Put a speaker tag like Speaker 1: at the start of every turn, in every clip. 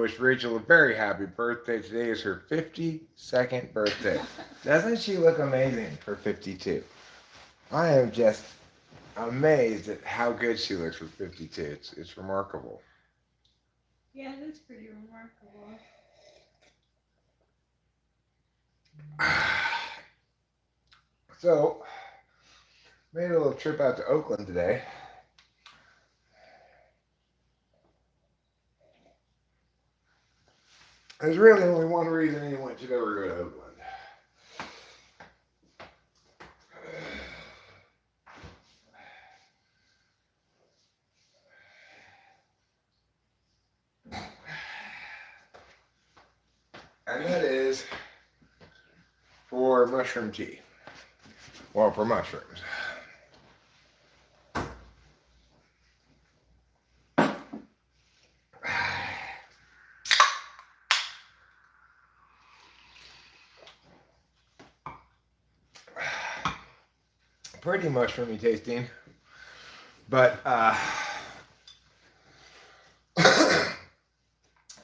Speaker 1: wish Rachel a very happy birthday. Today is her 52nd birthday. Doesn't she look amazing for 52? I am just amazed at how good she looks for 52. It's remarkable.
Speaker 2: Yeah, that's pretty remarkable.
Speaker 1: So, made a little trip out to Oakland today. There's really only one reason anyone should ever go to Oakland. And that is for mushroom tea. Well, for mushrooms. Pretty mushroomy tasting, but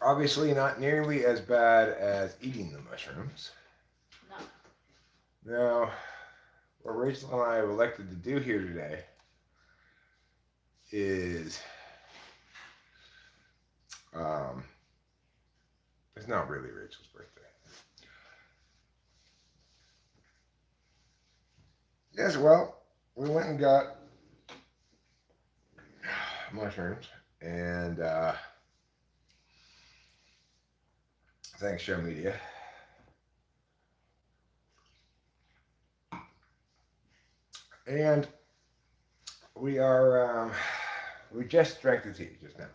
Speaker 1: obviously not nearly as bad as eating the mushrooms.
Speaker 2: No.
Speaker 1: Now, what Rachel and I have elected to do here today is it's not really Rachel's birthday. Yes, well, we went and got mushrooms, and thanks, Show Media. And we just drank the tea just now.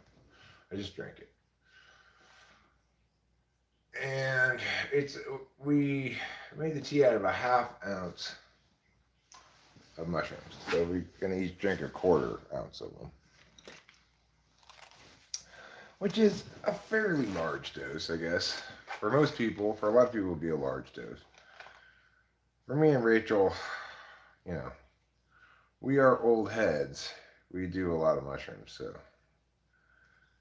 Speaker 1: I just drank it. And we made the tea out of a ½ ounce of mushrooms. So we're going to each drink a ¼ ounce of them. Which is a fairly large dose, I guess. For most people, for a lot of people, it would be a large dose. For me and Rachel, you know, we are old heads. We do a lot of mushrooms, so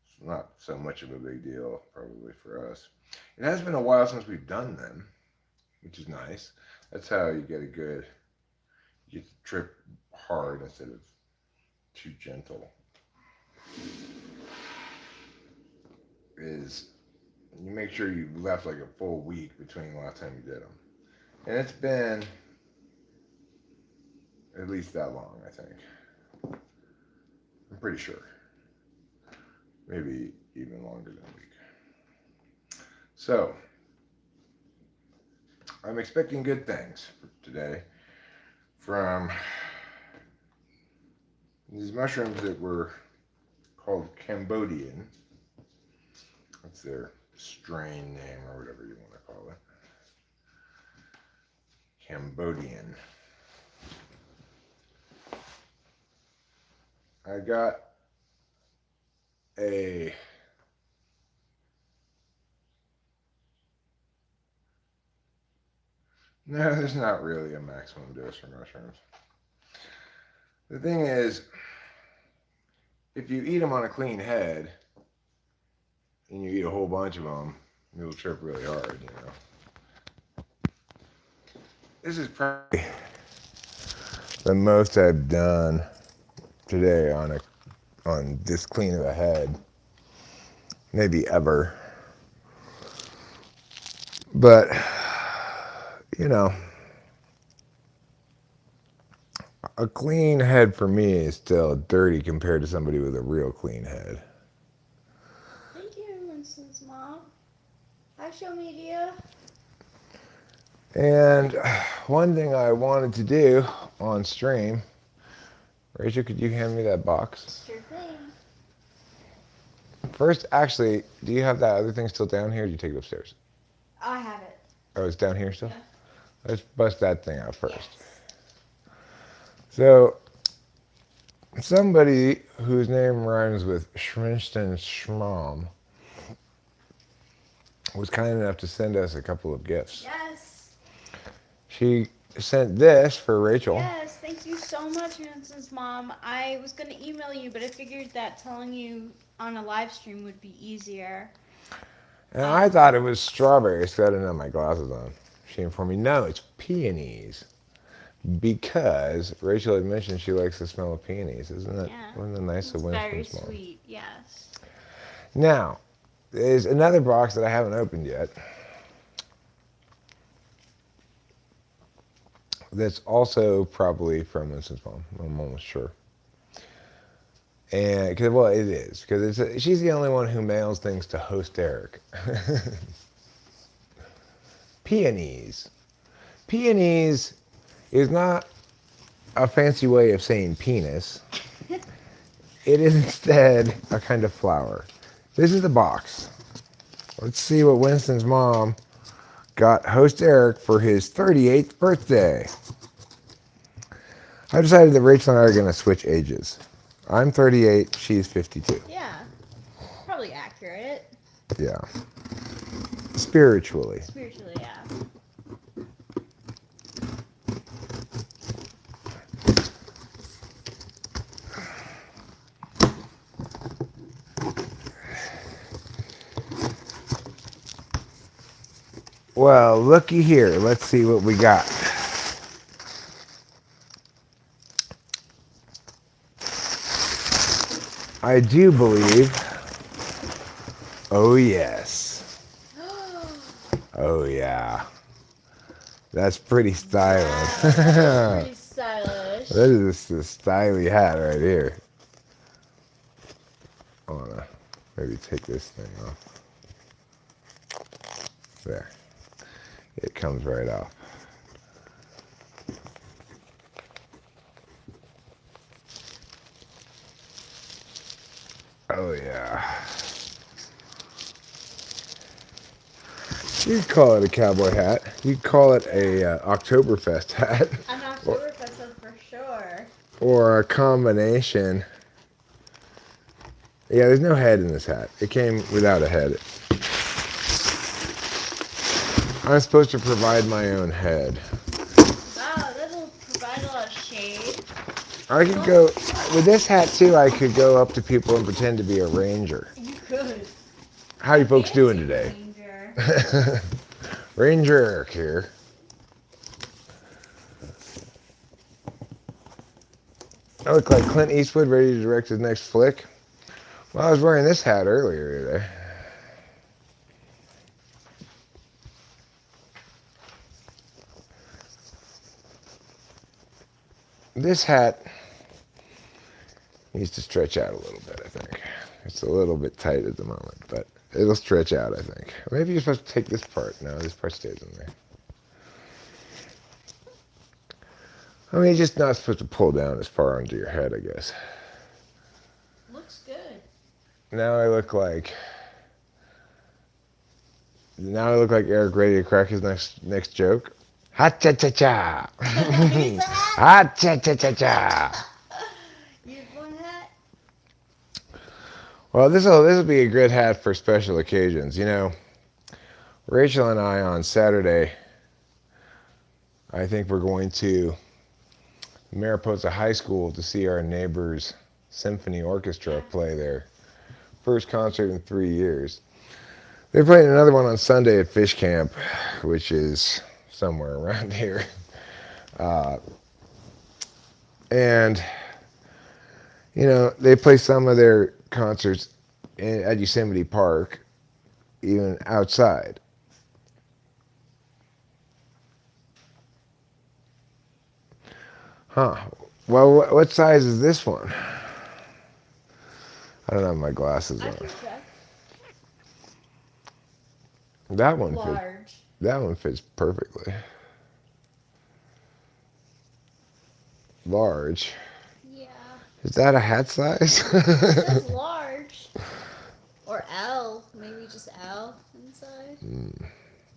Speaker 1: it's not so much of a big deal, probably, for us. It has been a while since we've done them, which is nice. That's how you get you get to trip hard instead of too gentle. Is you make sure you left like a full week between the last time you did them. And it's been at least that long, I think. I'm pretty sure. Maybe even longer than a week. So, I'm expecting good things for today from these mushrooms that were called Cambodian. That's their strain name or whatever you want to call it. Cambodian. I got a no, there's not really a maximum dose for mushrooms. The thing is, if you eat them on a clean head and you eat a whole bunch of them, you'll trip really hard, you know. This is probably the most I've done today on this clean of a head, maybe ever. But you know, a clean head for me is still dirty compared to somebody with a real clean head.
Speaker 2: Thank you, Winston's mom. Hi, Show Media.
Speaker 1: And one thing I wanted to do on stream, Rachel, could you hand me that box?
Speaker 2: Sure thing.
Speaker 1: First, actually, do you have that other thing still down here? Or do you take it upstairs?
Speaker 2: I have it.
Speaker 1: Oh, it's down here still?
Speaker 2: Yeah.
Speaker 1: Let's bust that thing out first.
Speaker 2: Yes.
Speaker 1: So, somebody whose name rhymes with Schminston Schmom was kind enough to send us a couple of gifts.
Speaker 2: Yes.
Speaker 1: She sent this for Rachel.
Speaker 2: Yes, thank you so much, Winston's mom. I was going to email you, but I figured that telling you on a live stream would be easier.
Speaker 1: And I thought it was strawberries, so I didn't have my glasses on. She informed me, no, it's peonies. Because Rachel had mentioned she likes the smell of peonies. Isn't that
Speaker 2: Yeah.
Speaker 1: one of the nice of
Speaker 2: It's very
Speaker 1: Winston's mom?
Speaker 2: sweet. Yes.
Speaker 1: Now, there's another box that I haven't opened yet. That's also probably from Winston's mom. I'm almost sure. And cause, well, it is because she's the only one who mails things to host Eric. Peonies. Peonies is not a fancy way of saying penis. It is instead a kind of flower. This is the box. Let's see what Winston's mom got host Eric for his 38th birthday. I decided that Rachel and I are going to switch ages. I'm 38, she's 52.
Speaker 2: Yeah. Probably accurate.
Speaker 1: Yeah. Spiritually.
Speaker 2: Spiritually, yeah.
Speaker 1: Well, looky here. Let's see what we got. I do believe. Oh, yes. Oh, yeah. That's pretty stylish.
Speaker 2: That's pretty stylish.
Speaker 1: That is a stylish hat right here. I want to maybe take this thing off. There. It comes right off. Oh, yeah. You could call it a cowboy hat. You could call it a Oktoberfest hat.
Speaker 2: An Oktoberfest for sure.
Speaker 1: Or a combination. Yeah, there's no head in this hat. It came without a head. I'm supposed to provide my own head.
Speaker 2: Wow, that'll provide a lot of shade.
Speaker 1: I could go, with this hat too, I could go up to people and pretend to be a ranger.
Speaker 2: You could.
Speaker 1: How you folks doing today?
Speaker 2: Ranger.
Speaker 1: Ranger Eric here. I look like Clint Eastwood ready to direct his next flick. Well, I was wearing this hat earlier today. This hat needs to stretch out a little bit, I think. It's a little bit tight at the moment, but it'll stretch out, I think. Maybe you're supposed to take this part. No, this part stays in there. I mean, you're just not supposed to pull down as far onto your head, I guess.
Speaker 2: Looks good.
Speaker 1: Now I look like Eric ready to crack his next joke. Ha cha cha cha. Ha cha cha cha cha.
Speaker 2: You have one hat?
Speaker 1: Well, this'll be a good hat for special occasions. You know, Rachel and I on Saturday, I think we're going to Mariposa High School to see our neighbors' symphony orchestra play their first concert in 3 years. They're playing another one on Sunday at Fish Camp, which is somewhere around here. And, you know, they play some of their concerts at Yosemite Park, even outside. Huh. Well, what size is this one? I don't have my glasses
Speaker 2: I
Speaker 1: on.
Speaker 2: can check.
Speaker 1: That one
Speaker 2: Large.
Speaker 1: fits. That one fits perfectly. Large.
Speaker 2: Yeah.
Speaker 1: Is that a hat size?
Speaker 2: It says large. Or L. Maybe just L inside. Do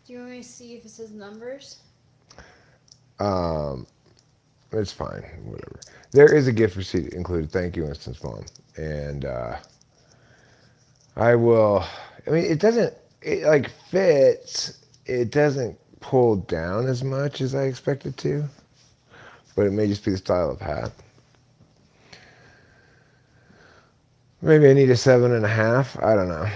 Speaker 2: you want me to see if it says numbers?
Speaker 1: It's fine. Whatever. There is a gift receipt included. Thank you, Winston's mom. And I will. I mean, it doesn't. It like fits. It doesn't pull down as much as I expect it to. But it may just be the style of hat. Maybe I need a 7.5. I don't know.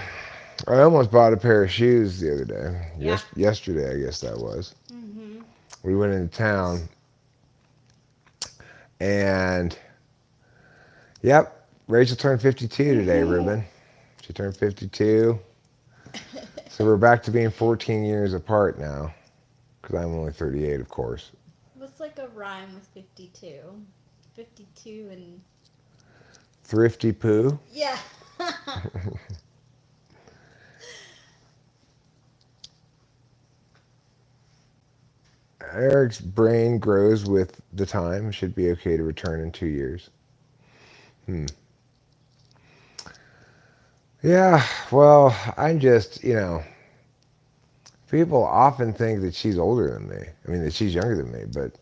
Speaker 1: I almost bought a pair of shoes the other day.
Speaker 2: Yeah.
Speaker 1: Yesterday, I guess that was.
Speaker 2: Mm-hmm.
Speaker 1: We went into town, and yep, Rachel turned 52 today, Ruben. She turned 52. So we're back to being 14 years apart now, because I'm only 38, of course.
Speaker 2: What's like a rhyme with 52? 52 and...
Speaker 1: Thrifty poo.
Speaker 2: Yeah.
Speaker 1: Eric's brain grows with the time. Should be okay to return in 2 years. Yeah, well, I'm just, people often think that she's older than me. I mean, that she's younger than me, but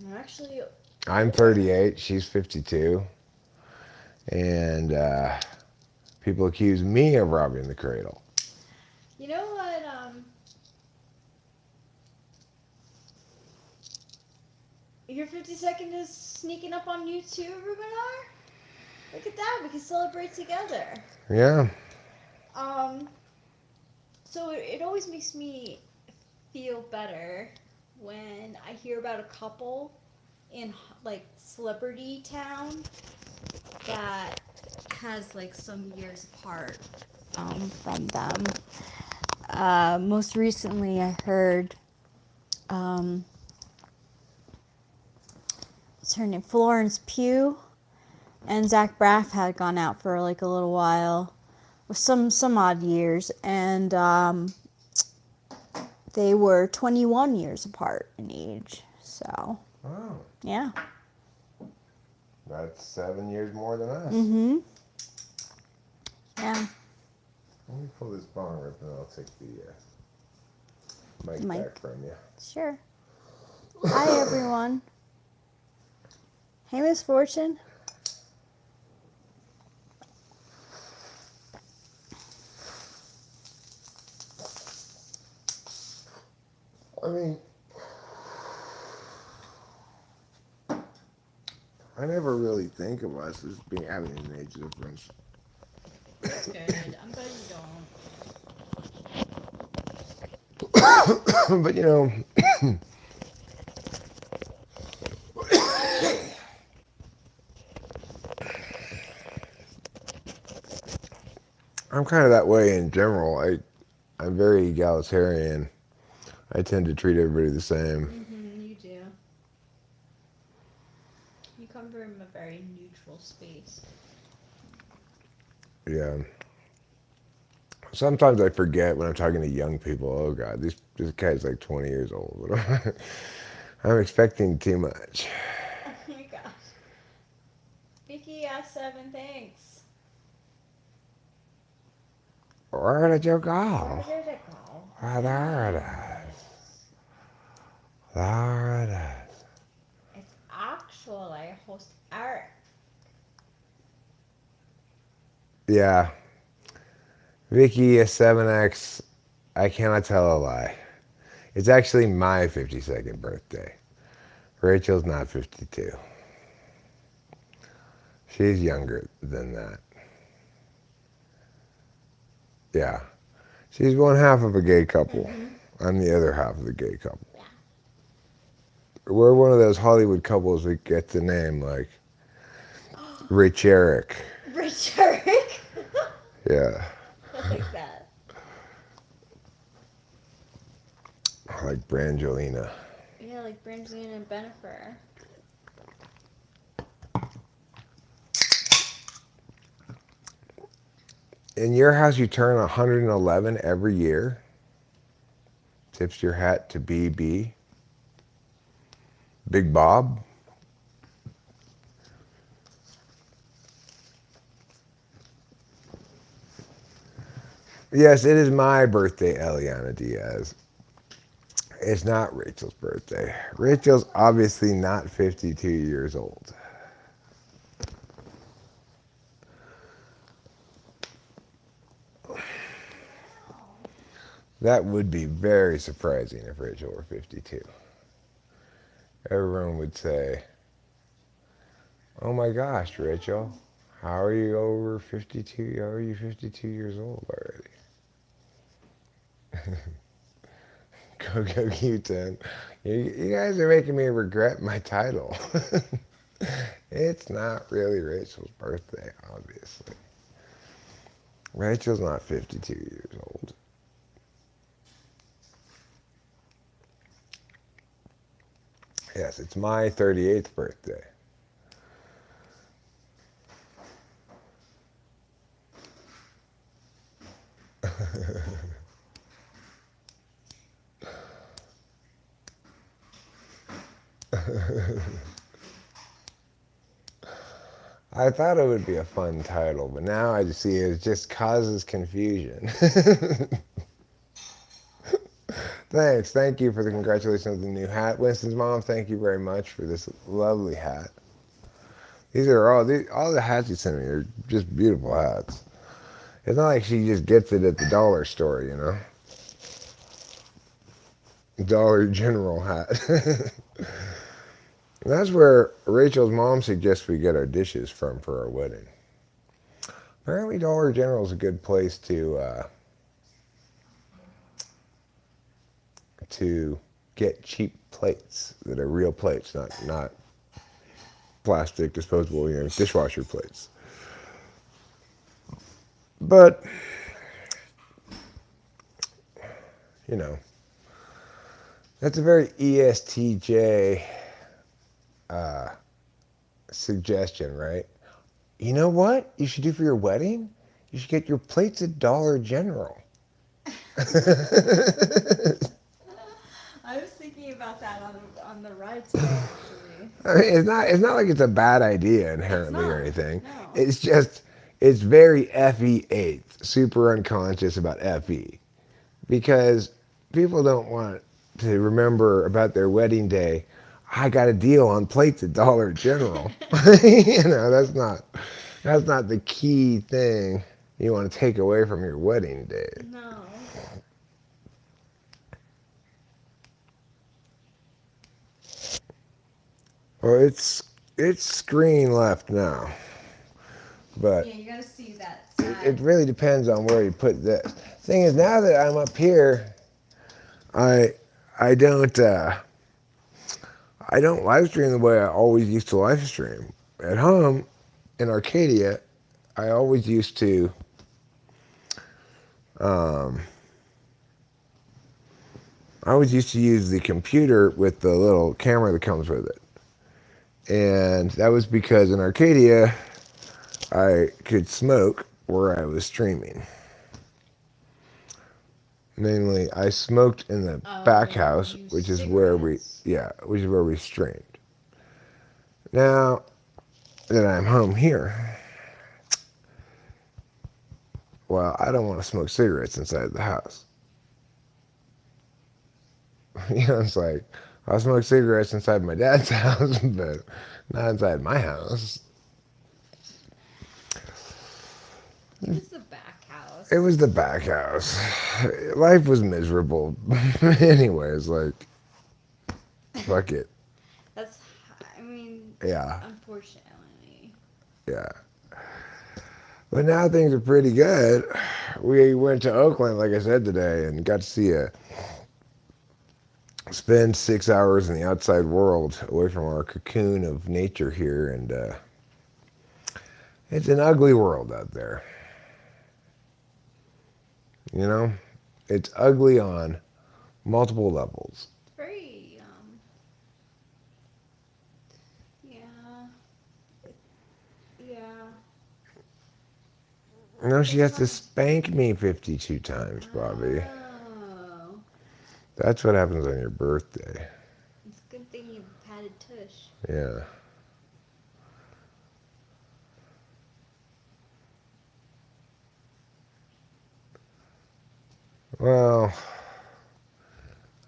Speaker 2: I'm actually...
Speaker 1: I'm 38, she's 52. And people accuse me of robbing the cradle.
Speaker 2: You know what, your 52nd is sneaking up on you too, Rubenar? Look at that, we can celebrate together.
Speaker 1: Yeah.
Speaker 2: So it always makes me feel better when I hear about a couple in like celebrity town that has like some years apart from them. Most recently, I heard what's her name, Florence Pugh and Zach Braff had gone out for like a little while, with some odd years, and they were 21 years apart in age. So
Speaker 1: Oh,
Speaker 2: yeah.
Speaker 1: that's 7 years more than us.
Speaker 2: Mm-hmm. Yeah.
Speaker 1: Let me pull this bong rip and I'll take the mic
Speaker 2: Mic.
Speaker 1: back from you.
Speaker 2: Sure. Hi everyone. Hey Miss Fortune.
Speaker 1: I mean, I never really think of us as being having an age difference.
Speaker 2: That's good. I'm glad you don't.
Speaker 1: But I'm kind of that way in general. I'm very egalitarian. I tend to treat everybody the same.
Speaker 2: Mm-hmm, you do. You come from a very neutral space.
Speaker 1: Yeah. Sometimes I forget when I'm talking to young people. Oh God, this guy's like 20 years old. I'm expecting too much.
Speaker 2: Oh my gosh. Vicky asked 7 thanks.
Speaker 1: Where did you go?
Speaker 2: Where did it go?
Speaker 1: Oh, there it is. There it is.
Speaker 2: It's actually host Eric.
Speaker 1: Yeah. Vicky, a 7X, I cannot tell a lie. It's actually my 52nd birthday. Rachel's not 52. She's younger than that. Yeah. She's one half of a gay couple. Mm-hmm. I'm the other half of the gay couple.
Speaker 2: Yeah.
Speaker 1: We're one of those Hollywood couples that get the name like Rich Eric.
Speaker 2: Rich Eric?
Speaker 1: Yeah.
Speaker 2: I like that.
Speaker 1: Like Brangelina.
Speaker 2: Yeah, like Brangelina and Bennifer.
Speaker 1: In your house, you turn 111 every year. Tips your hat to BB. Big Bob. Yes, it is my birthday, Eliana Diaz. It's not Rachel's birthday. Rachel's obviously not 52 years old. That would be very surprising if Rachel were 52. Everyone would say, oh my gosh, Rachel, how are you over 52? How are you 52 years old already? Go Q10. You guys are making me regret my title. It's not really Rachel's birthday, obviously. Rachel's not 52 years old. Yes, it's my 38th birthday. I thought it would be a fun title, but now I just see it just causes confusion. Thanks. Thank you for the congratulations on the new hat. Winston's mom, thank you very much for this lovely hat. These are all the hats you sent me are just beautiful hats. It's not like she just gets it at the dollar store, you know? Dollar General hat. That's where Rachel's mom suggests we get our dishes from for our wedding. Apparently Dollar General is a good place to get cheap plates that are real plates, not plastic disposable, dishwasher plates. But that's a very ESTJ suggestion, right? You know what you should do for your wedding? You should get your plates at Dollar General.
Speaker 2: I was thinking about that on the ride today, actually.
Speaker 1: I mean, it's not like it's a bad idea inherently or anything.
Speaker 2: No.
Speaker 1: It's just it's very FE8, super unconscious about FE, because people don't want to remember about their wedding day. I got a deal on plates at Dollar General. That's not the key thing you want to take away from your wedding day.
Speaker 2: No.
Speaker 1: Well, it's screen left now, but
Speaker 2: Yeah, you gotta see that
Speaker 1: it really depends on where you put this. Thing is, now that I'm up here, I don't live stream the way I always used to live stream. At home in Arcadia, I always used to use the computer with the little camera that comes with it. And that was because in Arcadia, I could smoke where I was streaming. Mainly, I smoked in the back house, which is where we streamed. Now that I'm home here, well, I don't want to smoke cigarettes inside the house. It's like I'll smoke cigarettes inside my dad's house, but not inside my house.
Speaker 2: It was the back house.
Speaker 1: It was the back house. Life was miserable. Anyways, like, fuck it. Yeah.
Speaker 2: Unfortunately.
Speaker 1: Yeah. But now things are pretty good. We went to Oakland, like I said today, and got to spend 6 hours in the outside world away from our cocoon of nature here, and it's an ugly world out there. It's ugly on multiple levels.
Speaker 2: It's very, yeah.
Speaker 1: She has to spank me 52 times, Bobby.
Speaker 2: Oh.
Speaker 1: That's what happens on your birthday.
Speaker 2: It's a good thing you patted tush.
Speaker 1: Yeah. Well,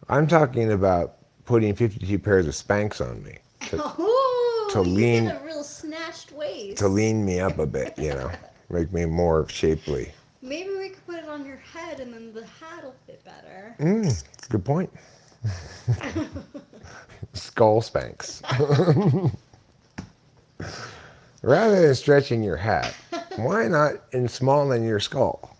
Speaker 1: I'm talking about putting 52 pairs of Spanx on me
Speaker 2: To
Speaker 1: lean-
Speaker 2: you got a real snatched waist.
Speaker 1: to lean me up a bit, make me more shapely.
Speaker 2: Maybe we could put it on your head and then the hat will fit better.
Speaker 1: That's a good point. Skull Spanx. Rather than stretching your hat, why not in smaller than your skull?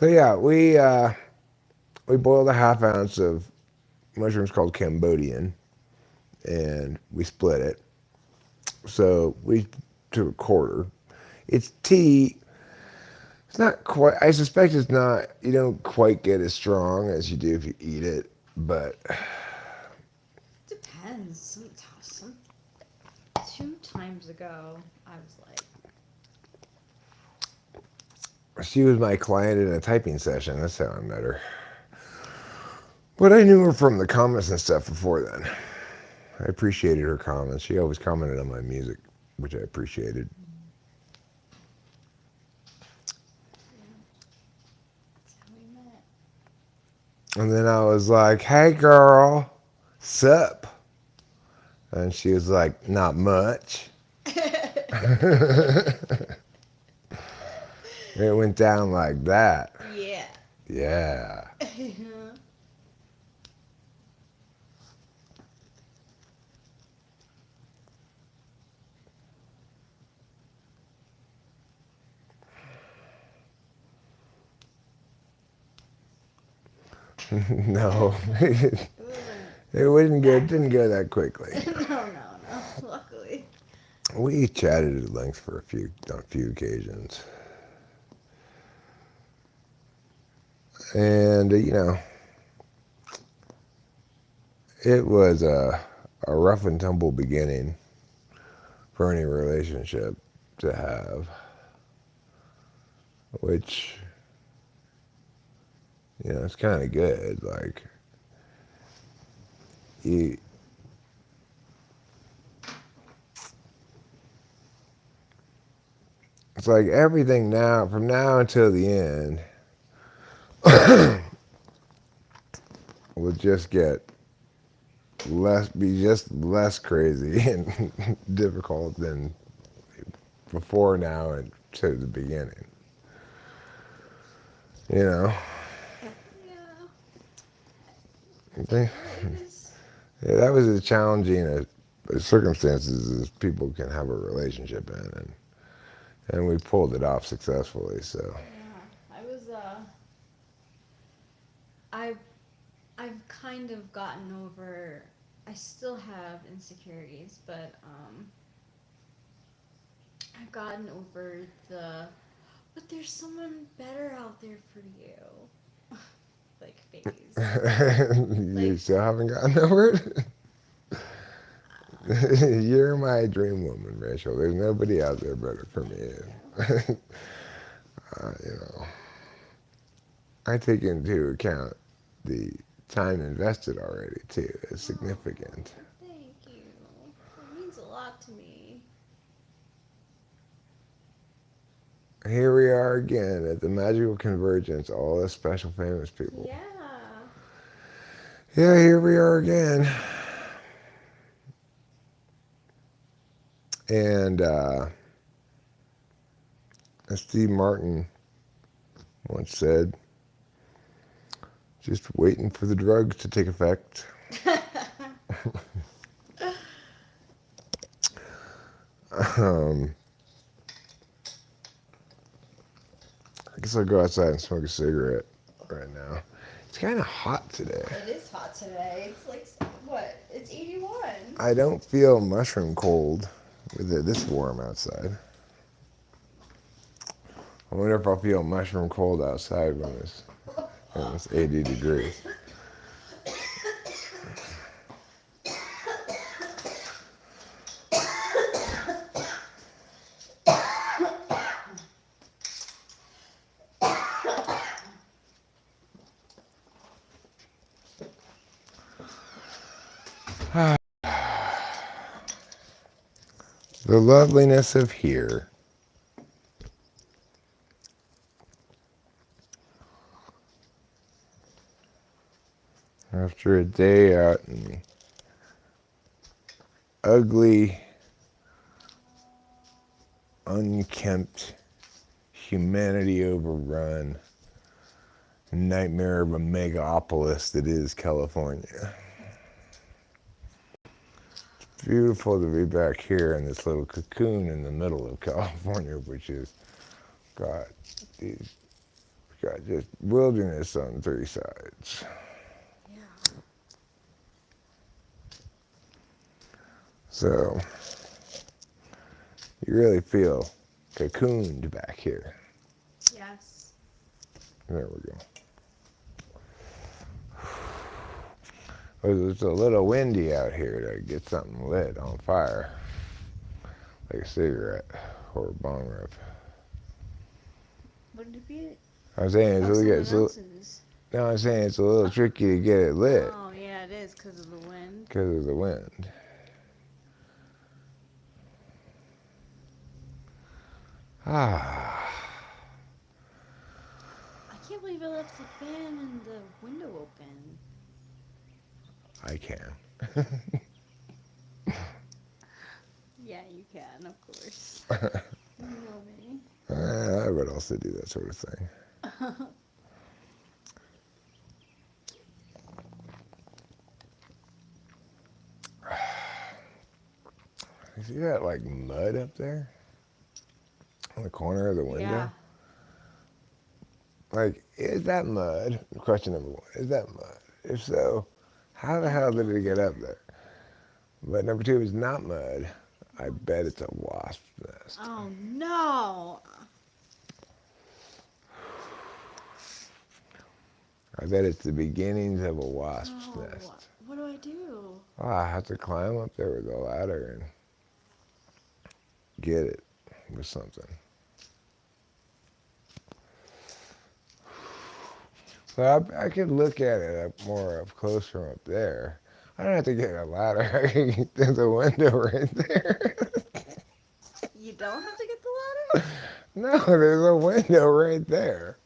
Speaker 1: So yeah, we boiled a half ounce of mushrooms called Cambodian, and we split it. So we took a quarter. It's tea. It's not quite. I suspect it's not. You don't quite get as strong as you do if you eat it, but
Speaker 2: Depends. Some 2 times ago, I was like,
Speaker 1: she was my client in a typing session. That's how I met her. But I knew her from the comments and stuff before then. I appreciated her comments. She always commented on my music, which I appreciated.
Speaker 2: that's how we met.
Speaker 1: And then I was like, "Hey, girl, sup?" And she was like, "Not much." It went down like that.
Speaker 2: Yeah.
Speaker 1: Yeah. No.
Speaker 2: It wasn't.
Speaker 1: Didn't go that quickly.
Speaker 2: No. Luckily.
Speaker 1: We chatted at length for on a few occasions. And, it was a rough and tumble beginning for any relationship to have, which, it's kind of good. Like, you, it's like everything now, from now until the end, will just be just less crazy and difficult than before now and to the beginning.
Speaker 2: Yeah.
Speaker 1: Yeah, that was as challenging circumstances as people can have a relationship in, and we pulled it off successfully. So
Speaker 2: Yeah. I've kind of gotten over. I still have insecurities, but I've gotten over but there's someone better out there for you. Like phase.
Speaker 1: you still haven't gotten over it. You're my dream woman, Rachel. There's nobody out there better for me. You know, I take into account the time invested already too. It's significant.
Speaker 2: Thank you. It means a lot to me.
Speaker 1: Here we are again at the magical convergence, all the special famous people.
Speaker 2: Yeah.
Speaker 1: Yeah, here we are again. And as Steve Martin once said, just waiting for the drugs to take effect. I guess I'll go outside and smoke a cigarette right now. It's kind of hot today.
Speaker 2: It is hot today. It's like, what? It's 81.
Speaker 1: I don't feel mushroom cold with it this warm outside. I wonder if I'll feel mushroom cold outside when it's 80 degrees. The loveliness of here. After a day out in the ugly, unkempt, humanity overrun nightmare of a megapolis that is California. It's beautiful to be back here in this little cocoon in the middle of California, which has got these got just wilderness on three sides.
Speaker 2: Yeah.
Speaker 1: So you really feel cocooned back here.
Speaker 2: Yes.
Speaker 1: There we go. It's a little windy out here to get something lit on fire, like a cigarette or a bong rip.
Speaker 2: Wouldn't it be?
Speaker 1: I'm saying
Speaker 2: Oh, someone
Speaker 1: it's a,
Speaker 2: else's.
Speaker 1: no, I'm saying it's a little tricky to get it lit
Speaker 2: Oh, yeah, it is because of the wind.
Speaker 1: because of the wind. Ah,
Speaker 2: I can't believe I left the fan and the window open.
Speaker 1: I can.
Speaker 2: Yeah, you can, of course. You know me.
Speaker 1: I would also do that sort of thing. You see that like mud up there on the corner of the window?
Speaker 2: Yeah.
Speaker 1: Like, is that mud? Question number one, is that mud? If so, how the hell did it get up there? But number two, if it's not mud, I bet it's a wasp nest.
Speaker 2: Oh, no.
Speaker 1: I bet it's the beginnings of a wasp's
Speaker 2: Oh,
Speaker 1: nest.
Speaker 2: what do I do?
Speaker 1: Oh, I have to climb up there with a ladder and get it with something. So I could look at it more up close from up there. I don't have to get a ladder. I can get through the window right there.
Speaker 2: You don't have to get the ladder?
Speaker 1: No, there's a window right there.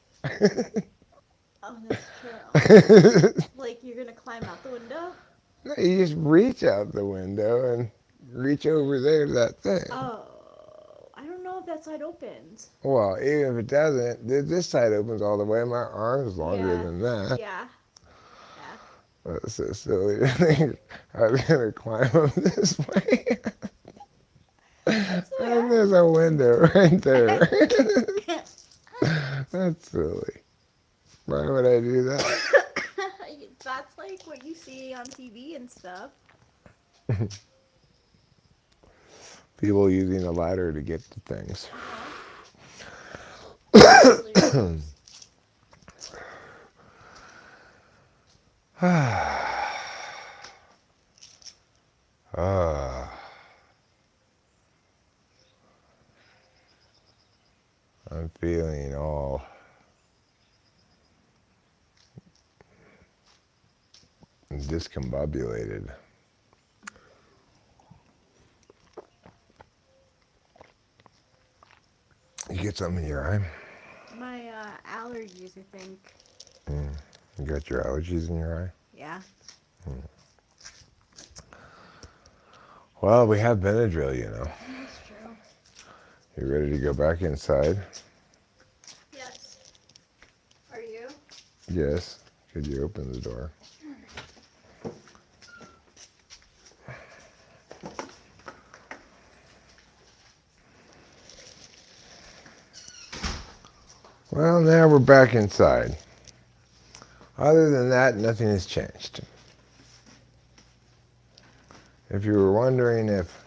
Speaker 2: Oh, that's true. Like, you're going to climb out the window?
Speaker 1: No, you just reach out the window and reach over there to that thing.
Speaker 2: Oh, I don't know if that side opens.
Speaker 1: Well, even if it doesn't, this side opens all the way. My arm's longer than that.
Speaker 2: Yeah.
Speaker 1: That's so silly to think I was going to climb up this way. And there's a window right there. That's silly. Why would I do that?
Speaker 2: That's like what you see on TV and stuff.
Speaker 1: People using a ladder to get to things. I'm feeling all discombobulated. You get something in your eye?
Speaker 2: My allergies, I think.
Speaker 1: You got your allergies in your eye?
Speaker 2: Yeah.
Speaker 1: Well, we have Benadryl, you know.
Speaker 2: That's true.
Speaker 1: You ready to go back inside?
Speaker 2: Yes. Are you?
Speaker 1: Yes. Could you open the door? Well, now we're back inside. Other than that, nothing has changed. If you were wondering if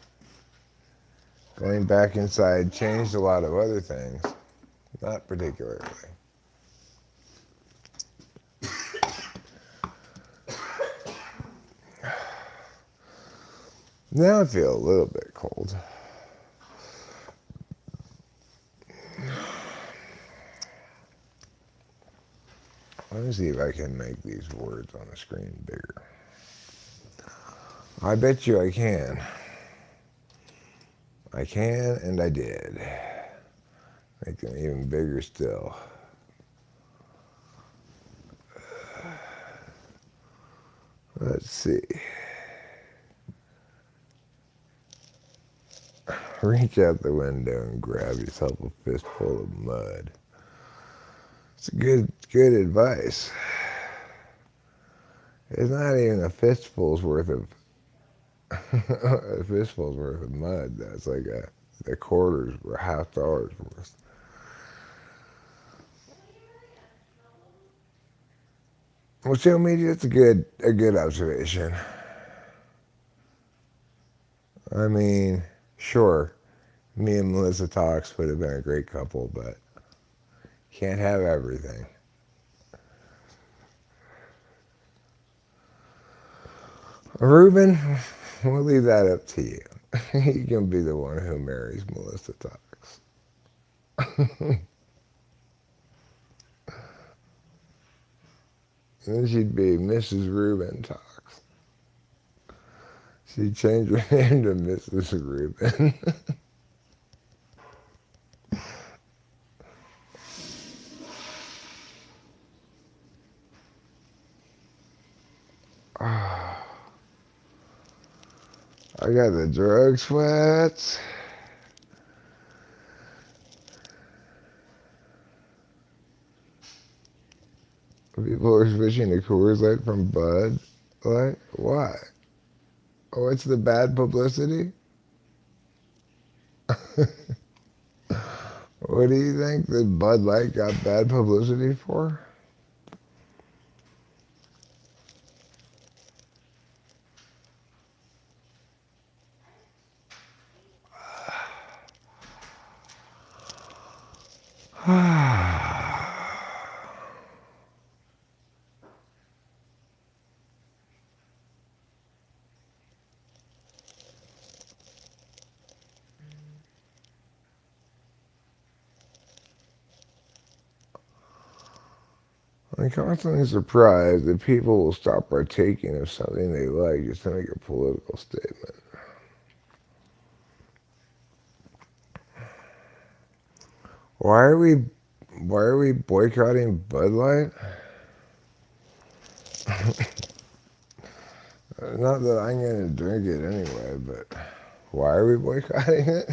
Speaker 1: going back inside changed a lot of other things, not particularly. Now I feel a little bit cold. Let me see if I can make these words on the screen bigger. I bet you I can. I can, and I did. Make them even bigger still. Let's see. Reach out the window and grab yourself a fistful of mud. It's good advice. It's not even a fistful's worth of a fistful's worth of mud. That's like a quarter's or $50 worth. social media, it's a good observation. I mean, sure, me and Melissa Talks would have been a great couple, but can't have everything. Ruben, we'll leave that up to you. You can be the one who marries Melissa Talks. Then she'd be Mrs. Ruben Talks. She'd change her name to Mrs. Ruben. I got the drug sweats. People are switching to Coors Light from Bud Light. Why? What's the bad publicity? What do you think that Bud Light got bad publicity for? I'm constantly surprised that people will stop partaking of something they like just to make a political statement. Why are we why are we boycotting Bud Light? Not that I'm gonna drink it anyway, but why are we boycotting it?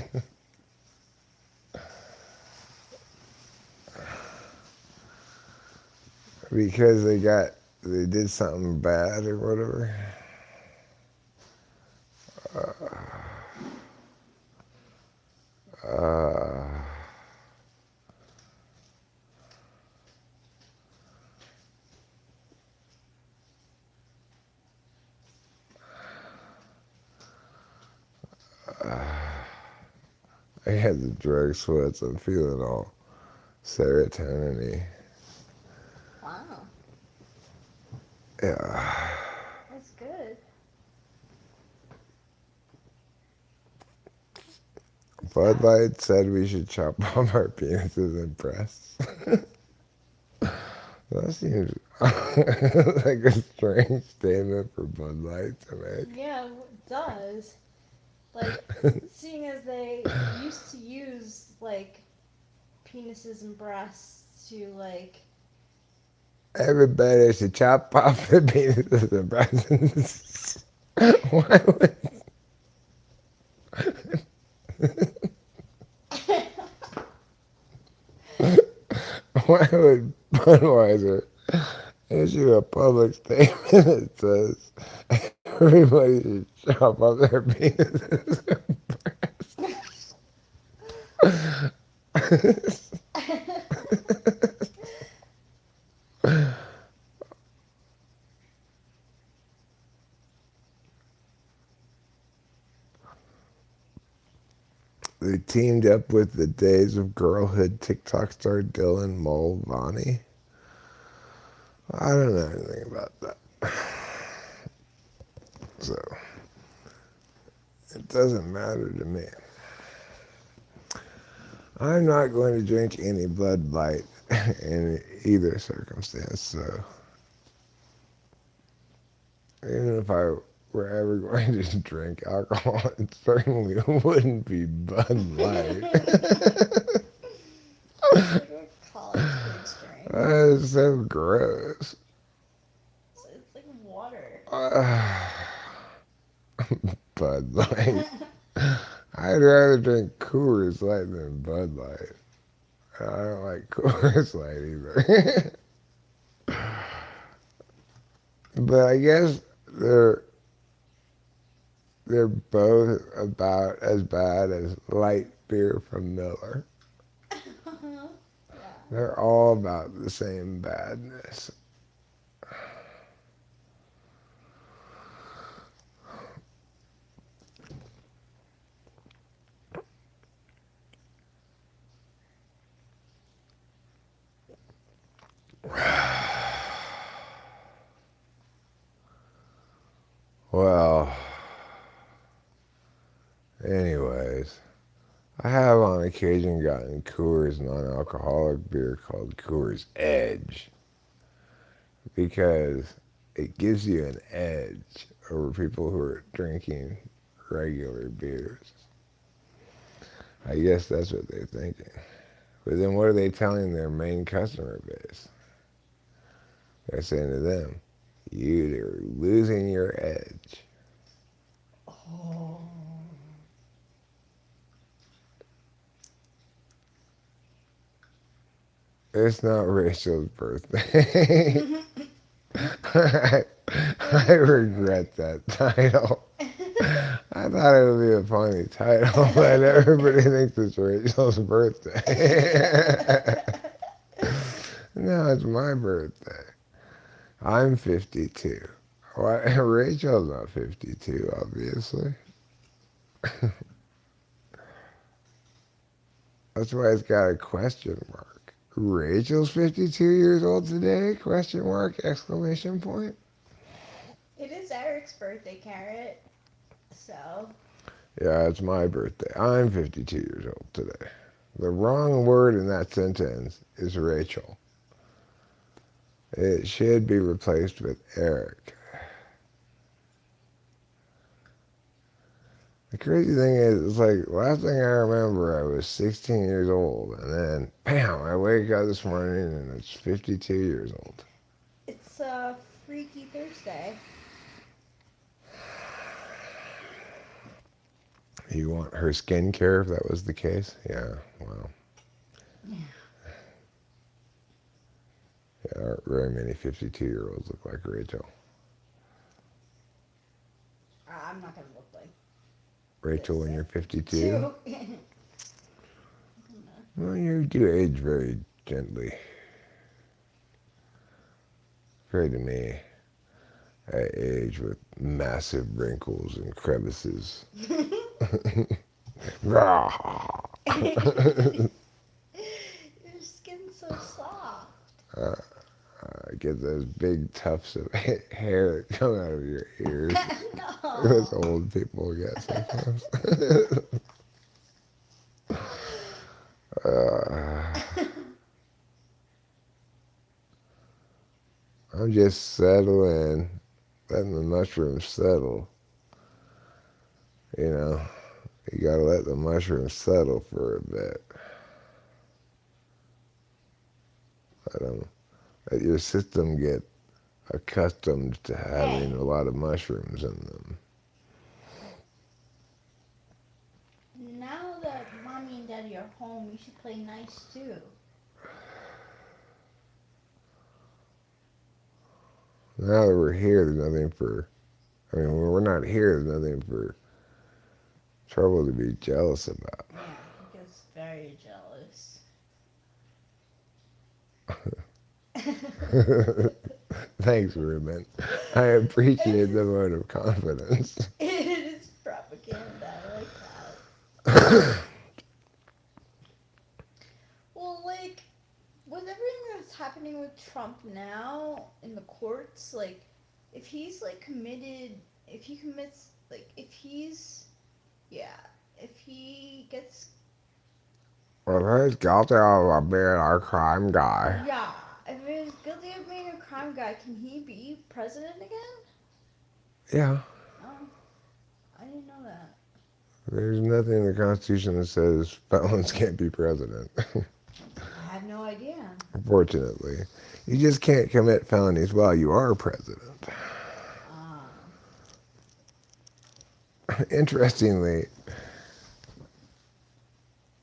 Speaker 1: Because they did something bad or whatever. Uh, I had the drug sweats. I'm feeling all serotonin-y.
Speaker 2: Wow,
Speaker 1: Yeah.
Speaker 2: that's good.
Speaker 1: Bud Light said we should chop off our penises and breasts. That seems like a strange statement for Bud Light to make.
Speaker 2: Yeah, it does. Like, seeing as they used to use, like, penises and breasts to, like,
Speaker 1: Everybody should chop off their penises and breasts. Why would... Why would Budweiser issue a public statement that says everybody should chop off their penises and breasts? They teamed up with the Days of Girlhood TikTok star Dylan Mulvaney. I don't know anything about that. So, it doesn't matter to me. I'm not going to drink any Bud Light in either circumstance, so even if I were ever going to drink alcohol, it certainly wouldn't be Bud Light.
Speaker 2: it's like a college kid's drink.
Speaker 1: That is so gross.
Speaker 2: It's like water.
Speaker 1: Bud Light. I'd rather drink Coors Light than Bud Light. I don't like Coors Light either. But I guess they're both about as bad as light beer from Miller.
Speaker 2: Yeah.
Speaker 1: They're all about the same badness. Well, anyways, I have on occasion gotten Coors non-alcoholic beer called Coors Edge because it gives you an edge over people who are drinking regular beers. I guess that's what they're thinking. But then what are they telling their main customer base? They're saying to them, you're losing your edge.
Speaker 2: Oh.
Speaker 1: It's not Rachel's birthday. I regret that title. I thought it would be a funny title, but everybody thinks it's Rachel's birthday. No, it's my birthday. I'm 52. Why, Rachel's not 52, obviously. That's why it's got a question mark. Rachel's 52 years old today? Question mark, exclamation point.
Speaker 2: It is Eric's birthday, Carrot. So.
Speaker 1: Yeah, it's my birthday. I'm 52 years old today. The wrong word in that sentence is Rachel. It should be replaced with Eric. The crazy thing is, it's like, last thing I remember, I was 16 years old, and then, bam, I wake up this morning and it's 52 years old.
Speaker 2: It's Freaky Thursday.
Speaker 1: You want her skincare if that was the case? Yeah, well.
Speaker 2: Yeah.
Speaker 1: Yeah, there aren't very many 52-year-olds look like Rachel.
Speaker 2: I'm not going to look like
Speaker 1: Rachel, when you're 52?
Speaker 2: two.
Speaker 1: Well, you do age very gently. Compared to me, I age with massive wrinkles and crevices.
Speaker 2: Your skin's so soft.
Speaker 1: I get those big tufts of hair that come out of your ears.
Speaker 2: No.
Speaker 1: Those old people get sometimes. I'm just settling, letting the mushrooms settle. You know, you gotta let the mushrooms settle for a bit. Let your system get accustomed to having a lot of mushrooms in them.
Speaker 2: Now that Mommy and Daddy are home, you should play nice too.
Speaker 1: Now that we're here, there's nothing for, I mean, when we're not here, there's nothing for trouble to be jealous about.
Speaker 2: Yeah, he gets very jealous.
Speaker 1: Thanks, Ruben. I appreciate the vote of confidence.
Speaker 2: It is propaganda. I like that. Well, like, with everything that's happening with Trump now in the courts, like, if he's, like, committed, if he commits, like, if he's, yeah, if he gets,
Speaker 1: Well, he's guilty of being a crime guy.
Speaker 2: yeah, if he's guilty of being a crime guy, can he be president again?
Speaker 1: Yeah.
Speaker 2: Oh, I didn't know that.
Speaker 1: There's nothing in the Constitution that says felons can't be president.
Speaker 2: I had no idea.
Speaker 1: Unfortunately. You just can't commit felonies while you are president. Interestingly,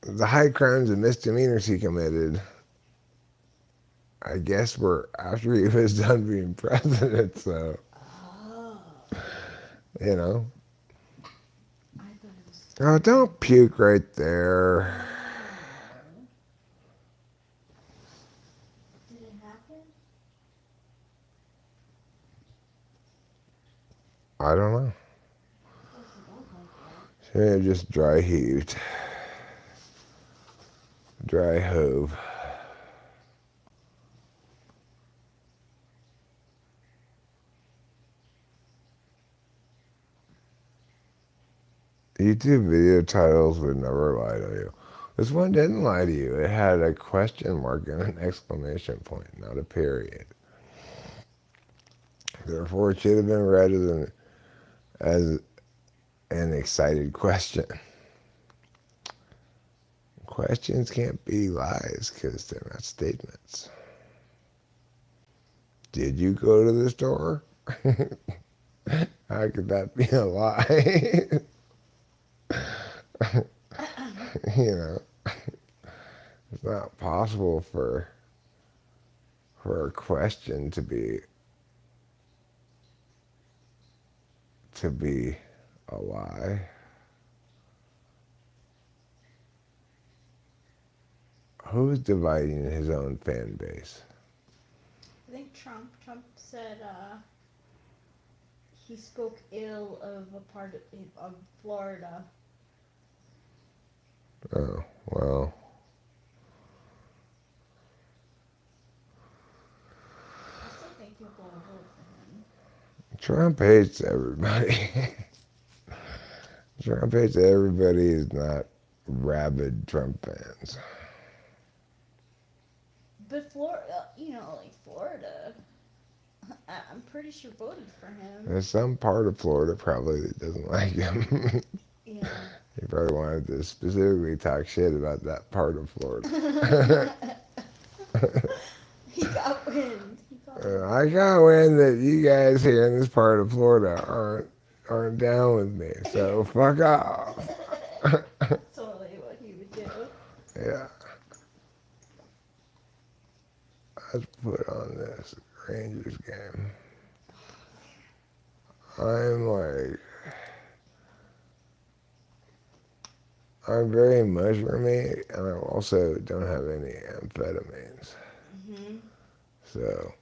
Speaker 1: the high crimes and misdemeanors he committed, I guess, were after he was done being president, so, you know.
Speaker 2: I thought it was.
Speaker 1: Oh, don't puke right there.
Speaker 2: Did it happen?
Speaker 1: I don't know. She may have just dry heaved. Dry hove. YouTube video titles would never lie to you. This one didn't lie to you. It had a question mark and an exclamation point, not a period. Therefore, it should have been read as an excited question. Questions can't be lies because they're not statements. Did you go to the store? How could that be a lie? You know, it's not possible for a question to be a lie. Who's dividing his own fan base?
Speaker 2: I think Trump said he spoke ill of a part of Florida.
Speaker 1: Oh, well.
Speaker 2: I still think people will vote for him.
Speaker 1: Trump hates everybody. Trump hates everybody who's not rabid Trump fans.
Speaker 2: But Florida, like Florida, I'm pretty sure voted for him.
Speaker 1: There's some part of Florida probably that doesn't like him.
Speaker 2: Yeah.
Speaker 1: He probably wanted to specifically talk shit about that part of Florida.
Speaker 2: He got wind.
Speaker 1: I got wind that you guys here in this part of Florida aren't down with me, so fuck off.
Speaker 2: Totally what he would do.
Speaker 1: Yeah. Let's put on this Rangers game. I'm very mushroomy, and I also don't have any amphetamines.
Speaker 2: Mm-hmm.
Speaker 1: So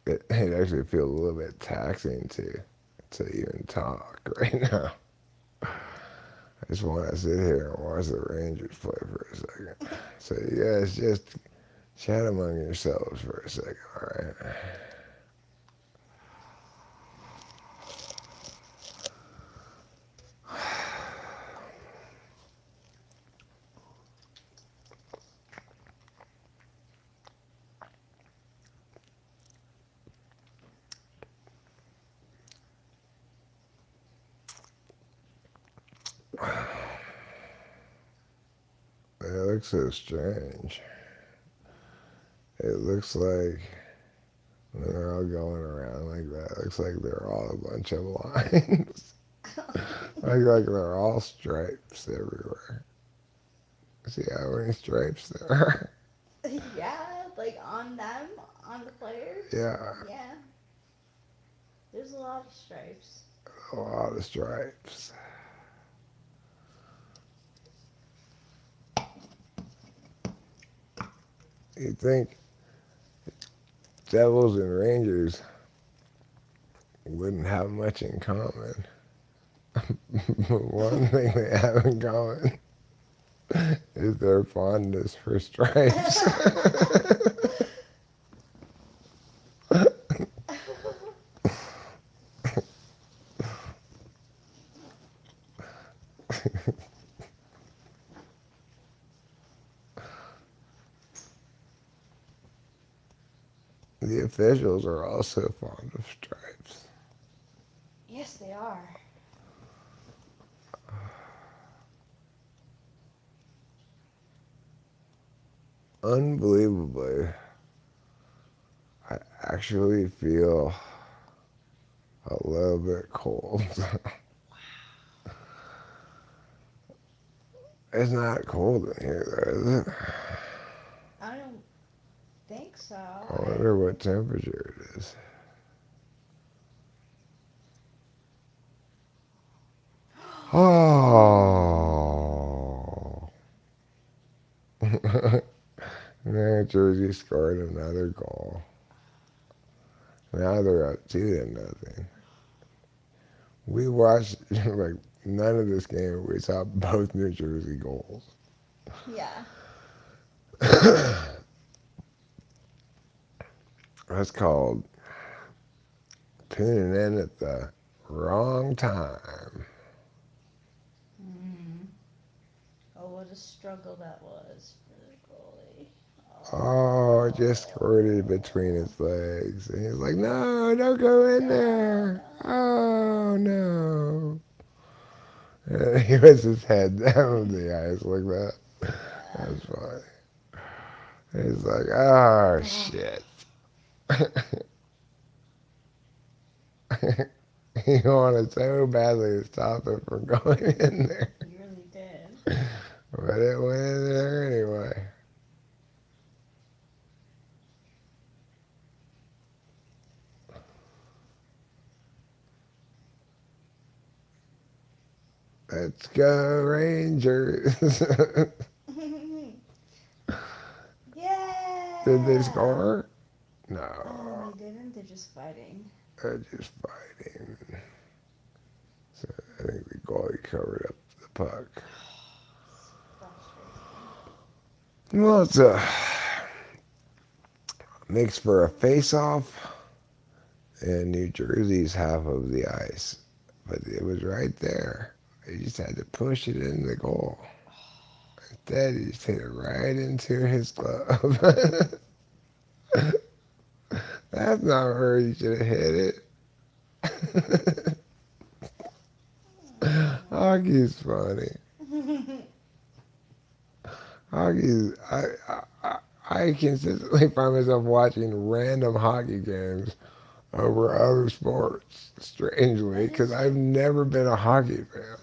Speaker 1: it actually feels a little bit taxing to even talk right now. I just want to sit here and watch the Rangers play for a second. So you guys just chat among yourselves for a second, all right? It looks so strange. It looks like when they're all going around like that, it looks like they're all a bunch of lines. like they're all stripes everywhere. See how many stripes there are?
Speaker 2: Yeah, like on them, on the players.
Speaker 1: Yeah.
Speaker 2: Yeah. There's a lot of stripes.
Speaker 1: A lot of stripes. You'd think Devils and Rangers wouldn't have much in common. But one thing they have in common is their fondness for stripes. The officials are also fond of stripes.
Speaker 2: Yes, they are.
Speaker 1: Unbelievably, I actually feel a little bit cold. It's not cold in here, though, is it?
Speaker 2: I don't think so.
Speaker 1: I wonder what temperature it is. Oh. New Jersey scored another goal. Now they're up 2-0. We watched like none of this game. We saw both New Jersey goals.
Speaker 2: Yeah.
Speaker 1: That's called tuning in at the wrong time.
Speaker 2: a struggle that was for the goalie.
Speaker 1: Oh, it just squirted between his legs. And he's like, no, don't go in there. Oh, no. And he puts his head down the ice like that.
Speaker 2: Yeah.
Speaker 1: That's funny. He's like, oh, shit. He wanted so badly to stop it from going in there.
Speaker 2: You really did.
Speaker 1: But it went in there anyway. Let's go, Rangers.
Speaker 2: Yeah.
Speaker 1: Did they score?
Speaker 2: Oh,
Speaker 1: No.
Speaker 2: they didn't. They're just fighting.
Speaker 1: They're just fighting. So I think the goalie covered up the puck.
Speaker 2: Frustrating.
Speaker 1: Well, it's a makes for a face-off, and New Jersey's half of the ice, but it was right there. They just had to push it in the goal. Instead, he just hit it right into his glove. That's not where you should have hit it. Hockey's funny. Hockey's I consistently find myself watching random hockey games over other sports, strangely, because I've never been a hockey fan.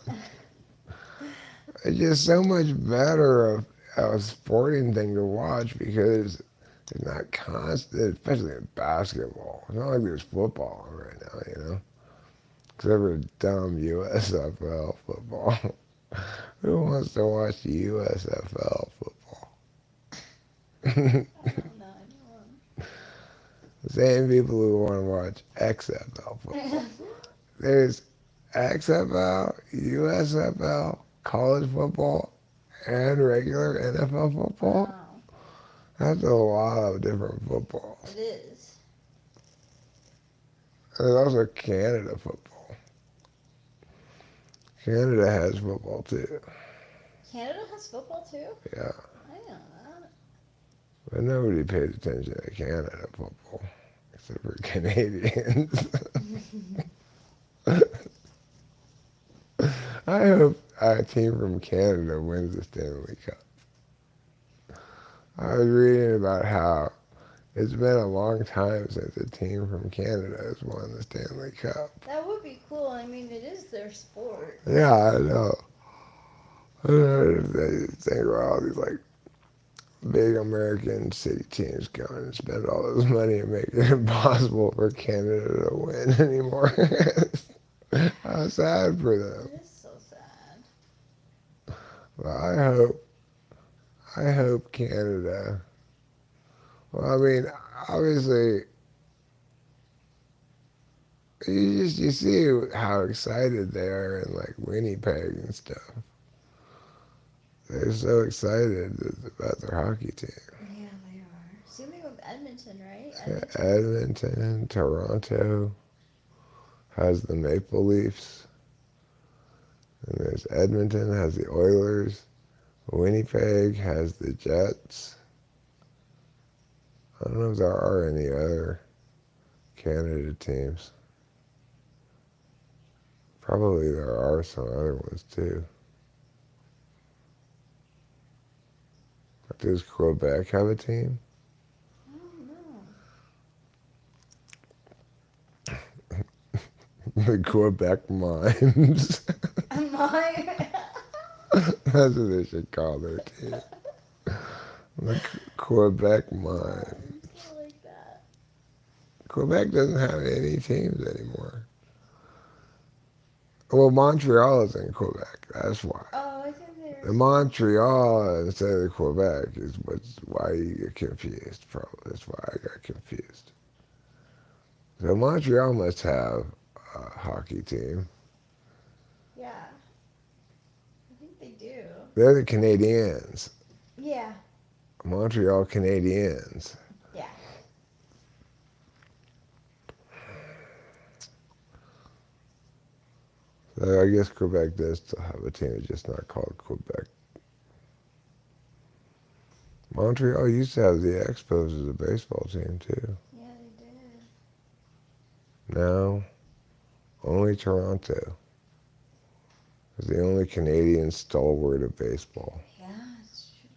Speaker 1: It's just so much better of a sporting thing to watch because it's not constant, especially in basketball. It's not like there's football right now, you know? Except for dumb USFL football. Who wants to watch the USFL football?
Speaker 2: I don't know anyone.
Speaker 1: The same people who want to watch XFL football. There's XFL, USFL, college football, and regular NFL football.
Speaker 2: Wow.
Speaker 1: That's a lot of different footballs.
Speaker 2: It is.
Speaker 1: And there's also Canada football. Canada has football too.
Speaker 2: Canada has football too?
Speaker 1: Yeah.
Speaker 2: I know that.
Speaker 1: But nobody pays attention to Canada football except for Canadians. I hope a team from Canada wins the Stanley Cup. I was reading about how it's been a long time since a team from Canada has won the Stanley Cup.
Speaker 2: That would be cool. I mean, it is their sport.
Speaker 1: Yeah, I know. I don't know if they think about all these like big American city teams going and spend all this money and make it impossible for Canada to win anymore. How sad for them.
Speaker 2: It is so sad.
Speaker 1: Well, I hope Canada. Well, I mean, obviously, you see how excited they are in like Winnipeg and stuff. They're so excited about their hockey team.
Speaker 2: Yeah, they are. Same thing with Edmonton, right?
Speaker 1: Edmonton, Toronto has the Maple Leafs. And there's Edmonton has the Oilers. Winnipeg has the Jets. I don't know if there are any other Canada teams. Probably there are some other ones too. Does Quebec have a team?
Speaker 2: I don't know.
Speaker 1: The Quebec Mimes.
Speaker 2: My.
Speaker 1: That's what they should call their team. The Quebec Mimes.
Speaker 2: I like that.
Speaker 1: Quebec doesn't have any teams anymore. Well, Montreal is in Quebec. That's why.
Speaker 2: Oh, I think there's.
Speaker 1: The Montreal instead of Quebec is why you get confused. Probably that's why I got confused. So Montreal must have a hockey team.
Speaker 2: Yeah. I think they do.
Speaker 1: They're the Canadiens.
Speaker 2: Yeah.
Speaker 1: Montreal Canadiens.
Speaker 2: Yeah.
Speaker 1: So I guess Quebec does still have a team. It's just not called Quebec Montreal used to have the Expos as a baseball team too.
Speaker 2: Yeah, they did.
Speaker 1: Now, only Toronto is the only Canadian stalwart of baseball.
Speaker 2: Yeah, it's true.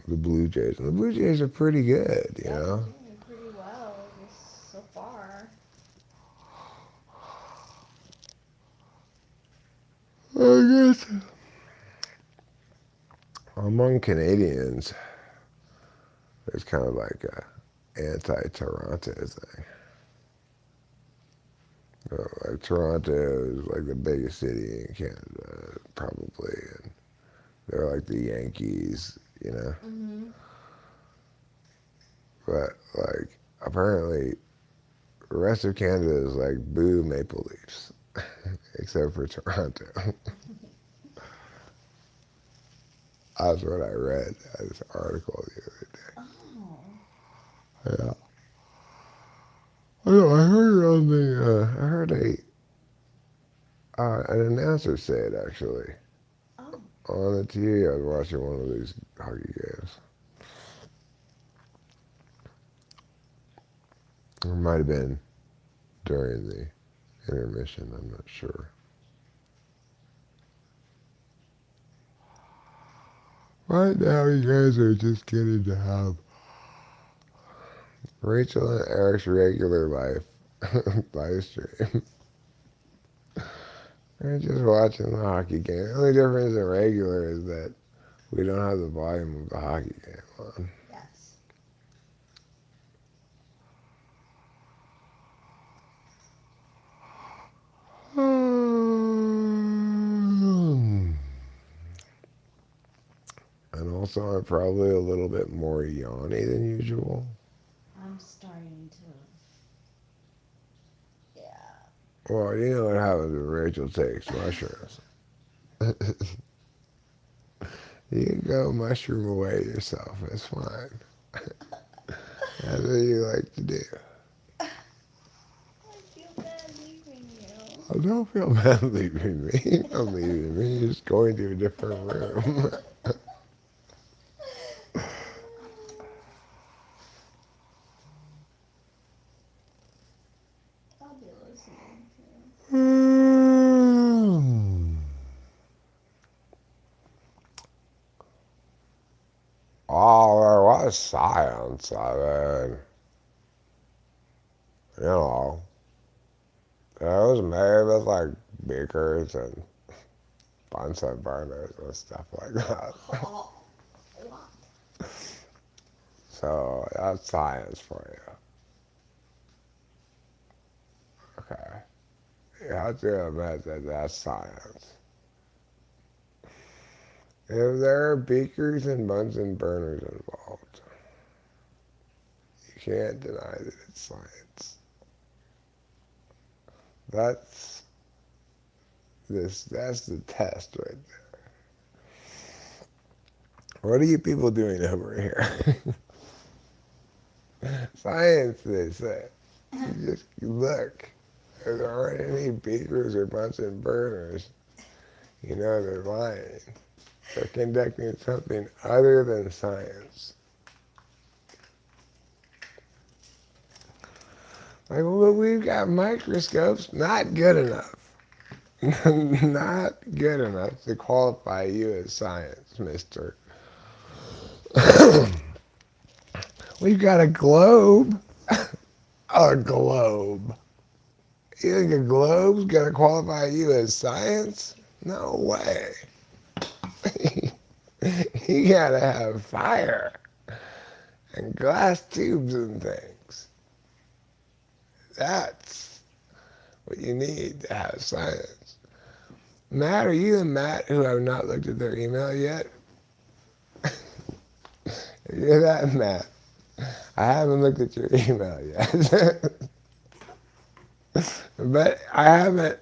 Speaker 1: The Blue Jays. And the Blue Jays are pretty good, you
Speaker 2: Yeah, they're
Speaker 1: know?
Speaker 2: doing pretty well just so far.
Speaker 1: I guess among Canadians, there's kind of like a anti-Toronto thing. Like Toronto is like the biggest city in Canada, probably, and they're like the Yankees, you know.
Speaker 2: Mm-hmm.
Speaker 1: But like apparently, the rest of Canada is like boo Maple Leafs, except for Toronto. That's what I read in this article the other
Speaker 2: Oh.
Speaker 1: day. Yeah. I know. I heard it on the. I heard an announcer say it actually
Speaker 2: Oh.
Speaker 1: on the TV. I was watching one of these hockey games. It might have been during the intermission. I'm not sure. Right now, you guys are just getting to have Rachel and Eric's regular live stream. We're just watching the hockey game. The only difference in regular is that we don't have the volume of the hockey game on.
Speaker 2: Yes.
Speaker 1: And also, I'm probably a little bit more yawny than usual.
Speaker 2: I'm starting to. Yeah.
Speaker 1: Well, you know what happens when Rachel takes mushrooms. You can go mushroom away yourself. It's fine. That's what you like to do.
Speaker 2: I feel bad leaving you.
Speaker 1: I don't feel bad leaving me. I'm leaving me. You're just going to a different room.
Speaker 2: I'll be listening to.
Speaker 1: Oh, there was science of it. You know, it was made with like beakers and Bunsen burners and stuff like that.
Speaker 2: Oh, what?
Speaker 1: So that's science for you. Okay. You have to admit that that's science. If there are beakers and Bunsen burners involved, you can't deny that it's science. That's that's the test right there. What are you people doing over here? Science, they say. You just look. If there aren't any beakers or Bunsen burners, you know they're lying. They're conducting something other than science. Like, well, we've got microscopes. Not good enough. Not good enough to qualify you as science, mister. We've got a globe. A globe. You think a globe's gonna qualify you as science? No way. You gotta have fire and glass tubes and things. That's what you need to have science. Matt, are you and Matt who have not looked at their email yet? If you're that Matt, I haven't looked at your email yet. But I haven't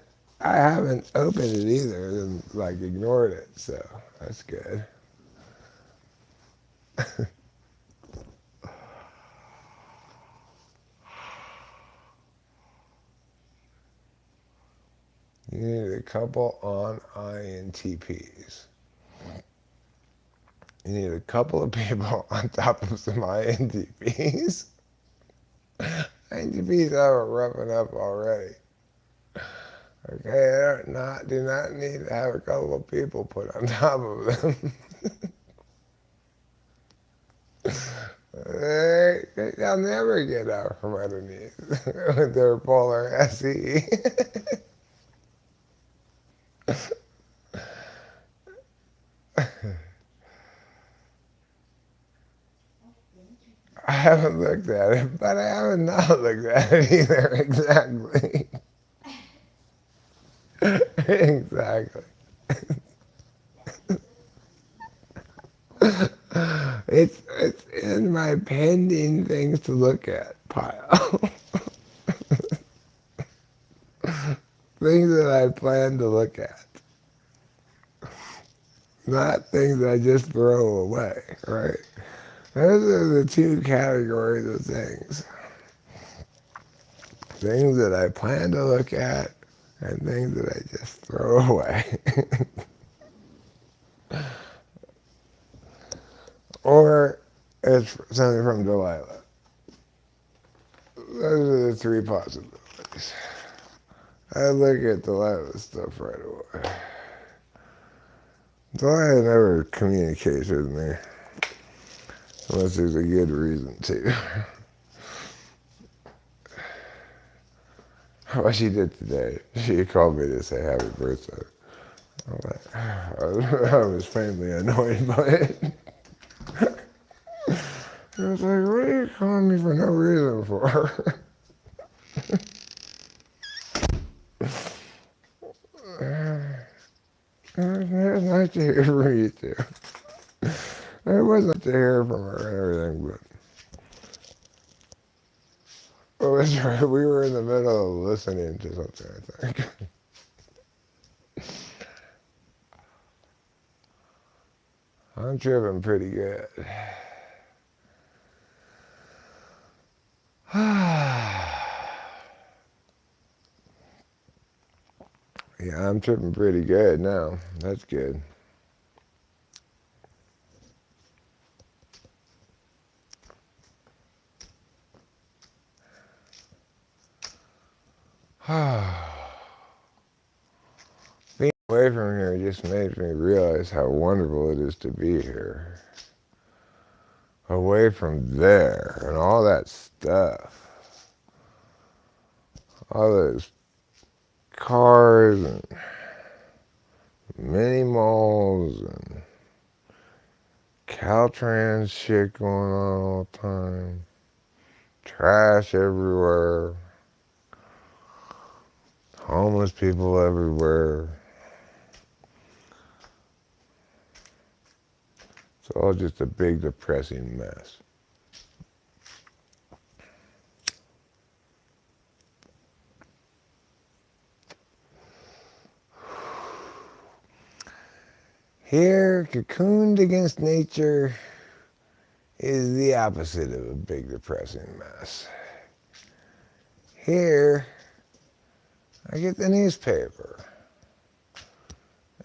Speaker 1: opened it either and like ignored it, so that's good. You need a couple on INTPs. You need a couple of people on top of some INTPs. INTPs have it roughing up already. Okay, do not need to have a couple of people put on top of them. They'll never get out from underneath with their polar SE. I haven't looked at it, but I haven't not looked at it either. Exactly. Exactly. It's in my pending things to look at pile. Things that I plan to look at. Not things I just throw away, right? Those are the two categories of things. Things that I plan to look at and things that I just throw away. Or it's something from Delilah. Those are the three possibilities. I look at Delilah's stuff right away. Delilah never communicates with me unless there's a good reason to. What she did today, she called me to say happy birthday. I was faintly annoyed by it. I was like, what are you calling me for no reason for? It was nice to hear from you too. It wasn't to hear from her and everything, but we were in the middle of listening to something, I think. I'm tripping pretty good. Yeah, I'm tripping pretty good now. That's good. Being away from here just makes me realize how wonderful it is to be here. Away from there and all that stuff. All those cars and mini malls and Caltrans shit going on all the time. Trash everywhere. Homeless people everywhere. It's all just a big depressing mess. Here, cocooned against nature is the opposite of a big depressing mess. Here, I get the newspaper,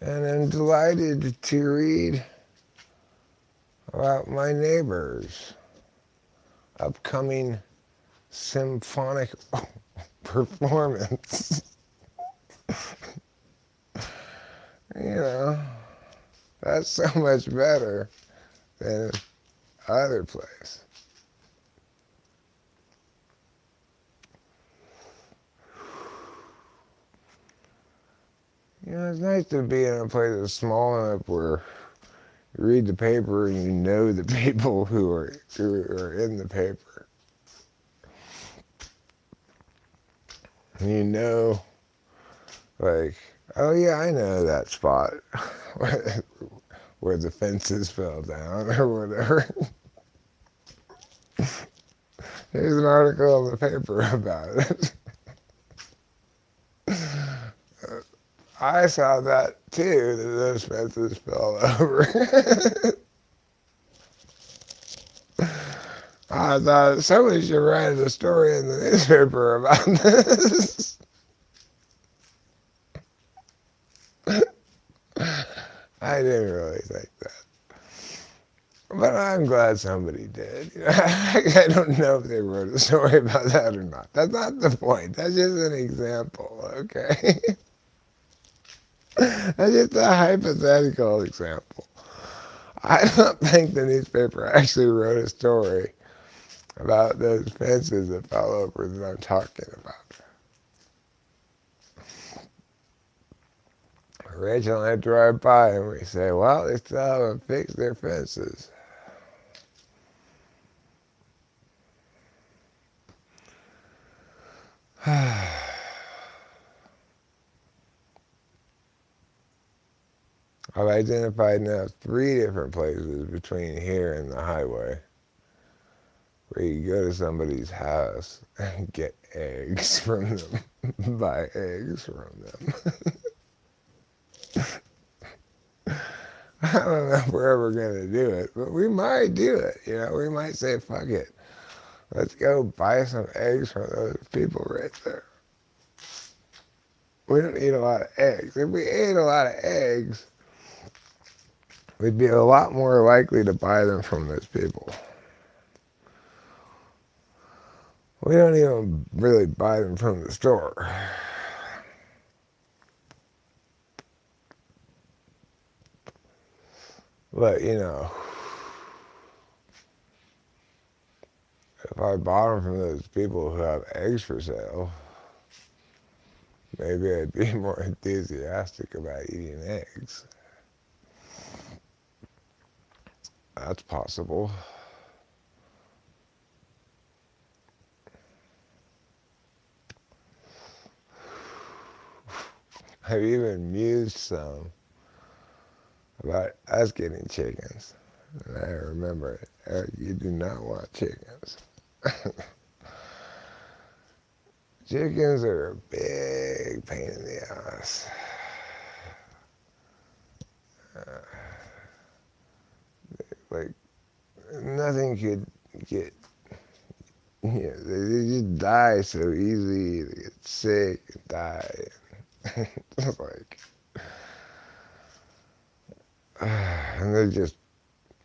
Speaker 1: and I'm delighted to read about my neighbor's upcoming symphonic performance. You know, that's so much better than other place. You know, it's nice to be in a place that's small enough where you read the paper and you know the people who are in the paper. And you know, like, oh yeah, I know that spot where the fences fell down or whatever. There's an article in the paper about it. I saw that too, that those fences fell over. I thought somebody should write a story in the newspaper about this. I didn't really think that.
Speaker 3: But I'm glad somebody did. I don't know if they wrote a story about that or not. That's not the point. That's just an example, okay? That's just a hypothetical example. I don't think the newspaper actually wrote a story about those fences that fell over that I'm talking about. Rachel and I drive by and we say, well, they still haven't fixed their fences. I've identified now 3 different places between here and the highway where you go to somebody's house and get eggs from them, buy eggs from them. I don't know if we're ever going to do it, but we might do it. You know, we might say, fuck it. Let's go buy some eggs from those people right there. We don't eat a lot of eggs. If we ate a lot of eggs, we'd be a lot more likely to buy them from those people. We don't even really buy them from the store. But, you know, if I bought them from those people who have eggs for sale, maybe I'd be more enthusiastic about eating eggs. That's possible. I've even mused some about us getting chickens. And I remember it. Eric, you do not want chickens. Chickens are a big pain in the ass. Like, nothing could get, you know, they just die so easy. They get sick and die. It's like, and they're just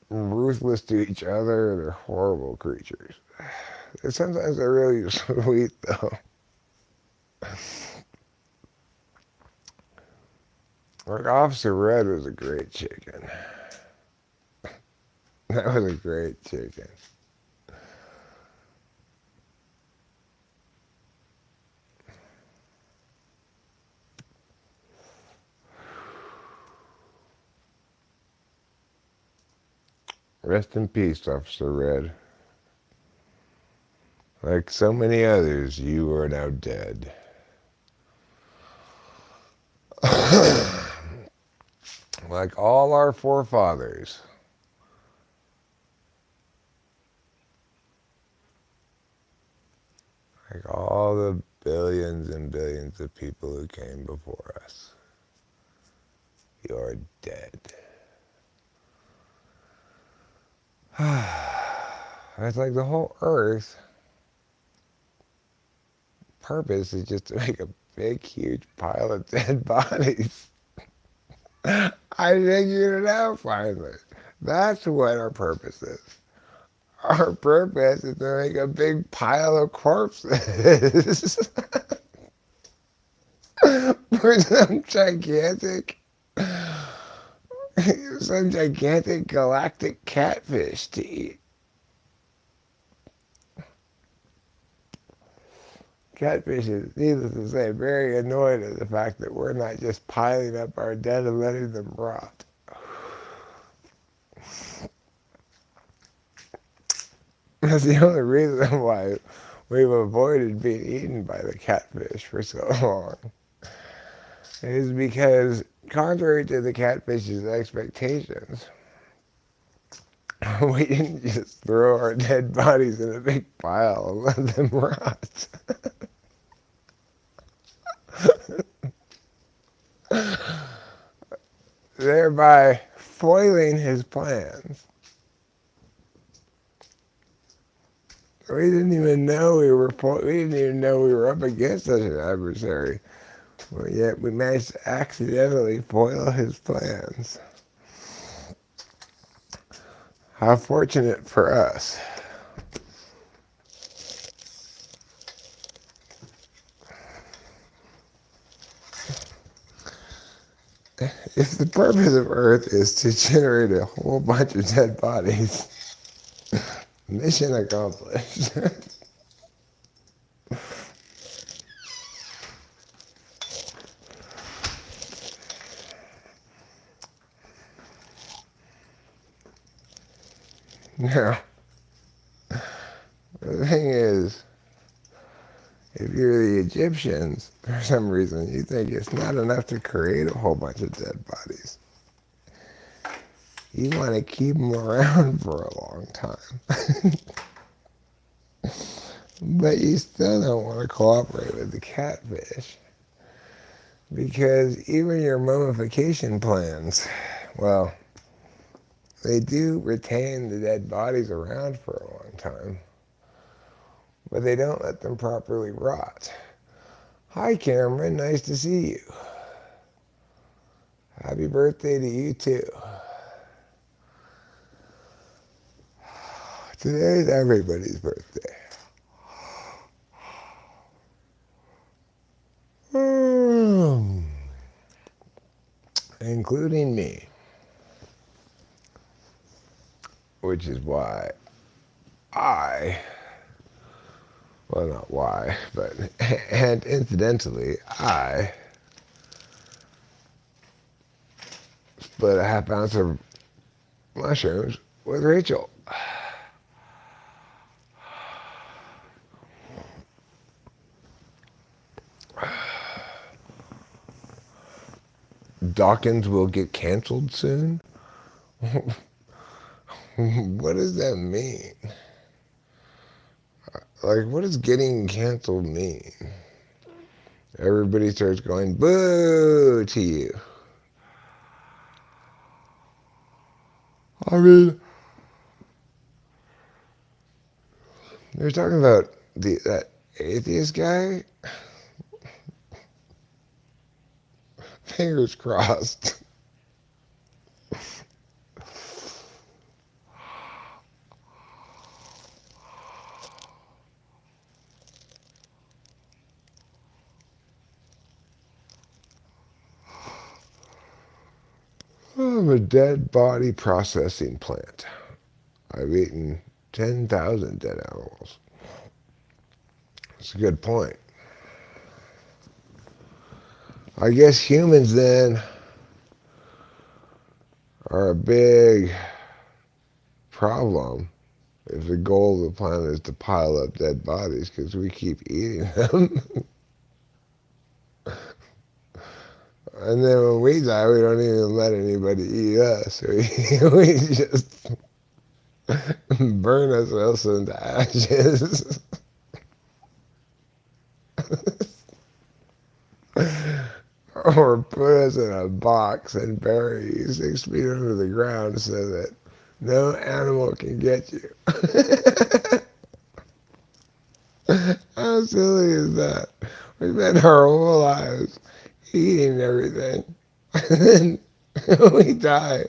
Speaker 3: ruthless to each other. They're horrible creatures. Sometimes they're really sweet, though. Like Officer Red was a great chicken. That was a great chicken. Rest in peace, Officer Red. Like so many others, you are now dead. Like all our forefathers. Like all the billions and billions of people who came before us. You're dead. It's like the whole earth purpose is just to make a big, huge pile of dead bodies. I figured it out finally. That's what our purpose is. Our purpose is to make a big pile of corpses for some gigantic galactic catfish to eat. Catfish is, needless to say, very annoyed at the fact that we're not just piling up our dead and letting them rot. That's the only reason why we've avoided being eaten by the catfish for so long. It is because, contrary to the catfish's expectations, we didn't just throw our dead bodies in a big pile and let them rot. Thereby foiling his plans. We didn't even know we were up against such an adversary. But yet we managed to accidentally foil his plans. How fortunate for us. If the purpose of Earth is to generate a whole bunch of dead bodies, mission accomplished. Now, the thing is, if you're the Egyptians, for some reason, you think it's not enough to create a whole bunch of dead bodies. You want to keep them around for a long time. But you still don't want to cooperate with the catfish. Because even your mummification plans, well, they do retain the dead bodies around for a long time. But they don't let them properly rot. Hi, Cameron. Nice to see you. Happy birthday to you, too. Today's everybody's birthday. Including me. Which is why well, not why, but, and incidentally, I split a half ounce of mushrooms with Rachel. Dawkins will get canceled soon? What does that mean? Like, what does getting canceled mean? Everybody starts going, boo to you. I mean, they're talking about that atheist guy. Fingers crossed. I'm a dead body processing plant. I've eaten 10,000 dead animals. That's a good point. I guess humans then are a big problem if the goal of the planet is to pile up dead bodies because we keep eating them. And then when we die, we don't even let anybody eat us. We just burn ourselves into ashes. Or put us in a box and bury you 6 feet under the ground so that no animal can get you. How silly is that? We spend our whole lives eating everything, and then we die.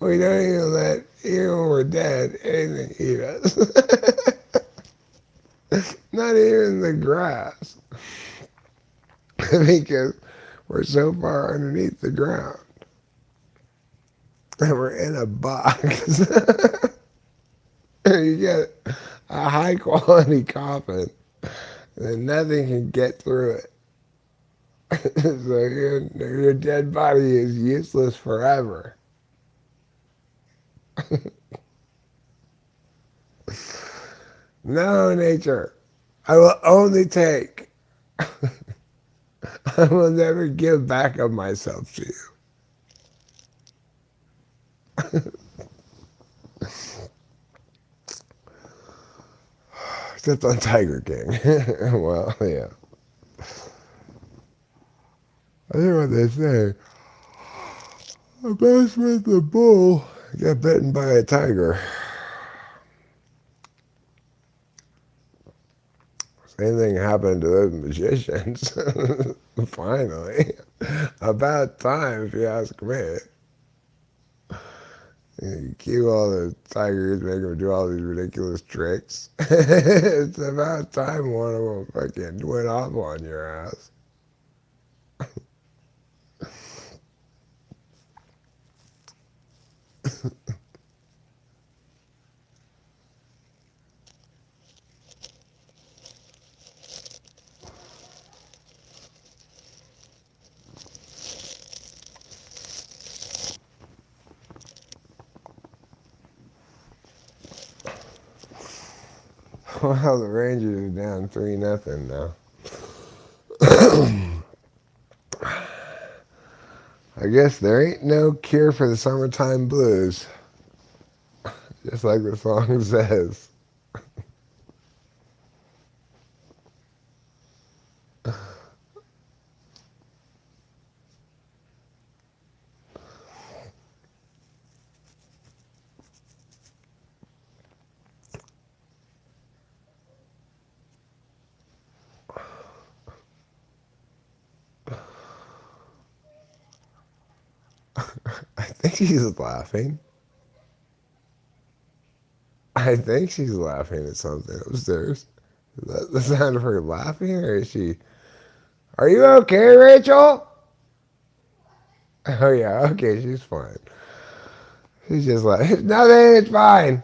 Speaker 3: We don't even let, even when we're dead, anything eat us. Not even the grass. Because we're so far underneath the ground. And we're in a box. You get a high quality coffin, and nothing can get through it. So your dead body is useless forever. No, nature. I will only take. I will never give back of myself to you. Except on Tiger King. Well, yeah. I think what they say. I messed with the bull. Got bitten by a tiger. Same thing happened to those magicians. Finally. About time, if you ask me. You keep all the tigers, make them do all these ridiculous tricks. It's about time one of them fucking went off on your ass. Well, the Rangers are down 3-0 now. I guess there ain't no cure for the summertime blues, just like the song says. I think she's laughing. I think she's laughing at something upstairs. Is that the sound of her laughing, or is she? Are you okay, Rachel? Oh yeah, okay, she's fine. She's just like, nothing, it's fine.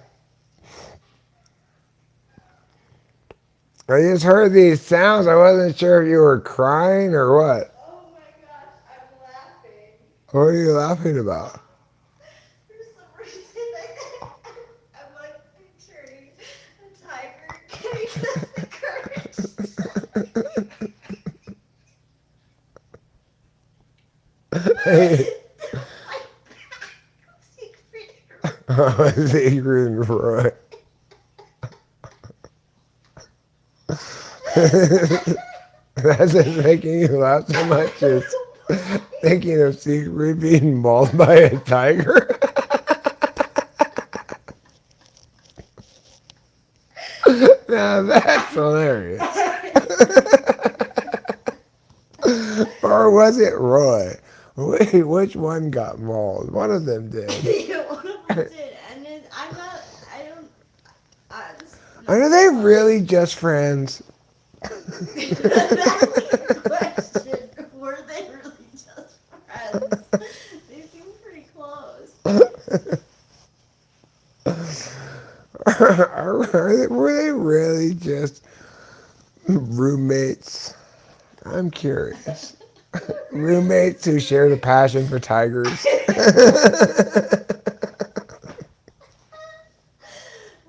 Speaker 3: I just heard these sounds. I wasn't sure if you were crying or what.
Speaker 2: Oh my gosh, I'm laughing.
Speaker 3: What are you laughing about?
Speaker 2: For some reason, I'm like picturing a tiger giving us the courage.
Speaker 3: Oh, Siegfried and Roy. That's just making you laugh so much. It's thinking of Siegfried being mauled by a tiger. Now that's hilarious. Or was it Roy? Wait, which one got mauled? One of them did.
Speaker 2: Yeah, one of them did, and then I'm not. I don't. This is not
Speaker 3: Are they really just friends?
Speaker 2: That's the question. Were they really just friends? They seem pretty close.
Speaker 3: Were they really just roommates? I'm curious. Roommates who shared a passion for tigers.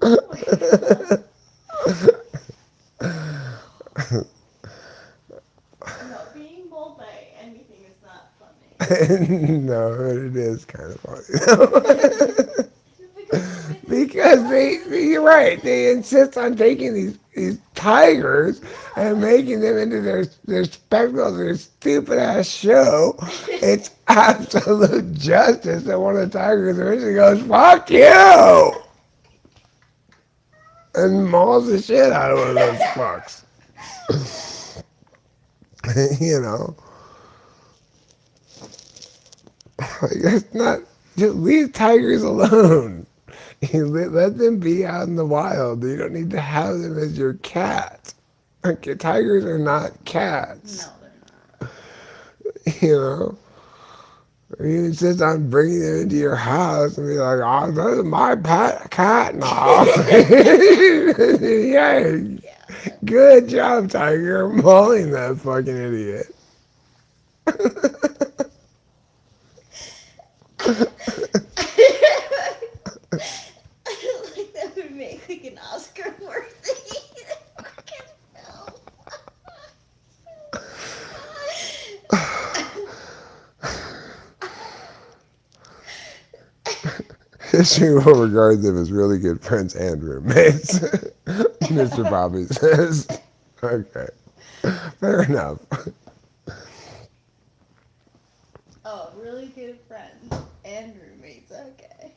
Speaker 2: Oh my god. No, being mauled by anything is not funny.
Speaker 3: No, it is kind of funny though. Because you're right, they insist on taking these tigers and making them into their spectacles, their stupid ass show. It's absolute justice that one of the tigers eventually goes, "Fuck you!" and mauls the shit out of one of those fucks. You know, it's not. Just leave tigers alone. You let them be out in the wild. You don't need to have them as your cat. Okay, tigers are not cats.
Speaker 2: No, they're not.
Speaker 3: You know? Or you insist on bringing them into your house and be like, oh, that's my cat now. Yeah. Good job, tiger, mauling that fucking idiot.
Speaker 2: Like that would make like an Oscar worthy fucking film.
Speaker 3: History will regard them as really good friends and roommates. Mr. Bobby says. Okay. Fair enough.
Speaker 2: Oh, really good friends and roommates. Okay.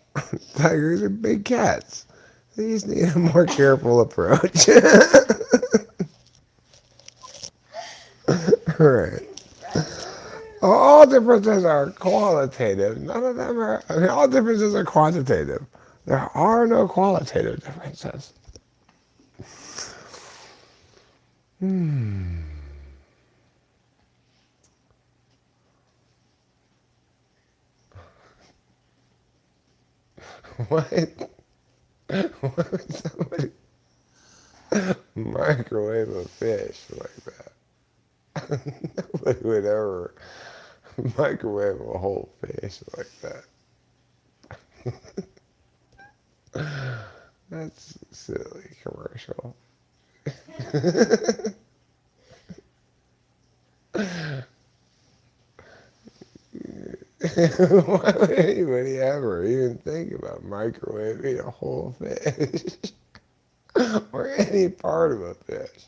Speaker 3: Tigers are big cats. They just need a more careful approach. All right. All differences are qualitative. None of them are, I mean, all differences are quantitative. There are no qualitative differences. Hmm. What? Why would somebody microwave a fish like that? Nobody would ever microwave a whole fish like that. That's a silly commercial. Why would anybody ever even think about microwaving a whole fish? Or any part of a fish?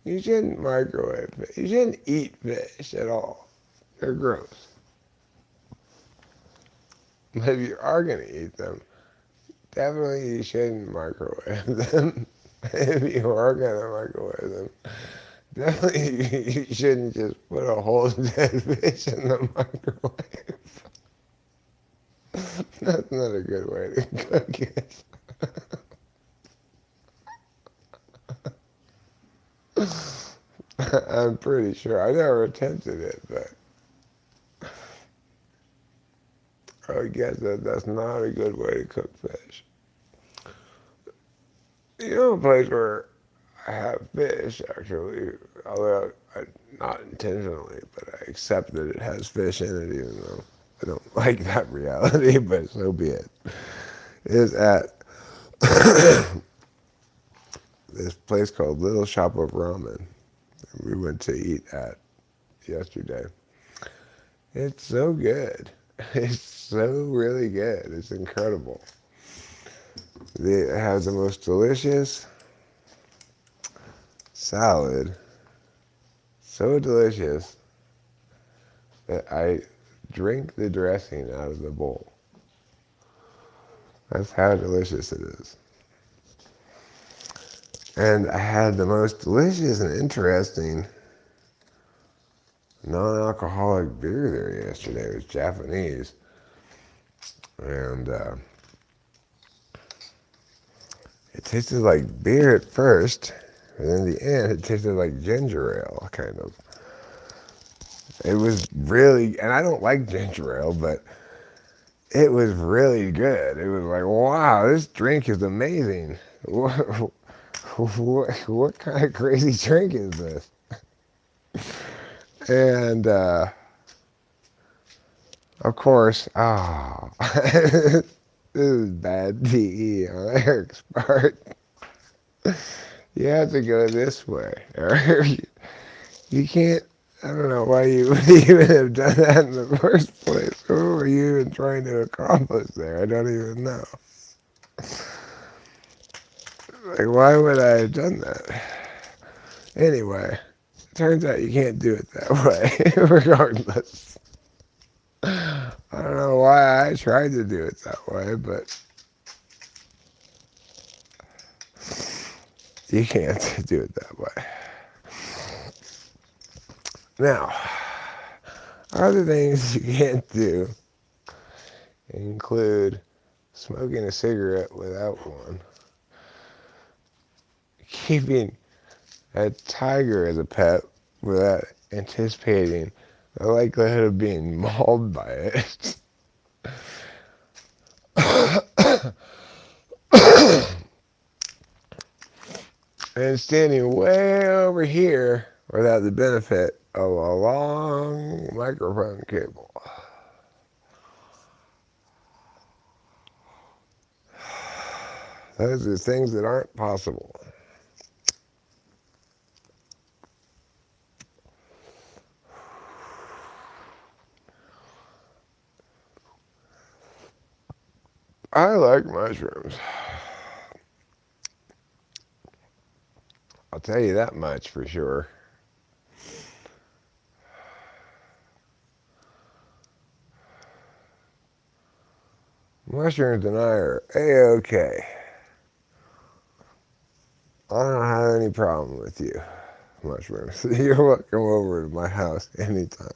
Speaker 3: You shouldn't microwave fish. You shouldn't eat fish at all. They're gross. But if you are going to eat them, definitely you shouldn't microwave them. If you are going to microwave them, definitely you shouldn't just put a whole dead fish in the microwave. That's not a good way to cook it. I'm pretty sure. I never attempted it, but I guess that's not a good way to cook fish. You know, a place where I have fish, actually, although not intentionally, but I accept that it has fish in it, even though I don't like that reality, but so be it, is at this place called Little Shop of Ramen. We went to eat at yesterday. It's so good. It's so really good. It's incredible. They have the most delicious salad. So delicious that I drink the dressing out of the bowl. That's how delicious it is. And I had the most delicious and interesting non-alcoholic beer there yesterday. It was Japanese. And it tasted like beer at first, and in the end it tasted like ginger ale, kind of. It was really, and I don't like ginger ale, but it was really good. It was like, wow, this drink is amazing. What kind of crazy drink is this? And of course, this is bad PE on Eric's part. You have to go this way. You can't, I don't know why you would even have done that in the first place. What were you even trying to accomplish there? I don't even know. Like, why would I have done that? Anyway, it turns out you can't do it that way, regardless. I don't know why I tried to do it that way, but you can't do it that way. Now, other things you can't do include smoking a cigarette without one, keeping a tiger as a pet without anticipating the likelihood of being mauled by it, and standing way over here without the benefit of a long microphone cable. Those are things that aren't possible. I like mushrooms. I'll tell you that much for sure. Mushrooms and I are A-okay. I don't have any problem with you, mushrooms. You're welcome over to my house anytime.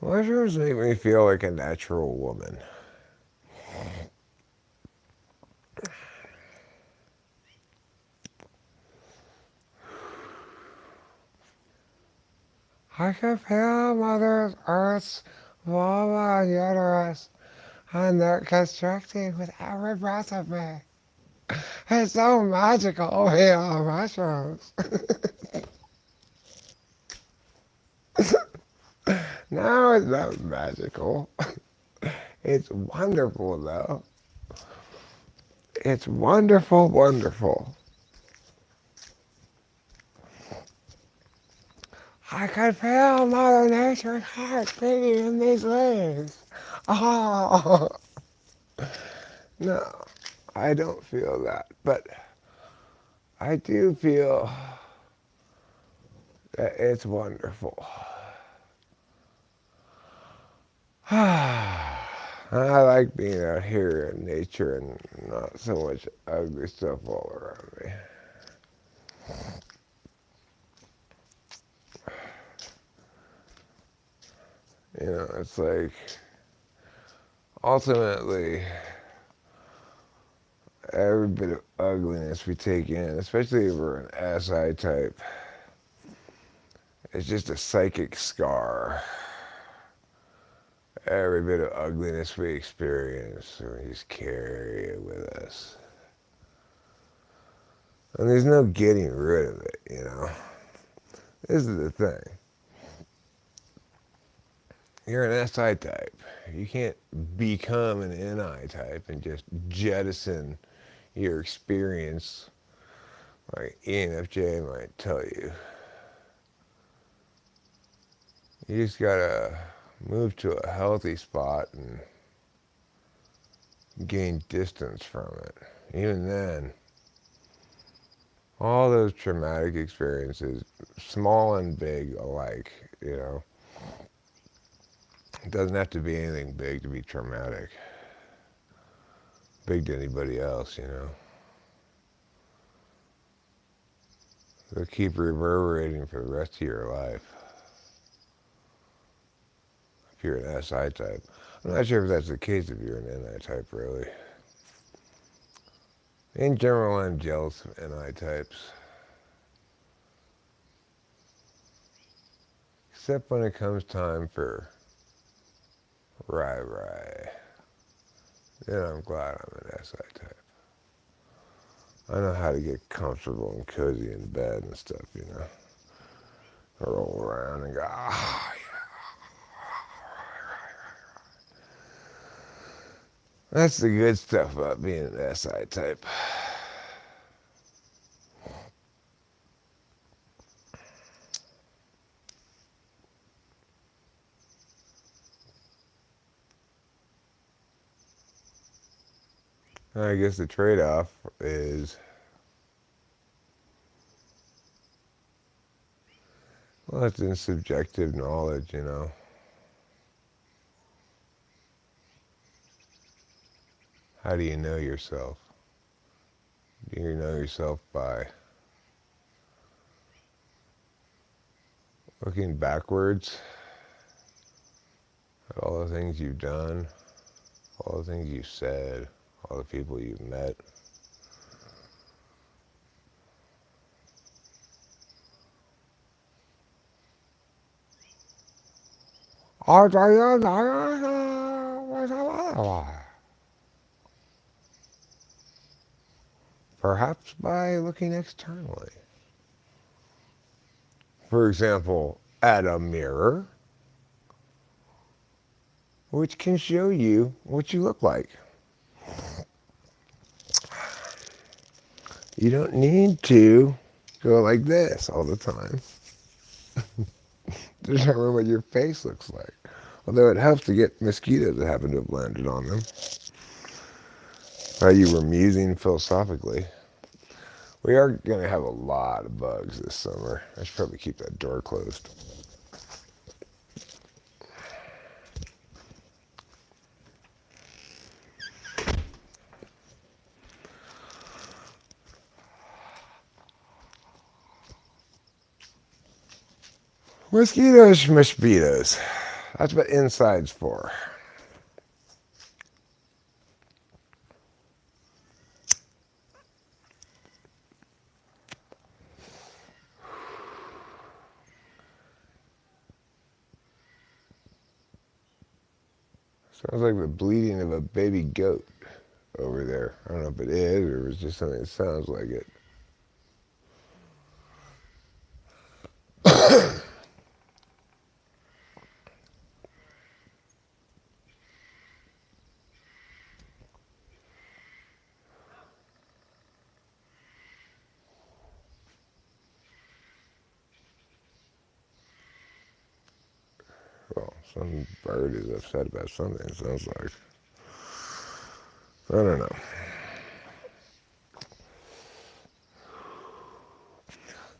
Speaker 3: Mushrooms make me feel like a natural woman. I can feel Mother Earth's vulva and uterus, and they're constricting with every breath of me. It's so magical being on mushrooms. No, it's not magical. It's wonderful, though. It's wonderful, wonderful. I can feel Mother Nature's heart beating in these leaves. Oh, no, I don't feel that, but I do feel that it's wonderful. I like being out here in nature and not so much ugly stuff all around me. You know, it's like ultimately every bit of ugliness we take in, especially if we're an SI type, it's just a psychic scar. Every bit of ugliness we experience, we just carry it with us. And there's no getting rid of it, you know. This is the thing. You're an SI type. You can't become an NI type and just jettison your experience like ENFJ might tell you. You just gotta move to a healthy spot and gain distance from it. Even then, all those traumatic experiences, small and big alike, you know, it doesn't have to be anything big to be traumatic. Big to anybody else, you know. They'll keep reverberating for the rest of your life. If you're an SI type. I'm not sure if that's the case if you're an NI type, really. In general, I'm jealous of NI types. Except when it comes time for rah-rah. Then I'm glad I'm an SI type. I know how to get comfortable and cozy in bed and stuff, you know. I roll around and go, ah, yeah. That's the good stuff about being an SI type. I guess the trade-off is, well, it's in subjective knowledge, you know. How do you know yourself? Do you know yourself by looking backwards at all the things you've done, all the things you've said, all the people you've met? Perhaps by looking externally. For example, at a mirror, which can show you what you look like. You don't need to go like this all the time to determine what your face looks like. Although it helps to get mosquitoes that happen to have landed on them. While you were musing philosophically. We are going to have a lot of bugs this summer. I should probably keep that door closed. Mosquitoes. That's what inside's for. Sounds like the bleating of a baby goat over there. I don't know if it is or it's just something that sounds like it. Well, some bird is upset about something, it sounds like. I don't know.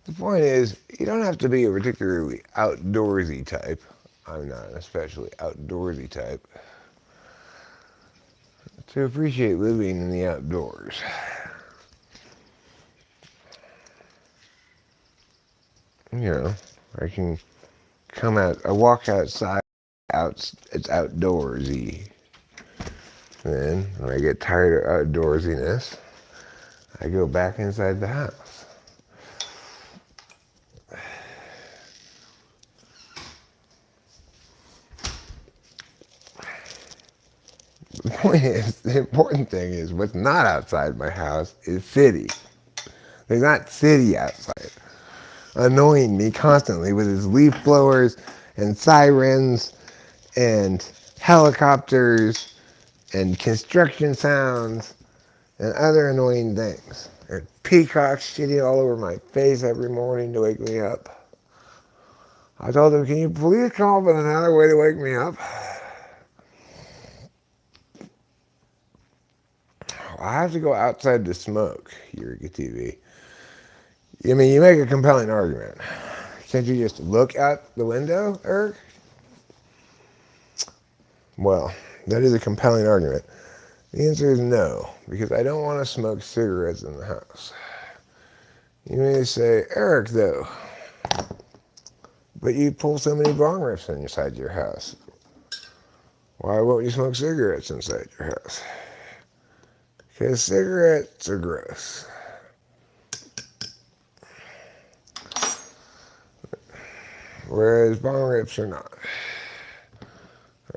Speaker 3: The point is, you don't have to be a particularly outdoorsy type. I'm not an especially outdoorsy type to appreciate living in the outdoors. You know, I can come out, I walk outside, it's outdoorsy. Then, when I get tired of outdoorsiness, I go back inside the house. The point is, the important thing is, what's not outside my house is city. There's not city outside, annoying me constantly with his leaf blowers and sirens and helicopters and construction sounds and other annoying things. And peacocks shitting all over my face every morning to wake me up. I told them, can you please come up with another way to wake me up? I have to go outside to smoke, Eureka TV. I mean, you make a compelling argument. Can't you just look out the window, Eric? Well, that is a compelling argument. The answer is no, because I don't want to smoke cigarettes in the house. You may say, Eric, though, but you pull so many bong rips inside your house. Why won't you smoke cigarettes inside your house? Because cigarettes are gross. Whereas bong rips are not.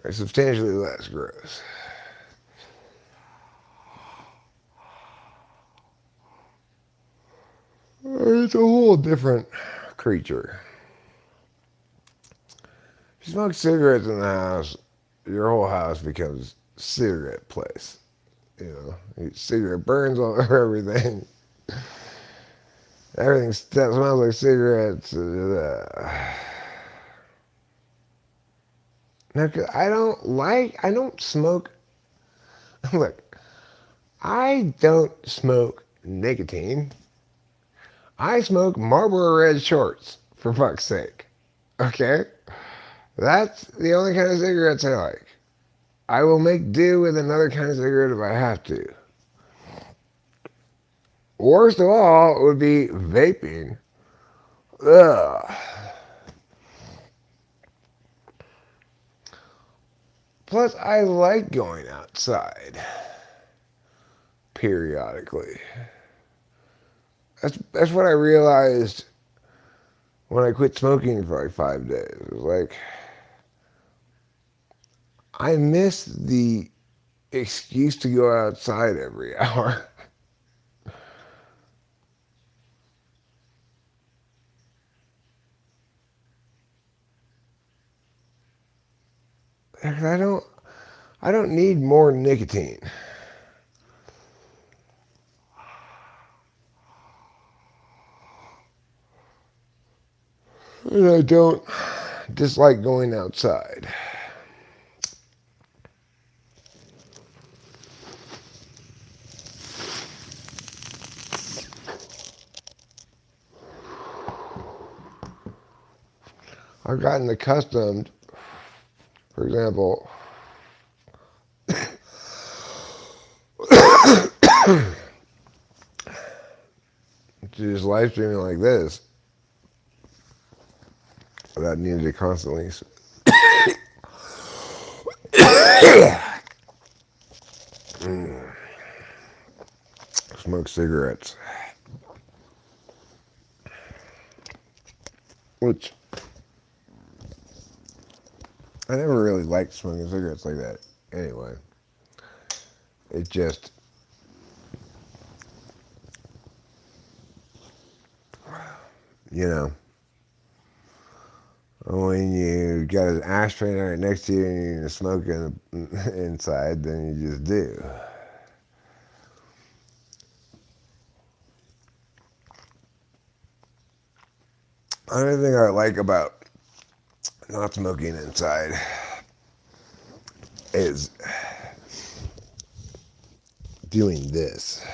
Speaker 3: They're substantially less gross. It's a whole different creature. If you smoke cigarettes in the house, your whole house becomes a cigarette place. You know, cigarette burns all over everything. Everything smells like cigarettes. Now, I don't smoke. Look, I don't smoke nicotine. I smoke Marlboro Red Shorts, for fuck's sake. Okay? That's the only kind of cigarettes I like. I will make do with another kind of cigarette if I have to. Worst of all, it would be vaping. Ugh. Plus, I like going outside periodically. That's what I realized when I quit smoking for like 5 days. It was like, I miss the excuse to go outside every hour. I don't need more nicotine. And I don't dislike going outside. I've gotten accustomed, for example, to just live streaming like this without needing to constantly Smoke cigarettes, which I never really liked smoking cigarettes like that. Anyway, it just, you know, when you got an ashtray right next to you and you're smoking inside, then you just do. Another thing I like about not smoking inside is doing this.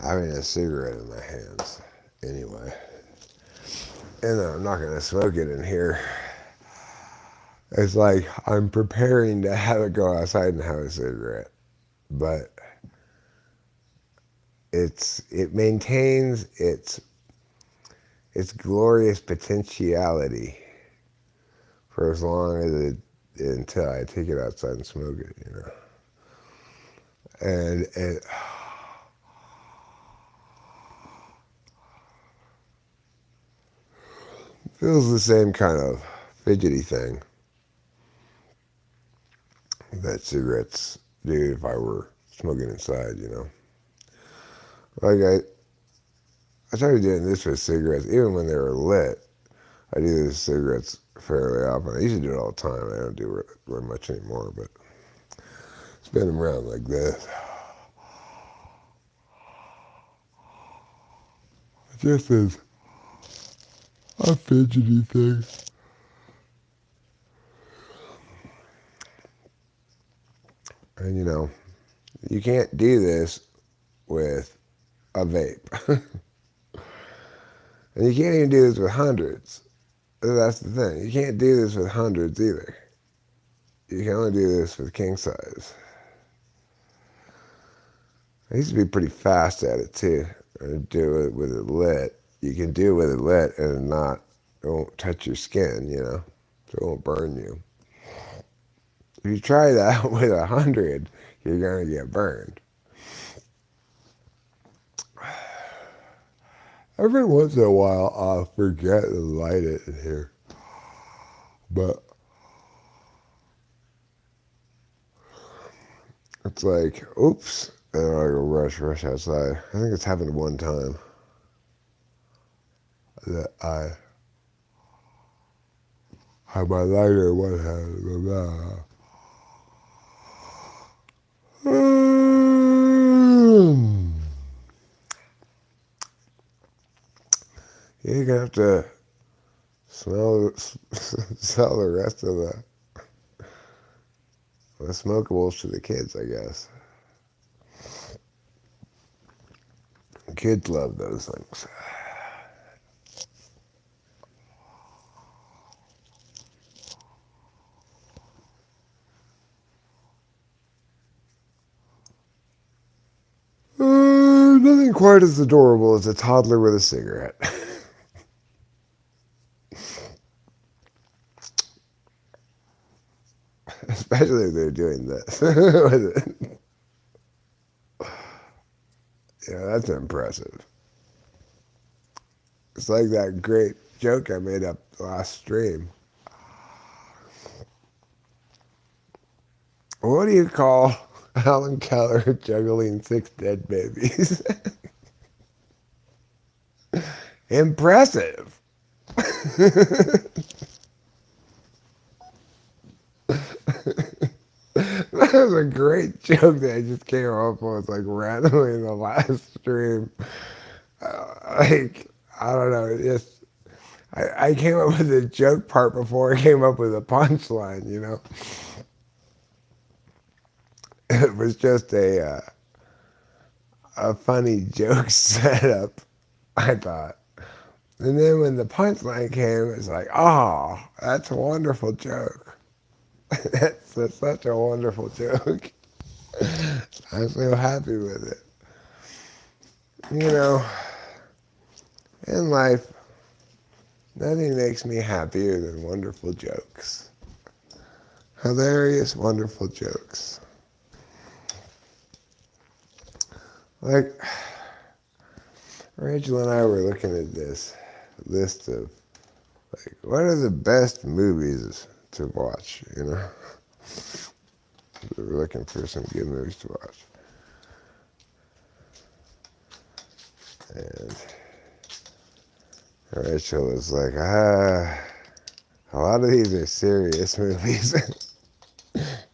Speaker 3: Having a cigarette in my hands, anyway. And I'm not going to smoke it in here. It's like I'm preparing to have it go outside and have a cigarette. But it maintains its glorious potentiality for as long as until I take it outside and smoke it, you know. And it feels the same kind of fidgety thing that cigarettes do if I were smoking inside, you know. Like I started doing this with cigarettes, even when they were lit. I do this with cigarettes fairly often. I used to do it all the time. I don't do it very much anymore, but spin them around like this. It just is a fidgety thing. And you know, you can't do this with a vape. And you can't even do this with hundreds. That's the thing. You can't do this with hundreds either. You can only do this with king size. I used to be pretty fast at it too. I do it with it lit. You can do it with it lit and it won't touch your skin, you know, so it won't burn you. If you try that with 100, you're gonna get burned. Every once in a while, I'll forget to light it in here, but it's like, oops, and I go rush outside. I think it's happened one time that I had my lighter in one hand. You're gonna have to sell the rest of the smokables to the kids, I guess. Kids love those things. Nothing quite as adorable as a toddler with a cigarette. Especially if they're doing this with it. Yeah, that's impressive. It's like that great joke I made up last stream. What do you call Alan Keller juggling 6 dead babies? Impressive. That was a great joke that I just came up with, like, randomly in the last stream. Like, I don't know, I came up with the joke part before I came up with a punchline, you know? It was just a funny joke setup, I thought. And then when the punchline came, it's like, oh, that's a wonderful joke. That's such a wonderful joke. I'm so happy with it. You know, in life, Nothing makes me happier than wonderful jokes. Hilarious, wonderful jokes. Like, Rachel and I were looking at this list of, like, what are the best movies to watch, you know? We were looking for some good movies to watch. And Rachel was like, a lot of these are serious movies.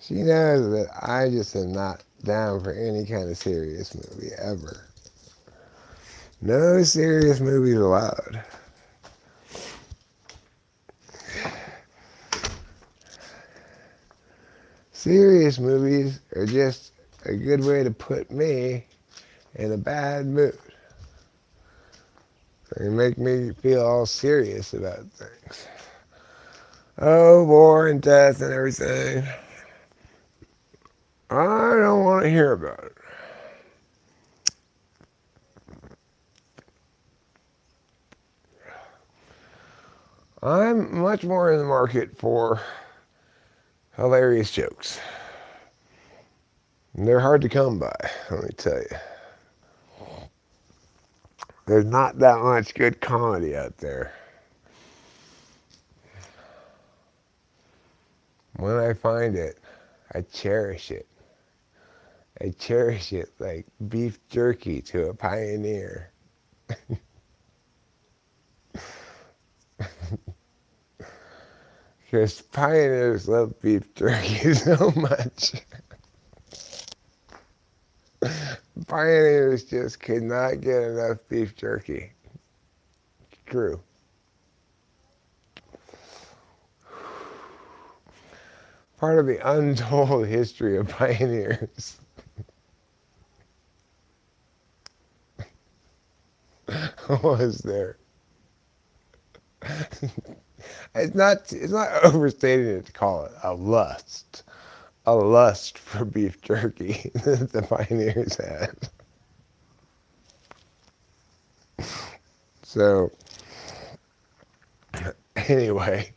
Speaker 3: She knows that I just am not down for any kind of serious movie ever. No serious movies allowed. Serious movies are just a good way to put me in a bad mood. They make me feel all serious about things. Oh, war and death and everything. I don't want to hear about it. I'm much more in the market for hilarious jokes. And they're hard to come by, let me tell you. There's not that much good comedy out there. When I find it, I cherish it. I cherish it like beef jerky to a pioneer. Because pioneers love beef jerky so much. Pioneers just could not get enough beef jerky. True. Part of the untold history of pioneers was there. It's not overstating it to call it a lust for beef jerky that the pioneers had. So, anyway,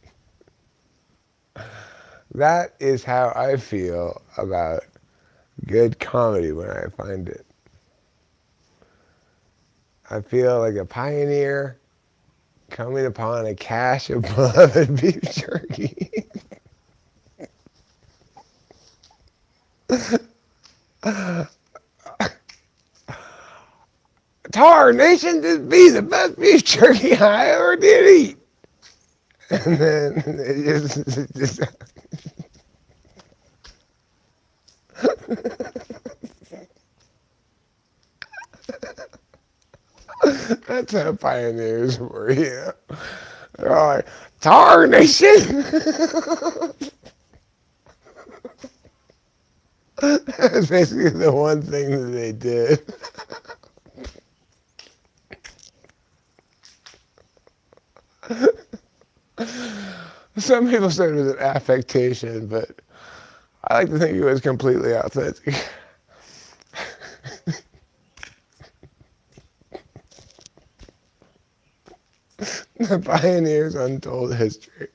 Speaker 3: that is how I feel about good comedy when I find it. I feel like a pioneer coming upon a cache of beloved beef jerky. Tar Nation, this be the best beef jerky I ever did eat. And then it just that's how pioneers were, yeah. They're all like, Tar Nation! That's basically the one thing that they did. Some people said it was an affectation, but I like to think it was completely authentic. The pioneers' untold history.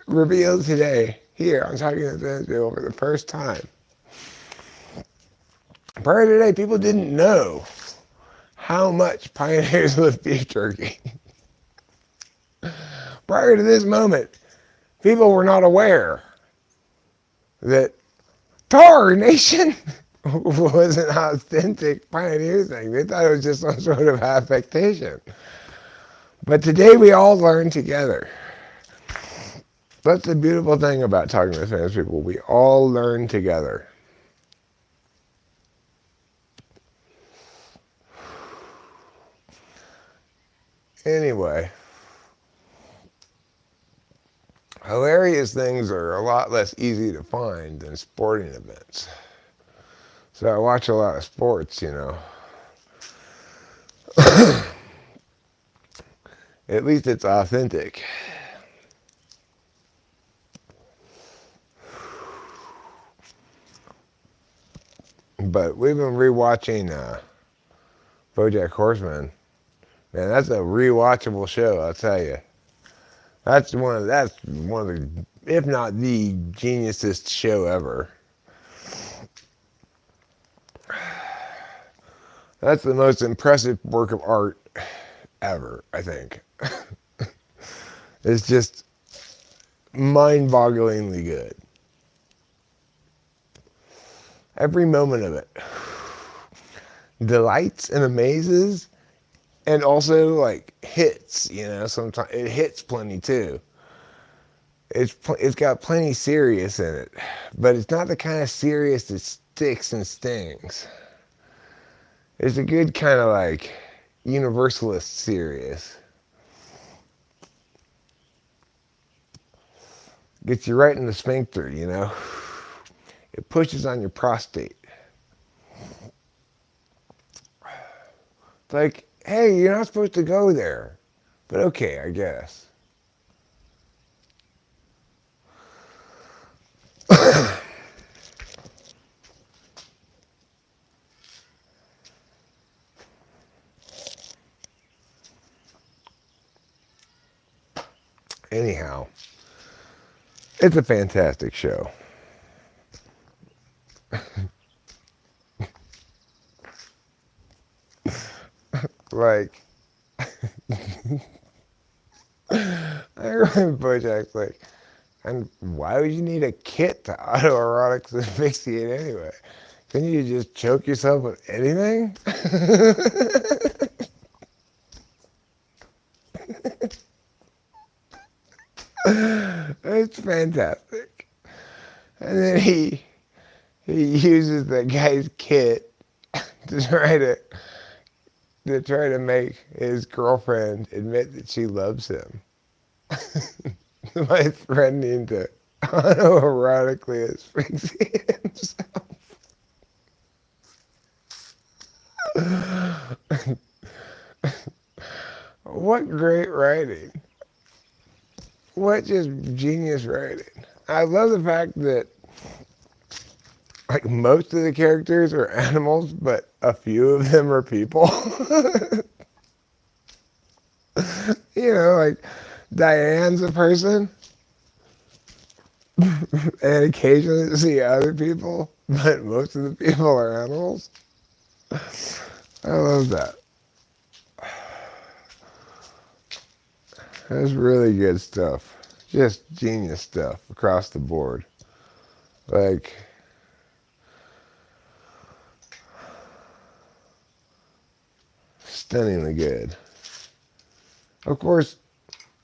Speaker 3: Revealed today, here on Talking to Venezuela for the first time. Prior to today, people didn't know how much pioneers loved beef jerky. Prior to this moment, people were not aware that Tar Nation was an authentic pioneer thing. They thought it was just some sort of affectation. But today we all learn together. That's the beautiful thing about talking with famous people. We all learn together. Anyway, hilarious things are a lot less easy to find than sporting events. So I watch a lot of sports, you know. At least it's authentic. But we've been rewatching BoJack Horseman. Man, that's a rewatchable show, I'll tell you. That's one of the, if not the geniusest show ever. That's the most impressive work of art ever, I think. It's just mind-bogglingly good. Every moment of it. Delights and amazes, and also like hits, sometimes it hits plenty too. It's got plenty serious in it, but it's not the kind of serious that sticks and stings. It's a good kind of like universalist serious. Gets you right in the sphincter, It pushes on your prostate. It's like, hey, you're not supposed to go there. But okay, I guess. Anyhow, it's a fantastic show. Like, I remember Bojack's like, and why would you need a kit to autoerotic asphyxiate anyway? Couldn't you just choke yourself with anything? It's fantastic. And then he uses the guy's kit to try to make his girlfriend admit that she loves him by threatening to autoerotically asphyxiate himself. What great writing. What just genius writing. I love the fact that like most of the characters are animals, but a few of them are people. Like Diane's a person, and occasionally you see other people, but most of the people are animals. I love that. That's really good stuff. Just genius stuff across the board. Like, stunningly good. Of course,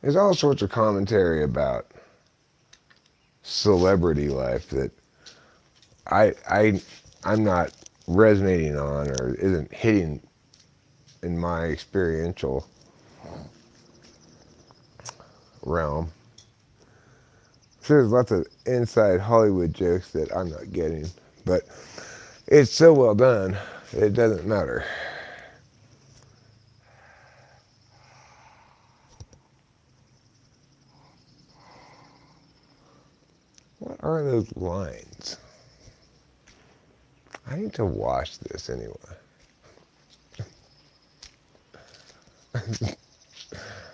Speaker 3: there's all sorts of commentary about celebrity life that I'm not resonating on or isn't hitting in my experiential realm. So there's lots of inside Hollywood jokes that I'm not getting, but it's so well done, it doesn't matter. What are those lines? I need to watch this anyway.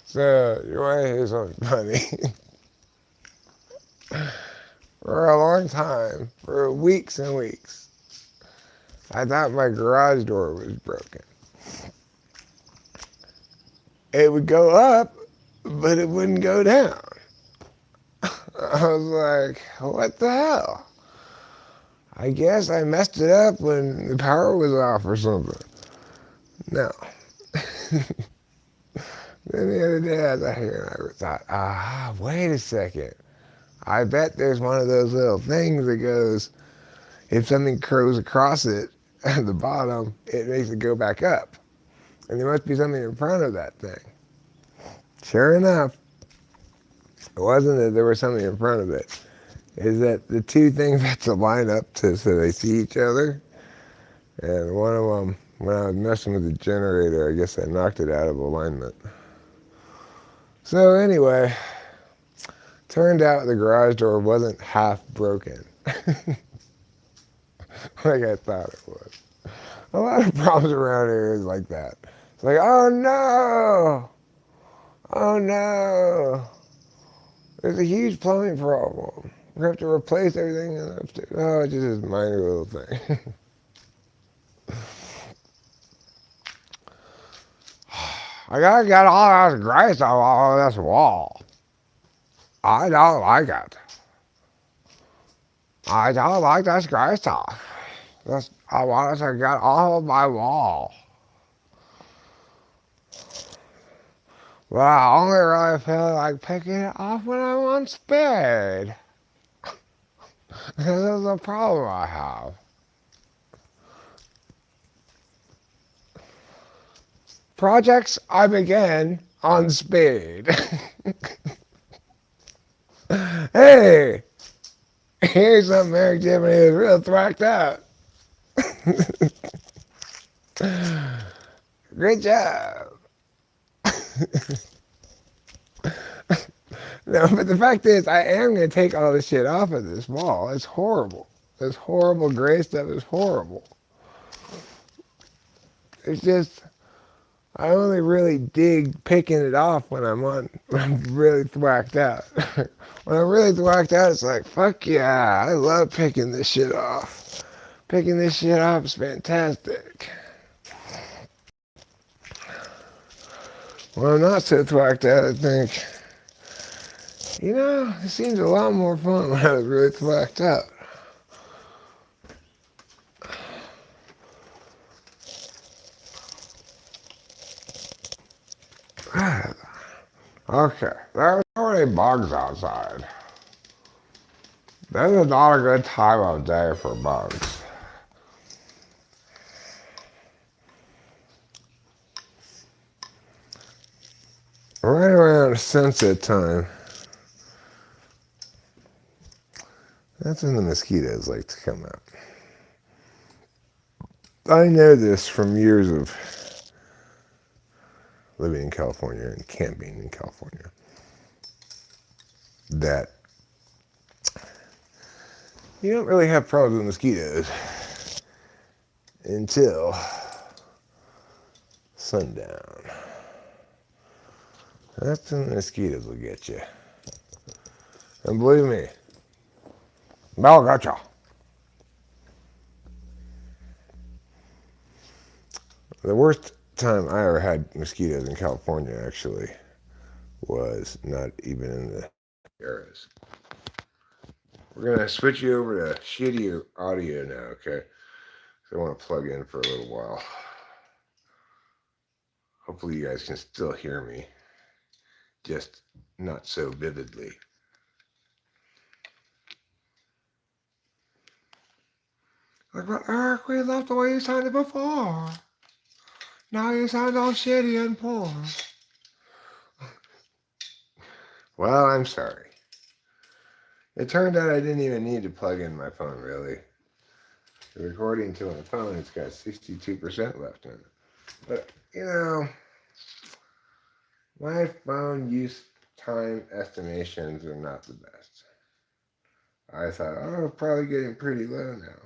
Speaker 3: So, you want to hear something funny? For a long time, for weeks and weeks, I thought my garage door was broken. It would go up, but it wouldn't go down. I was like, what the hell? I guess I messed it up when the power was off or something. No. Then the other day I was out here and I thought, wait a second. I bet there's one of those little things that goes, if something curls across it at the bottom, it makes it go back up. And there must be something in front of that thing. Sure enough, it wasn't that there was something in front of it. Is that the two things have to line up so they see each other. And one of them, when I was messing with the generator, I guess I knocked it out of alignment. So anyway, turned out the garage door wasn't half broken. Like I thought it was. A lot of problems around here is like that. It's like, oh no, oh no, there's a huge plumbing problem. We have to replace everything in the upstairs. Oh, it's just this minor little thing. I gotta get all this grease off all of this wall. I don't like it. I don't like this grease off. I want it to get off of my wall. But I only really feel like picking it off when I'm on speed. This is the problem I have. Projects I begin on speed. Hey, here's something Eric Tiffany is real thwacked out. Good job. No, but the fact is, I am going to take all this shit off of this wall. It's horrible. This horrible gray stuff is horrible. It's just, I only really dig picking it off when when I'm really thwacked out. When I'm really thwacked out, it's like, fuck yeah, I love picking this shit off. Picking this shit off is fantastic. When I'm not so thwacked out, I think, it seems a lot more fun when I was really thwacked out. Okay, there's already bugs outside. This is not a good time of day for bugs. Right around sunset time, that's when the mosquitoes like to come out. I know this from years of living in California and camping in California, that you don't really have problems with mosquitoes until sundown. That's when the mosquitoes will get you. And believe me, they'll get you. The worst time I ever had mosquitoes in California, actually, was not even in the
Speaker 1: Eras. We're gonna switch you over to shittier audio now, okay? So I want to plug in for a little while. Hopefully you guys can still hear me, just not so vividly. Like, but Eric, we love the way you sounded before. Now you sound all shitty and poor. Well, I'm sorry. It turned out I didn't even need to plug in my phone, really. According to my phone, it's got 62% left in it. But, my phone use time estimations are not the best. I thought, oh, it's probably getting pretty low now.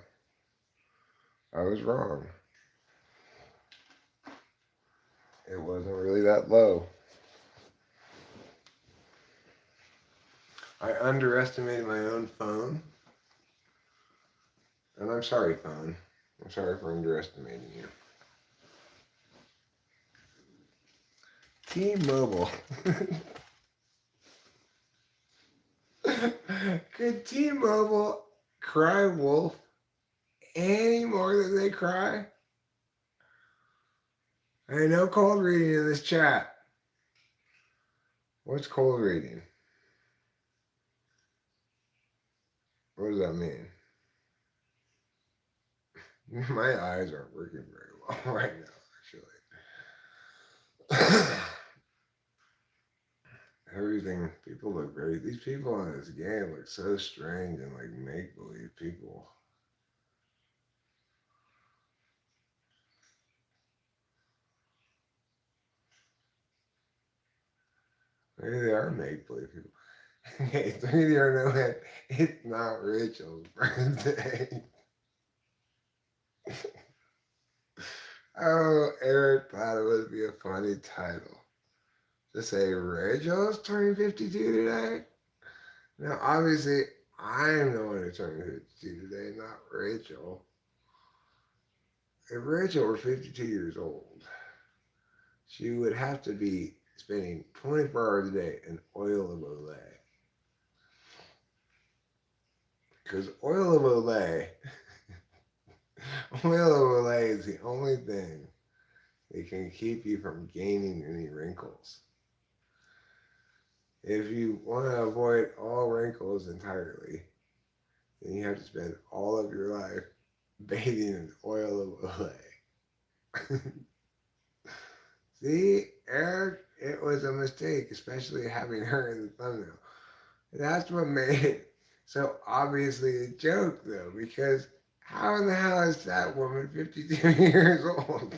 Speaker 1: I was wrong. It wasn't really that low. I underestimated my own phone. And I'm sorry, phone. I'm sorry for underestimating you. T-Mobile. Could T-Mobile cry wolf any more than they cry? Hey, no cold reading in this chat. What's cold reading? What does that mean? My eyes aren't working very well right now, actually. Everything, these people in this game look so strange and like make-believe people. Maybe they are make-believe people. Hey, 3D no, it's not Rachel's birthday.
Speaker 3: Oh, Eric thought it would be a funny title to say Rachel's turning 52 today. Now, obviously, I'm the one who turned 52 today, not Rachel. If Rachel were 52 years old, she would have to be spending 24 hours a day in oil of Olay. Because oil of Olay, oil of Olay is the only thing that can keep you from gaining any wrinkles. If you want to avoid all wrinkles entirely, then you have to spend all of your life bathing in oil of Olay. See, Eric, it was a mistake, especially having her in the thumbnail. That's what made it so obviously a joke, though, because how in the hell is that woman 52 years old?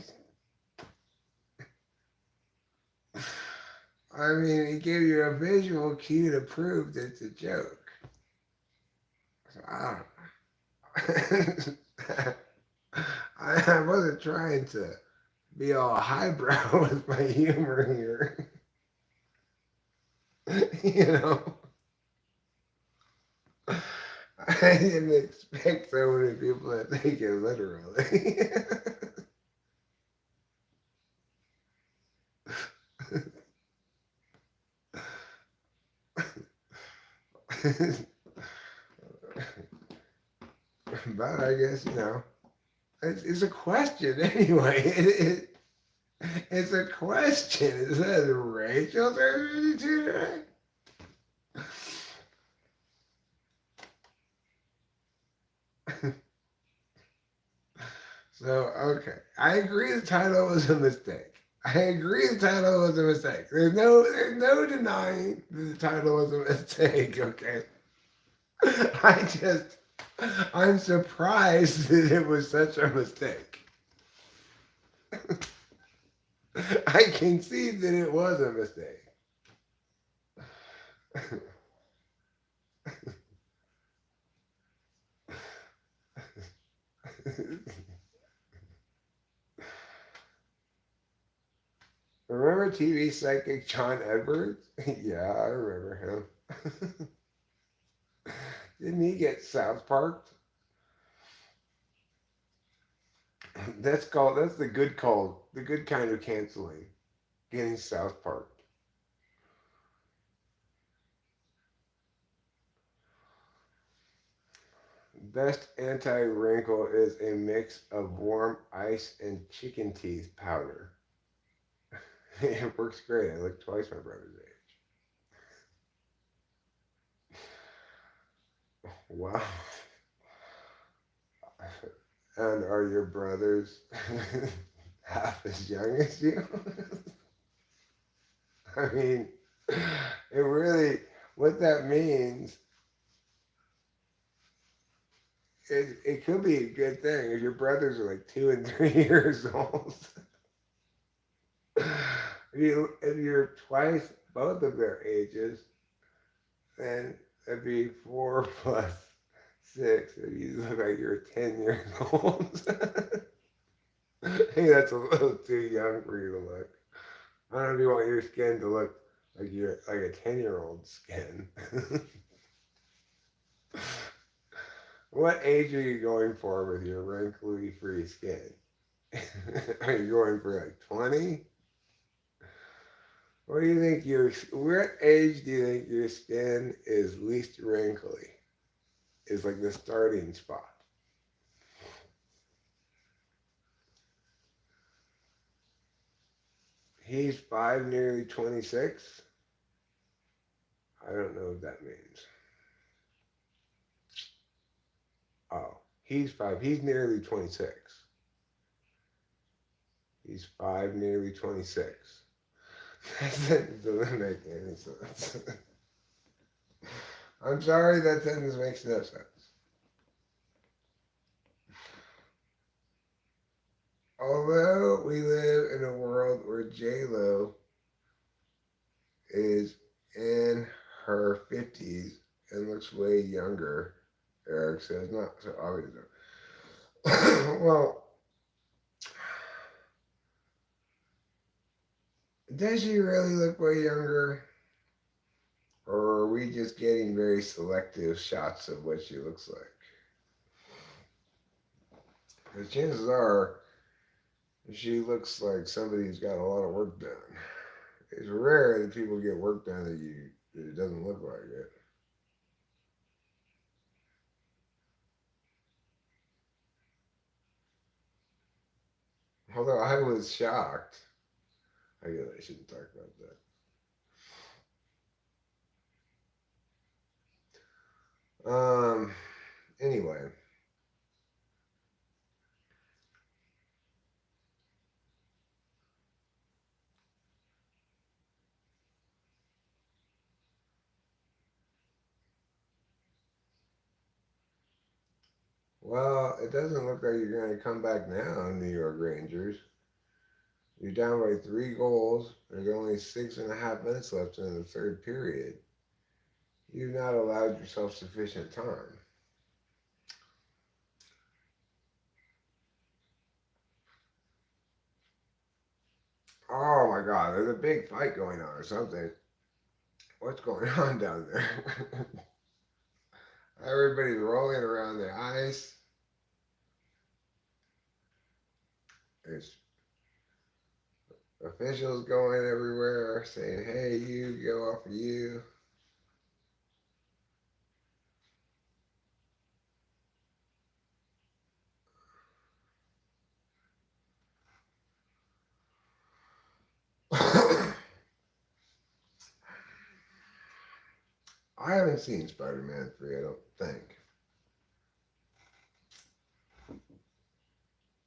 Speaker 3: I mean, it gave you a visual cue to prove that it's a joke. So I don't know. I wasn't trying to be all highbrow with my humor here. You know, I didn't expect so many people to take it literally. But I guess, it's a question anyway. It's a question. It says Rachel 32 today. So, okay. I agree the title was a mistake. I agree the title was a mistake. There's no denying that the title was a mistake, okay? I'm surprised that it was such a mistake. I can see that it was a mistake. Remember TV psychic John Edwards? Yeah, I remember him. Didn't he get South Parked? That's the good call, the good kind of canceling. Getting South Parked. Best anti-wrinkle is a mix of warm ice and chicken teeth powder. It works great. I look twice my brother's age. Wow. And are your brothers half as young as you? I mean, it really, what that means, it could be a good thing if your brothers are like 2 and 3 years old. If you're twice both of their ages, then it'd be 4 plus 6. If you look like you're 10 years old. I think that's a little too young for you to look. I don't know if you want your skin to look like you're like a 10-year-old skin. What age are you going for with your wrinkly-free skin? Are you going for like 20? What do you think what age do you think your skin is least wrinkly? Is like the starting spot. He's 5, nearly 26. I don't know what that means. Oh, he's 5. He's nearly 26. He's 5, nearly 26. That sentence doesn't make any sense. I'm sorry, that sentence makes no sense. Although we live in a world where J-Lo is in her 50s and looks way younger, Eric says, not so obvious. Well,
Speaker 1: Does she really look way younger? Or are we just getting very selective shots of what she looks like? The chances are she looks like somebody who's got a lot of work done. It's rare that people get work done that it doesn't look like it. Although I was shocked. I guess I shouldn't talk about that. Anyway. Well, it doesn't look like you're going to come back now, New York Rangers. You're down by 3 goals. There's only 6.5 minutes left in the third period. You've not allowed yourself sufficient time. Oh my God, there's a big fight going on or something. What's going on down there? Everybody's rolling around the ice. There's officials going everywhere saying, hey, you, go off of you. I haven't seen Spider-Man 3, I don't think.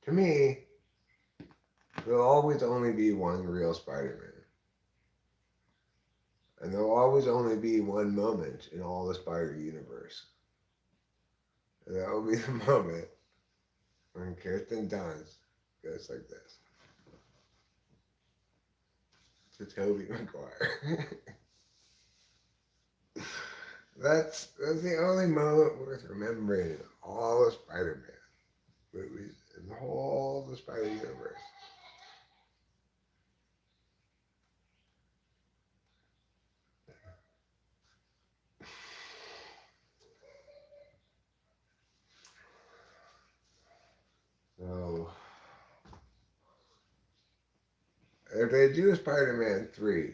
Speaker 1: To me, there'll always only be one real Spider-Man. And there'll always only be one moment in all the Spider universe. And that will be the moment when Kirsten Dunst goes like this to Tobey Maguire. That's the only moment worth remembering in all the Spider-Man movies, in the whole the Spider universe. So, if they do Spider-Man 3,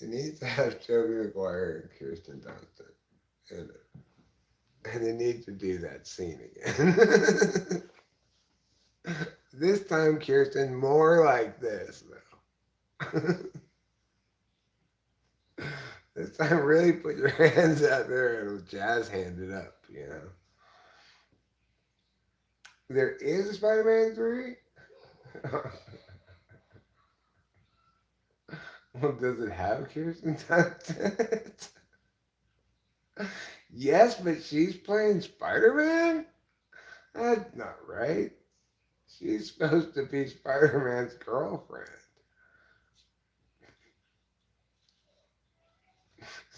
Speaker 1: it needs to have Tobey Maguire and Kirsten Dunst in it. And they need to do that scene again. This time, Kirsten, more like this, though. This time, really put your hands out there and jazz hand it up, you know. There is a Spider-Man 3? Well, does it have Kirsten Dunst? Yes, but she's playing Spider-Man? That's not right. She's supposed to be Spider-Man's girlfriend.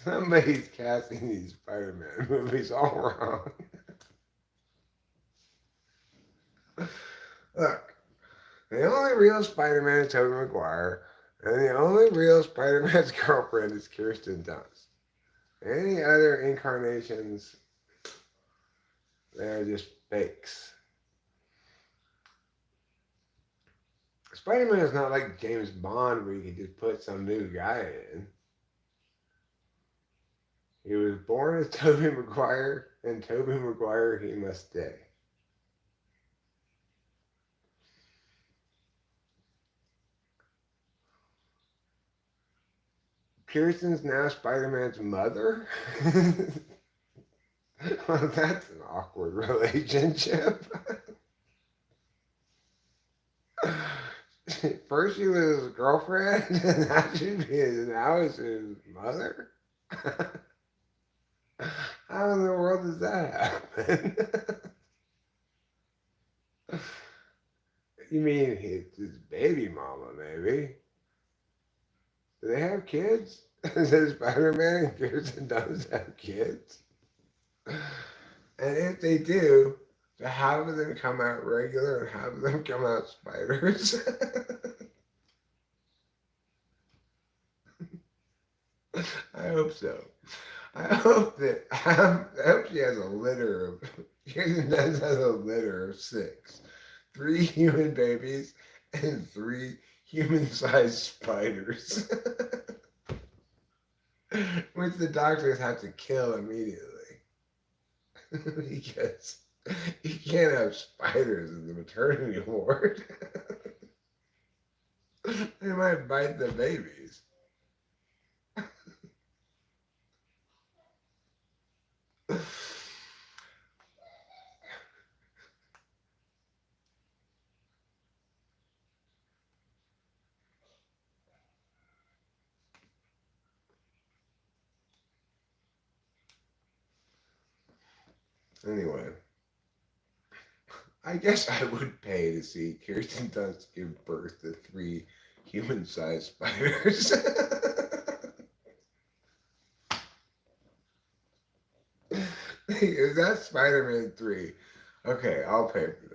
Speaker 1: Somebody's casting these Spider-Man movies all wrong. Look, the only real Spider-Man is Tobey Maguire, and the only real Spider-Man's girlfriend is Kirsten Dunst. Any other incarnations, they're just fakes. Spider-Man is not like James Bond where you can just put some new guy in. He was born as Tobey Maguire, and Tobey Maguire he must stay. Kirsten's now Spider-Man's mother? Well, that's an awkward relationship. First she was his girlfriend, and now she's his mother? How in the world does that happen? You mean his baby mama, maybe? Do they have kids? Does Spider-Man and Kirsten Dunst have kids? And if they do, to have them come out regular and have them come out spiders. I hope so. I hope she has a litter of. Kirsten Dunst has a litter of 6, 3 human babies and 3 human-sized spiders, which the doctors have to kill immediately because you can't have spiders in the maternity ward. They might bite the babies. Anyway, I guess I would pay to see Kirsten Dunst give birth to 3 human-sized spiders. Is that Spider-Man 3? Okay, I'll pay for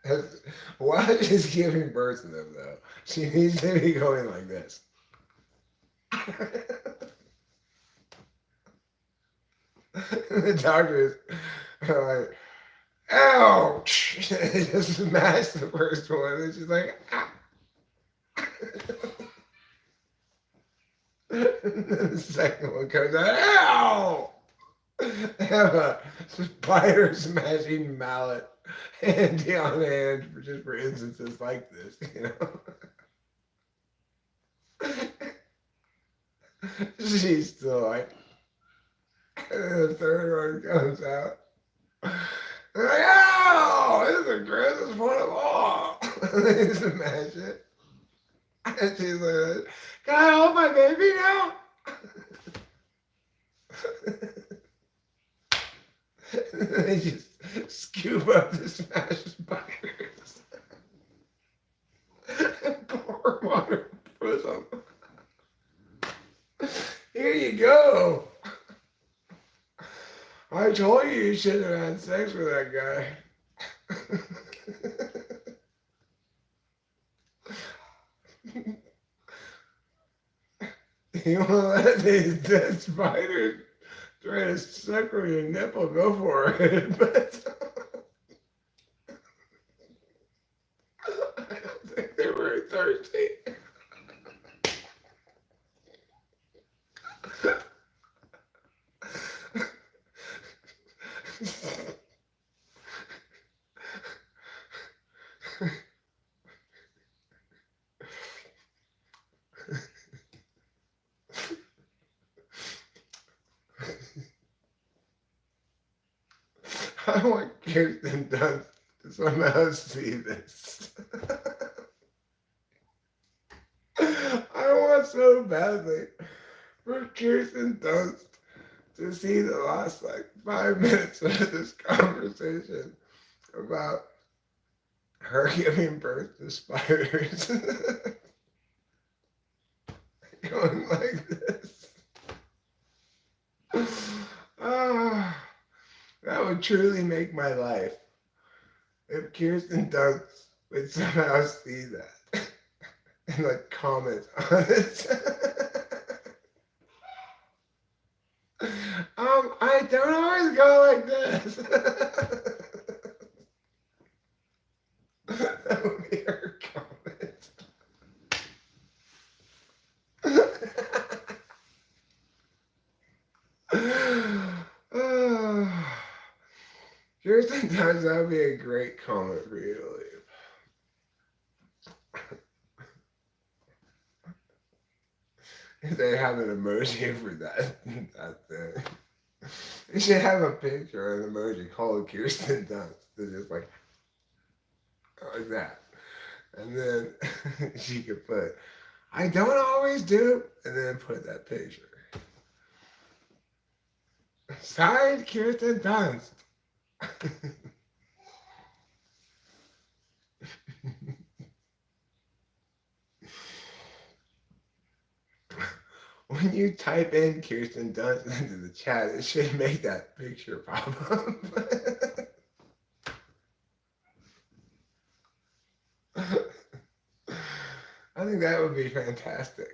Speaker 1: that. While she's giving birth to them, though, she needs to be going like this. The doctors are like, ouch! They just smashed the first one, and she's like, ah. And then the second one comes out, ow! They have a spider smashing mallet handy on hand for instances like this, you know? She's still like, and then the third one comes out. They're like, oh, this is the grossest one of all. And they smash it. And she's like, can I hold my baby now? And then they just scoop up the smashed spiders and pour them on her bosom. Here you go. I told you you shouldn't have had sex with that guy. You want to let these dead spiders try to suckle your nipple, go for it. But I don't think they're very thirsty. I want Kirsten Dunst to somehow see this. I want so badly for Kirsten Dunst to see the last 5 minutes of this conversation about her giving birth to spiders. Going like this. That would truly make my life if Kirsten Dunst would somehow see that and comment on it. I don't always go like this. That would be her comment. Kirsten Dunst, that would be a great comment for you to leave. If they have an emoji for that thing. They should have a picture, an emoji called Kirsten Dunst. They're just like that. And then she could put, I don't always do, and then put that picture. Signed, Kirsten Dunst. When you type in Kirsten Dunst into the chat, it should make that picture pop up. I think that would be fantastic.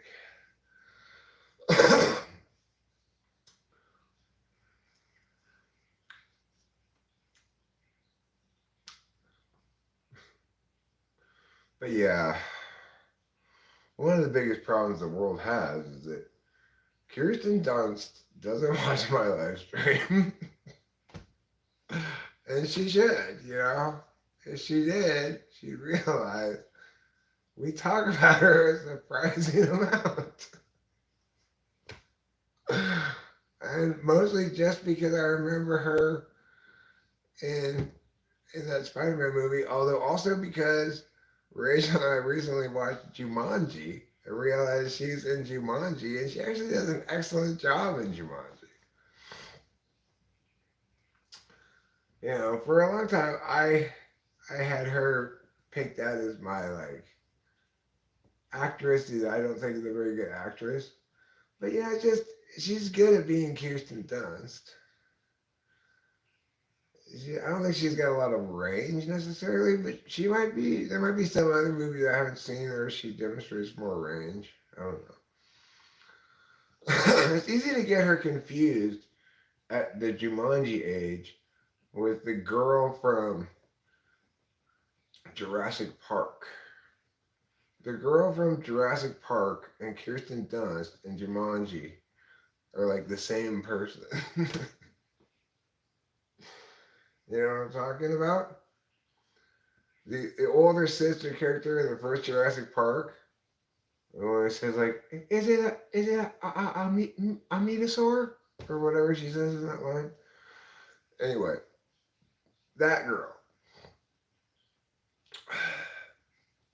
Speaker 1: But yeah, one of the biggest problems the world has is that Kirsten Dunst doesn't watch my live stream. And she should, you know. If she did, she'd realize we talk about her a surprising amount. And mostly just because I remember her in that Spider-Man movie, although also because Rachel and I recently watched Jumanji and realized she's in Jumanji, and she actually does an excellent job in Jumanji. You know, for a long time, I had her picked out as my like actress that I don't think is a very good actress, but yeah, just she's good at being Kirsten Dunst. I don't think she's got a lot of range necessarily, but she might be. There might be some other movies I haven't seen where she demonstrates more range. I don't know. It's easy to get her confused at the Jumanji age with the girl from Jurassic Park. The girl from Jurassic Park and Kirsten Dunst in Jumanji are like the same person. You know what I'm talking about? The older sister character in the first Jurassic Park, the one that says like, "Is it a metasaur?" or whatever she says in that line. Anyway, that girl,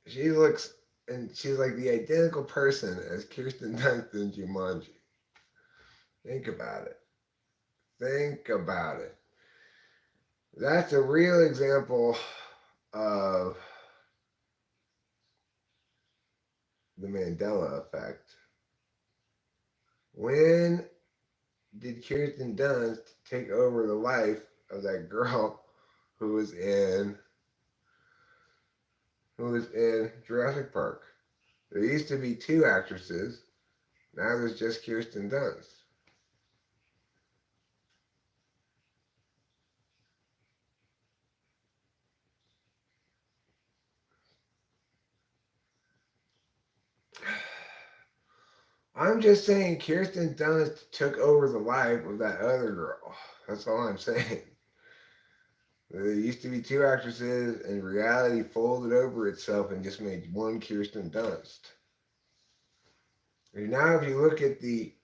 Speaker 1: she looks and she's like the identical person as Kirsten Dunst in Jumanji. Think about it. Think about it. That's a real example of the Mandela effect. When did Kirsten Dunst take over the life of that girl who was in Jurassic Park? There used to be two actresses. Now there's just Kirsten Dunst. I'm just saying Kirsten Dunst took over the life of that other girl. That's all I'm saying. There used to be two actresses, and reality folded over itself and just made one Kirsten Dunst. And now, if you look at the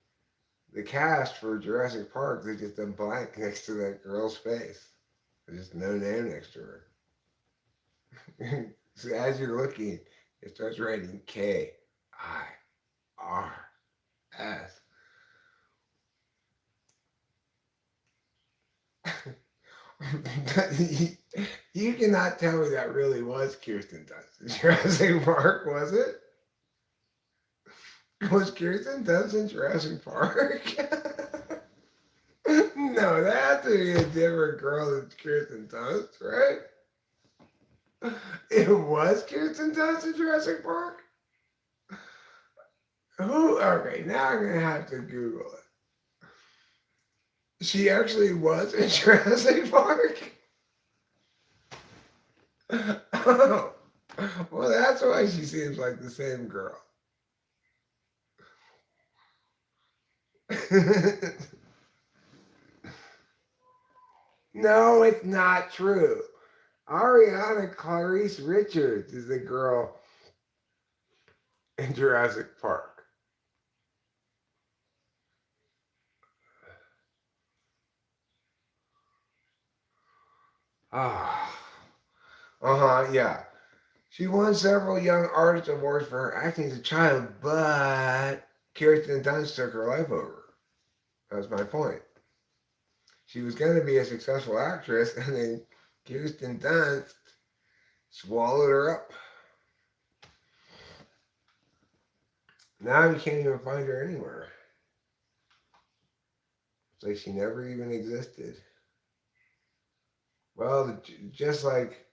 Speaker 1: cast for Jurassic Park, there's just a blank next to that girl's face. There's just no name next to her. So as you're looking, it starts writing Kirs. You cannot tell me that really was Kirsten Dunst in Jurassic Park, was it? Was Kirsten Dunst in Jurassic Park? No, that had to be a different girl than Kirsten Dunst, right? It was Kirsten Dunst in Jurassic Park? Who? Okay, now I'm gonna have to Google it. She actually was in Jurassic Park? Oh, well, that's why she seems like the same girl. No, it's not true. Ariana Clarice Richards is the girl in Jurassic Park. Ah, yeah. She won several Young Artist Awards for her acting as a child, but Kirsten Dunst took her life over. That's my point. She was going to be a successful actress, and then Kirsten Dunst swallowed her up. Now you can't even find her anywhere. It's like she never even existed. Well, just like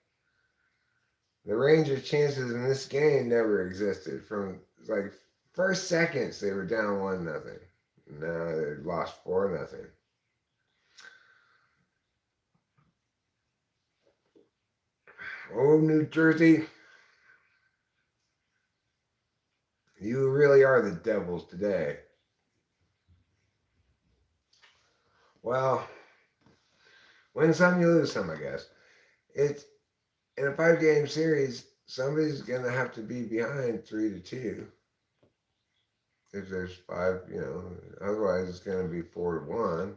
Speaker 1: The Rangers' chances in this game never existed. From like first seconds, they were down 1-0. Now they lost 4-0. Oh, New Jersey, you really are the Devils today. Well, win some, you lose some, I guess. It's in a 5-game series. Somebody's gonna have to be behind 3-2 if there's five. Otherwise it's gonna be 4-1,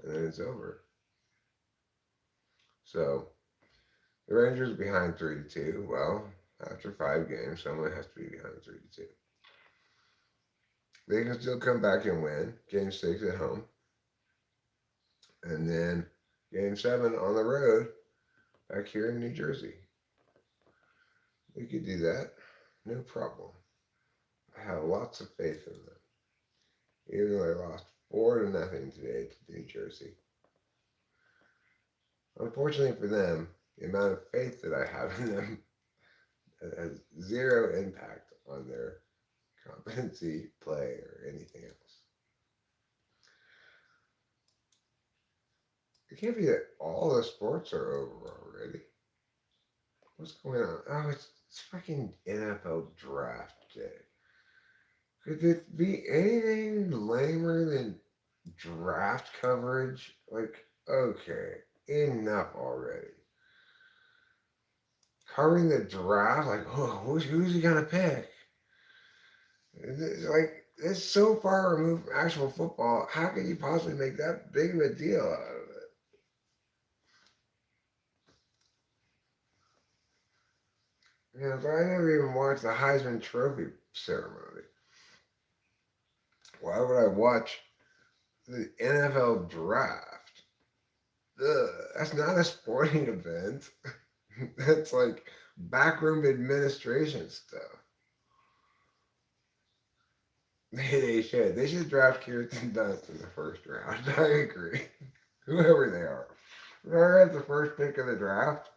Speaker 1: and then it's over. So the Rangers behind 3-2. Well, after 5 games, someone has to be behind 3-2. They can still come back and win Game 6 at home, and then Game 7 on the road back here in New Jersey. We could do that, no problem. I have lots of faith in them, even though they lost 4-0 today to New Jersey. Unfortunately for them, the amount of faith that I have in them has zero impact on their competency, play, or anything else. It can't be that all the sports are over already. What's going on? Oh, it's freaking NFL draft day. Could it be anything lamer than draft coverage? Like, okay, enough already. Covering the draft, like, oh, who's he gonna pick? It's like, it's so far removed from actual football. How can you possibly make that big of a deal out of it? So I never even watched the Heisman Trophy ceremony. Why would I watch the NFL draft? Ugh, that's not a sporting event. That's like backroom administration stuff. They should. They should draft Kirsten Dunst in the first round. I agree. Whoever they are. Whoever has the first pick of the draft,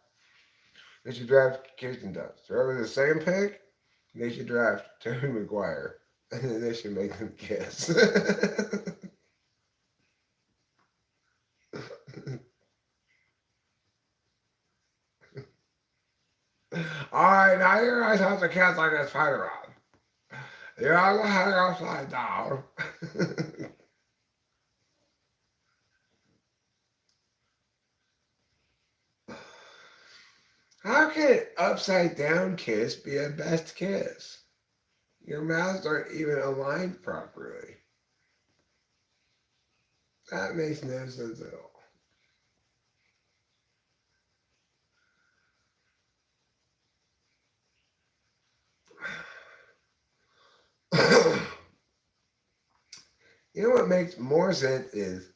Speaker 1: they should draft Kirsten Dunst. Whoever the second pick, they should draft Tobey Maguire. And then they should make them kiss. Alright, now you guys have to kiss like a Spider-Man. You're all gonna hang upside down. How can an upside down kiss be a best kiss? Your mouths aren't even aligned properly. That makes no sense at all. You know what makes more sense is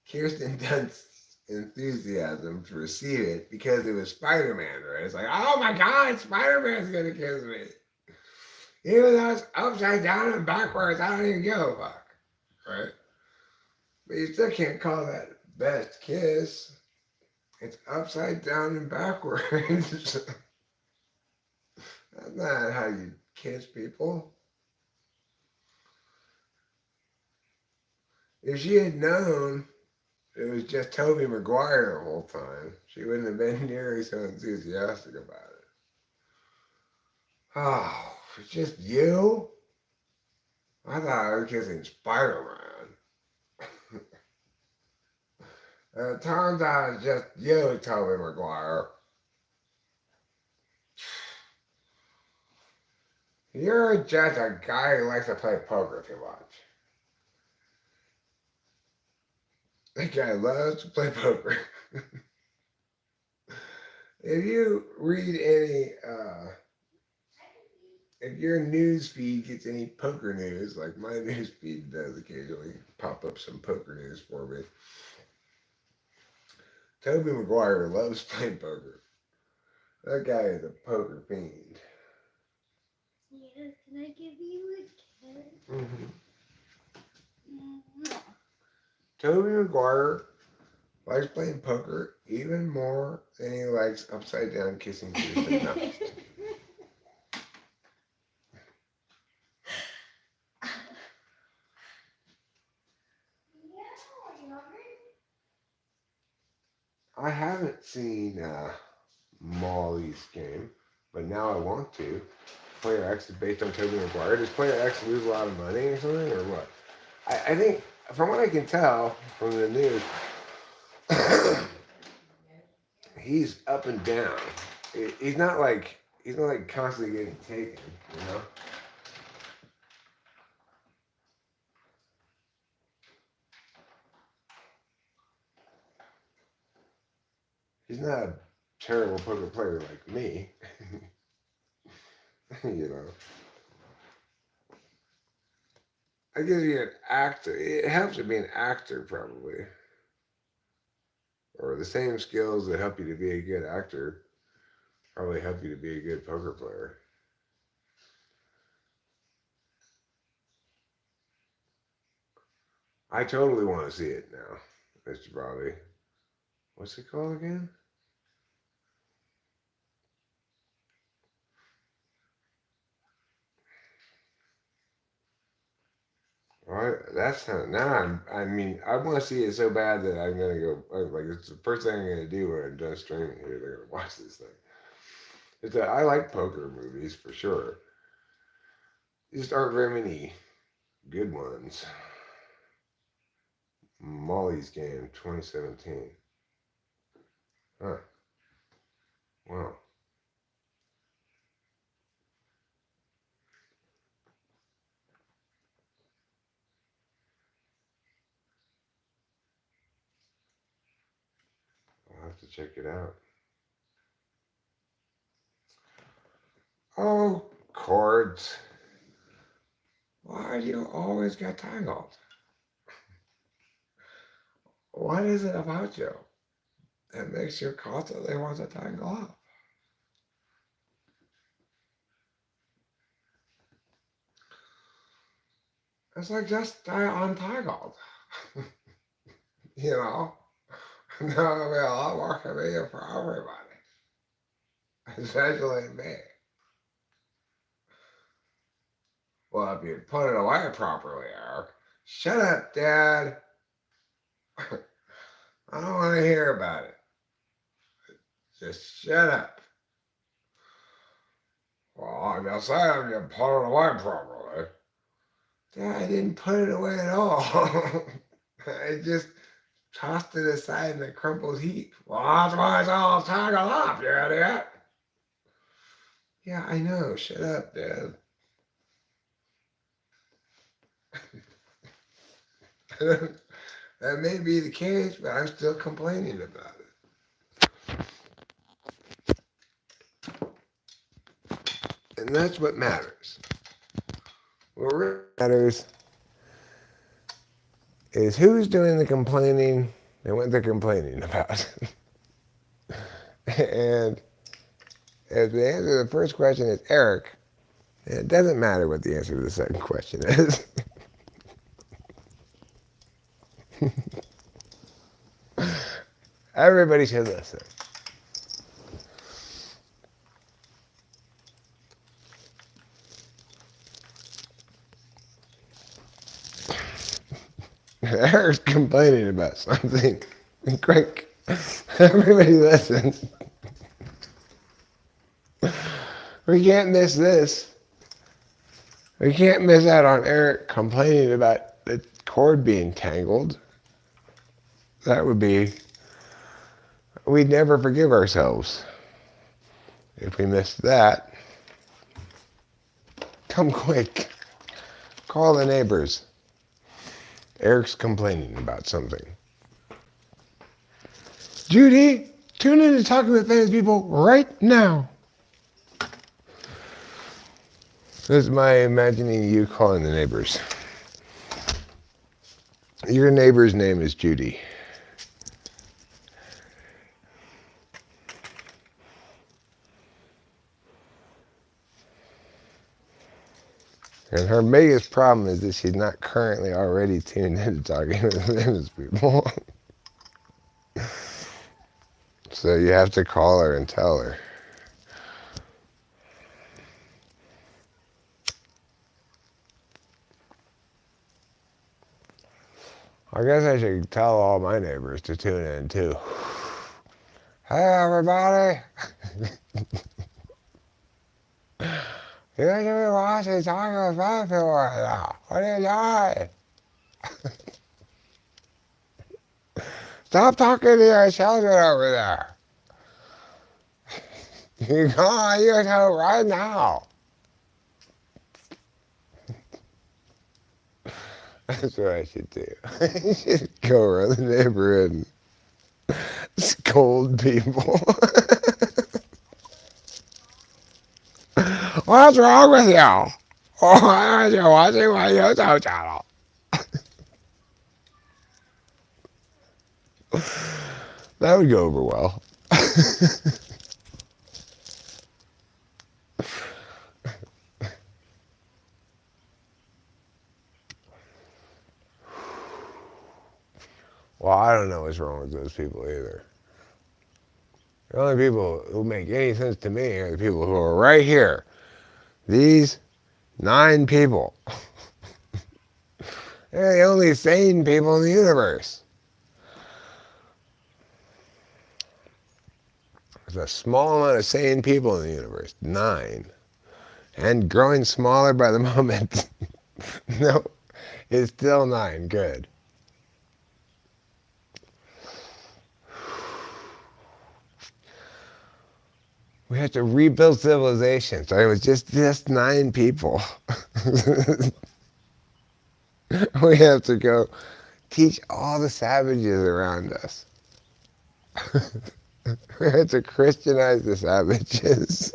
Speaker 1: Kirsten Dunst's enthusiasm to receive it because it was Spider-Man, right? It's like, oh my God, Spider-Man's gonna kiss me. Even though it's upside down and backwards, I don't even give a fuck, right? But you still can't call that best kiss. It's upside down and backwards. That's not how you kiss people. If she had known it was just Tobey Maguire the whole time, she wouldn't have been nearly so enthusiastic about it. Oh, it's just you? I thought I was kissing Spider-Man. It turns out it's just you, Tobey Maguire. You're just a guy who likes to play poker too much. That guy loves to play poker. If you read any, if your news feed gets any poker news, like my news feed does occasionally pop up some poker news for me, Tobey Maguire loves playing poker. That guy is a poker fiend.
Speaker 2: Yeah, can I give you a kiss?
Speaker 1: Mm-hmm. Tobey Maguire likes playing poker even more than he likes upside down kissing Truth and Nuts. I haven't seen Molly's game, but now I want to. Player X is based on Toby Maguire. Does Player X lose a lot of money or something, or what? I think, from what I can tell from the news, he's up and down. He's not like constantly getting taken, you know. He's not a terrible poker player like me, you know. I guess you're an actor. It helps to be an actor, probably, or the same skills that help you to be a good actor probably help you to be a good poker player. I totally want to see it now, Mr. Bobby. What's it called again? Well, that's not, now I mean, I want to see it so bad that I'm gonna go. Like, it's the first thing I'm gonna do when I'm done streaming here. They're gonna watch this thing. It's that I like poker movies for sure. There just aren't very many good ones. Molly's Game 2017. Huh. Wow. I'll have to check it out. Oh, chords. Why do you always get tangled? What is it about you that makes you constantly want to tangle up? It's like just stay untangled. You know? That would be a lot more convenient for everybody, especially me. Well, if you put it away properly, Eric. Shut up, Dad. I don't want to hear about it. Just shut up. Well, I'm just saying you put it away properly. Dad, I didn't put it away at all. I just tossed it aside in a crumpled heap. Well, that's why it's all tangled up, you idiot. Yeah, I know. Shut up, Dad. That may be the case, but I'm still complaining about it. And that's what matters. What really matters is who's doing the complaining and what they're complaining about. And if the answer to the first question is Eric, it doesn't matter what the answer to the second question is. Everybody should listen. Eric's complaining about something. Quick, everybody listen. We can't miss this. We can't miss out on Eric complaining about the cord being tangled. That would be, we'd never forgive ourselves if we missed that. Come quick. Call the neighbors. Eric's complaining about something. Judy, tune in to Talking with Famous People right now. This is my imagining you calling the neighbors. Your neighbor's name is Judy. And her biggest problem is that she's not currently already tuned into Talking with Famous People.
Speaker 3: So you have to call her and tell her. I guess I should tell all my neighbors to tune in too. Hey everybody! You should be watching Taco Festival right now. What are you doing? Stop talking to your children over there. You go on YouTube right now. That's what I should do. I should go around the neighborhood and scold people. What's wrong with you? Why aren't you watching my YouTube channel? That would go over well. Well, I don't know what's wrong with those people either. The only people who make any sense to me are the people who are right here. These 9 people. They're the only sane people in the universe. There's a small amount of sane people in the universe. 9. And growing smaller by the moment. No, it's still 9. Good. We have to rebuild civilization. So it was just 9 people. We have to go teach all the savages around us. We have to Christianize the savages.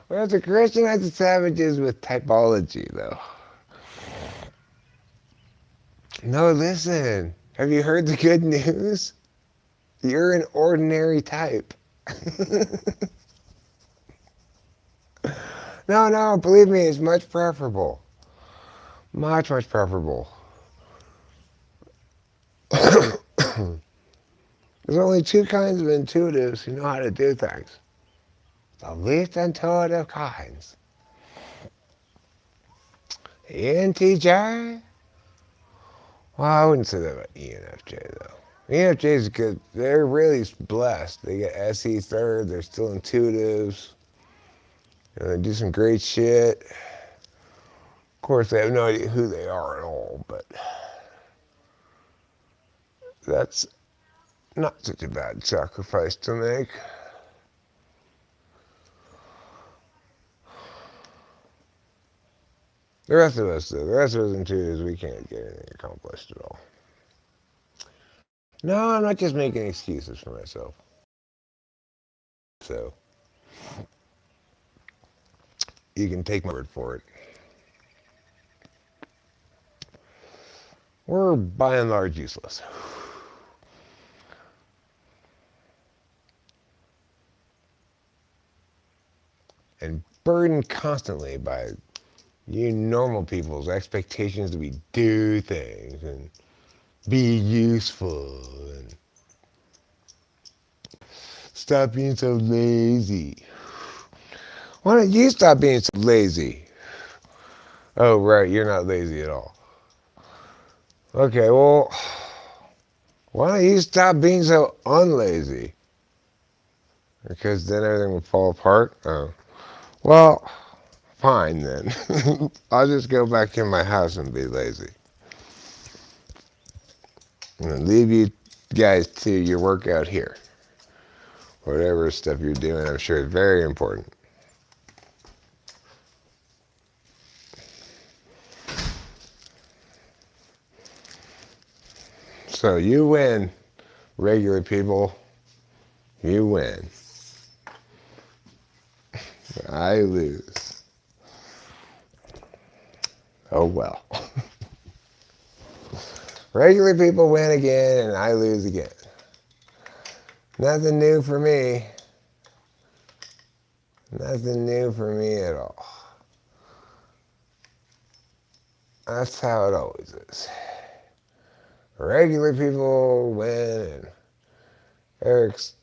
Speaker 3: We have to Christianize the savages with typology, though. No, listen. Have you heard the good news? You're an ordinary type. No, believe me, it's much preferable. Much preferable. There's only 2 kinds of intuitives who know how to do things. The least intuitive kinds. ENTJ? Well, I wouldn't say that about ENFJ, though. ENFJ is good. They're really blessed. They get SE third. They're still intuitives. They do some great shit. Of course, they have no idea who they are at all, but that's not such a bad sacrifice to make. The rest of us, though, the rest of us intuitives, we can't get anything accomplished at all. No, I'm not just making excuses for myself. So, you can take my word for it. We're by and large useless. And burdened constantly by you normal people's expectations to do things and be useful and stop being so lazy. Why don't you stop being so lazy? Oh, right, you're not lazy at all. Okay, well, why don't you stop being so unlazy? Because then everything will fall apart? Oh. Well, fine then. I'll just go back in my house and be lazy. I'm going to leave you guys to your workout here. Whatever stuff you're doing, I'm sure it's very important. So you win, regular people. You win. I lose. Oh well. Regular people win again and I lose again. Nothing new for me. Nothing new for me at all. That's how it always is. Regular people win and Eric's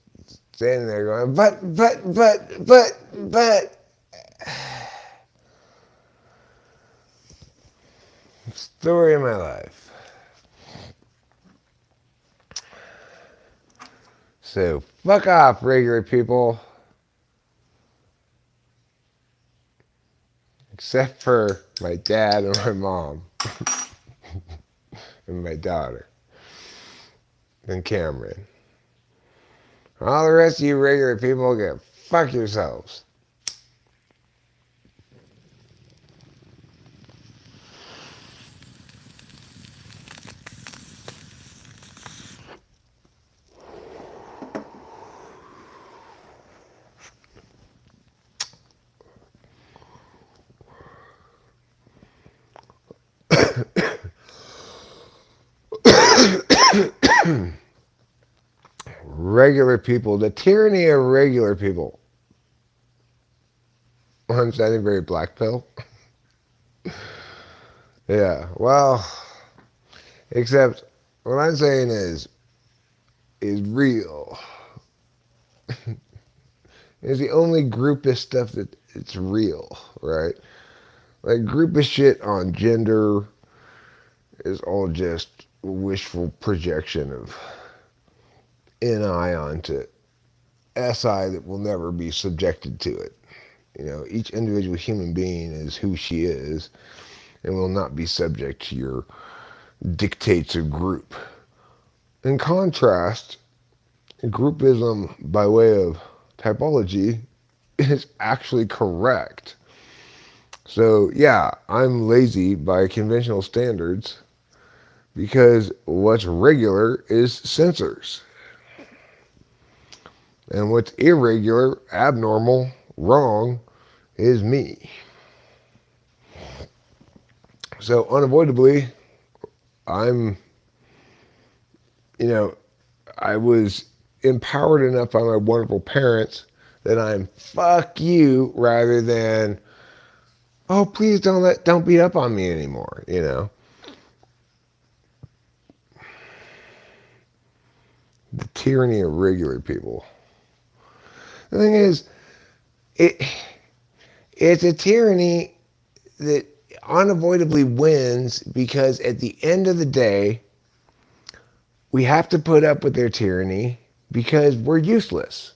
Speaker 3: standing there going, but. Story of my life. So, fuck off, regular people. Except for my dad and my mom. And my daughter. And Cameron. All the rest of you regular people can fuck yourselves. Regular people. The tyranny of regular people. I'm sounding very black pill. Yeah, well, except what I'm saying is real. It's the only groupist stuff that it's real, right? Like groupist shit on gender is all just wishful projection of NI onto SI that will never be subjected to it. You know, each individual human being is who she is and will not be subject to your dictates of group. In contrast, groupism by way of typology is actually correct. So yeah, I'm lazy by conventional standards because what's regular is sensors. And what's irregular, abnormal, wrong is me. So unavoidably, I was empowered enough by my wonderful parents that I'm fuck you rather than, oh, please don't beat up on me anymore, you know. The tyranny of regular people. The thing is, it's a tyranny that unavoidably wins because at the end of the day, we have to put up with their tyranny because we're useless.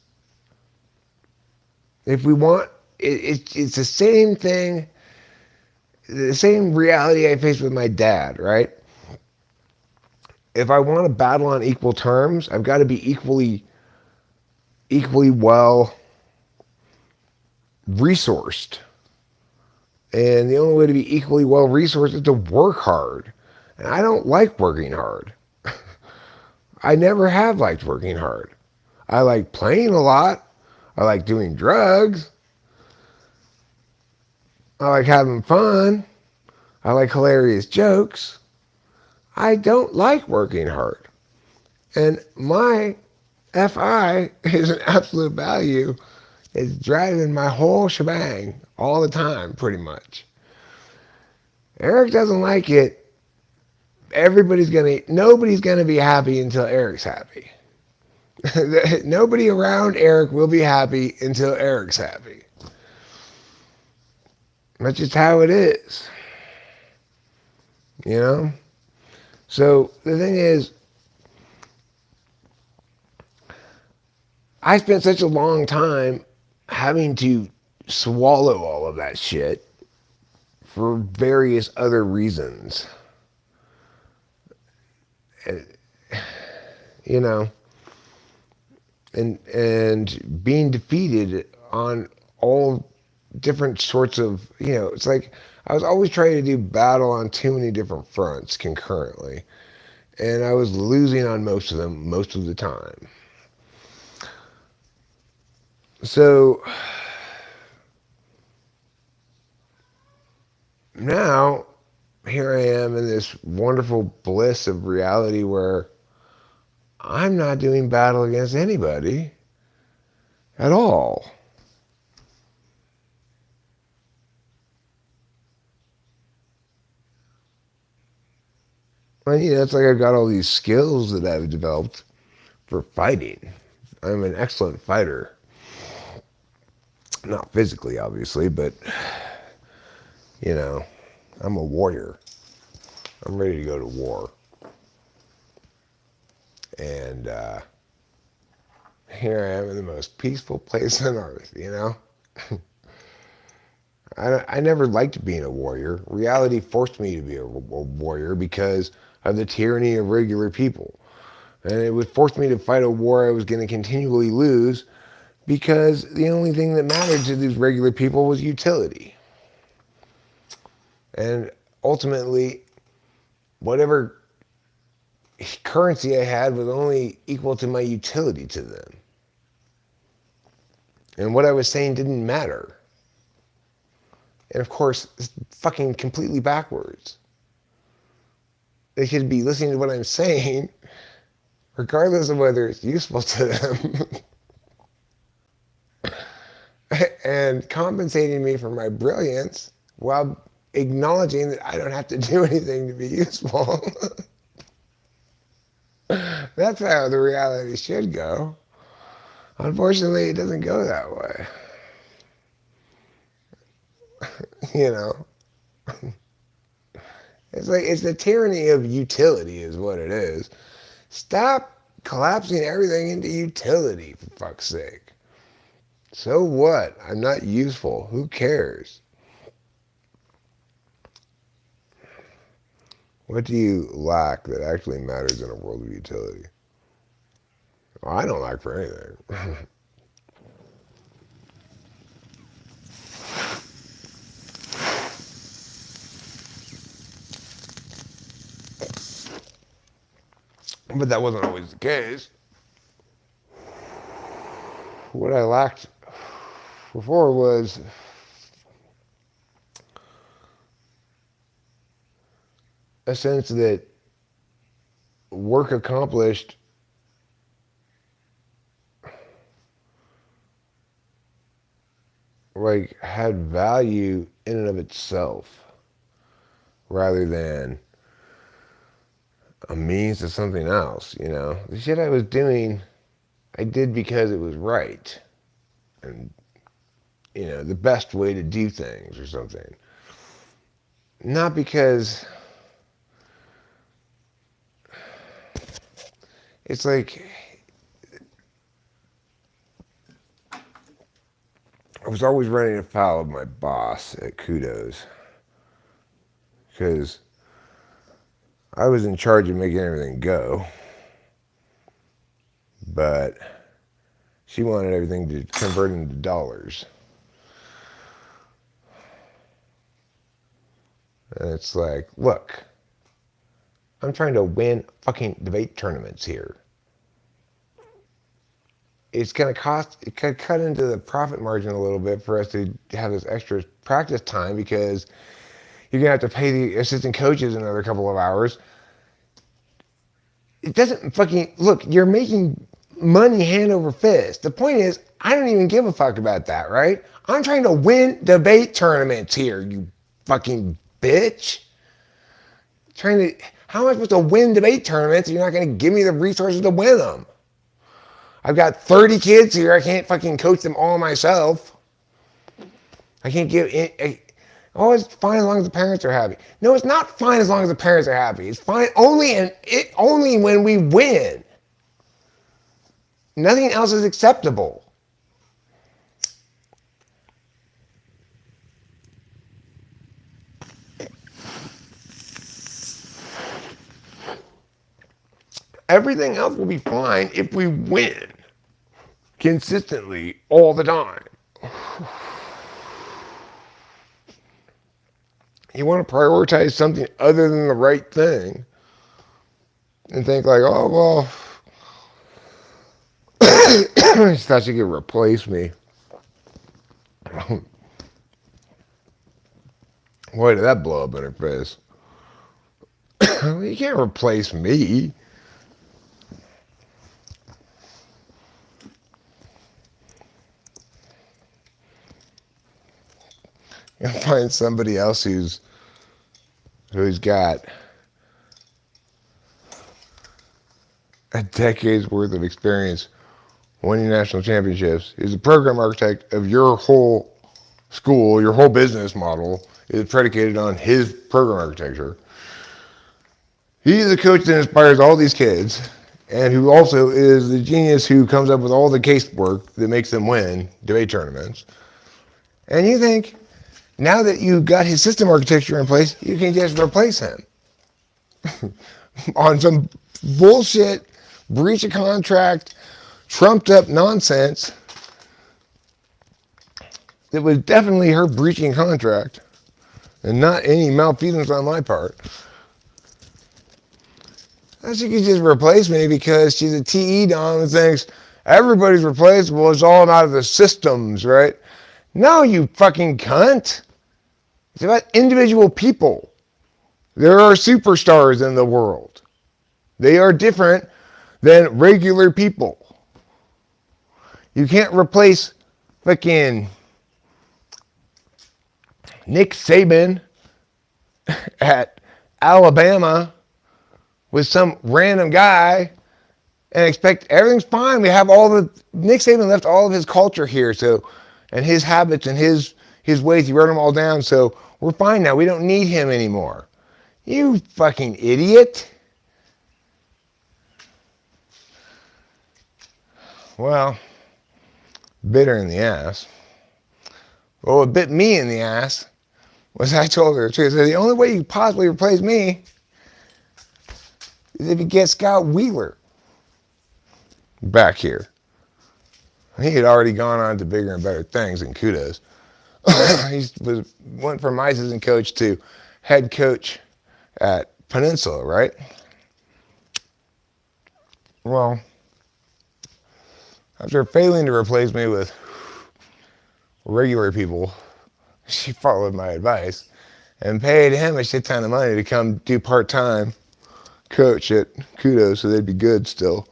Speaker 3: If we want, it's the same thing, the same reality I faced with my dad, right? If I want to battle on equal terms, I've got to be equally well resourced. And the only way to be equally well resourced is to work hard. And I don't like working hard. I never have liked working hard. I like playing a lot. I like doing drugs. I like having fun. I like hilarious jokes. I don't like working hard. And my FI is an absolute value. It's driving my whole shebang all the time, pretty much. Eric doesn't like it. Nobody's gonna be happy until Eric's happy. Nobody around Eric will be happy until Eric's happy. That's just how it is. You know? So the thing is, I spent such a long time having to swallow all of that shit for various other reasons. You know, and being defeated on all different sorts of, it's like I was always trying to do battle on too many different fronts concurrently, and I was losing on most of them most of the time. So now here I am in this wonderful bliss of reality where I'm not doing battle against anybody at all. Well, it's like I've got all these skills that I've developed for fighting, I'm an excellent fighter. Not physically, obviously, but, I'm a warrior. I'm ready to go to war. And here I am in the most peaceful place on earth, I never liked being a warrior. Reality forced me to be a warrior because of the tyranny of regular people. And it would force me to fight a war I was going to continually lose because the only thing that mattered to these regular people was utility. And ultimately, whatever currency I had was only equal to my utility to them. And what I was saying didn't matter. And of course, it's fucking completely backwards. They should be listening to what I'm saying, regardless of whether it's useful to them, and compensating me for my brilliance while acknowledging that I don't have to do anything to be useful. That's how the reality should go. Unfortunately, it doesn't go that way. It's the tyranny of utility is what it is. Stop collapsing everything into utility, for fuck's sake. So what? I'm not useful. Who cares? What do you lack that actually matters in a world of utility? Well, I don't lack for anything. But that wasn't always the case. What I lacked before was a sense that work accomplished had value in and of itself rather than a means to something else. The shit I was doing I did because it was right and the best way to do things or something, not because it's like I was always running afoul of my boss at Kudos because I was in charge of making everything go, but she wanted everything to convert into dollars. And it's like, look, I'm trying to win fucking debate tournaments here. It's going to cost, it could cut into the profit margin a little bit for us to have this extra practice time because you're going to have to pay the assistant coaches another couple of hours. It doesn't fucking, look, you're making money hand over fist. The point is, I don't even give a fuck about that, right? I'm trying to win debate tournaments here, you fucking bitch. How am I supposed to win debate tournaments if you're not going to give me the resources to win them? I've got 30 kids here. I can't fucking coach them all myself. I can't give oh, it's fine as long as the parents are happy. No, it's not fine as long as the parents are happy. It's fine only when we win. Nothing else is acceptable. Everything else will be fine if we win consistently all the time. You want to prioritize something other than the right thing and think like, oh, well, I thought she could replace me. Boy, did that blow up in her face. You can't replace me. You'll find somebody else who's got a decade's worth of experience winning national championships. He's the program architect of your whole school, your whole business model is predicated on his program architecture. He's the coach that inspires all these kids and who also is the genius who comes up with all the casework that makes them win debate tournaments. And you think, now that you've got his system architecture in place, you can just replace him on some bullshit, breach of contract, trumped up nonsense that was definitely her breaching contract and not any malfeasance on my part. She could just replace me because she's a TE dom and thinks everybody's replaceable. It's all about the systems, right? No, you fucking cunt. It's about individual people. There are superstars in the world. They are different than regular people. You can't replace fucking Nick Saban at Alabama with some random guy and expect everything's fine. We have all the Nick Saban left all of his culture here, so and his habits and his ways. He wrote them all down, so we're fine now. We don't need him anymore. You fucking idiot. Well, bit her in the ass. Well, what bit me in the ass was I told her, she said, the only way you could possibly replace me is if you get Scott Wheeler back here. He had already gone on to bigger and better things, and kudos. He went from my assistant coach to head coach at Peninsula, right? Well, after failing to replace me with regular people, she followed my advice and paid him a shit ton of money to come do part-time coach at Kudos so they'd be good still.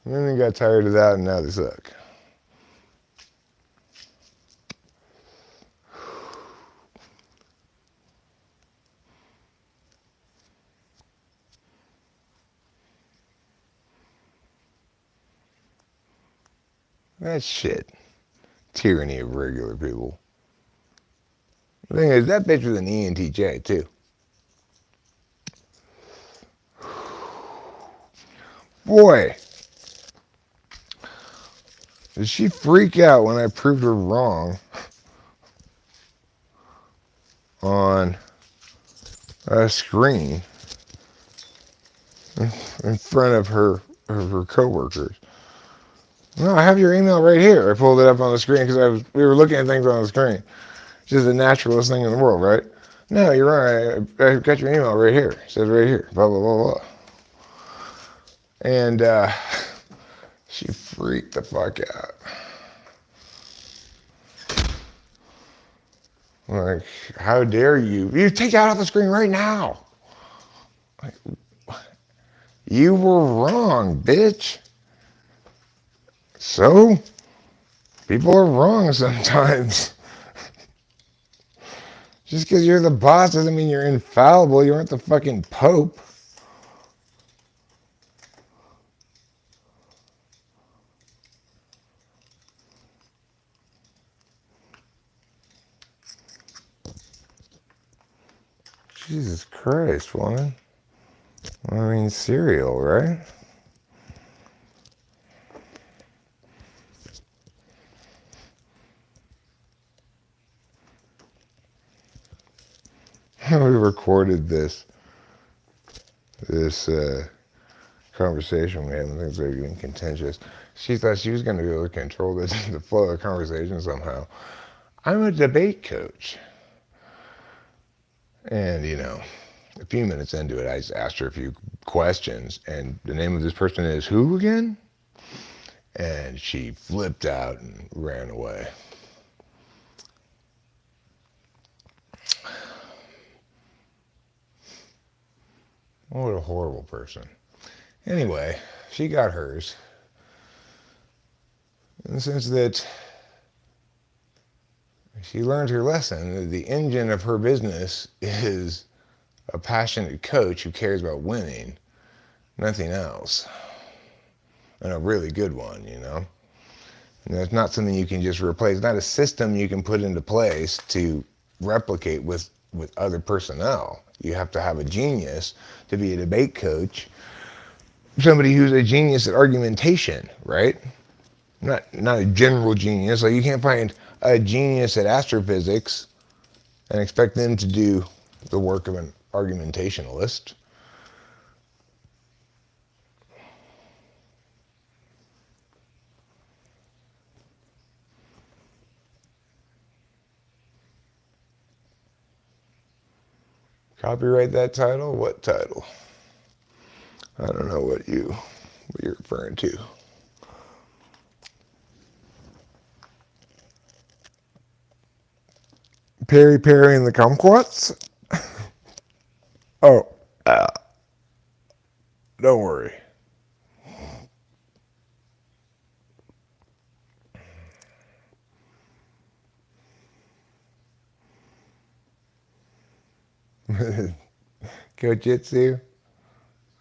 Speaker 3: And then they got tired of that and now they suck. That's shit. Tyranny of regular people. The thing is, that bitch was an ENTJ too. Boy, did she freak out when I proved her wrong on a screen in front of her coworkers. No, I have your email right here. I pulled it up on the screen because we were looking at things on the screen. It's just the naturalest thing in the world, right? No, you're right. I got your email right here. It says right here. Blah, blah, blah, blah. And she freaked the fuck out. Like, how dare you? You take that off the screen right now. Like, you were wrong, bitch. So, people are wrong sometimes. Just because you're the boss doesn't mean you're infallible. You aren't the fucking Pope. Jesus Christ, woman. I mean, cereal, right? We recorded this conversation we had, and things are getting contentious. She thought she was going to be able to control the flow of the conversation somehow. I'm a debate coach. And, you know, a few minutes into it, I just asked her a few questions. And the name of this person is who again? And she flipped out and ran away. What a horrible person. Anyway, she got hers. In the sense that she learned her lesson. The engine of her business is a passionate coach who cares about winning, nothing else. And a really good one, you know. And it's not something you can just replace. It's not a system you can put into place to replicate with other personnel. You have to have a genius to be a debate coach, somebody who's a genius at argumentation, right? Not a general genius. Like you can't find a genius at astrophysics and expect them to do the work of an argumentationalist. Copyright that title? What title? I don't know what you're referring to. Perry Perry and the Kumquats? Oh, uh, don't worry. Kojitsu,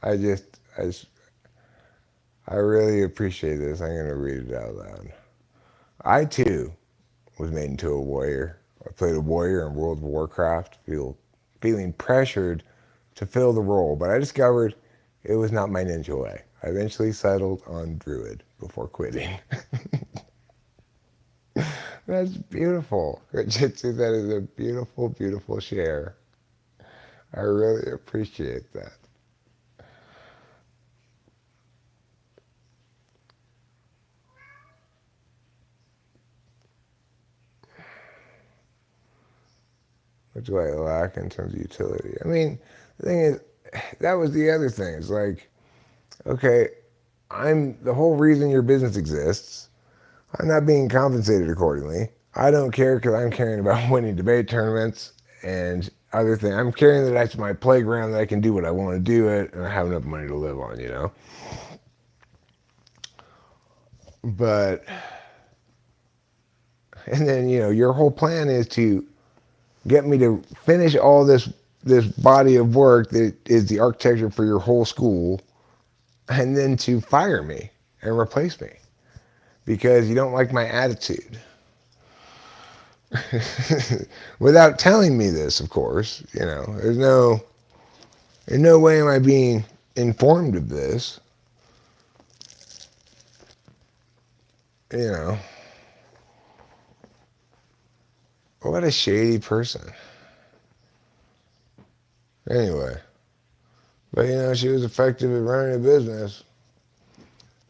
Speaker 3: I just, I really appreciate this. I'm going to read it out loud. I too was made into a warrior. I played a warrior in World of Warcraft, feeling pressured to fill the role, but I discovered it was not my ninja way. I eventually settled on druid before quitting. That's beautiful. Kojitsu, that is a beautiful, beautiful share. I really appreciate that. What do I lack in terms of utility? I mean, the thing is, that was the other thing. It's like, okay, I'm the whole reason your business exists. I'm not being compensated accordingly. I don't care because I'm caring about winning debate tournaments and other things. I'm caring that that's my playground, that I can do what I want to do it, and I have enough money to live on, you know? But, and then, you know, your whole plan is to get me to finish all this body of work that is the architecture for your whole school, and then to fire me and replace me because you don't like my attitude. Without telling me this, of course, you know, in no way am I being informed of this. You know, what a shady person. Anyway, but you know, she was effective at running a business.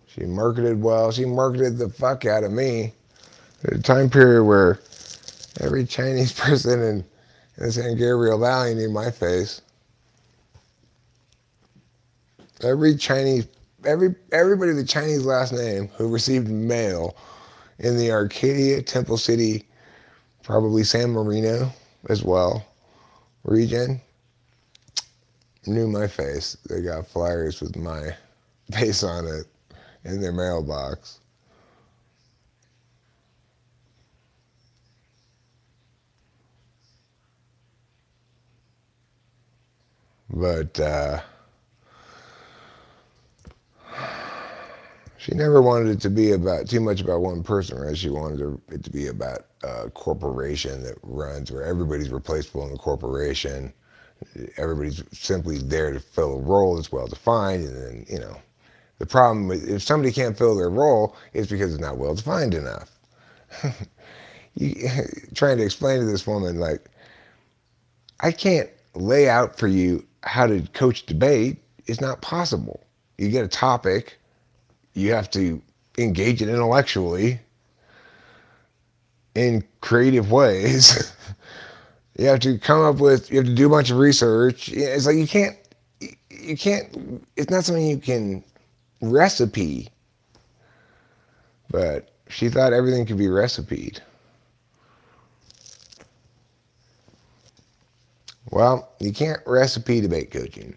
Speaker 3: She marketed well. She marketed the fuck out of me. At a time period where every Chinese person in the San Gabriel Valley knew my face. Everybody with a Chinese last name who received mail in the Arcadia, Temple City, probably San Marino as well, region, knew my face. They got flyers with my face on it in their mailbox. But she never wanted it to be about too much about one person, right? She wanted it to be about a corporation that runs where everybody's replaceable in the corporation. Everybody's simply there to fill a role that's well defined, and then you know the problem with if somebody can't fill their role is because it's not well defined enough. you, trying to explain to this woman like I can't lay out for you how to coach debate. It's not possible. You get a topic, you have to engage it intellectually in creative ways. You have to you have to do a bunch of research. It's like you can't, it's not something you can recipe. But she thought everything could be recipeed. Well, you can't recipe debate coaching.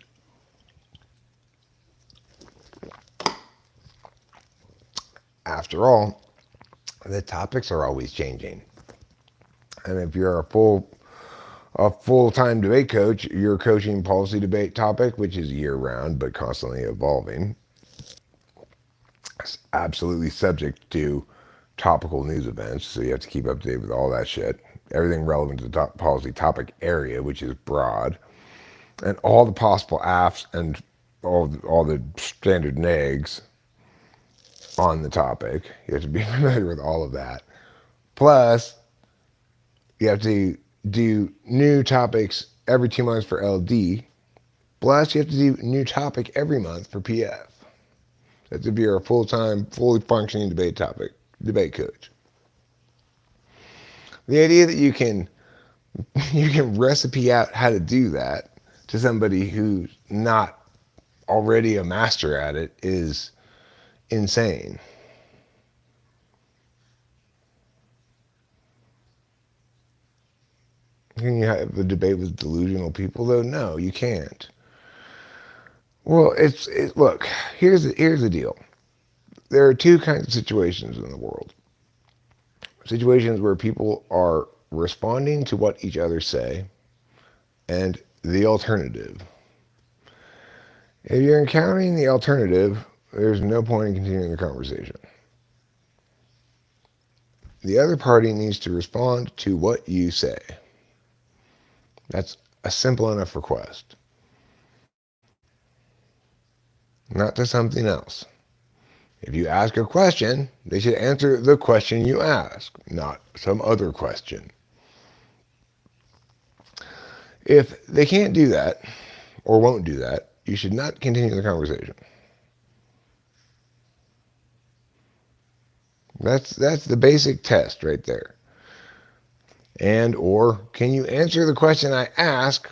Speaker 3: After all, the topics are always changing. And if you're a A full-time debate coach, your coaching policy debate topic, which is year-round but constantly evolving, is absolutely subject to topical news events, so you have to keep up to date with all that shit. Everything relevant to the policy topic area, which is broad, and all the possible AFs and all the standard negs on the topic. You have to be familiar with all of that. Plus, you have to do new topics every 2 months for LD. Plus, you have to do new topic every month for PF. That's if you're a full-time, fully functioning debate coach. The idea that you can recipe out how to do that to somebody who's not already a master at it is insane. Can you have a debate with delusional people, though? No, you can't. Well, look. Here's the deal. There are two kinds of situations in the world. Situations where people are responding to what each other say, and the alternative. If you're encountering the alternative, there's no point in continuing the conversation. The other party needs to respond to what you say. That's a simple enough request. Not to something else. If you ask a question, they should answer the question you ask, not some other question. If they can't do that, or won't do that, you should not continue the conversation. That's the basic test right there. And or can you answer the question I ask,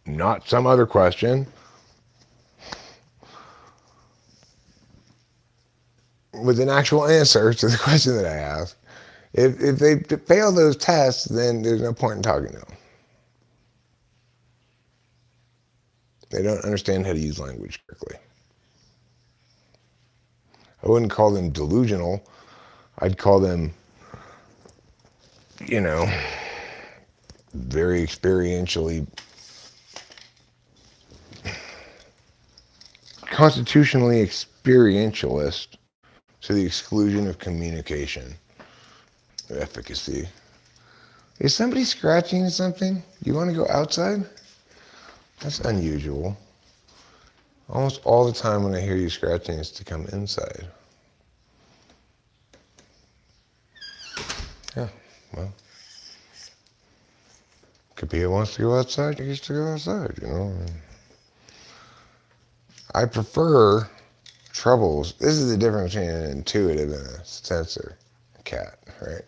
Speaker 3: not some other question, with an actual answer to the question that I ask. If they fail those tests, then there's no point in talking to them. They don't understand how to use language correctly. I wouldn't call them delusional. I'd call them, very constitutionally experientialist to the exclusion of communication, efficacy. Is somebody scratching something? You want to go outside? That's unusual. Almost all the time when I hear you scratching, it's to come inside. Yeah, well, Kapia wants to go outside, he gets to go outside, I prefer troubles. This is the difference between an intuitive and a sensor cat, right?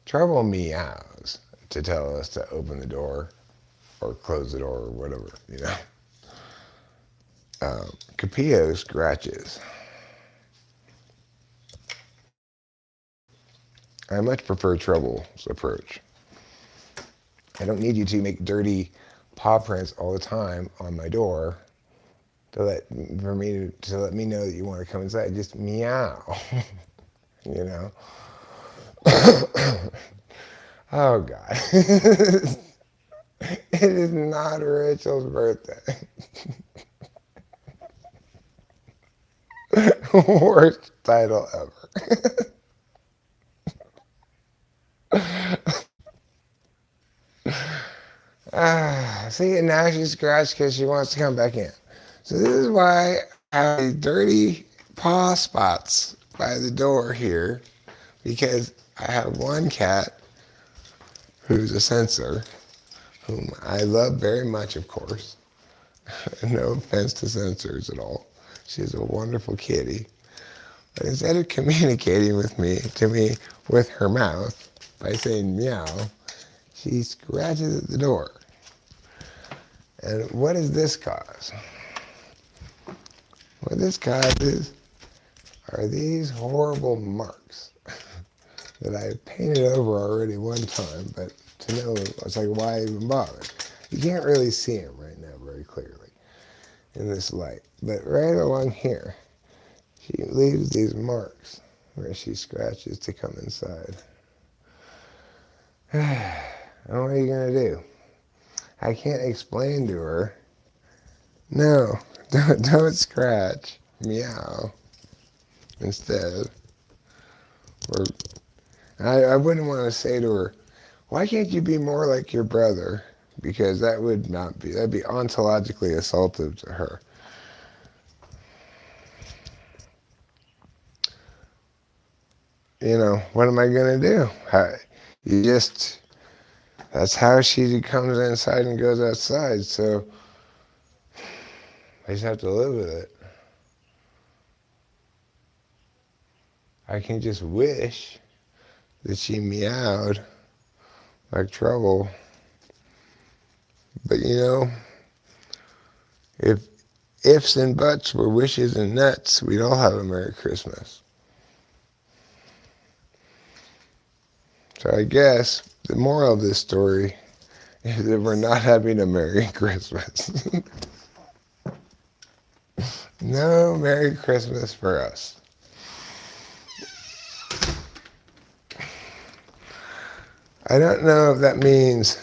Speaker 3: Trouble meows to tell us to open the door or close the door or whatever, Capillo scratches. I much prefer Trouble's approach. I don't need you to make dirty paw prints all the time on my door to let me know that you want to come inside. Just meow, Oh God. It is not Rachel's birthday. Worst title ever. See, and now she's scratched because she wants to come back in. So this is why I have these dirty paw spots by the door here, because I have one cat who's a sensor, whom I love very much, of course. No offense to censors at all. She's a wonderful kitty. But instead of communicating with me with her mouth by saying meow, she scratches at the door. And what does this cause? What this causes are these horrible marks that I painted over already one time, but to know, it's like, why even bother? You can't really see them right now very clearly in this light. But right along here, she leaves these marks where she scratches to come inside. And what are you going to do? I can't explain to her. No, don't scratch. Meow. Instead. Or I wouldn't want to say to her, why can't you be more like your brother? Because that'd be ontologically assaultive to her. You know, what am I going to do? That's how she comes inside and goes outside, so I just have to live with it. I can just wish that she meowed like trouble. But you know, if ifs and buts were wishes and nuts, we'd all have a Merry Christmas. So I guess the moral of this story is that we're not having a Merry Christmas. No Merry Christmas for us. I don't know if that means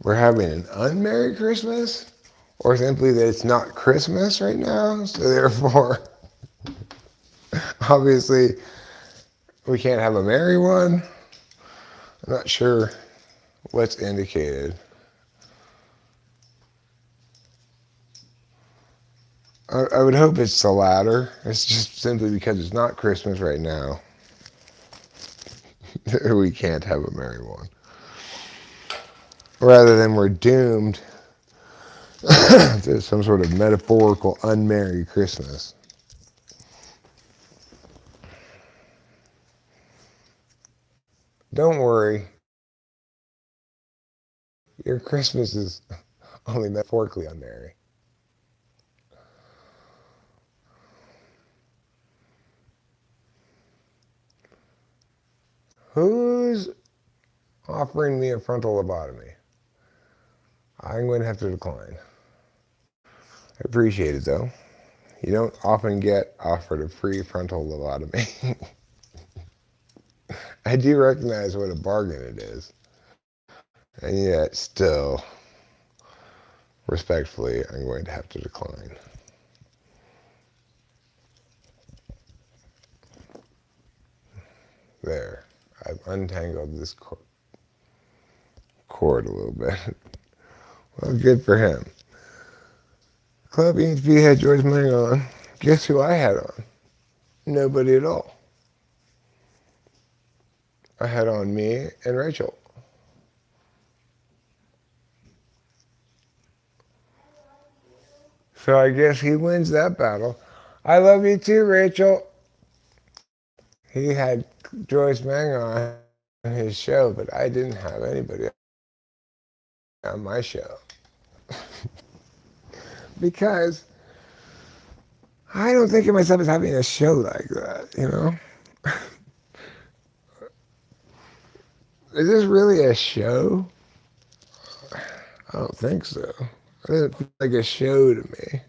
Speaker 3: we're having an unmerry Christmas or simply that it's not Christmas right now. So therefore, obviously, we can't have a merry one. I'm not sure what's indicated. I would hope it's the latter. It's just simply because it's not Christmas right now. We can't have a merry one. Rather than we're doomed to some sort of metaphorical unmerry Christmas. Don't worry. Your Christmas is only metaphorically unmerry. Who's offering me a frontal lobotomy? I'm going to have to decline. I appreciate it though. You don't often get offered a free frontal lobotomy. I do recognize what a bargain it is. And yet, still, respectfully, I'm going to have to decline. There. I've untangled this cord a little bit. Well, good for him. Club EHP had George Mang on. Guess who I had on? Nobody at all. I had on me and Rachel. So I guess he wins that battle. I love you too, Rachel. He had Joyce Mang on his show, but I didn't have anybody on my show. Because I don't think of myself as having a show like that, you know? Is this really a show? I don't think so. It doesn't feel like a show to me.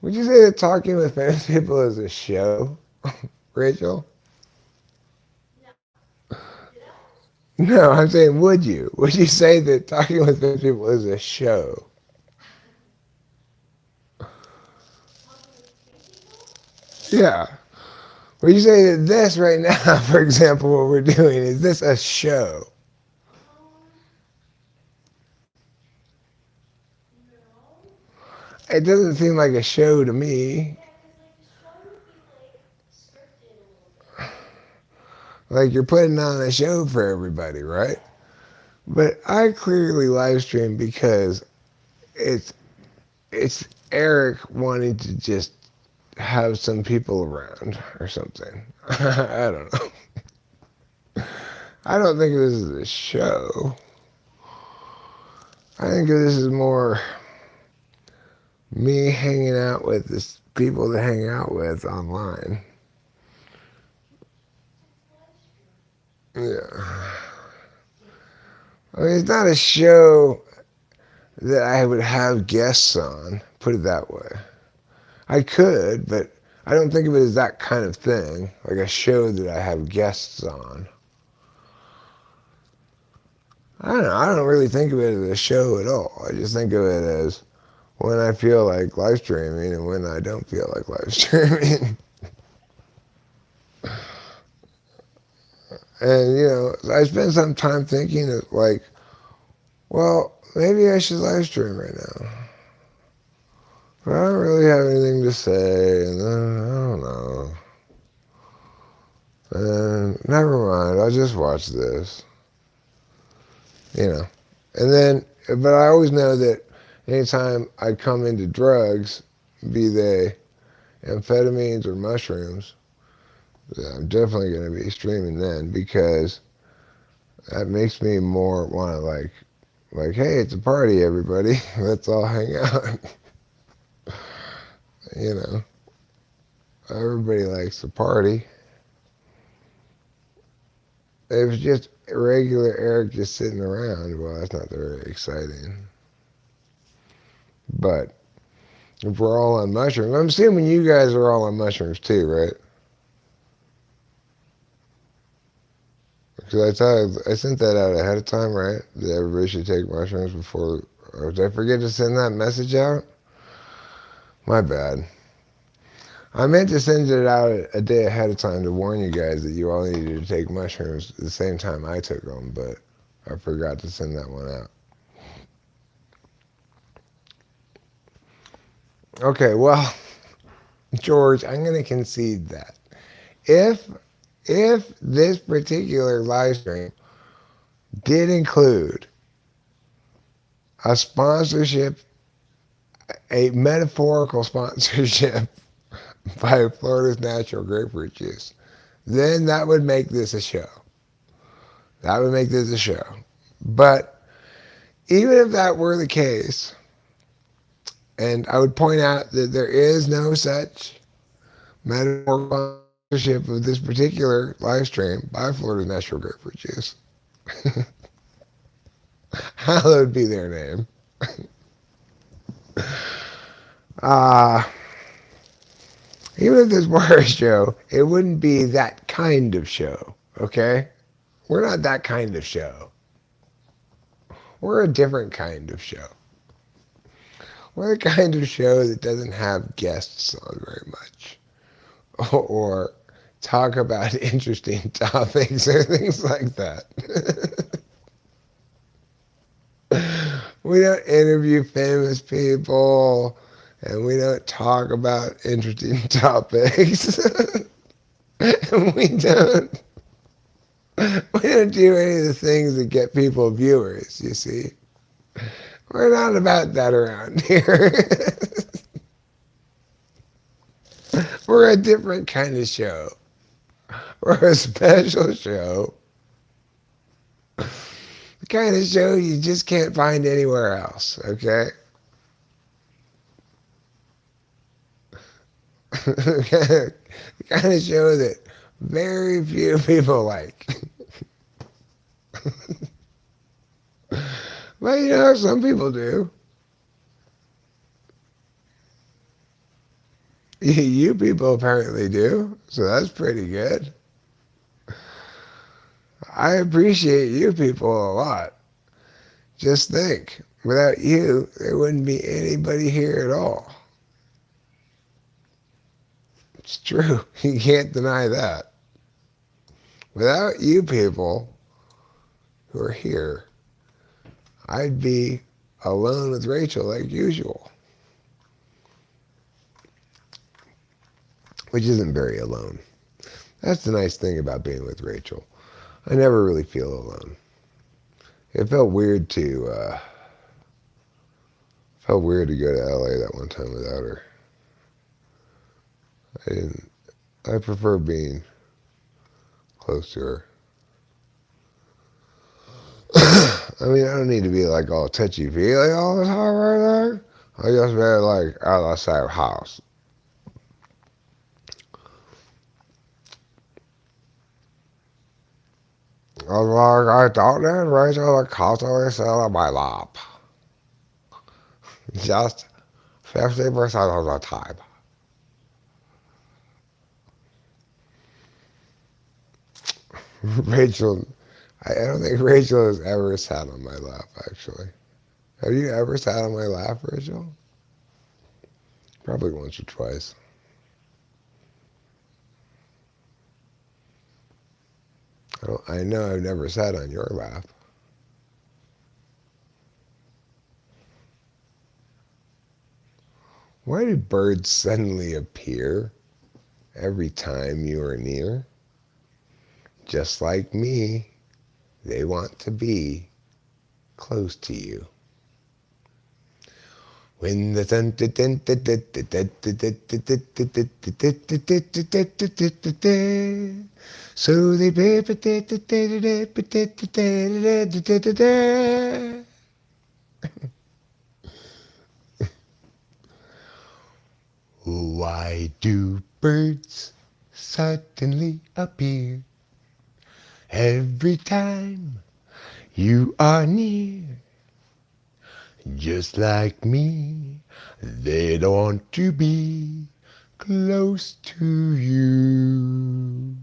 Speaker 3: Would you say that talking with famous people is a show, Rachel? No, I'm saying would you? Would you say that talking with famous people is a show? Yeah. Would you say that this right now, for example, what we're doing, is this a show? It doesn't seem like a show to me. Like you're putting on a show for everybody, right? But I clearly live stream because it's Eric wanting to just have some people around or something. I don't know. I don't think this is a show. I think this is more me hanging out with the people to hang out with online. Yeah. I mean, it's not a show that I would have guests on, put it that way. I could, but I don't think of it as that kind of thing, like a show that I have guests on. I don't know. I don't really think of it as a show at all. I just think of it as when I feel like live streaming and when I don't feel like live streaming. And, I spent some time thinking of like, well, maybe I should live stream right now. But I don't really have anything to say, and I don't know. And never mind, I'll just watch this. And then, but I always know that anytime I come into drugs, be they amphetamines or mushrooms, I'm definitely going to be streaming then because that makes me more want to like, hey, it's a party, everybody. Let's all hang out. you know, Everybody likes to party. If it's just regular Eric just sitting around, well, that's not very exciting. But if we're all on mushrooms, I'm assuming you guys are all on mushrooms too, right? Because I sent that out ahead of time, right? That everybody should take mushrooms before. Or did I forget to send that message out? My bad. I meant to send it out a day ahead of time to warn you guys that you all needed to take mushrooms at the same time I took them, but I forgot to send that one out. Okay, well, George, I'm going to concede that if this particular live stream did include a sponsorship, a metaphorical sponsorship by Florida's natural grapefruit juice, then that would make this a show. That would make this a show. But even if that were the case, and I would point out that there is no such metaphorical sponsorship of this particular live stream by Florida's natural grapefruit juice. Hallowed be their name. Even if this were a show, it wouldn't be that kind of show, okay? We're not that kind of show. We're a different kind of show. We're the kind of show that doesn't have guests on very much. Or talk about interesting topics or things like that. We don't interview famous people, and we don't talk about interesting topics. And we don't do any of the things that get people viewers, you see. We're not about that around here. We're a different kind of show. We're a special show. The kind of show you just can't find anywhere else, okay? The kind of show that very few people like. But some people do. You people apparently do, so that's pretty good. I appreciate you people a lot. Just think, without you, there wouldn't be anybody here at all. It's true. You can't deny that. Without you people who are here, I'd be alone with Rachel like usual. Which isn't very alone. That's the nice thing about being with Rachel. I never really feel alone. It felt weird to go to LA that one time without her. I prefer being close to her. I mean, I don't need to be like all touchy-feely all the time right there. I just be like outside the house. I was like, I thought that Rachel would constantly sit on my lap. Just 50% of the time. Rachel, I don't think Rachel has ever sat on my lap, actually. Have you ever sat on my lap, Rachel? Probably once or twice. I know I've never sat on your lap. Why do birds suddenly appear every time you are near? Just like me, they want to be close to you. When the sun so they why do birds suddenly appear every time you are near? Just like me, they don't want to be close to you.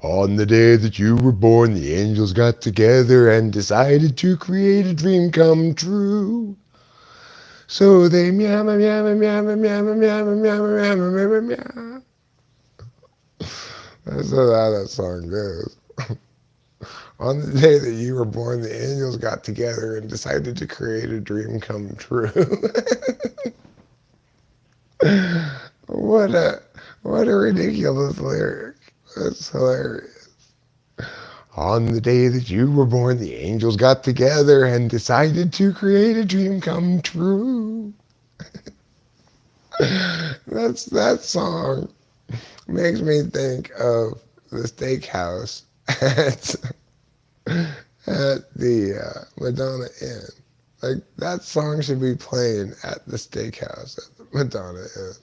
Speaker 3: On the day that you were born, the angels got together and decided to create a dream come true. So they meow, meow, meow, meow, meow, meow, meow, meow, meow, meow, meow. That's how that song goes. On the day that you were born, the angels got together and decided to create a dream come true. what a what a ridiculous lyric. That's hilarious. On the day that you were born, the angels got together and decided to create a dream come true. That song makes me think of the steakhouse at the Madonna Inn. Like that song should be playing at the steakhouse at the Madonna Inn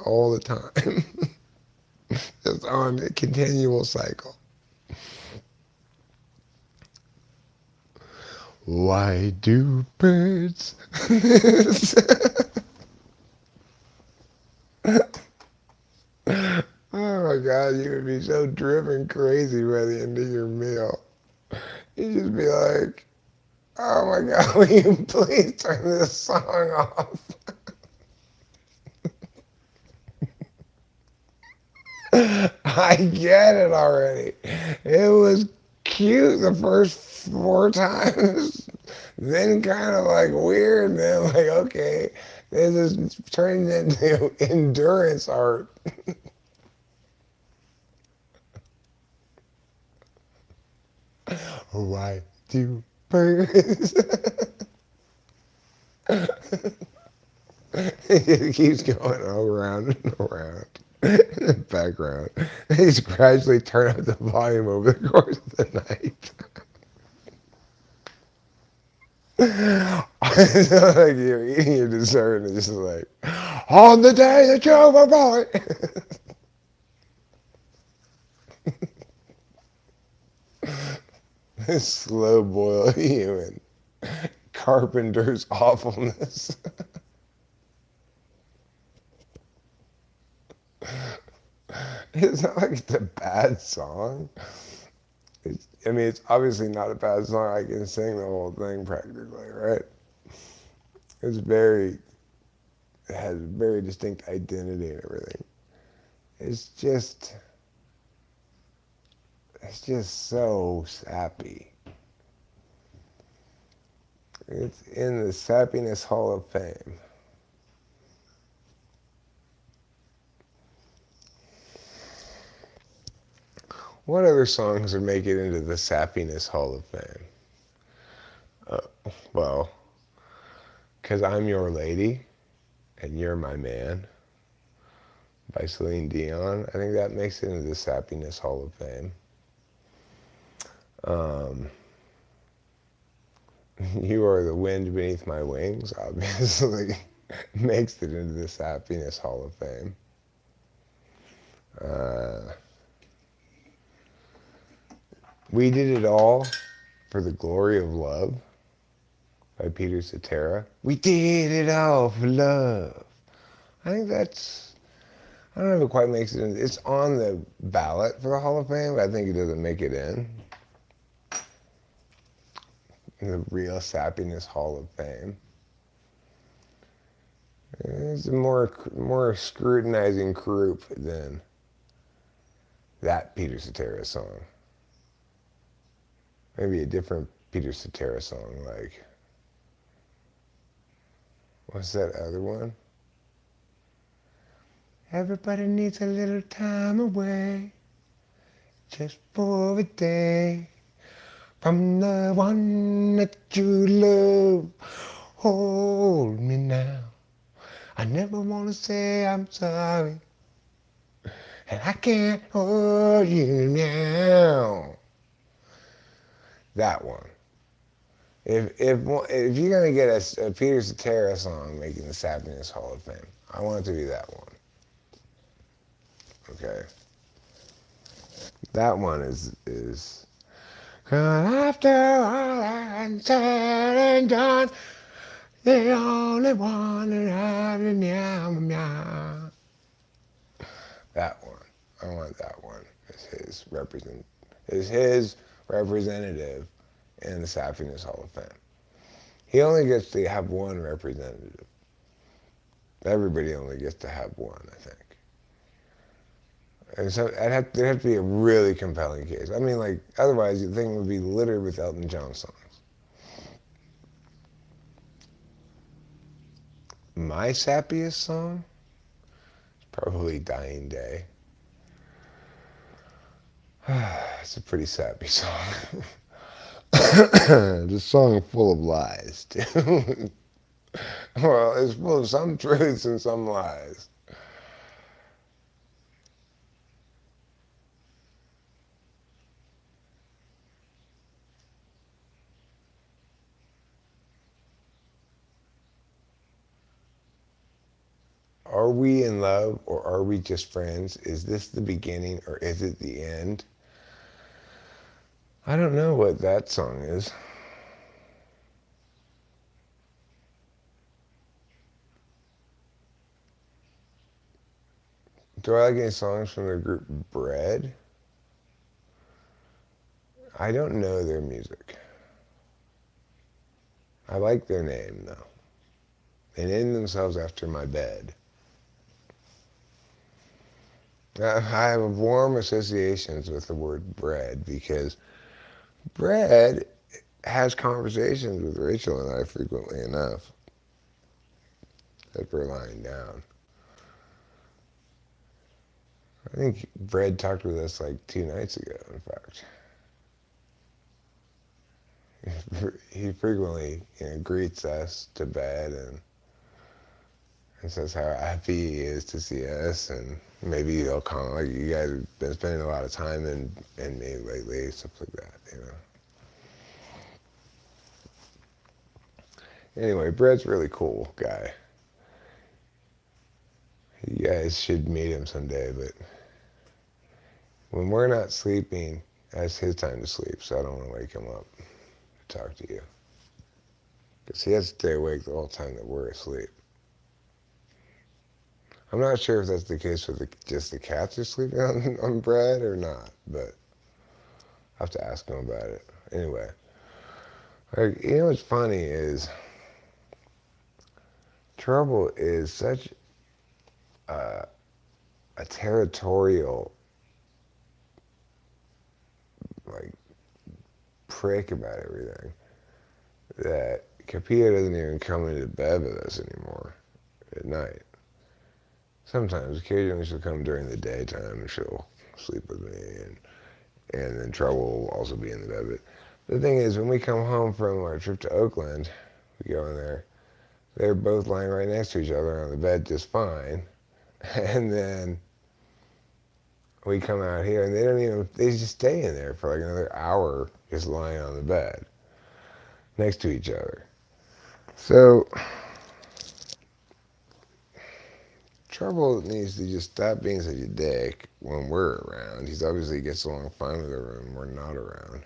Speaker 3: all the time. Just on a continual cycle. Why do birds? Oh my God, you would be so driven crazy by the end of your meal. You'd just be like, oh my God, will you please turn this song off? I get it already. It was cute the first 4 times, then kind of like weird, and then like, okay, this is turning into endurance art. Why do birds? It keeps going around and around in the background. They just gradually turn up the volume over the course of the night. Like you're eating your dessert and it's just like, on the day that you were born. Slow boil you and Carpenter's awfulness. It's not like it's a bad song. I mean, it's obviously not a bad song. I can sing the whole thing practically, right? It's very, it has a very distinct identity and everything. It's just so sappy. It's in the Sappiness Hall of Fame. What other songs would make it into the Sappiness Hall of Fame? Well, "'Cause I'm Your Lady" and "You're My Man" by Celine Dion. I think that makes it into the Sappiness Hall of Fame. "You Are the Wind Beneath My Wings" obviously makes it into the Sappiness Hall of Fame. "We Did It All for the Glory of Love" by Peter Cetera. We did it all for love. I think that's, I don't know if it quite makes it in. It's on the ballot for the Hall of Fame, but I think it doesn't make it in. the real Sappiness Hall of Fame. It's a more scrutinizing group than that Peter Cetera song. Maybe a different Peter Cetera song, like, what's that other one? Everybody needs a little time away, just for a day, from the one that you love. Hold me now. I never want to say I'm sorry, and I can't hold you now. That one. If you're gonna get a Peter Cetera song making the Sappiness Hall of Fame, I want it to be that one. Okay. That one is. 'Cause after all that's said and done, the only one that has a meow. That one. I want that one as his representative in the Sappiness Hall of Fame. He only gets to have one representative. Everybody only gets to have one, I think. And so there'd have to be a really compelling case. I mean, like, otherwise the thing would be littered with Elton John songs. My sappiest song is probably Dying Day. It's a pretty sappy song. It's a song full of lies, too. Well, it's full of some truths and some lies. Are we in love or are we just friends? Is this the beginning or is it the end? I don't know what that song is. Do I like any songs from the group Bread? I don't know their music. I like their name, though. They named themselves after my bed. I have warm associations with the word bread because Bread has conversations with Rachel and I frequently enough as we're lying down. I think Bread talked with us like 2 nights ago, in fact. He frequently, greets us to bed and says how happy he is to see us, and maybe he'll comment like, you guys have been spending a lot of time in me lately, stuff like that, Anyway, Brett's a really cool guy. You guys should meet him someday, but when we're not sleeping, that's his time to sleep, so I don't want to wake him up to talk to you. Because he has to stay awake the whole time that we're asleep. I'm not sure if that's the case with just the cats are sleeping on Brad or not, but I'll have to ask him about it. Anyway, what's funny is Trouble is such a territorial, like, prick about everything that Capilla doesn't even come into bed with us anymore at night. Sometimes, occasionally she'll come during the daytime and she'll sleep with me, and then Trouble will also be in the bed. But the thing is, when we come home from our trip to Oakland, we go in there, they're both lying right next to each other on the bed just fine. And then we come out here and they just stay in there for like another hour just lying on the bed next to each other. So Trouble needs to just stop being such a dick when we're around. He obviously gets along fine with her when we're not around.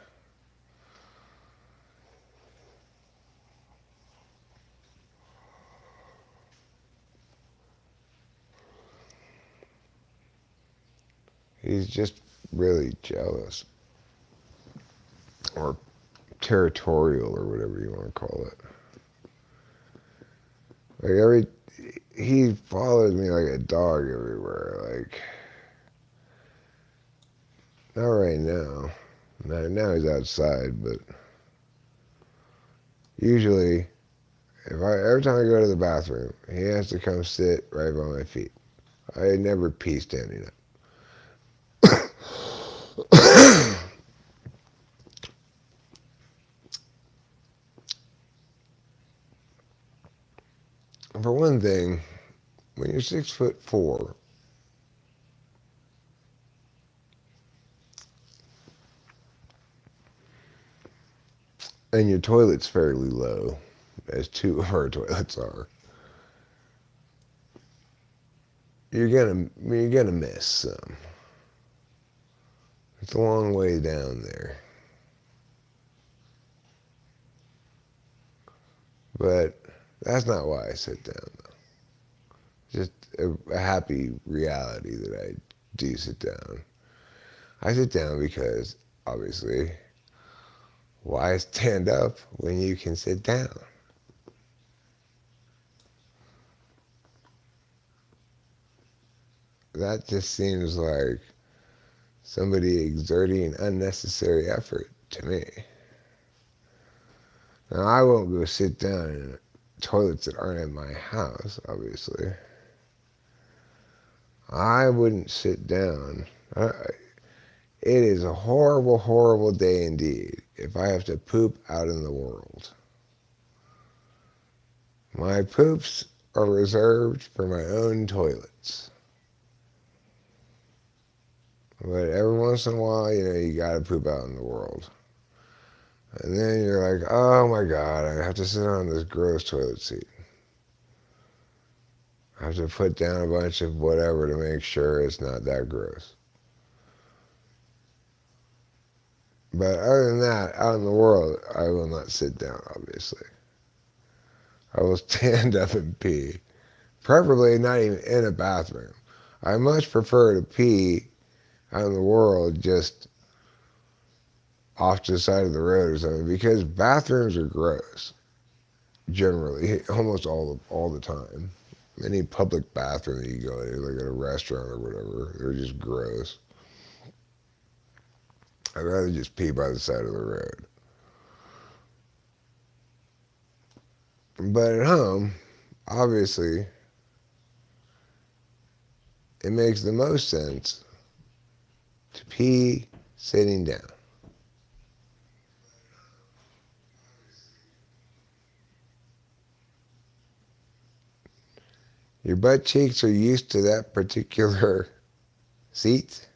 Speaker 3: He's just really jealous or territorial or whatever you want to call it. He follows me like a dog everywhere. Like, not right now. Now he's outside, but usually, every time I go to the bathroom, he has to come sit right by my feet. I never pee standing up. For one thing, when you're 6'4", and your toilet's fairly low, as two of our toilets are, you're gonna miss some. It's a long way down there. But that's not why I sit down, though. Just a happy reality that I do sit down. I sit down because, obviously, why stand up when you can sit down? That just seems like somebody exerting unnecessary effort to me. Now, I won't go sit down in toilets that aren't in my house, obviously. I wouldn't sit down. It is a horrible, horrible day indeed if I have to poop out in the world. My poops are reserved for my own toilets. But every once in a while, you gotta poop out in the world. And then you're like, oh my God, I have to sit on this gross toilet seat. I have to put down a bunch of whatever to make sure it's not that gross. But other than that, out in the world, I will not sit down, obviously. I will stand up and pee. Preferably not even in a bathroom. I much prefer to pee out in the world just off to the side of the road or something, because bathrooms are gross. Generally, almost all the time. Any public bathroom that you go to, like at a restaurant or whatever, they're just gross. I'd rather just pee by the side of the road. But at home, obviously, it makes the most sense to pee sitting down. Your butt cheeks are used to that particular seat.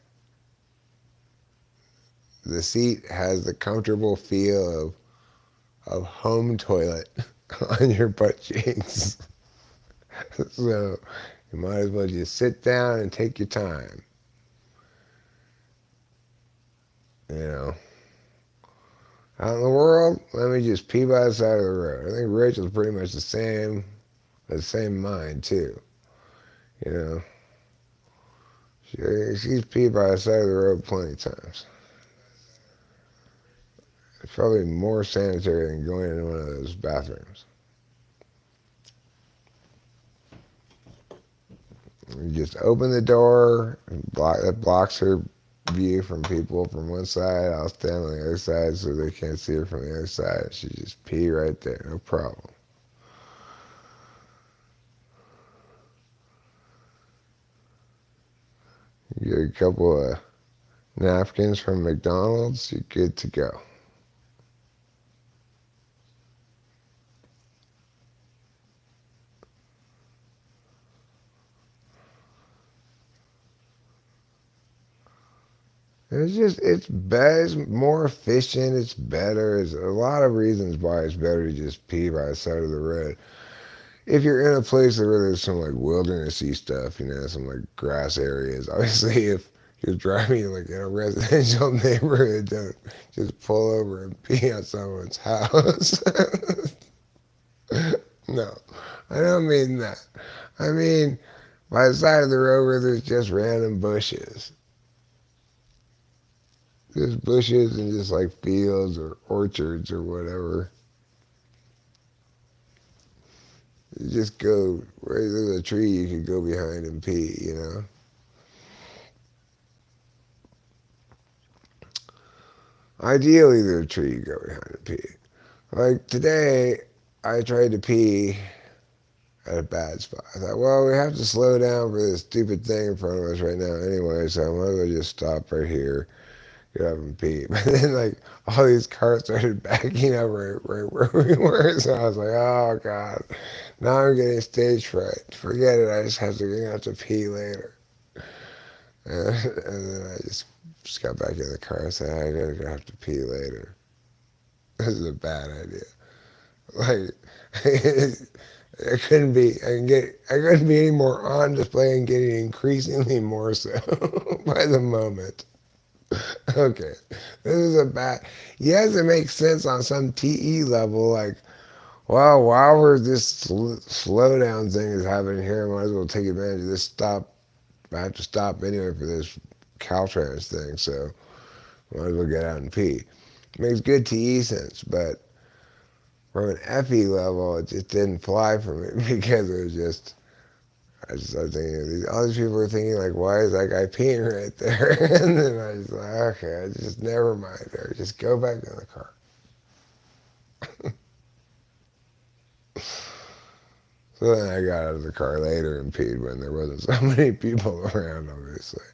Speaker 3: The seat has the comfortable feel of home toilet on your butt cheeks. So you might as well just sit down and take your time. Out in the world, let me just pee by the side of the road. I think Rachel's pretty much the same mind too. She's peed by the side of the road plenty of times. It's probably more sanitary than going into one of those bathrooms. You just open the door, that blocks her view from people from one side. I'll stand on the other side so they can't see her from the other side. She just pee right there, no problem. You get a couple of napkins from McDonald's, you're good to go. It's better, it's more efficient, it's better. There's a lot of reasons why it's better to just pee by the side of the road. If you're in a place where there's some like wildernessy stuff, some like grass areas, obviously if you're driving like in a residential neighborhood, don't just pull over and pee on someone's house. No, I don't mean that. I mean, by the side of the road where there's just random bushes. just bushes and just like fields or orchards or whatever. You just go where there's a tree you could go behind and pee, you know. Ideally, there's a tree you go behind and pee. Like today, I tried to pee at a bad spot. I thought, well, we have to slow down for this stupid thing in front of us right now anyway, so I might as well just stop right here, get up and pee. But then, like, all these cars started backing up right where we were, so I was like, oh, God, now I'm getting stage fright. Forget it, I just have to pee later. And then I just got back in the car and said, I'm gonna have to pee later. This is a bad idea. Like, I couldn't be any more on display and getting increasingly more so by the moment. Okay, this is a bad. Yes, it makes sense on some TE level. Like, well, while we're this slowdown thing is happening here, I might as well take advantage of this stop. I have to stop anyway for this Caltrans thing, so might as well get out and pee. Makes good TE sense, but from an FE level, it just didn't fly for me because it was just. I just started thinking, all these people are thinking, like, why is that guy peeing right there? And then I was like, okay, I just never mind. Or just go back in the car. So then I got out of the car later and peed when there wasn't so many people around, obviously.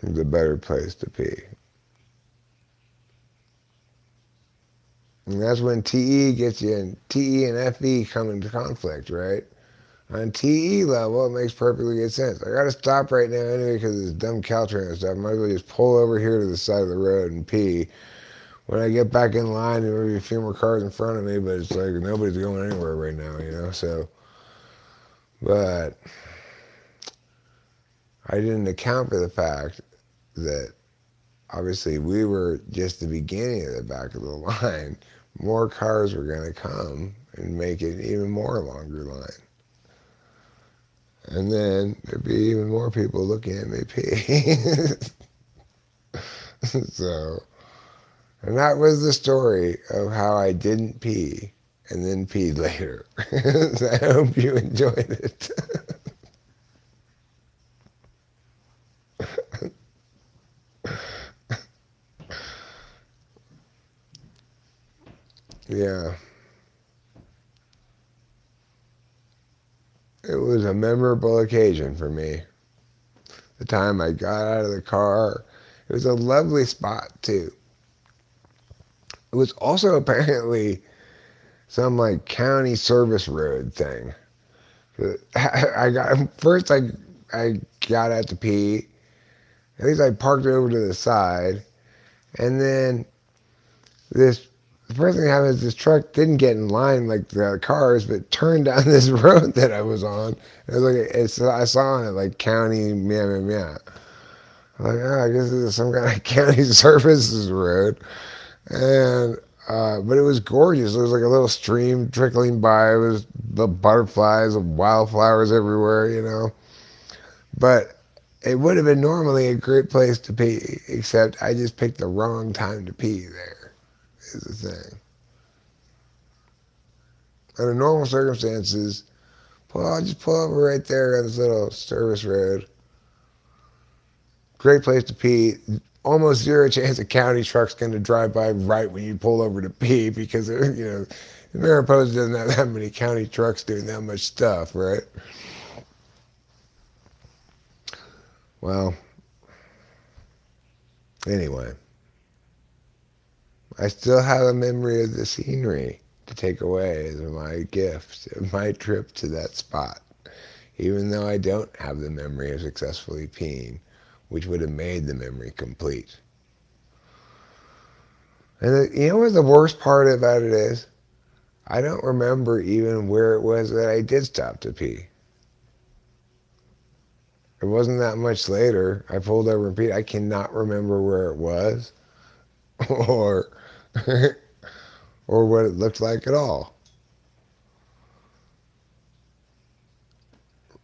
Speaker 3: It was a better place to pee. And that's when TE gets you in. TE and FE come into conflict, right? On TE level, it makes perfectly good sense. I got to stop right now anyway because of this dumb Caltrans stuff. I might as well just pull over here to the side of the road and pee. When I get back in line, there will be a few more cars in front of me, but it's like nobody's going anywhere right now, you know? So, but I didn't account for the fact that obviously we were just the beginning of the back of the line. More cars were going to come and make it even more longer line. And then there'd be even more people looking at me pee. So, and that was the story of how I didn't pee and then peed later. So I hope you enjoyed it. Yeah, it was a memorable occasion for me. The time I got out of the car, it was a lovely spot too. It was also apparently some like county service road thing. I got first I got out to pee. At least I parked over to the side, and then this the first thing that happened is this truck didn't get in line like the cars, but turned down this road that I was on. It was like I saw on it like county meow meow meow. I'm like, oh, I guess this is some kind of county services road, and but it was gorgeous. There was like a little stream trickling by. It was the butterflies and wildflowers everywhere, you know. But it would have been normally a great place to pee, except I just picked the wrong time to pee there, is the thing. Under normal circumstances, I'll just pull over right there on this little service road. Great place to pee. Almost zero chance a county truck's going to drive by right when you pull over to pee because, you know, Mariposa doesn't have that many county trucks doing that much stuff, right? Well, anyway, I still have a memory of the scenery to take away as my gift of my trip to that spot, even though I don't have the memory of successfully peeing, which would have made the memory complete. And you know what the worst part about it is? I don't remember even where it was that I did stop to pee. It wasn't that much later. I pulled over and peed. I cannot remember where it was or or what it looked like at all.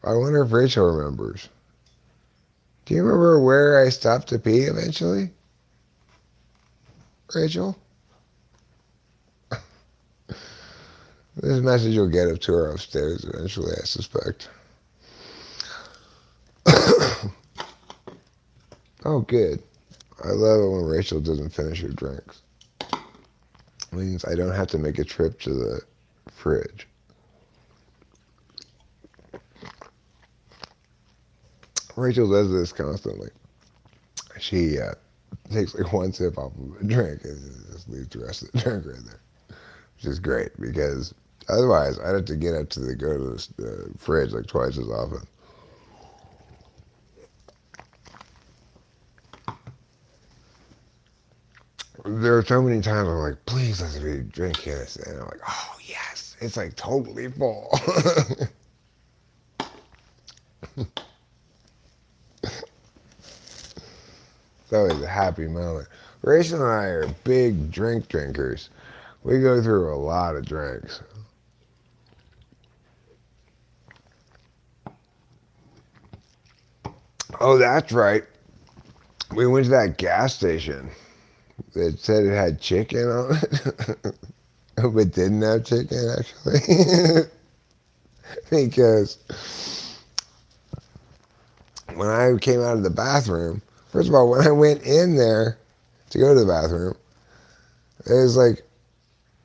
Speaker 3: I wonder if Rachel remembers. Do you remember where I stopped to pee eventually? Rachel? This message will get up to her upstairs eventually, I suspect. Oh, good. I love it when Rachel doesn't finish her drinks. It means I don't have to make a trip to the fridge. Rachel does this constantly. She takes like one sip off of a drink and just leaves the rest of the drink right there, which is great because otherwise I'd have to get up to go to the fridge like twice as often. There are so many times I'm like, please let me drink this, and I'm like, oh yes, it's like totally full. It's always a happy moment. Rachel and I are big drink drinkers. We go through a lot of drinks. Oh, that's right. We went to that gas station. It said it had chicken on it, but didn't have chicken actually. Because when I came out of the bathroom, first of all, when I went in there to go to the bathroom, there was like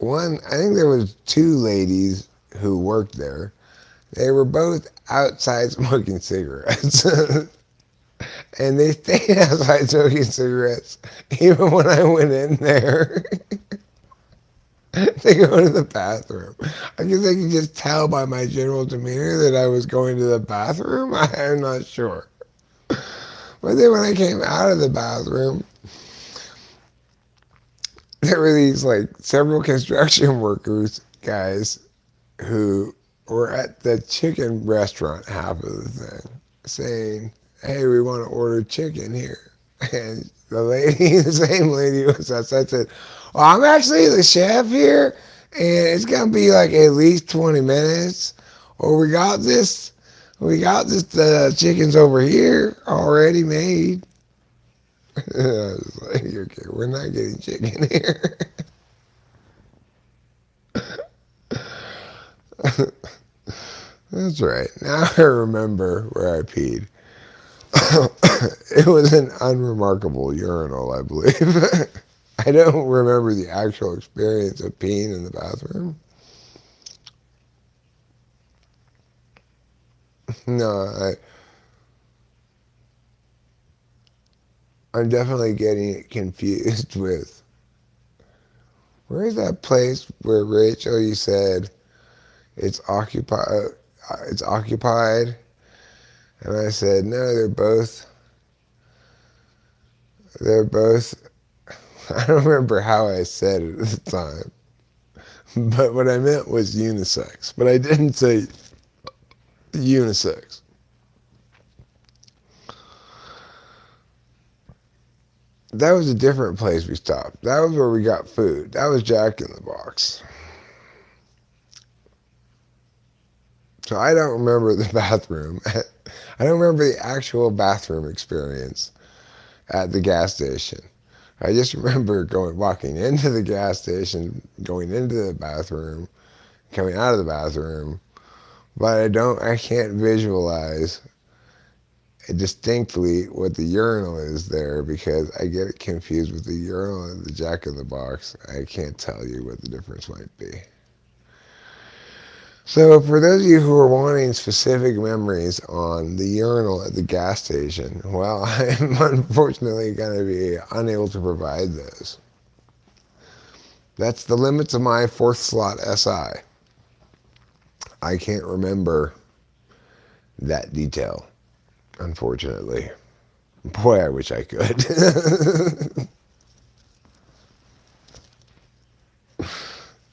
Speaker 3: I think there was two ladies who worked there. They were both outside smoking cigarettes. And they stayed outside smoking cigarettes even when I went in there to go to the bathroom. I guess I could just tell by my general demeanor that I was going to the bathroom. I'm not sure. But then when I came out of the bathroom, there were these like several construction workers, guys, who were at the chicken restaurant half of the thing, saying, hey, we want to order chicken here. And the same lady was outside said, well, I'm actually the chef here, and it's going to be like at least 20 minutes. Or we got this chickens over here already made. I was like, okay, we're not getting chicken here. That's right. Now I remember where I peed. It was an unremarkable urinal, I believe. I don't remember the actual experience of peeing in the bathroom. No, I'm definitely getting confused with where's that place where Rachel, you said it's occupied. It's occupied, and I said no. They're both. They're both. I don't remember how I said it at the time, but what I meant was unisex. But I didn't say unisex. That was a different place we stopped. That was where we got food. That was Jack in the Box. So I don't remember the bathroom. I don't remember the actual bathroom experience at the gas station. I just remember walking into the gas station, going into the bathroom, coming out of the bathroom, but I can't visualize distinctly what the urinal is there because I get it confused with the urinal and the Jack in the Box. I can't tell you what the difference might be. So for those of you who are wanting specific memories on the urinal at the gas station, well, I'm unfortunately going to be unable to provide those. That's the limits of my fourth slot SI. I can't remember that detail, unfortunately. Boy, I wish I could.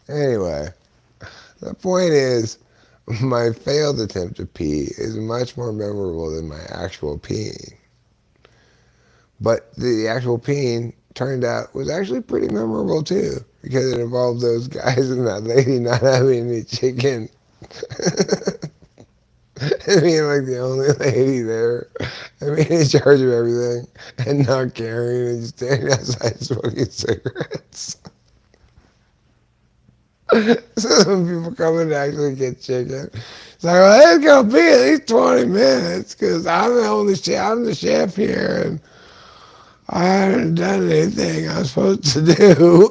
Speaker 3: Anyway, the point is, my failed attempt to pee is much more memorable than my actual peeing. But the actual peeing turned out was actually pretty memorable too, because it involved those guys and that lady not having any chicken. And being like the only lady there. I mean, in charge of everything and not caring and just standing outside smoking cigarettes. So when people come in to actually get chicken, it's like, well, it's gonna be at least 20 minutes because I'm the only chef. I'm the chef here, and I haven't done anything I'm supposed to do.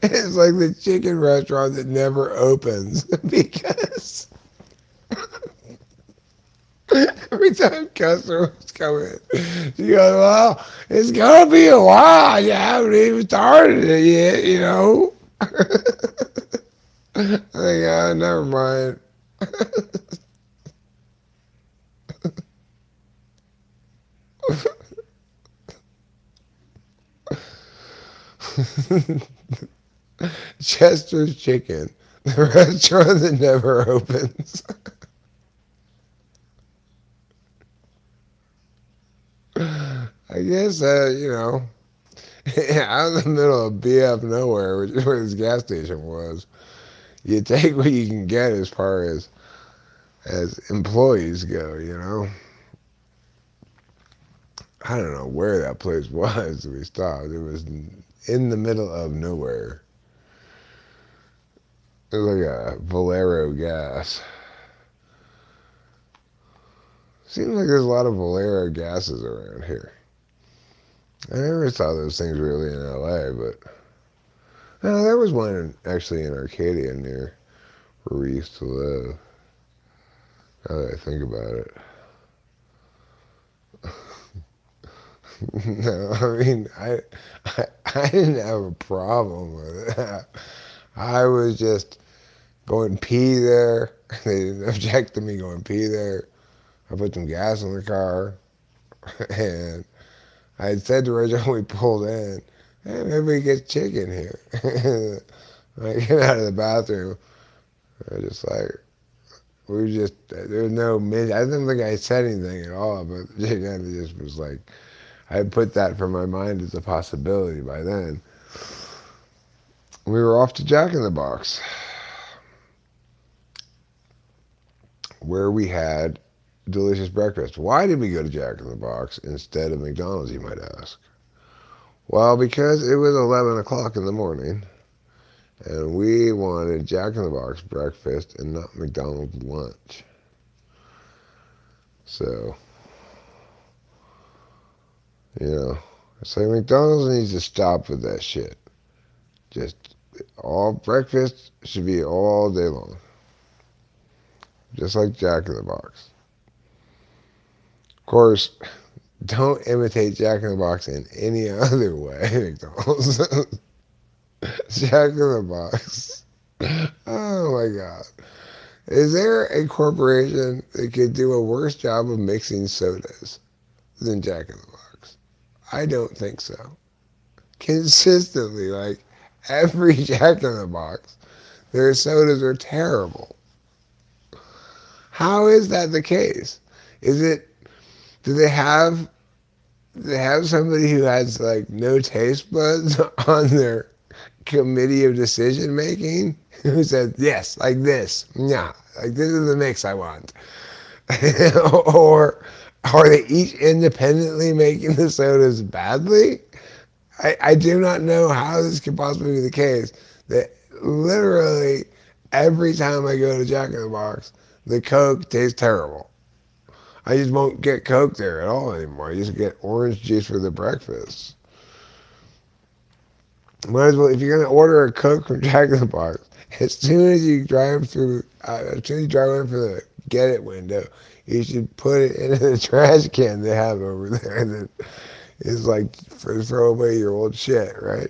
Speaker 3: It's like the chicken restaurant that never opens because every time customers come in, she goes, well, it's gonna be a while. You haven't even started it yet, you know. I think, never mind. Chester's Chicken, the restaurant that never opens. I guess, out in the middle of BF nowhere, which is where this gas station was, you take what you can get as far as employees go, you know. I don't know where that place was we stopped. It was in the middle of nowhere. It was like a Valero gas. Seems like there's a lot of Valero gases around here. I never saw those things really in LA, but no, there was one actually in Arcadia near where we used to live. Now that I think about it. No, I mean, I didn't have a problem with it. I was just going pee there. They didn't object to me going pee there. I put some gas in the car, and I had said to Rachel when we pulled in, hey, maybe we get chicken here. When I get out of the bathroom, I was just like, we were just, there was no, I didn't think I said anything at all, but it just was like, I had put that from my mind as a possibility by then. We were off to Jack in the Box, where we had delicious breakfast. Why did we go to Jack in the Box instead of McDonald's, you might ask? Well, because it was 11 o'clock in the morning, and we wanted Jack in the Box breakfast and not McDonald's lunch. So, it's like McDonald's needs to stop with that shit. Just all breakfast should be all day long. Just like Jack in the Box. Of course, don't imitate Jack in the Box in any other way, McDonald's. Jack in the Box. Oh my God. Is there a corporation that could do a worse job of mixing sodas than Jack in the Box? I don't think so. Consistently, like every Jack in the Box, their sodas are terrible. How is that the case? Is it, do they have somebody who has like no taste buds on their committee of decision making who said, yes, like this, yeah, like this is the mix I want? Or are they each independently making the sodas badly? I do not know how this could possibly be the case that literally every time I go to Jack in the Box, the Coke tastes terrible. I just won't get Coke there at all anymore. I just get orange juice for the breakfast. Might as well, if you're gonna order a Coke from Jack in the Box, as soon as you drive through, as soon as you drive in for the get it window, you should put it into the trash can they have over there that is like for throw away your old shit, right?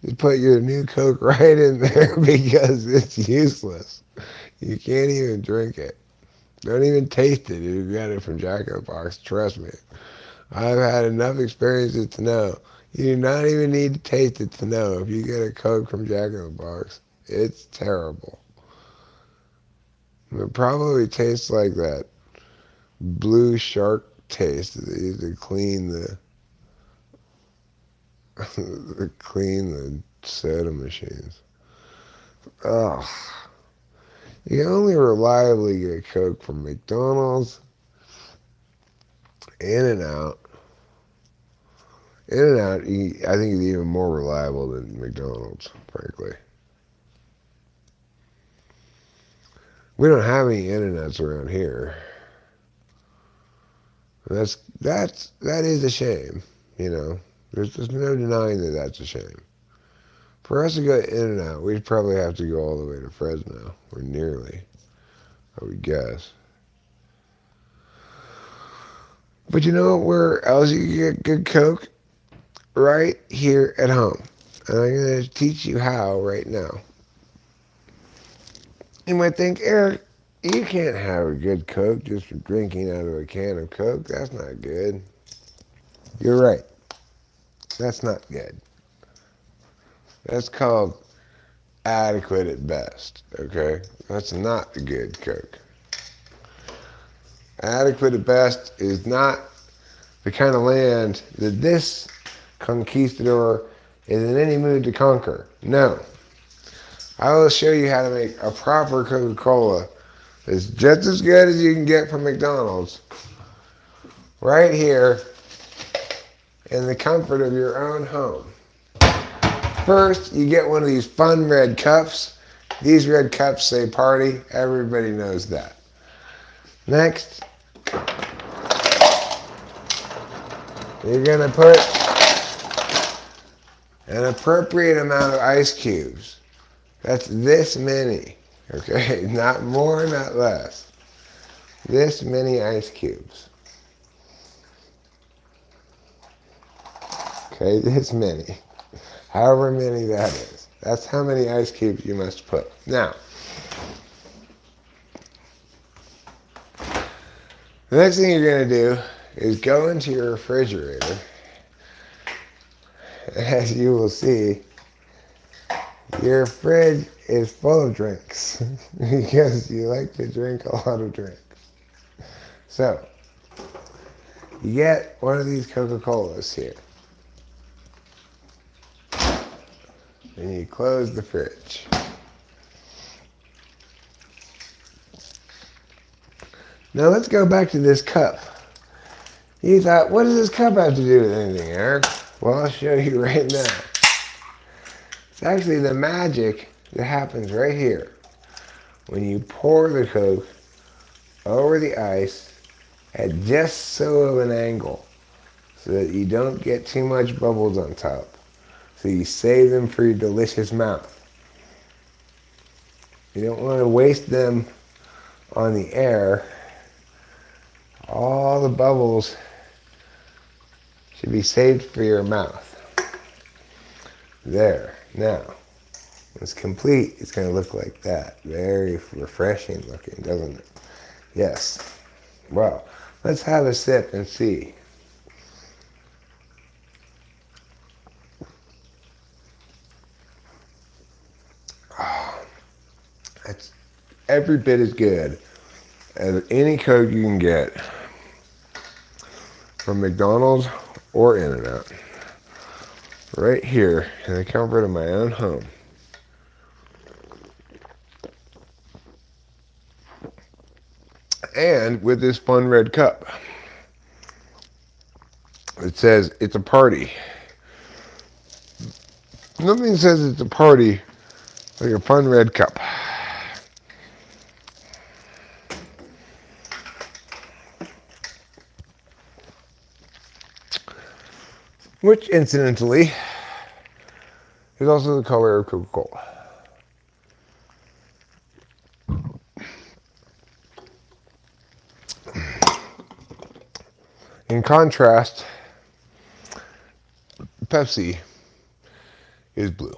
Speaker 3: Just put your new Coke right in there because it's useless. You can't even drink it. Don't even taste it if you get it from Jack in the Box. Trust me. I've had enough experiences to know. You do not even need to taste it to know if you get a Coke from Jack in the Box, it's terrible. It probably tastes like that blue shark taste that they use to clean the clean the soda machines. Ugh. You can only reliably get Coke from McDonald's, In-N-Out. In-N-Out, I think, is even more reliable than McDonald's, frankly. We don't have any In-N-Outs around here. That is a shame, you know. There's no denying that that's a shame. For us to go In-N-Out, we'd probably have to go all the way to Fresno, or nearly, I would guess. But you know where else you can get good Coke? Right here at home. And I'm going to teach you how right now. You might think, Eric, you can't have a good Coke just from drinking out of a can of Coke. That's not good. You're right. That's not good. That's called adequate at best, okay? That's not a good Coke. Adequate at best is not the kind of land that this conquistador is in any mood to conquer. No. I will show you how to make a proper Coca-Cola that's just as good as you can get from McDonald's right here in the comfort of your own home. First, you get one of these fun red cups. These red cups say party. Everybody knows that. Next, you're going to put an appropriate amount of ice cubes. That's this many, okay? Not more, not less. This many ice cubes. Okay, this many. However many that is. That's how many ice cubes you must put. Now, the next thing you're going to do is go into your refrigerator. As you will see, your fridge is full of drinks because you like to drink a lot of drinks. So, you get one of these Coca-Colas here. And you close the fridge. Now let's go back to this cup. You thought, what does this cup have to do with anything, Eric? Well, I'll show you right now. It's actually the magic that happens right here. When you pour the Coke over the ice at just so of an angle so that you don't get too much bubbles on top. So you save them for your delicious mouth. You don't want to waste them on the air. All the bubbles should be saved for your mouth. There. Now, when it's complete, it's going to look like that. Very refreshing looking, doesn't it? Yes. Well, let's have a sip and see. It's every bit as good as any Coke you can get from McDonald's or In-N-Out. Right here in the comfort of my own home. And with this fun red cup. It says it's a party. Nothing says it's a party like a fun red cup. Which, incidentally, is also the color of Coca-Cola. In contrast, Pepsi is blue.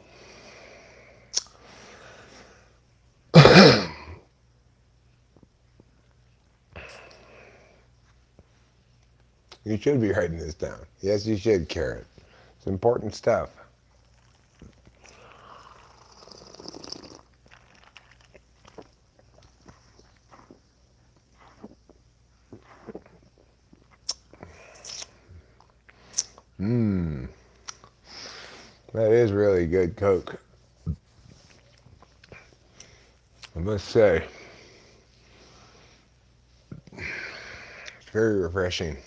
Speaker 3: You should be writing this down. Yes, you should, Carrot. It's important stuff. That is really good Coke, I must say. very refreshing.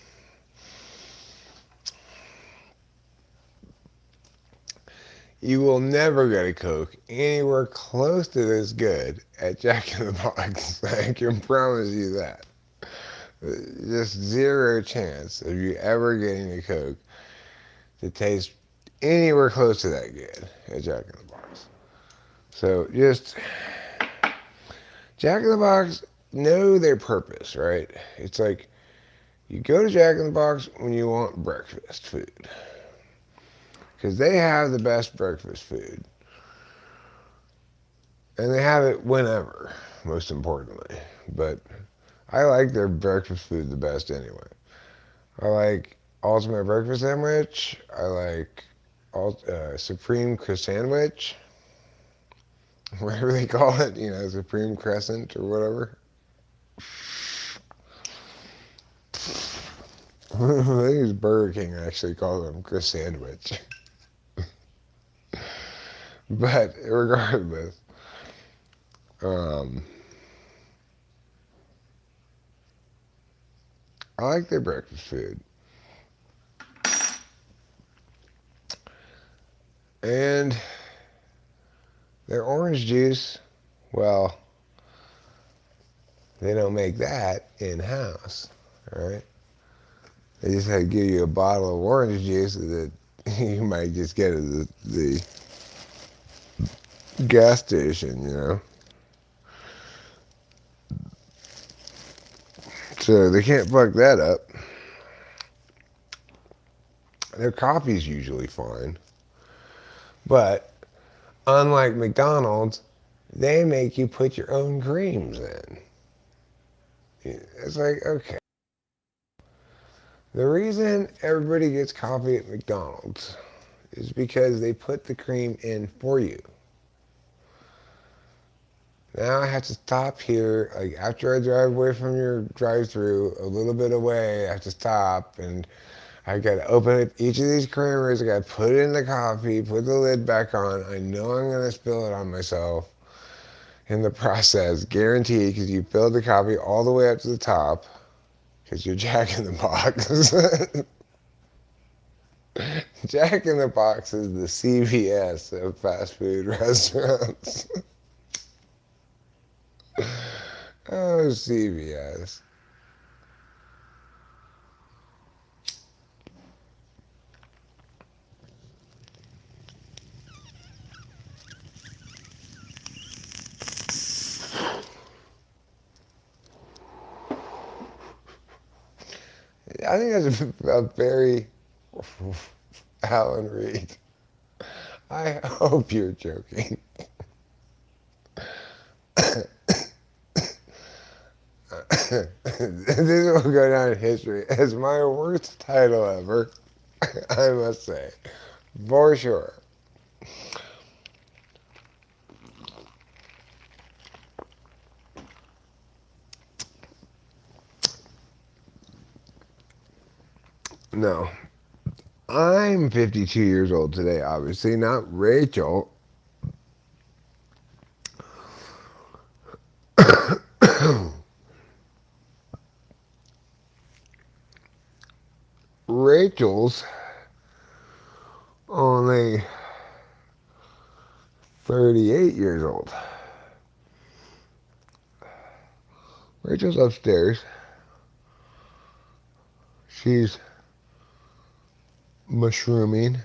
Speaker 3: You will never get a Coke anywhere close to this good at Jack in the Box. I can promise you that. Just zero chance of you ever getting a Coke to taste anywhere close to that good at Jack in the Box. So just Jack in the Box know their purpose, right? It's like you go to Jack in the Box when you want breakfast food. Because they have the best breakfast food. And they have it whenever, most importantly. But I like their breakfast food the best anyway. I like Ultimate Breakfast Sandwich. I like Supreme Crust Sandwich. Whatever they call it, Supreme Crescent or whatever. I think it's Burger King actually calls them Chris Sandwich. But regardless, I like their breakfast food. And their orange juice, well, they don't make that in-house, all right? They just had to give you a bottle of orange juice that you might just get at the gas station, So they can't fuck that up. Their coffee's usually fine. But unlike McDonald's, they make you put your own creams in. It's like, okay. The reason everybody gets coffee at McDonald's is because they put the cream in for you. Now I have to stop here, like after I drive away from your drive-thru, a little bit away, I have to stop and I gotta open up each of these creamers, I gotta put it in the coffee, put the lid back on. I know I'm gonna spill it on myself in the process, guaranteed, because you filled the coffee all the way up to the top, because you're Jack in the Box. Jack in the Box is the CVS of fast food restaurants. Oh, CVS. I think that's a very Alan Reed. I hope you're joking. This will go down in history as my worst title ever, I must say, for sure. No, I'm 52 years old today, obviously, not Rachel. Rachel's only 38 years old. Rachel's upstairs. She's mushrooming,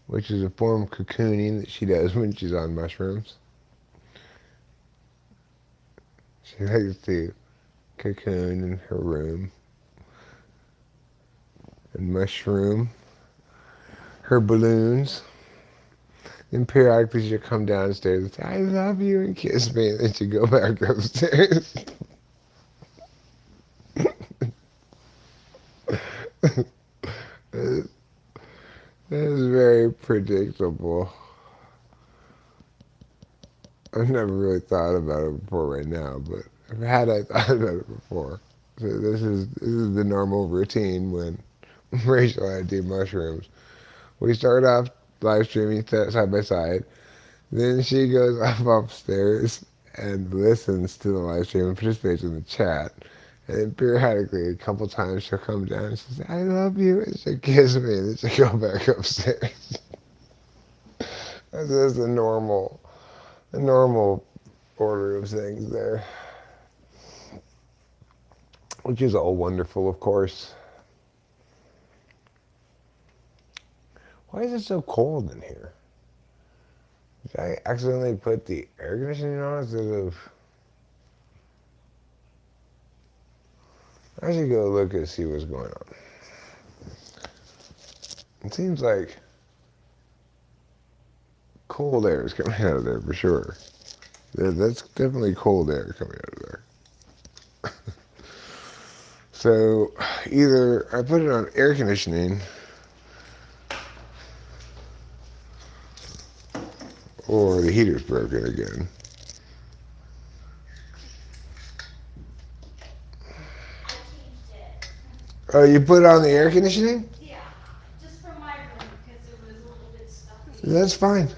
Speaker 3: which is a form of cocooning that she does when she's on mushrooms. She likes to cocoon in her room and mushroom her balloons. Then periodically she'll come downstairs and say, I love you, and kiss me, and then she'll go back upstairs. That is very predictable. I've never really thought about it before right now, but I thought about it before. So this is the normal routine when Rachel and I do mushrooms. We start off live streaming side by side. Then she goes up upstairs and listens to the live stream and participates in the chat. And then periodically, a couple times, she'll come down and she'll say, I love you. And she'll kiss me. And then she'll go back upstairs. That's the normal order of things there. Which is all wonderful, of course. Why is it so cold in here? Did I accidentally put the air conditioning on instead of... I should go look and see what's going on. It seems like cold air is coming out of there for sure. That's definitely cold air coming out of there. So either I put it on air conditioning or the heater's broken again.
Speaker 2: I changed it.
Speaker 3: Oh, you put it on the air conditioning?
Speaker 2: Yeah, just for my room because it was a little bit stuffy.
Speaker 3: That's fine.
Speaker 2: Do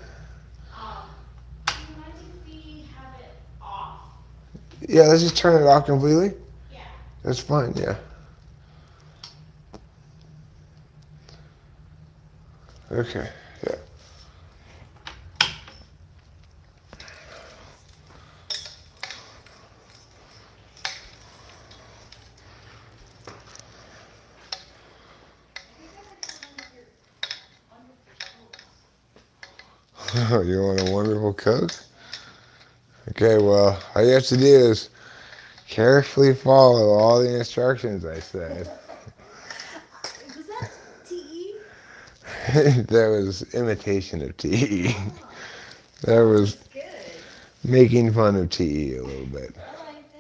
Speaker 2: you mind if we have it off?
Speaker 3: Yeah, let's just turn it off completely.
Speaker 2: Yeah.
Speaker 3: That's fine, yeah. Okay, yeah. You want a wonderful Coke? Okay, well, all you have to do is carefully follow all the instructions I said.
Speaker 2: Was that TE?
Speaker 3: That was imitation of TE. That was
Speaker 2: Good.
Speaker 3: making fun of TE a little bit.
Speaker 2: I liked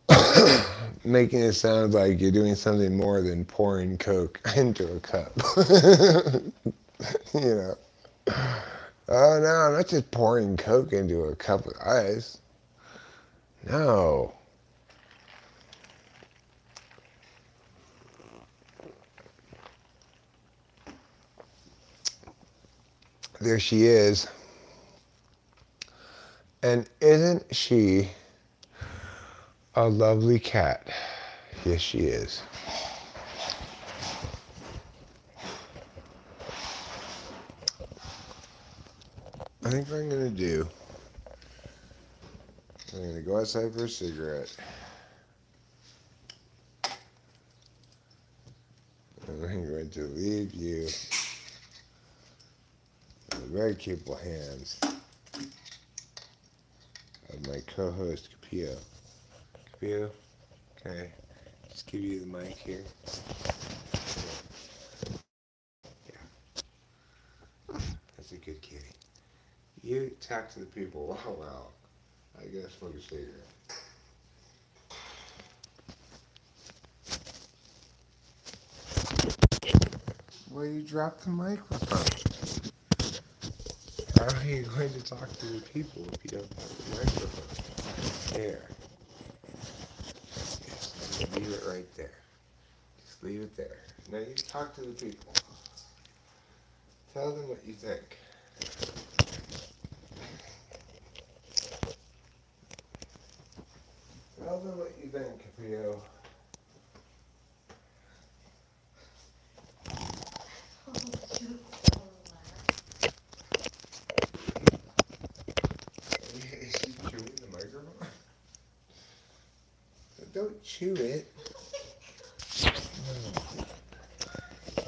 Speaker 2: it.
Speaker 3: Making it sound like you're doing something more than pouring Coke into a cup. You know. Oh no, I'm not just pouring Coke into a cup of ice. No. There she is. And isn't she a lovely cat? Yes, she is. I think what I'm going to do, I'm going to go outside for a cigarette. And I'm going to leave you in the very capable hands of my co-host, Capio. Capio, can I just give you the mic here? Yeah. That's a good kitty. You talk to the people while I gotta smoke a cigarette. Well, you dropped the microphone. How are you going to talk to the people if you don't have the microphone? There. Yes, leave it right there. Just leave it there. Now you talk to the people. Tell them what you think. Tell them what you think, Caprio. Is she chewing the microphone? Don't chew it. No.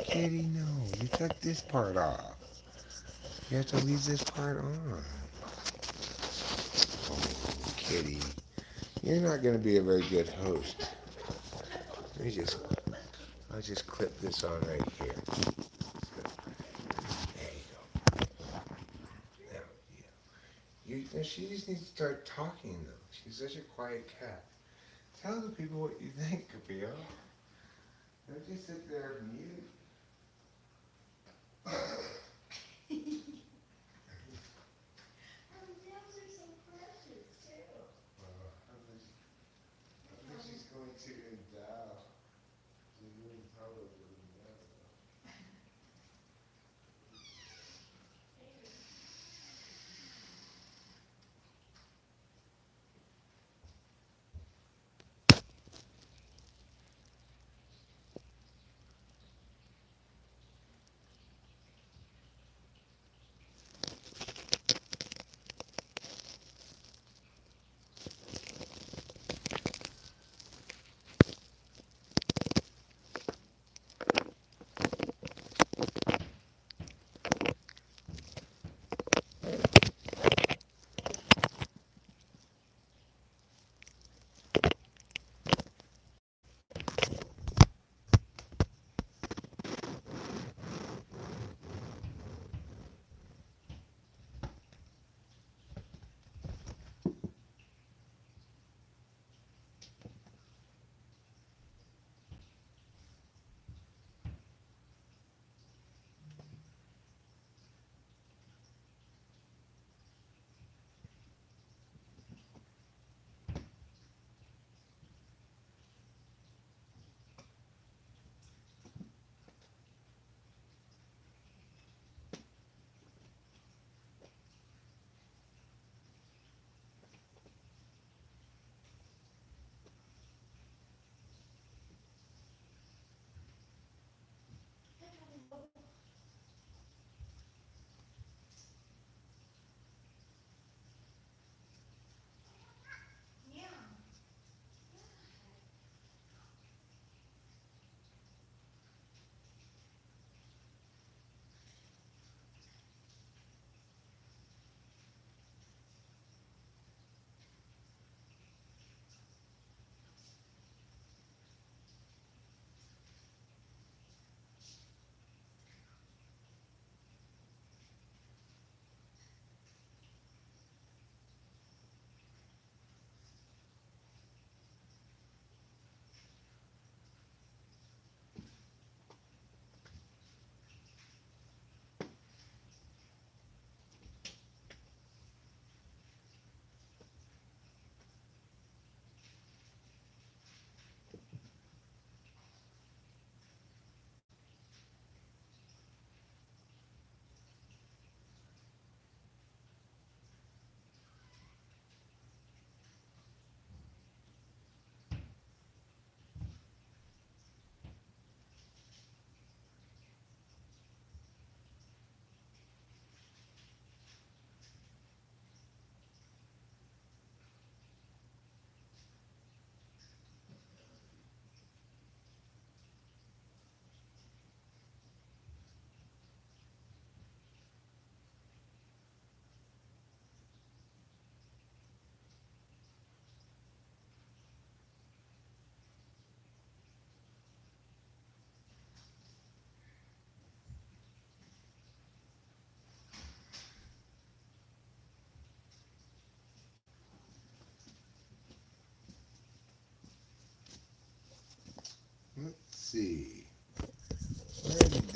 Speaker 3: Kitty, no. You took this part off. You have to leave this part on. Oh, kitty. You're not going to be a very good host. I'll just clip this on right here. So, there you go. Now, she just needs to start talking, though. She's such a quiet cat. Tell the people what you think, Capio. Don't just sit there mute. She's going to endow. She's going to tell us what endow.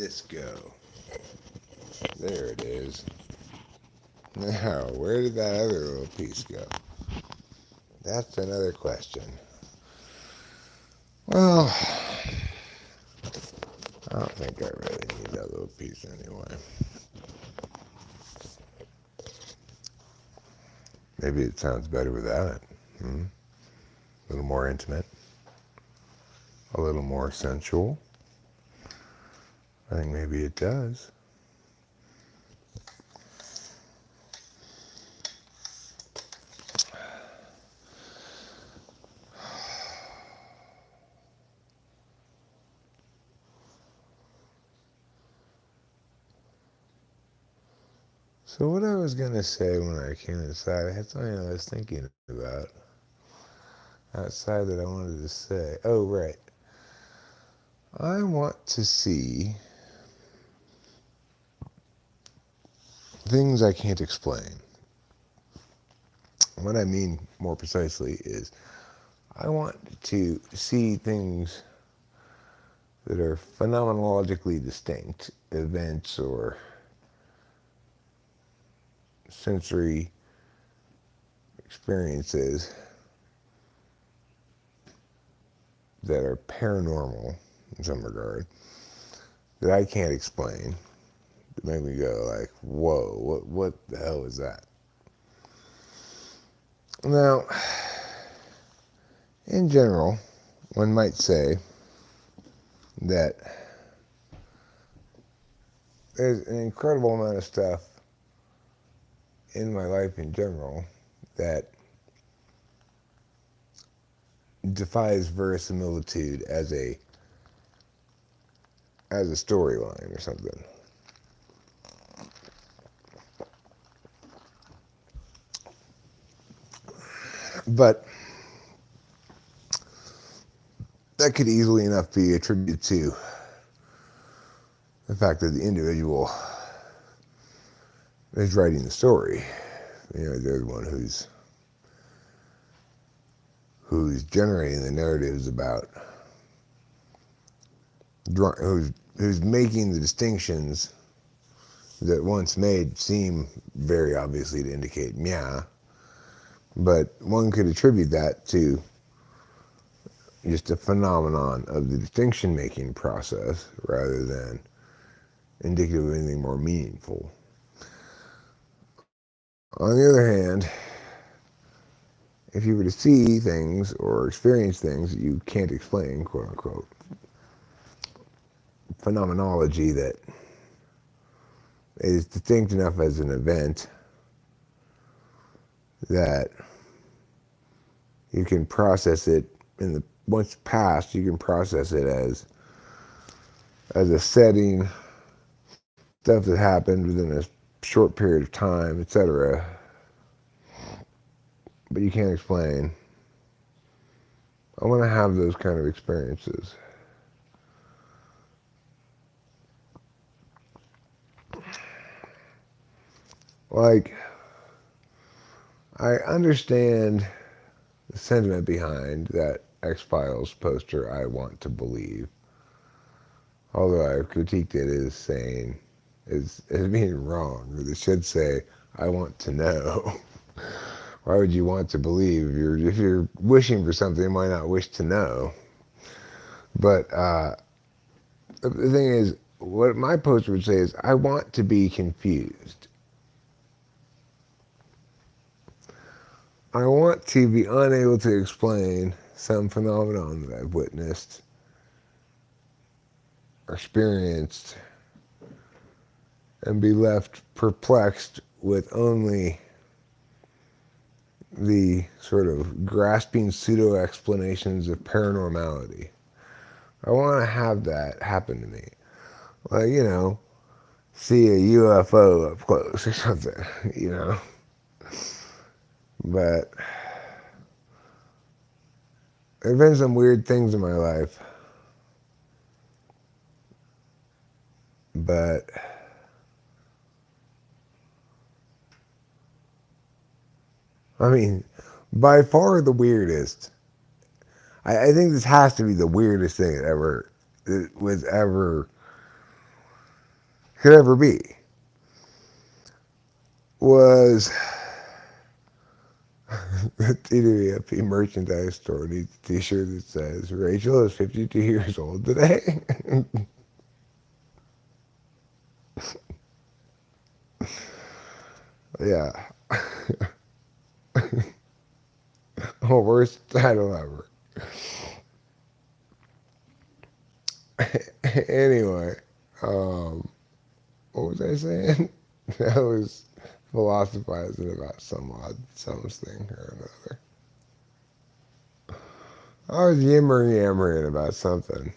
Speaker 3: this go? There it is. Now, where did that other little piece go? That's another question. Well, I don't think I really need that little piece anyway. Maybe it sounds better without it. A little more intimate. A little more sensual. I think maybe it does. So what I was going to say when I came inside, I had something I was thinking about outside that I wanted to say. Oh, right. I want to see things I can't explain. What I mean more precisely is I want to see things that are phenomenologically distinct, events or sensory experiences that are paranormal in some regard that I can't explain, that make me go like, whoa, what the hell is that? Now, in general, one might say that there's an incredible amount of stuff in my life in general that defies verisimilitude as a storyline or something. But that could easily enough be attributed to the fact that the individual is writing the story. You know, they're the one who's generating the narratives about, who's making the distinctions that once made seem very obviously to indicate meow, but one could attribute that to just a phenomenon of the distinction making process rather than indicative of anything more meaningful. On the other hand, if you were to see things or experience things that you can't explain, quote unquote, phenomenology that is distinct enough as an event that you can process it once passed, you can process it as a setting, stuff that happened within a short period of time, etc. But you can't explain. I want to have those kind of experiences. Like, I understand the sentiment behind that X-Files poster, I want to believe. Although I've critiqued it as being wrong. It should say, I want to know. Why would you want to believe? If you're wishing for something, you might not wish to know. But the thing is, what my poster would say is, I want to be confused. I want to be unable to explain some phenomenon that I've witnessed, experienced, and be left perplexed with only the sort of grasping pseudo-explanations of paranormality. I want to have that happen to me. Like, you know, see a UFO up close or something, you know. But there have been some weird things in my life. But I mean, by far the weirdest. I think this has to be the weirdest thing that was ever could ever be was the TWFP merchandise store needs a t-shirt that says Rachel is 52 years old today. Yeah. Oh, worst title ever. Anyway, um, what was I saying? I was philosophizing about some thing or another. I was yammering about something.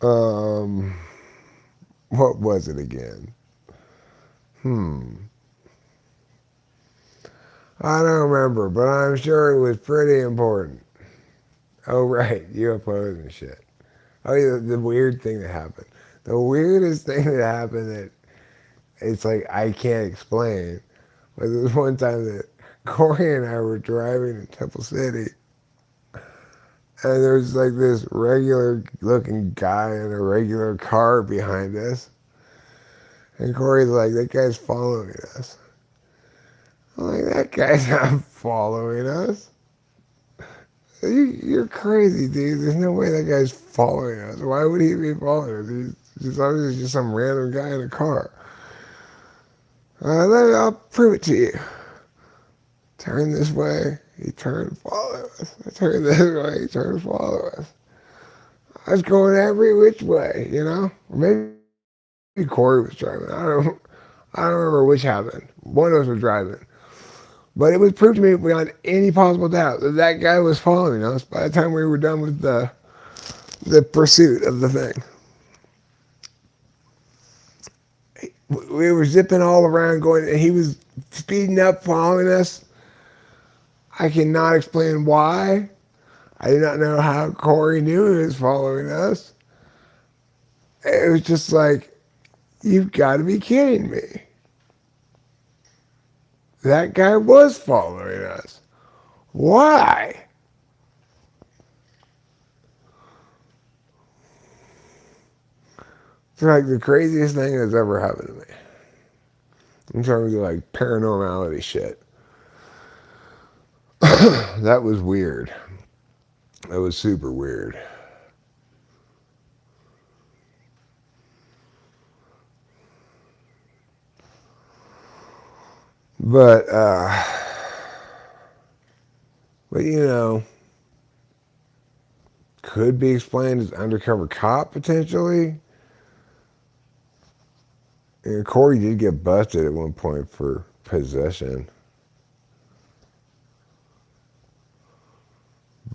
Speaker 3: Um, what was it again? Hmm. I don't remember, but I'm sure it was pretty important. Oh, right, UFOs and shit. Oh, yeah, the weird thing that happened. The weirdest thing that happened that it's like I can't explain was this one time that Corey and I were driving in Temple City, and there's like this regular looking guy in a regular car behind us. And Corey's like, that guy's following us. I'm like, that guy's not following us. You're crazy, dude. There's no way that guy's following us. Why would he be following us? He's just obviously just some random guy in a car. I'll prove it to you. Turn this way. He turned, follow us. I turned this way. He turned, follow us. I was going every which way, you know? Or maybe Corey was driving. I don't remember which happened. One of us was driving. But it was proved to me beyond any possible doubt that that guy was following us by the time we were done with the pursuit of the thing. We were zipping all around going, and he was speeding up, following us. I cannot explain why. I do not know how Corey knew he was following us. It was just like, you've got to be kidding me. That guy was following us. Why? It's like the craziest thing that's ever happened to me. In terms of like paranormality shit. That was weird. That was super weird. But but you know, could be explained as undercover cop potentially. And Corey did get busted at one point for possession.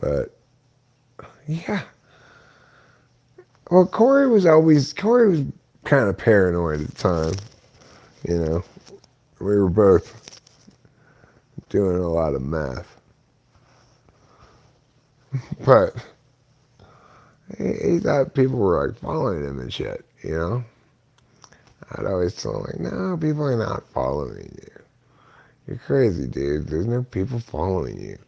Speaker 3: But yeah. Well, Corey was kind of paranoid at the time. You know, we were both doing a lot of meth. But he thought people were like following him and shit, you know? I'd always tell him like, no, people are not following you. You're crazy, dude. There's no people following you.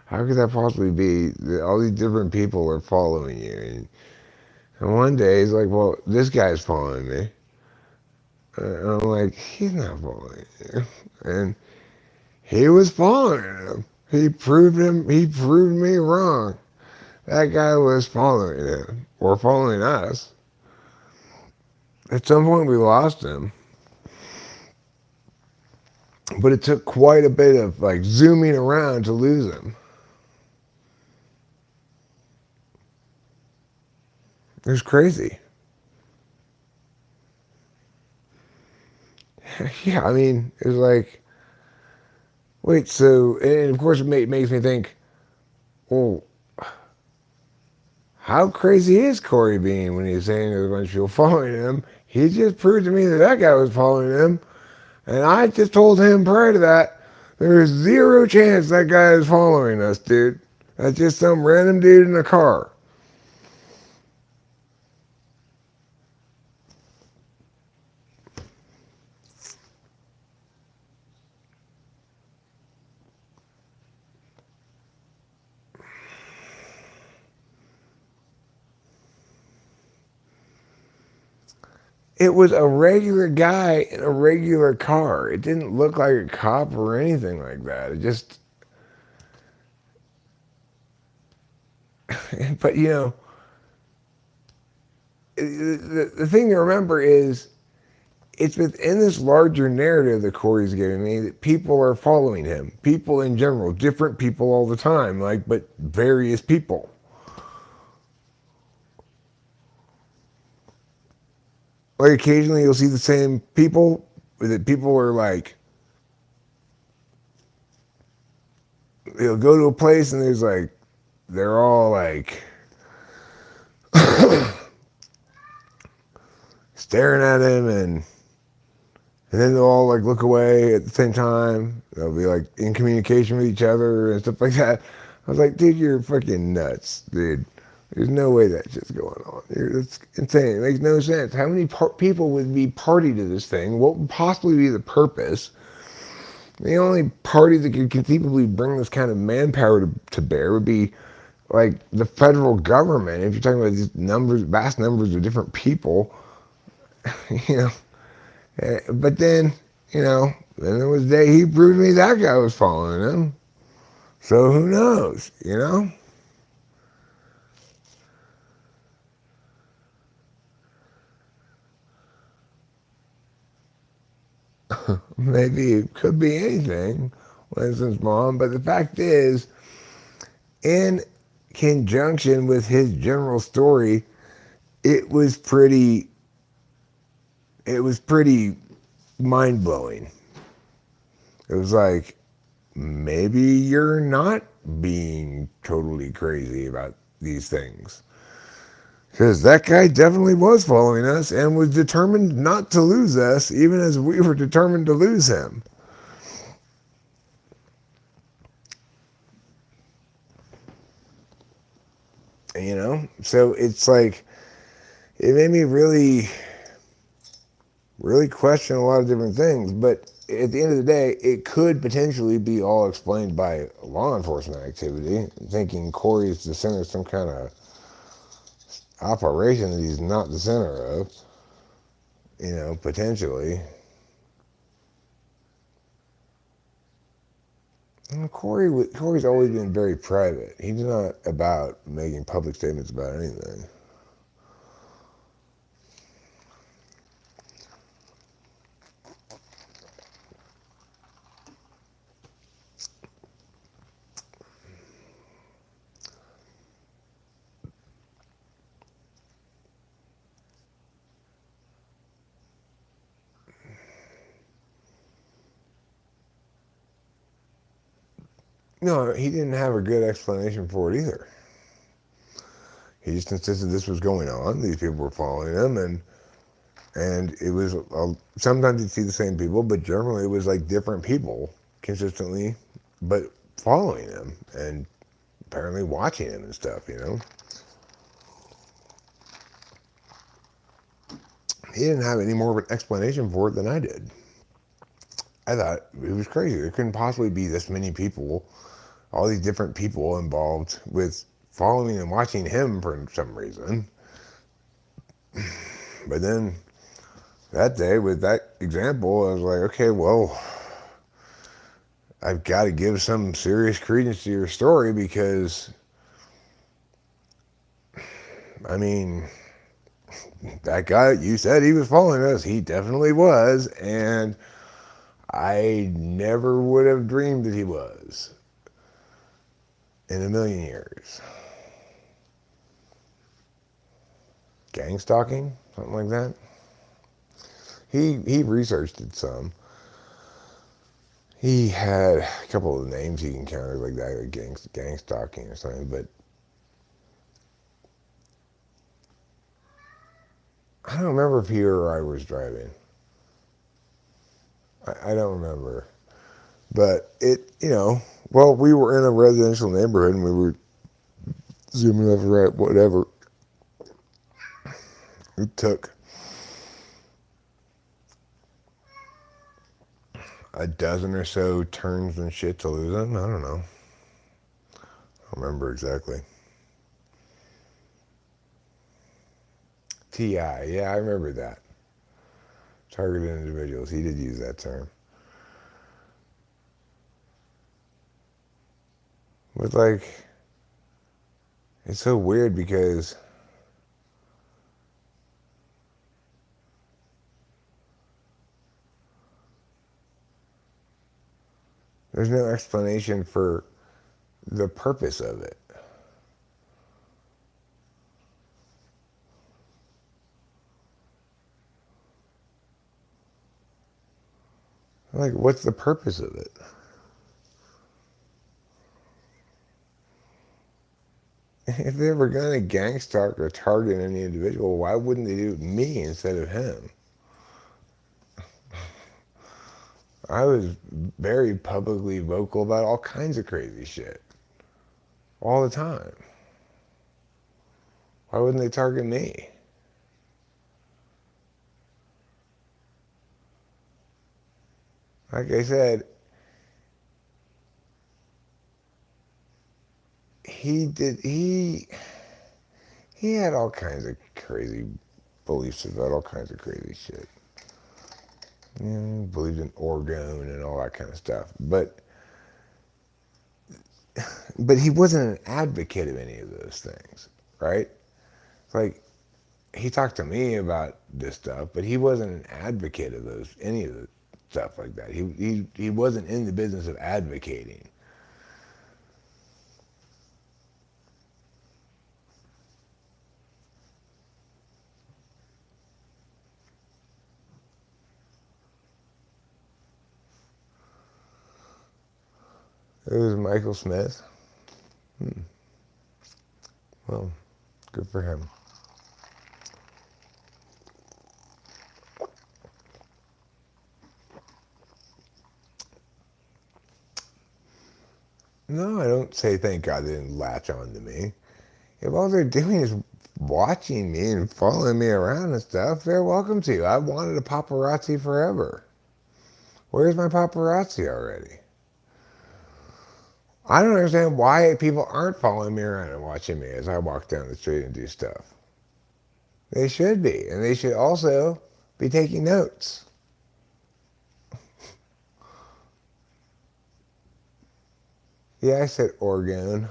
Speaker 3: How could that possibly be? All these different people are following you. And one day he's like, well, this guy's following me. And I'm like, he's not following you. And he was following him. He proved me wrong. That guy was following him. Or following us. At some point we lost him. But it took quite a bit of like zooming around to lose him. It was crazy. Yeah, I mean, it was like, wait, so, and of course it makes me think, well, how crazy is Corey being when he's saying there's a bunch of people following him? He just proved to me that that guy was following him, and I just told him prior to that, there's zero chance that guy is following us, dude. That's just some random dude in a car. It was a regular guy in a regular car. It didn't look like a cop or anything like that. It just, but the thing to remember is it's within this larger narrative that Corey's giving me that people are following him. People in general, different people all the time, but various people. Like occasionally you'll see the same people, that people are like, they'll go to a place and there's like, they're all like staring at him and then they'll all like look away at the same time. They'll be like in communication with each other and stuff like that. I was like, dude, you're fucking nuts, dude. There's no way that shit's going on. It's insane. It makes no sense. How many people would be party to this thing? What would possibly be the purpose? The only party that could conceivably bring this kind of manpower to bear would be like the federal government. If you're talking about these numbers, vast numbers of different people, you know. But then, then there was a day he proved to me that guy was following him. So who knows? Maybe it could be anything, Winston's mom. But the fact is, in conjunction with his general story, it was pretty, it was pretty mind blowing. It was like, maybe you're not being totally crazy about these things. Because that guy definitely was following us and was determined not to lose us, even as we were determined to lose him. So it's like, it made me really, really question a lot of different things. But at the end of the day, it could potentially be all explained by law enforcement activity, thinking Corey is the center of some kind of operation that he's not the center of, potentially. And Corey's always been very private. He's not about making public statements about anything. No, he didn't have a good explanation for it either. He just insisted this was going on. These people were following him, and it was sometimes you'd see the same people, but generally it was like different people consistently, but following him and apparently watching him and stuff. He didn't have any more of an explanation for it than I did. I thought it was crazy. There couldn't possibly be this many people, all these different people involved with following and watching him for some reason. But then that day with that example, I was like, okay, well, I've got to give some serious credence to your story because, I mean, that guy, you said he was following us. He definitely was. And I never would have dreamed that he was in a million years. Gang stalking? Something like that? He researched it some. He had a couple of names he encountered like that, like gang stalking or something, but I don't remember if he or I was driving. I don't remember. But well, we were in a residential neighborhood and we were zooming left, right, whatever. It took a dozen or so turns and shit to lose him. I don't know. I don't remember exactly. T.I., yeah, I remember that. targeted individuals. He did use that term. But like, it's so weird because there's no explanation for the purpose of it. Like, what's the purpose of it? If they were going to gang stalk or target any individual, why wouldn't they do me instead of him? I was very publicly vocal about all kinds of crazy shit. All the time. Why wouldn't they target me? Like I said, he had all kinds of crazy beliefs about all kinds of crazy shit. You know, believed in orgone and all that kind of stuff. But he wasn't an advocate of any of those things, right? Like, he talked to me about this stuff, but he wasn't an advocate of any of the stuff like that. He wasn't in the business of advocating. It was Michael Smith. Well, good for him. No, I don't say thank God they didn't latch on to me. If all they're doing is watching me and following me around and stuff, they're welcome to. I wanted a paparazzi forever. Where's my paparazzi already? I don't understand why people aren't following me around and watching me as I walk down the street and do stuff. They should be, and they should also be taking notes. Yeah, I said orgone.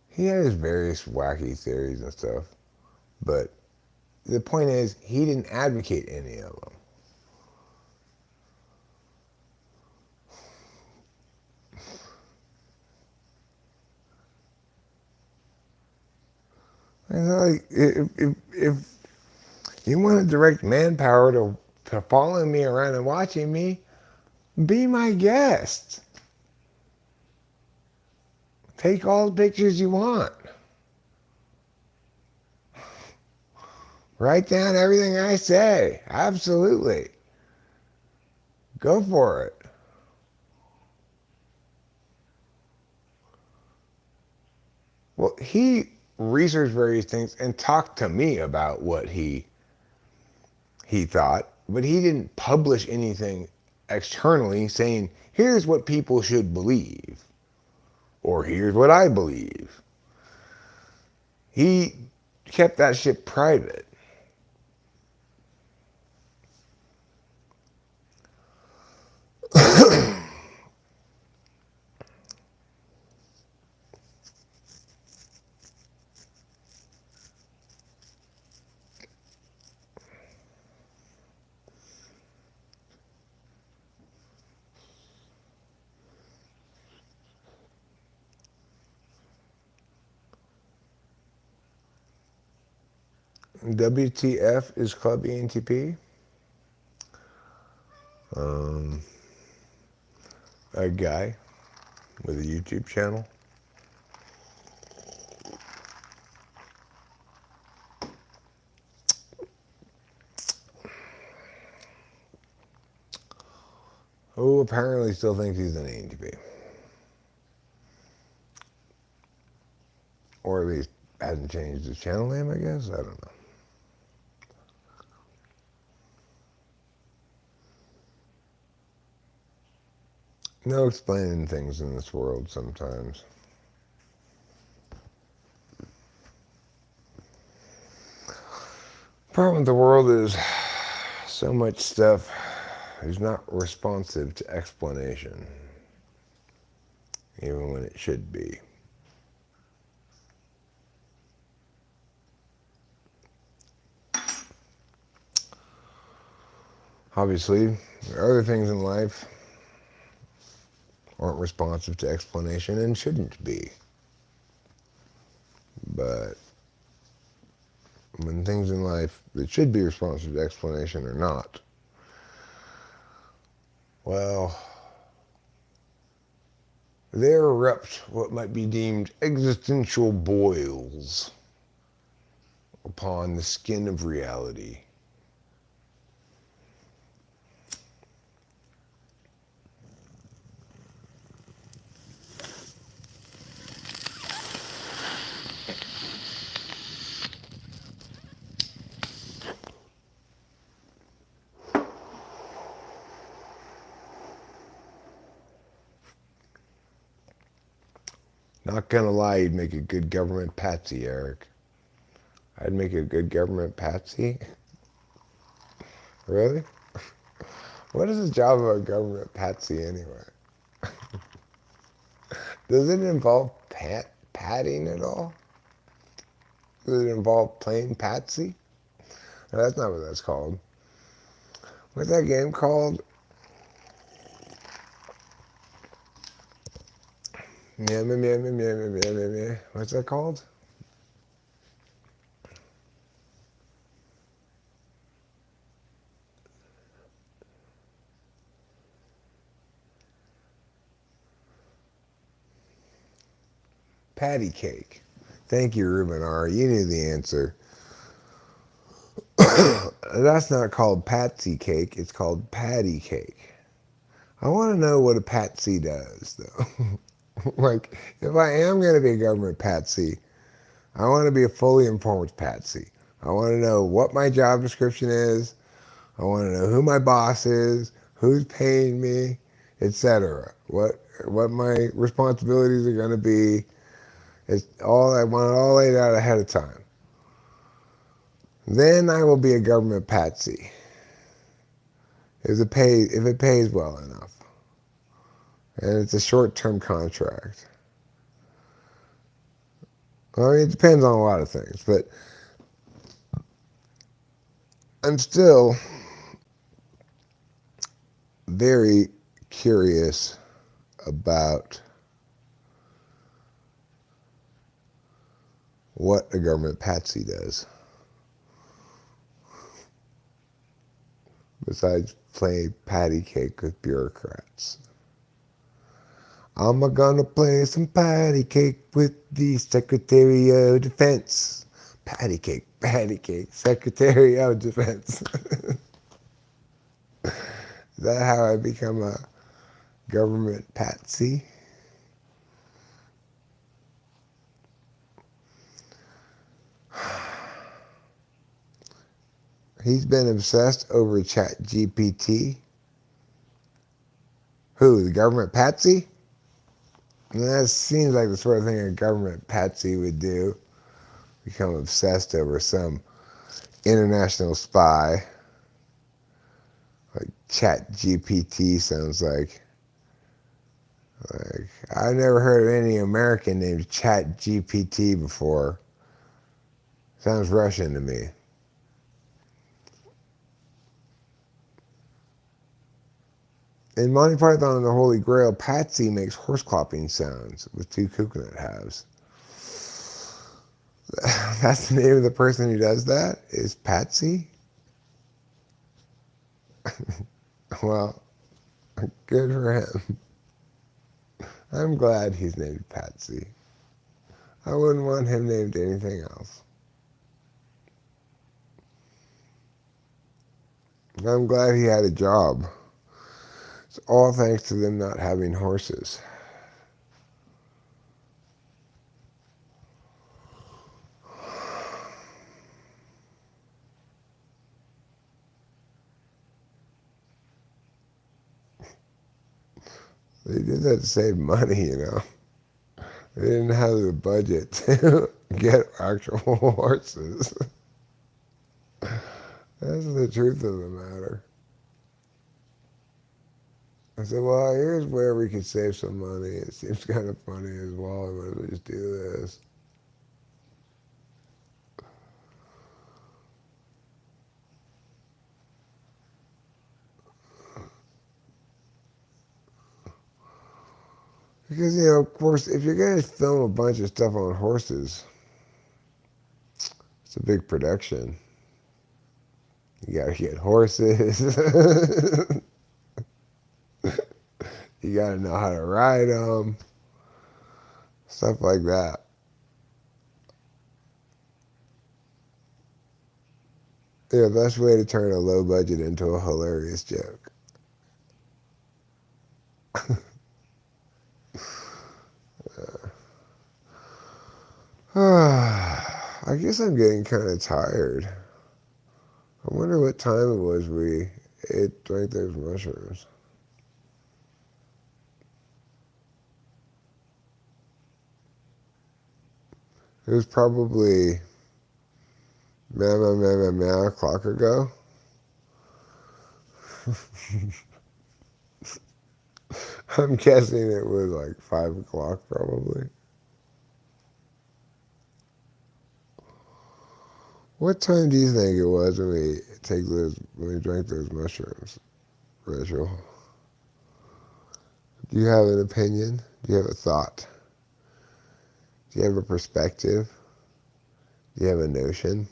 Speaker 3: He had his various wacky theories and stuff, but the point is, he didn't advocate any of them. And like, if you want to direct manpower to following me around and watching me, be my guest. Take all the pictures you want. Write down everything I say. Absolutely. Go for it. Well, he researched various things and talked to me about what he thought, but he didn't publish anything externally saying, here's what people should believe, or here's what I believe. He kept that shit private. WTF is Club ENTP. A guy with a YouTube channel. Who apparently still thinks he's an ENTP. Or at least hasn't changed his channel name, I guess. I don't know. No explaining things in this world sometimes. Problem with the world is So much stuff is not responsive to explanation, even when it should be. Obviously, there are other things in life aren't responsive to explanation and shouldn't be. But when things in life that should be responsive to explanation are not, well, there erupt what might be deemed existential boils upon the skin of reality. Not gonna lie, you'd make a good government patsy, Eric. I'd make a good government patsy? Really? What is the job of a government patsy anyway? Does it involve patting at all? Does it involve playing patsy? No, that's not what that's called. What's that game called? Meow, meow, meow, meow, meow, meow, meow, meow. What's that called? Patty cake. Thank you, Ruben R. You knew the answer. That's not called patsy cake. It's called patty cake. I want to know what a patsy does, though. Like, if I am going to be a government patsy, I want to be a fully informed patsy. I want to know what my job description is. I want to know who my boss is, who's paying me, etc. What my responsibilities are going to be. It's all I want it all laid out ahead of time. Then I will be a government patsy. If it pays well enough. And it's a short-term contract. I mean, it depends on a lot of things, but I'm still very curious about what a government patsy does. Besides play patty cake with bureaucrats. I'm gonna play some patty cake with the Secretary of Defense. Patty cake, Secretary of Defense. Is that how I become a government patsy? He's been obsessed over ChatGPT. Who, the government patsy? That seems like the sort of thing a government patsy would do. Become obsessed over some international spy. Like ChatGPT sounds like I've never heard of any American named ChatGPT before. Sounds Russian to me. In Monty Python and the Holy Grail, Patsy makes horse clopping sounds with 2 coconut halves. That's the name of the person who does that? Is Patsy? Well, good for him. I'm glad he's named Patsy. I wouldn't want him named anything else. I'm glad he had a job. It's all thanks to them not having horses. They did that to save money, you know. They didn't have the budget to get actual horses. That's the truth of the matter. I said, well, here's where we could save some money. It seems kind of funny as well. I might as well just do this. Because, of course, if you're going to film a bunch of stuff on horses, it's a big production. You got to get horses. You got to know how to ride them. Stuff like that. Yeah, best way to turn a low budget into a hilarious joke. I guess I'm getting kind of tired. I wonder what time it was we drank those mushrooms. It was probably a clock ago. I'm guessing it was like 5 o'clock probably. What time do you think it was when we drank those mushrooms, Rachel? Do you have an opinion? Do you have a thought? Do you have a perspective? Do you have a notion?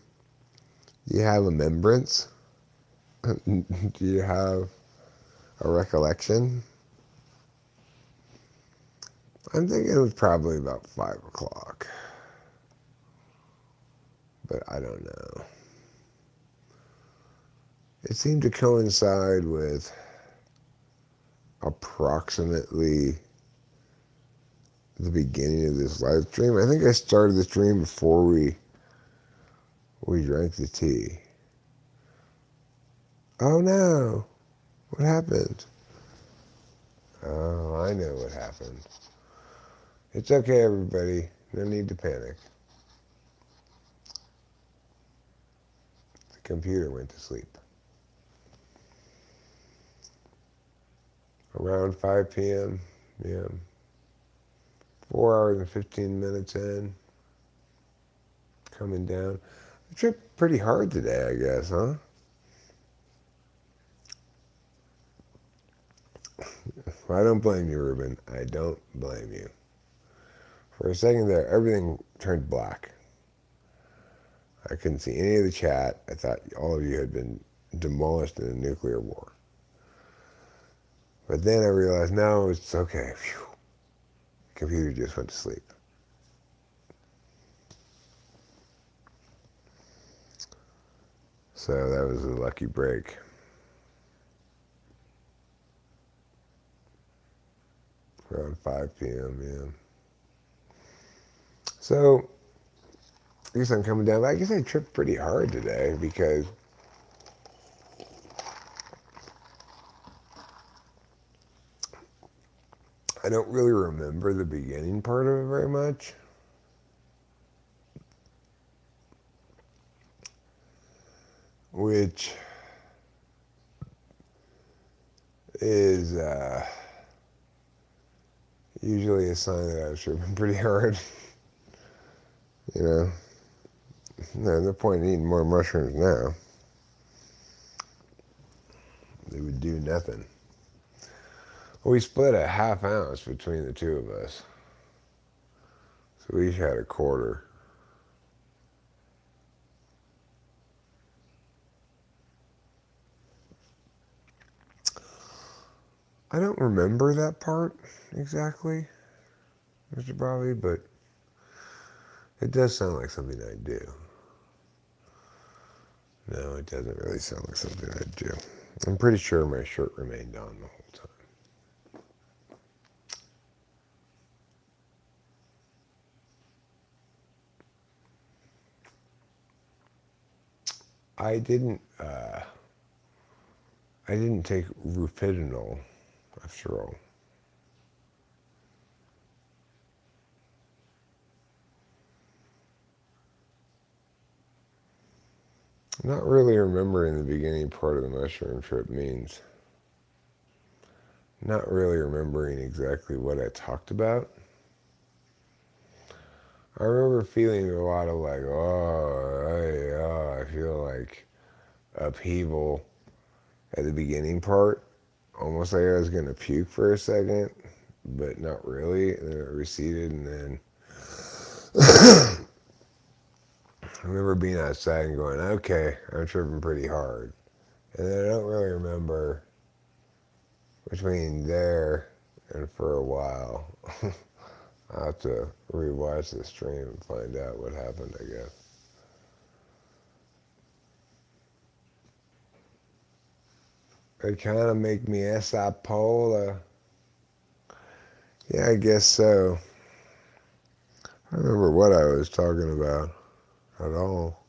Speaker 3: Do you have a remembrance? Do you have a recollection? I'm thinking it was probably about 5 o'clock. But I don't know. It seemed to coincide with approximately the beginning of this live stream. I think I started the stream before we drank the tea. Oh no! What happened? Oh, I know what happened. It's okay, everybody. No need to panic. The computer went to sleep. Around 5 p.m., yeah. 4 hours and 15 minutes in. Coming down. I tripped pretty hard today, I guess, huh? I don't blame you, Ruben. I don't blame you. For a second there, everything turned black. I couldn't see any of the chat. I thought all of you had been demolished in a nuclear war. But then I realized, no, it's okay. Phew. The computer just went to sleep. So that was a lucky break. Around 5 p.m., yeah. So, I guess I'm coming down. But I guess I tripped pretty hard today because I don't really remember the beginning part of it very much. Which is usually a sign that I was tripping pretty hard. No point in eating more mushrooms now. They would do nothing. We split a half ounce between the two of us. So we each had a quarter. I don't remember that part exactly, Mr. Bobby, but it does sound like something I do. No, it doesn't really sound like something I do. I'm pretty sure my shirt remained on the whole time. I didn't take rufidinol, after all. Not really remembering the beginning part of the mushroom trip means not really remembering exactly what I talked about. I remember feeling a lot of like, I feel like upheaval at the beginning part. Almost like I was going to puke for a second, but not really. And then it receded, and then I remember being outside and going, okay, I'm tripping pretty hard. And then I don't really remember between there and for a while. I'll have to rewatch the stream and find out what happened, I guess. It kind of make me bipolar. Yeah, I guess so. I don't remember what I was talking about at all.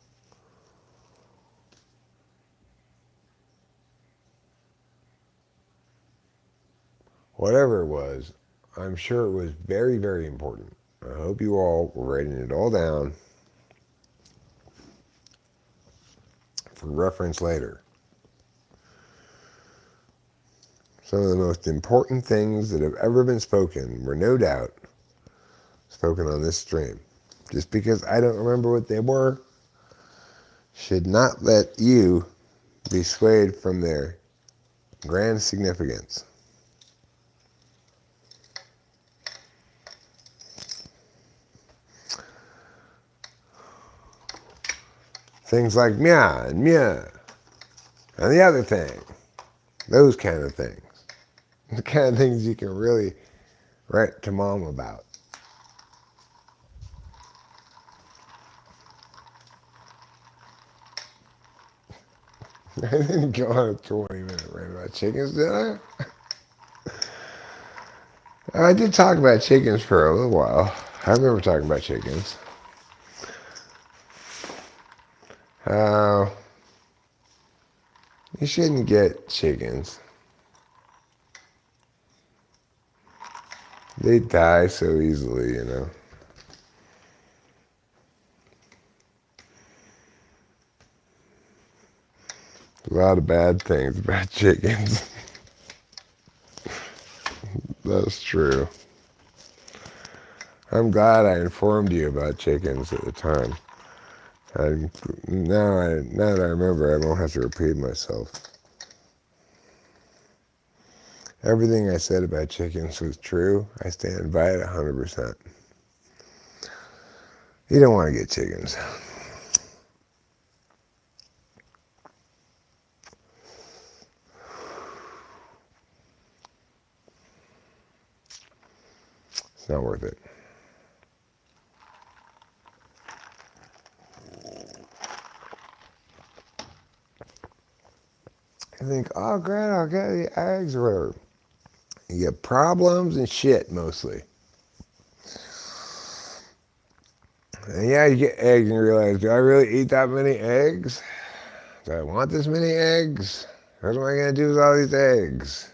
Speaker 3: Whatever it was, I'm sure it was very, very important. I hope you all were writing it all down for reference later. Some of the most important things that have ever been spoken were no doubt spoken on this stream. Just because I don't remember what they were should not let you be swayed from their grand significance. Things like meow and meow and the other thing. Those kind of things. The kind of things you can really write to mom about. I didn't go on a 20-minute rant about chickens, did I? I did talk about chickens for a little while. I remember talking about chickens. How you shouldn't get chickens. They die so easily, you know. A lot of bad things about chickens. That's true. I'm glad I informed you about chickens at the time. Now that I remember, I won't have to repeat myself. Everything I said about chickens was true. I stand by it 100%. You don't want to get chickens. It's not worth it. I think, oh great, I'll get the eggs or whatever. You get problems and shit mostly. And yeah, you get eggs and you realize, do I really eat that many eggs? Do I want this many eggs? What am I going to do with all these eggs?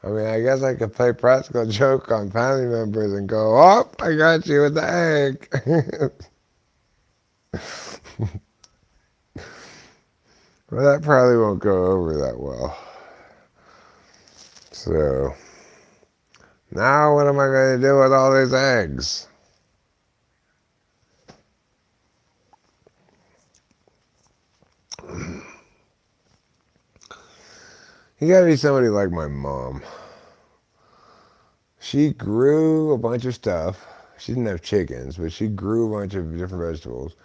Speaker 3: I mean, I guess I could play practical joke on family members and go, oh, I got you with the egg. But that probably won't go over that well. So, now what am I going to do with all these eggs? You gotta be somebody like my mom. She grew a bunch of stuff. She didn't have chickens, but she grew a bunch of different vegetables.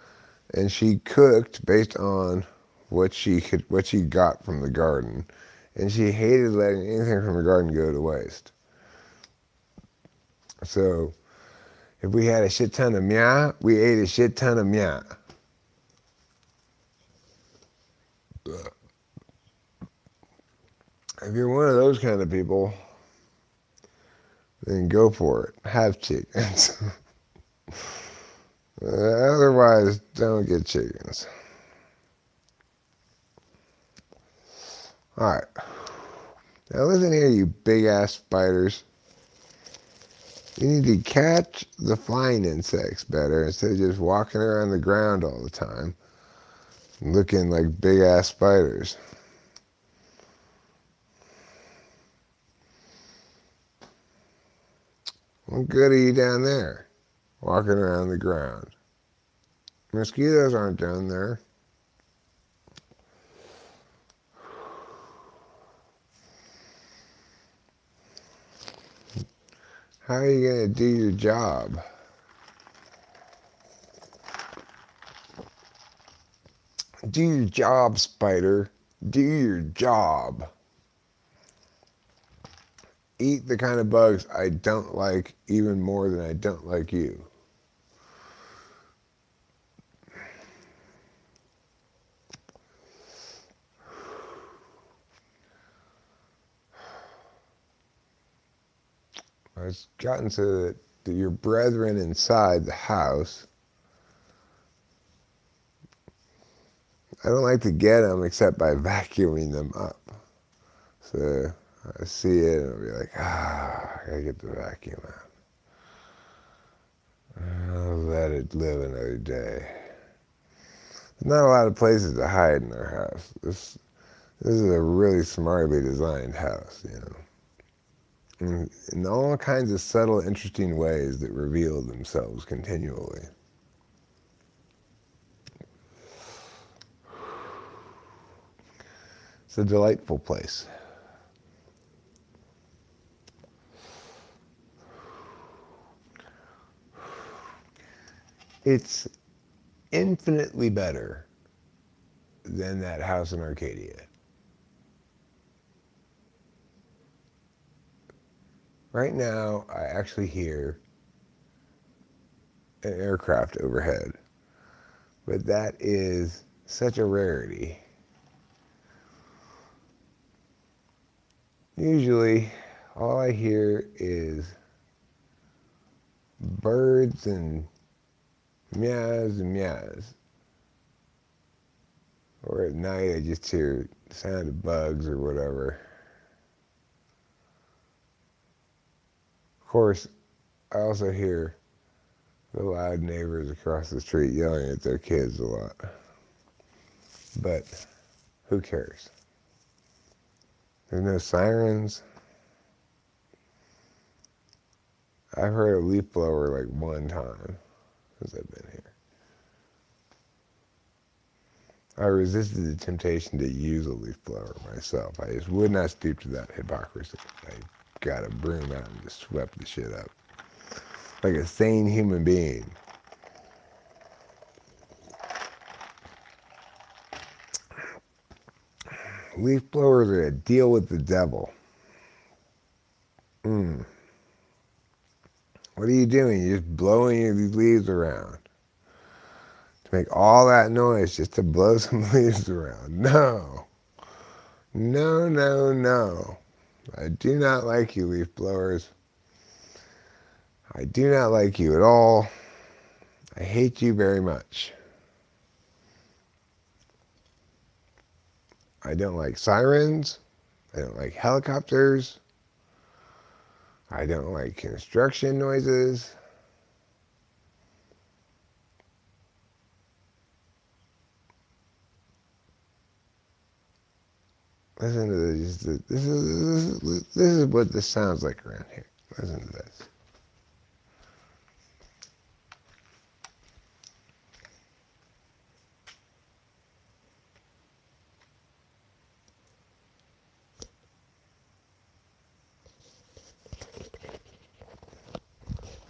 Speaker 3: And she cooked based on what she got from the garden. And she hated letting anything from the garden go to waste. So if we had a shit ton of meow, we ate a shit ton of meow. If you're one of those kind of people, then go for it. Have chickens. Otherwise, don't get chickens. Alright. Now listen here, you big ass spiders. You need to catch the flying insects better instead of just walking around the ground all the time, looking like big ass spiders. What good are you down there, walking around the ground? Mosquitoes aren't down there. How are you going to do your job? Do your job, spider. Do your job. Eat the kind of bugs I don't like even more than I don't like you. It's gotten so that your brethren inside the house, I don't like to get them except by vacuuming them up. So I see it and I'll be like, I gotta get the vacuum out. I'll let it live another day. There's not a lot of places to hide in our house. This is a really smartly designed house, you know. In all kinds of subtle, interesting ways that reveal themselves continually. It's a delightful place. It's infinitely better than that house in Arcadia. Right now, I actually hear an aircraft overhead, but that is such a rarity. Usually, all I hear is birds and meows and meows. Or at night, I just hear the sound of bugs or whatever. Of course, I also hear the loud neighbors across the street yelling at their kids a lot. But who cares? There's no sirens. I've heard a leaf blower like one time since I've been here. I resisted the temptation to use a leaf blower myself. I just would not stoop to that hypocrisy. I got a broom out and just swept the shit up. Like a sane human being. Leaf blowers are a deal with the devil. What are you doing? You're just blowing these leaves around. To make all that noise just to blow some leaves around. No. No, no, no. I do not like you, leaf blowers. I do not like you at all. I hate you very much. I don't like sirens. I don't like helicopters. I don't like construction noises. Listen to this. This is what this sounds like around here. Listen to this.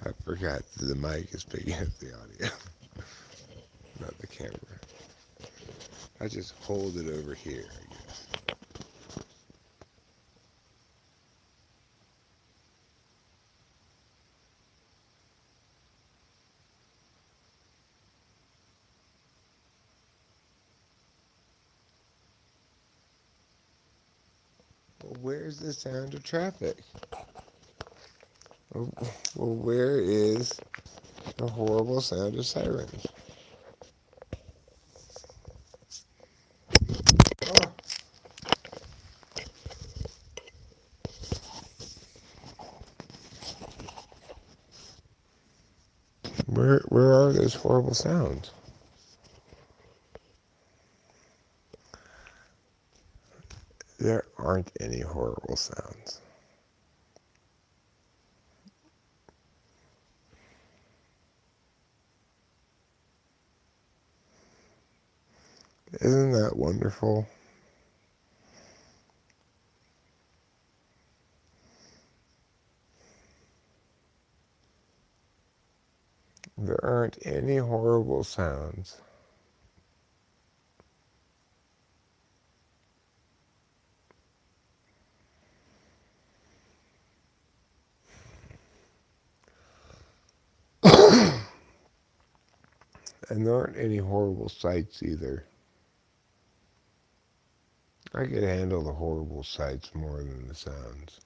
Speaker 3: I forgot that the mic is picking up the audio, not the camera. I just hold it over here, I guess. Well, where's the sound of traffic? Well, where is the horrible sound of sirens? Oh. Where are those horrible sounds? There aren't any horrible sounds. Isn't that wonderful? There aren't any horrible sounds. And there aren't any horrible sights either. I could handle the horrible sights more than the sounds.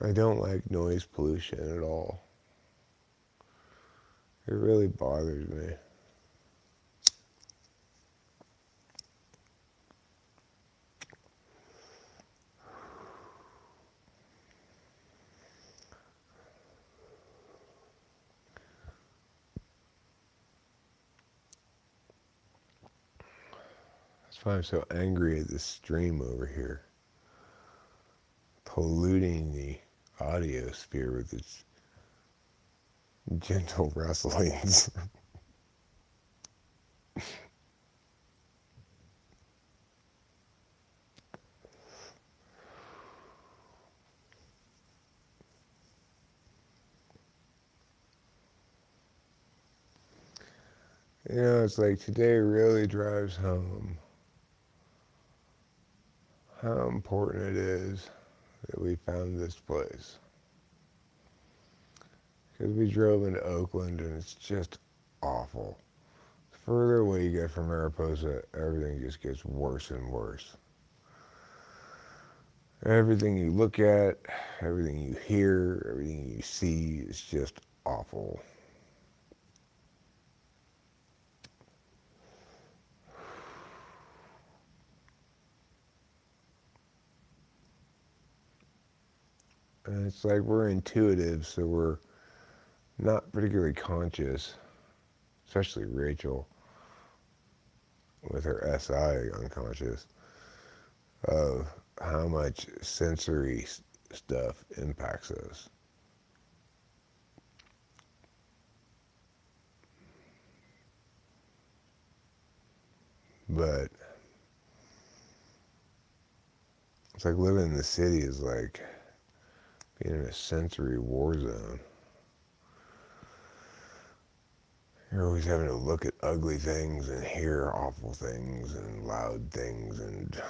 Speaker 3: I don't like noise pollution at all. It really bothers me. That's why I'm so angry at this stream over here, polluting the audio sphere with its gentle rustlings. You know, it's like today really drives home how important it is that we found this place. Because we drove into Oakland and it's just awful. The further away you get from Mariposa, everything just gets worse and worse. Everything you look at, everything you hear, everything you see is just awful. And it's like we're intuitive, so we're not particularly conscious, especially Rachel with her SI unconscious, of how much sensory stuff impacts us. But it's like living in the city is like being in a sensory war zone. You're always having to look at ugly things and hear awful things and loud things and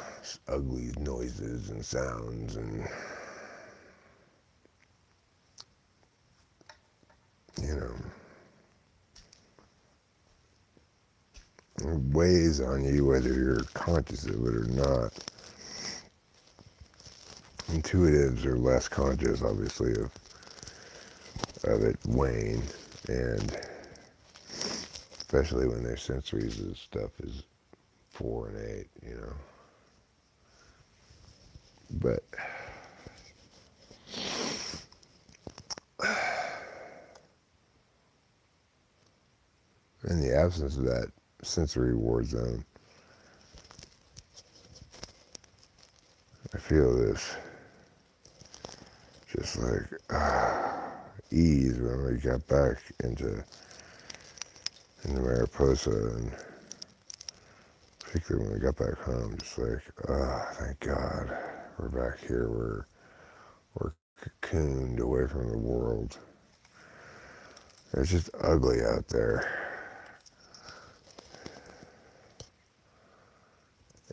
Speaker 3: ugly noises and sounds and, you know, it weighs on you whether you're conscious of it or not. Intuitives are less conscious, obviously, of it weighing, and especially when their sensories and stuff is 4 and 8, you know. But in the absence of that sensory war zone, I feel this just like ease when we got back into Mariposa, and particularly when we got back home, just like, thank God we're back here. We're cocooned away from the world. It's just ugly out there.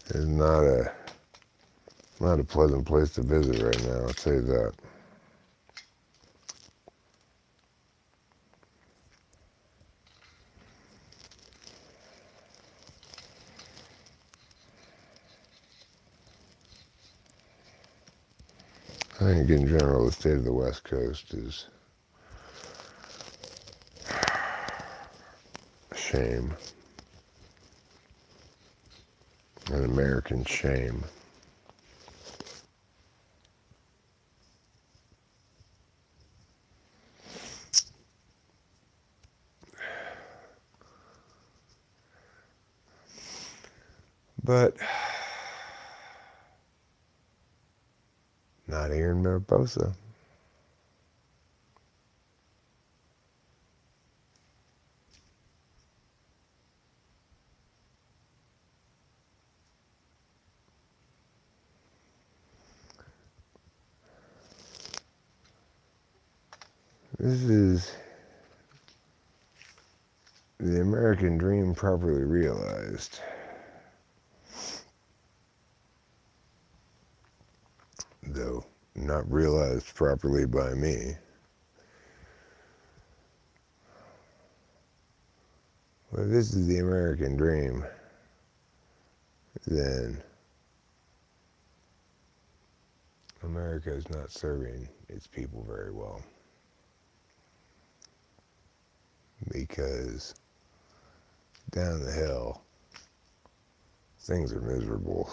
Speaker 3: It's not a pleasant place to visit right now, I'll tell you that. I think in general the state of the West Coast is a shame. An American shame. But not here in Mariposa. This is the American dream properly realized. Though not realized properly by me. Well, if this is the American dream, then America is not serving its people very well. Because down the hill, things are miserable.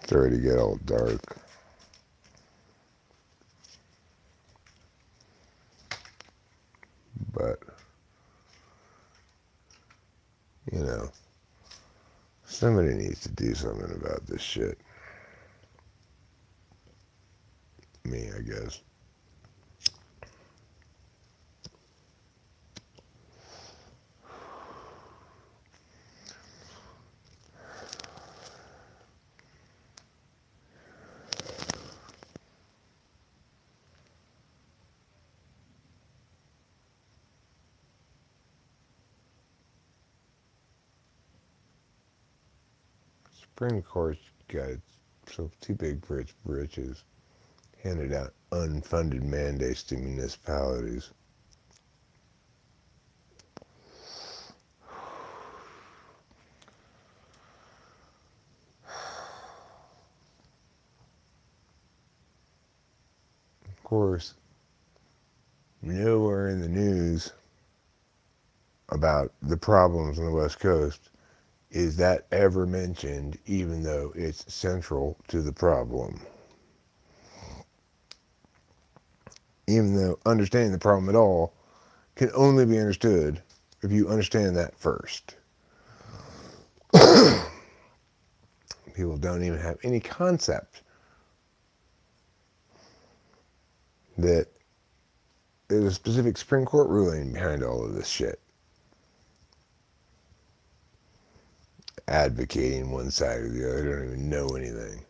Speaker 3: It's already get all dark. But, you know, somebody needs to do something about this shit. Me, I guess. Supreme Court got so too big for its britches, handed out unfunded mandates to municipalities. Of course, nowhere in the news about the problems on the West Coast is that ever mentioned, even though it's central to the problem. Even though understanding the problem at all can only be understood if you understand that first. People don't even have any concept that there's a specific Supreme Court ruling behind all of this shit. Advocating one side or the other, they don't even know anything.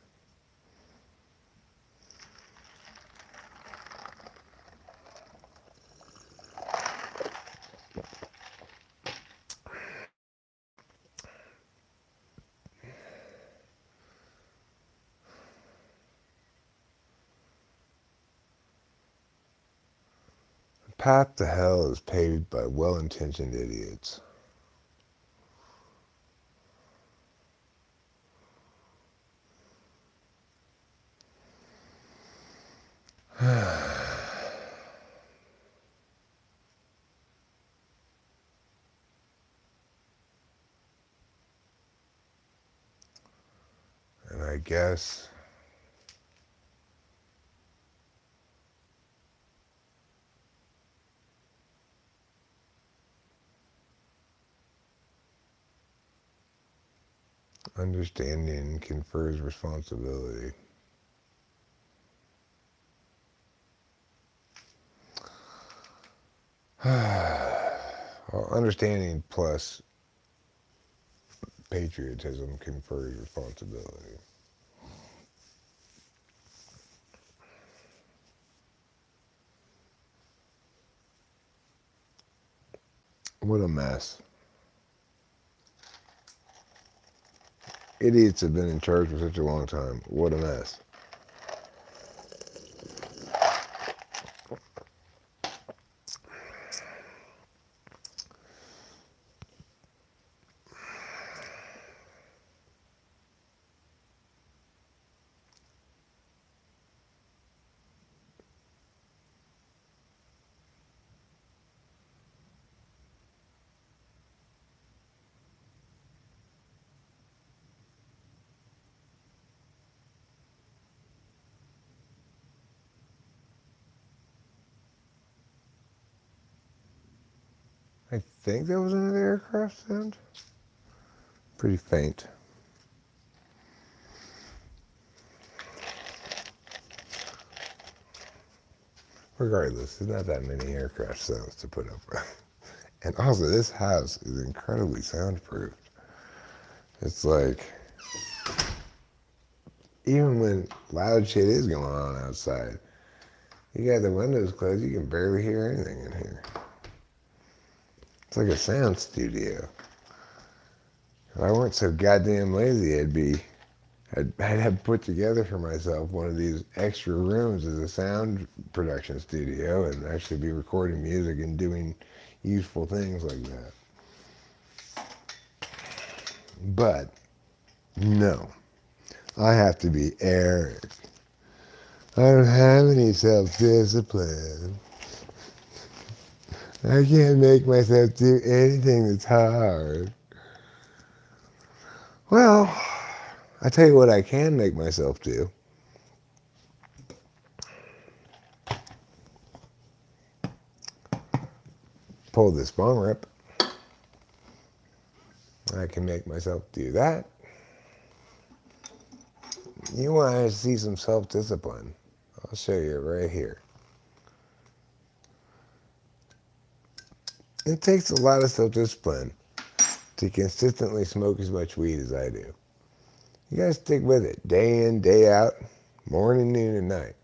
Speaker 3: The path to hell is paved by well-intentioned idiots. And I guess understanding confers responsibility. Well, understanding plus patriotism confers responsibility. What a mess. Idiots have been in charge for such a long time. What a mess. I think that was another aircraft sound. Pretty faint. Regardless, there's not that many aircraft sounds to put up with. And also, this house is incredibly soundproofed. It's like, even when loud shit is going on outside, you got the windows closed, you can barely hear anything in here. It's like a sound studio. If I weren't so goddamn lazy, I'd have put together for myself one of these extra rooms as a sound production studio and actually be recording music and doing useful things like that. But no, I have to be Eric. I don't have any self-discipline. I can't make myself do anything that's hard. Well, I tell you what I can make myself do. Pull this bong rip. I can make myself do that. You want to see some self-discipline? I'll show you right here. It takes a lot of self-discipline to consistently smoke as much weed as I do. You gotta stick with it, day in, day out, morning, noon, and night.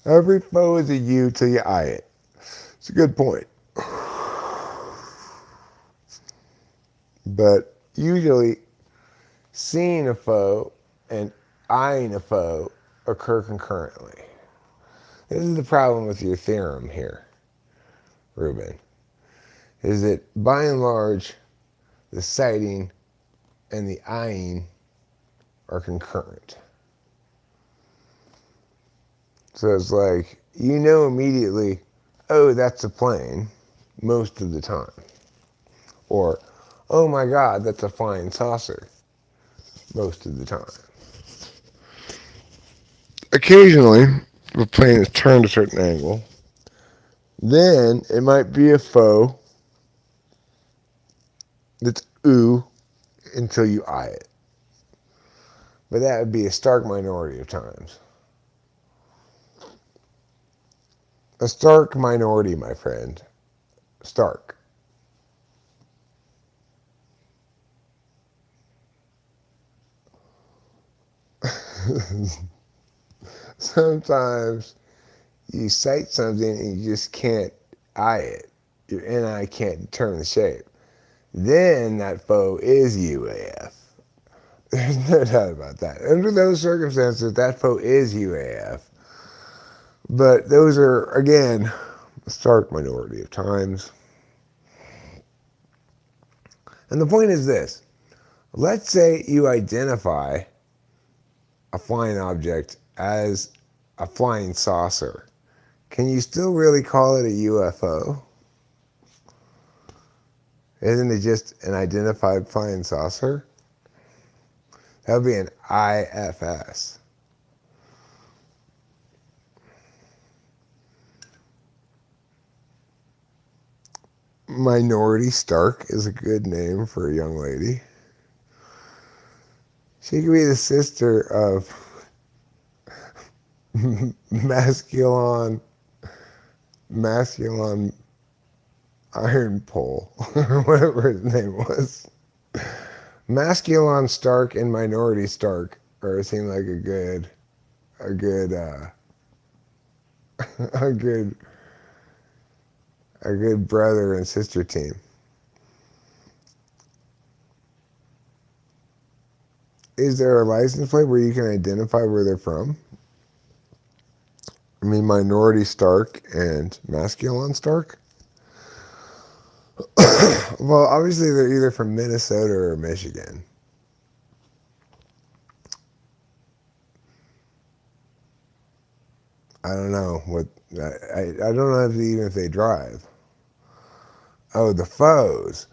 Speaker 3: Every foe is a you till you eye it. It's a good point. But usually, seeing a foe and eyeing a foe occur concurrently. This is the problem with your theorem here, Ruben, is that by and large, the sighting and the eyeing are concurrent. So it's like, you know immediately, oh, that's a plane, most of the time. Or, oh my God, that's a flying saucer, most of the time. Occasionally, the plane is turned a certain angle. Then it might be a foe that's ooh until you eye it. But that would be a stark minority of times. A stark minority, my friend. Stark. Sometimes you sight something and you just can't eye it. Your NI can't determine the shape. Then that foe is UAF. There's no doubt about that. Under those circumstances, that foe is UAF. But those are, again, a stark minority of times. And the point is this. Let's say you identify a flying object as a flying saucer. Can you still really call it a UFO? Isn't it just an identified flying saucer? That would be an IFS. Minority Stark is a good name for a young lady. She could be the sister of masculine iron pole, or whatever his name was. Masculine Stark and Minority Stark seem like a good a good brother and sister team. Is there a license plate where you can identify where they're from? I mean, Minority Stark and Masculine Stark? Well, obviously they're either from Minnesota or Michigan. I don't know what. I don't know even if they drive. Oh, the foes.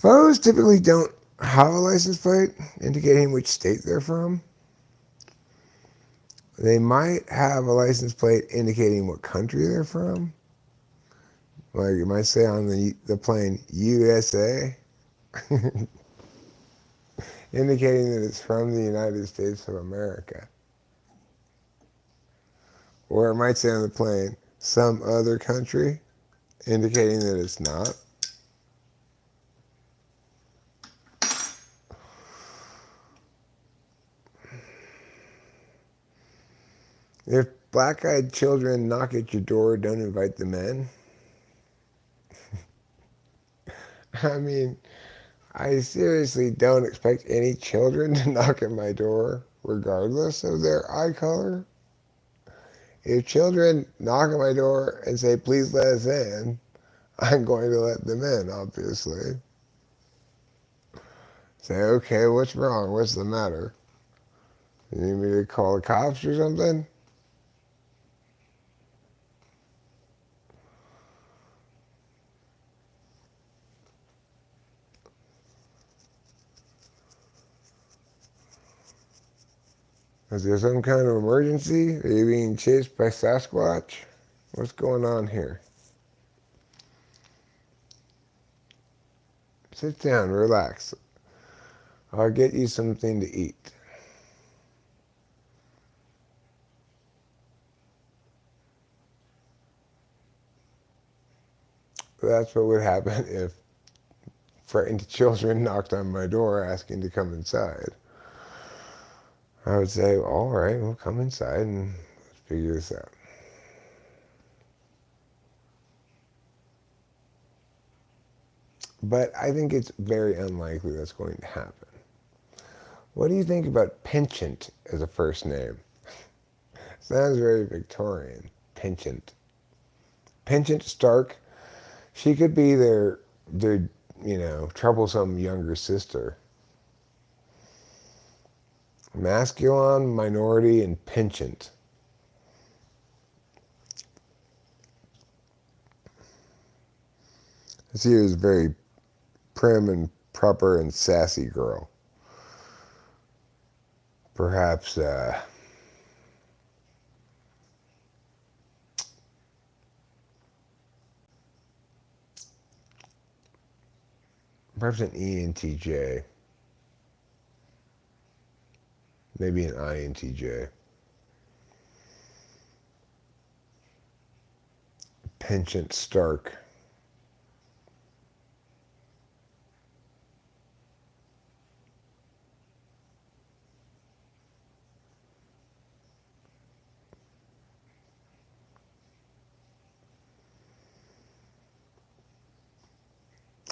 Speaker 3: Photos typically don't have a license plate indicating which state they're from. They might have a license plate indicating what country they're from. Like it might say on the plane USA, indicating that it's from the United States of America. Or it might say on the plane some other country, indicating that it's not. If black-eyed children knock at your door, don't invite them in. I mean, I seriously don't expect any children to knock at my door, regardless of their eye color. If children knock at my door and say, please let us in, I'm going to let them in, obviously. Say, okay, what's wrong? What's the matter? You need me to call the cops or something? Is there some kind of emergency? Are you being chased by Sasquatch? What's going on here? Sit down, relax. I'll get you something to eat. That's what would happen if frightened children knocked on my door asking to come inside. I would say, all right, well, come inside and let's figure this out. But I think it's very unlikely that's going to happen. What do you think about Penchant as a first name? Sounds very Victorian. Penchant. Penchant Stark. She could be their troublesome younger sister. Masculine, minority, and penchant. This here is a very prim and proper and sassy girl. Perhaps perhaps an ENTJ. Maybe an INTJ. Penchant Stark.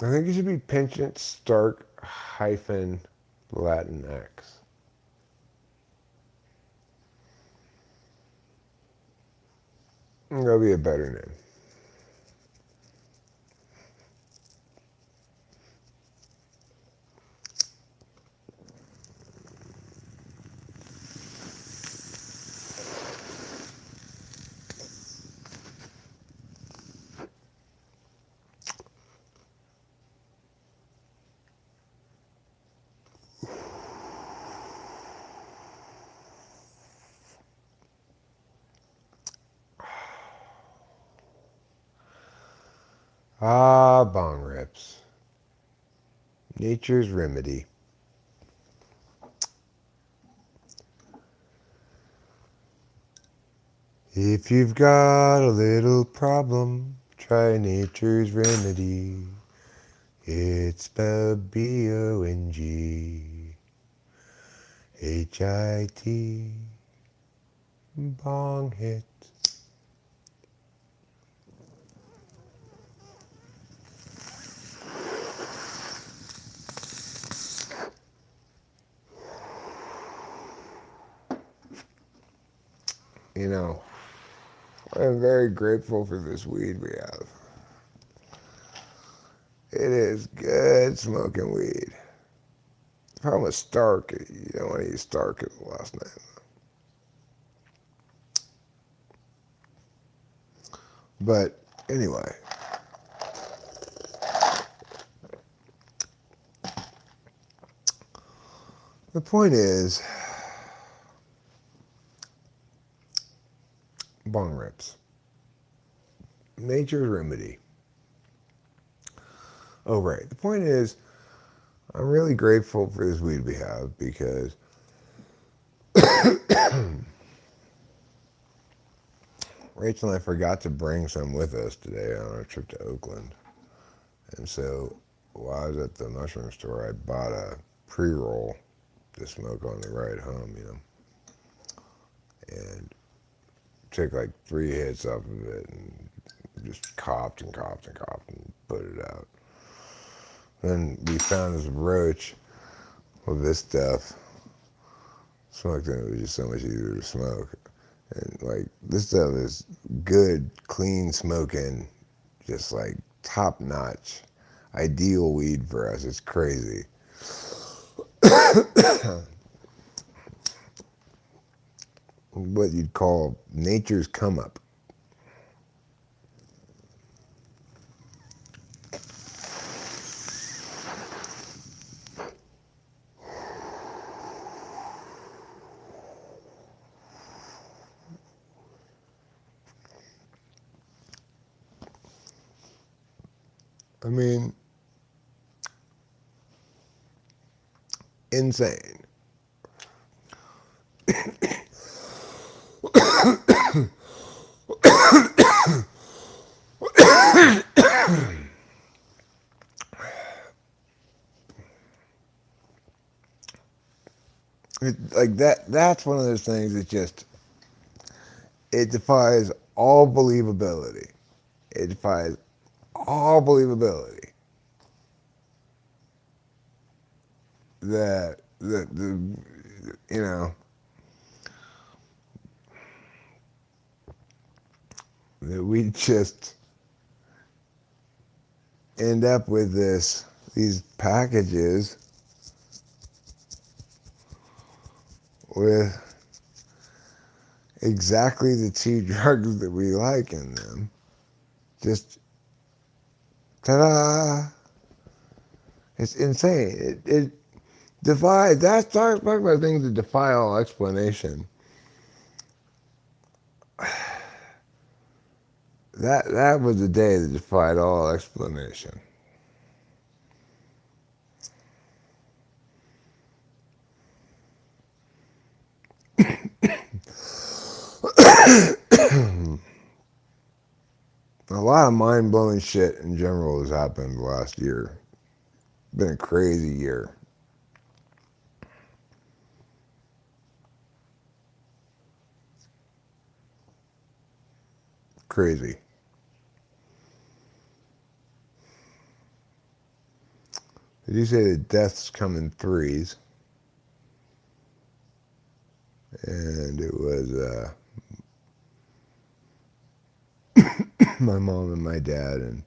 Speaker 3: I think it should be Penchant Stark hyphen Latin X. That'll be a better name. Ah, bong rips. Nature's remedy. If you've got a little problem, try nature's remedy. It's spelled BONGHIT. Bong hit. You know, I'm very grateful for this weed we have. It is good smoking weed. The problem with Stark, you don't want to use Stark as the last name. But anyway, The point is, bong rips. Nature's remedy. Oh, right. The point is, I'm really grateful for this weed we have because Rachel and I forgot to bring some with us today on our trip to Oakland. And so while I was at the mushroom store, I bought a pre-roll to smoke on the ride home, and took like 3 hits off of it and just coughed and coughed and coughed and put it out. Then we found this roach with this stuff. Smoked it, it was just so much easier to smoke. And like, this stuff is good, clean smoking, just like top notch, ideal weed for us. It's crazy. What you'd call nature's come up. I mean, insane. Like that's one of those things that just, it defies all believability. It defies all believability that the that we just end up with these packages with exactly the 2 drugs that we like in them. Just ta-da! It's insane. It defies. That's talking about things that defy all explanation. That was the day that defied all explanation. A lot of mind-blowing shit in general has happened last year. It's been a crazy year. Crazy. Did you say that deaths come in threes? And it was my mom and my dad and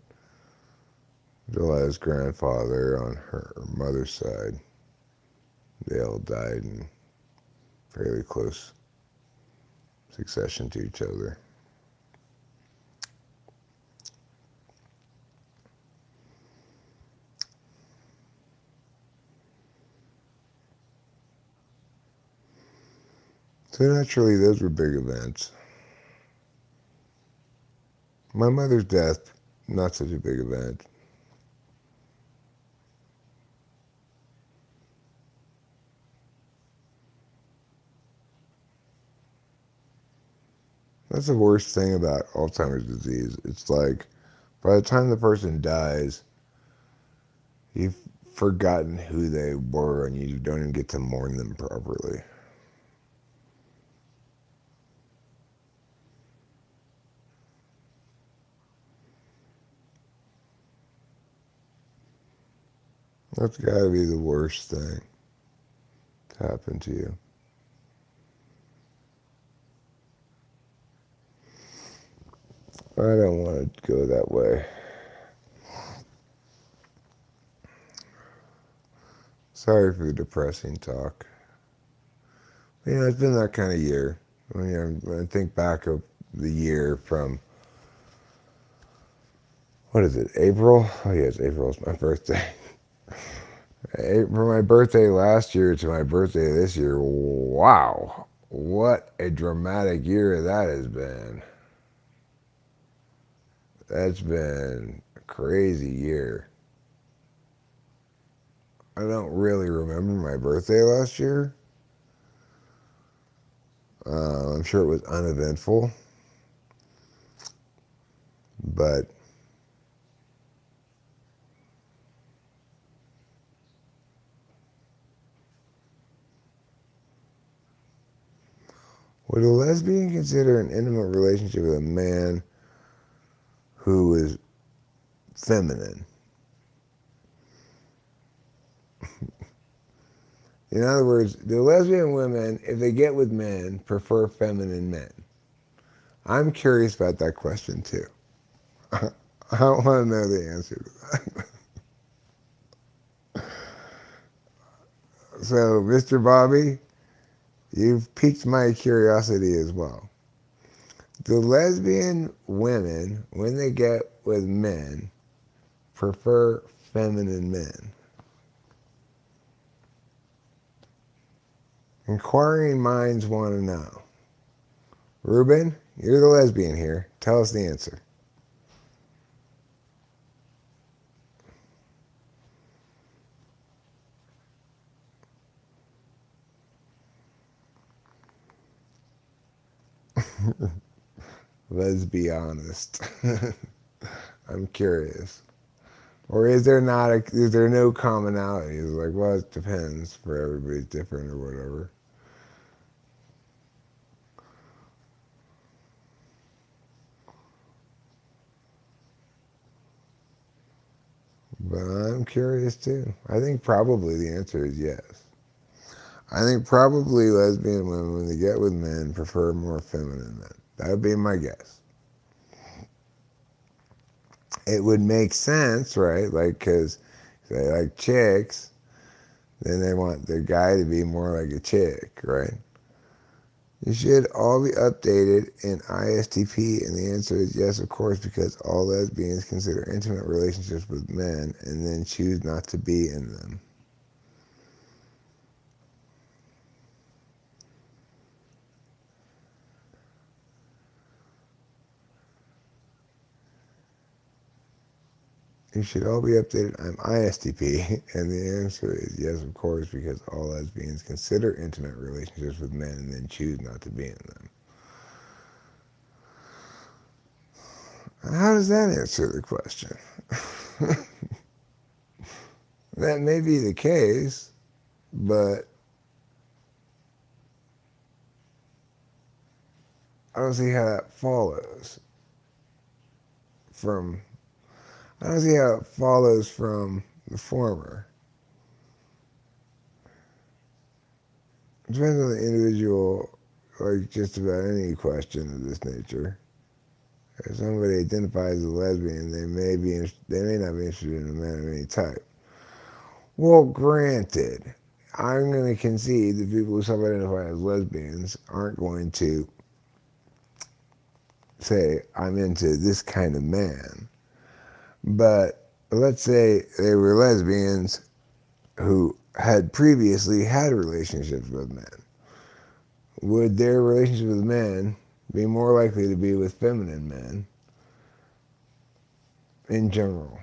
Speaker 3: Julia's grandfather on her mother's side. They all died in fairly close succession to each other. So naturally, those were big events. My mother's death, not such a big event. That's the worst thing about Alzheimer's disease. It's like, by the time the person dies, you've forgotten who they were and you don't even get to mourn them properly. That's got to be the worst thing to happen to you. I don't want to go that way. Sorry for the depressing talk. It's been that kind of year. When I think back of the year from, what is it, April? Oh, yes, April is my birthday. From my birthday last year to my birthday this year, wow, what a dramatic year that has been. That's been a crazy year. I don't really remember my birthday last year. I'm sure it was uneventful, but would a lesbian consider an intimate relationship with a man who is feminine? In other words, do lesbian women, if they get with men, prefer feminine men? I'm curious about that question too. I don't want to know the answer to that. So, Mr. Bobby, you've piqued my curiosity as well. Do lesbian women, when they get with men, prefer feminine men? Inquiring minds want to know. Ruben, you're the lesbian here. Tell us the answer. Let's be honest. I'm curious. Or is there not is there no commonality? It's like, well, it depends. For everybody's different or whatever. But I'm curious too. I think probably the answer is yes. I think probably lesbian women, when they get with men, prefer more feminine men. That would be my guess. It would make sense, right? Like, because they like chicks, then they want the guy to be more like a chick, right? You should all be updated in ISTP, and the answer is yes, of course, because all lesbians consider intimate relationships with men and then choose not to be in them. You should all be updated. I'm ISTP, and the answer is yes, of course, because all lesbians consider intimate relationships with men and then choose not to be in them. How does that answer the question? That may be the case, but I don't see how that follows from. I don't see how it follows from the former. It depends on the individual, like just about any question of this nature. If somebody identifies as a lesbian, they may not be interested in a man of any type. Well, granted, I'm going to concede that people who self-identify as lesbians aren't going to say, I'm into this kind of man. But let's say they were lesbians who had previously had relationships with men. Would their relationship with men be more likely to be with feminine men in general?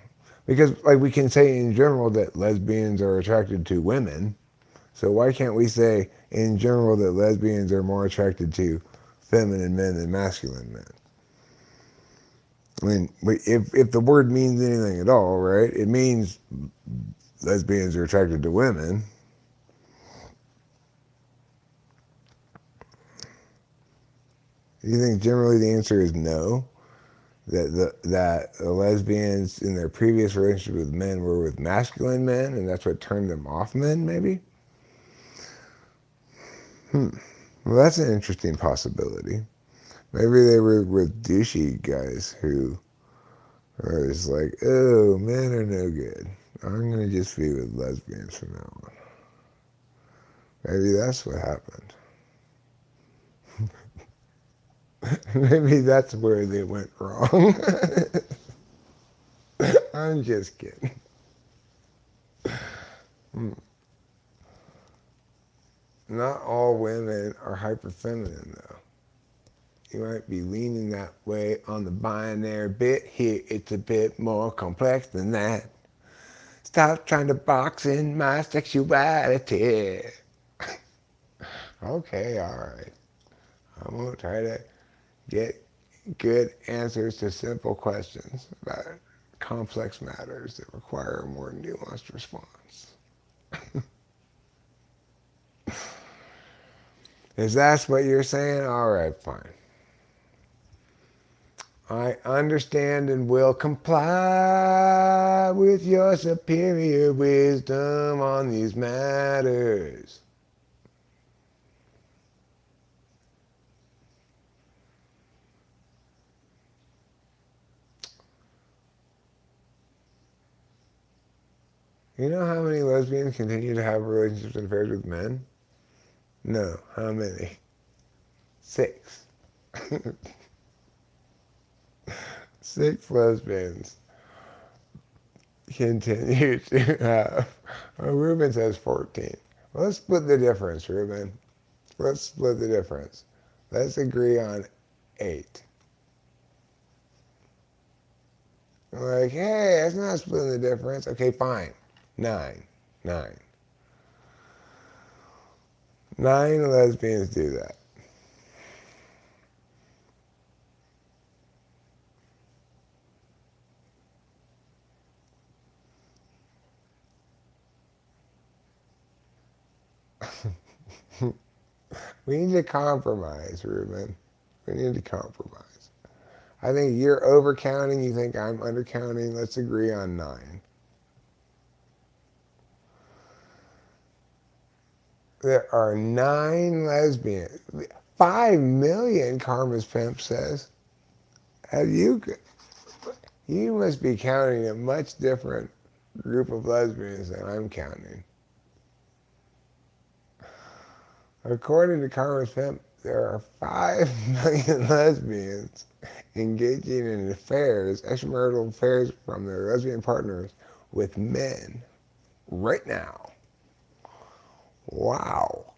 Speaker 3: Because, like, we can say in general that lesbians are attracted to women, so why can't we say in general that lesbians are more attracted to feminine men than masculine men? I mean, if the word means anything at all, right, it means lesbians are attracted to women. You think generally the answer is no? That the lesbians in their previous relationship with men were with masculine men, and that's what turned them off men, maybe? Well, that's an interesting possibility. Maybe they were with douchey guys who are just like, oh, men are no good. I'm going to just be with lesbians from now on. Maybe that's what happened. Maybe that's where they went wrong. I'm just kidding. Hmm. Not all women are hyper feminine, though. You might be leaning that way on the binary bit. Here, it's a bit more complex than that. Stop trying to box in my sexuality. Okay, all right. I'm going to try to get good answers to simple questions about complex matters that require a more nuanced response. Is that what you're saying? All right, fine. I understand and will comply with your superior wisdom on these matters. You know how many lesbians continue to have relationships and affairs with men? No. How many? 6. 6 lesbians continue to have. Well, Ruben says 14. Well, let's split the difference, Ruben. Let's split the difference. Let's agree on 8. Like, hey, that's not splitting the difference. Okay, fine. 9. 9. 9 lesbians do that. We need to compromise, Ruben. We need to compromise. I think you're overcounting. You think I'm undercounting. Let's agree on 9. There are 9 lesbians. 5 million, Karma's Pimp says. Have you? You must be counting a much different group of lesbians than I'm counting. According to Karma's Pimp, there are 5 million lesbians engaging in affairs, extramarital affairs from their lesbian partners with men right now. Wow.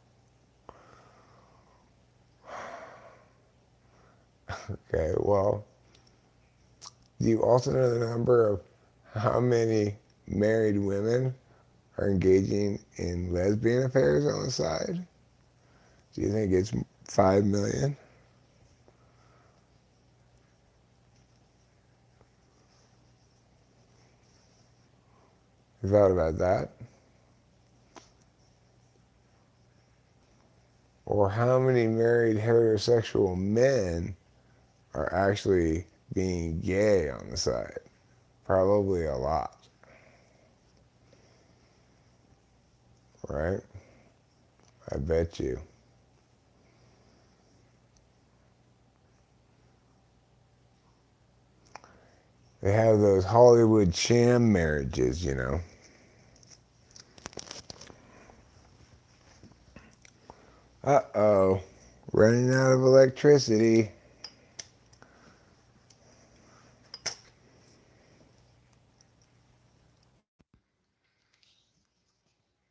Speaker 3: Okay, well, do you also know the number of how many married women are engaging in lesbian affairs on the side? Do you think it's 5 million? You thought about that? Or how many married heterosexual men are actually being gay on the side? Probably a lot, right? I bet you. They have those Hollywood sham marriages, you know. Uh-oh, running out of electricity.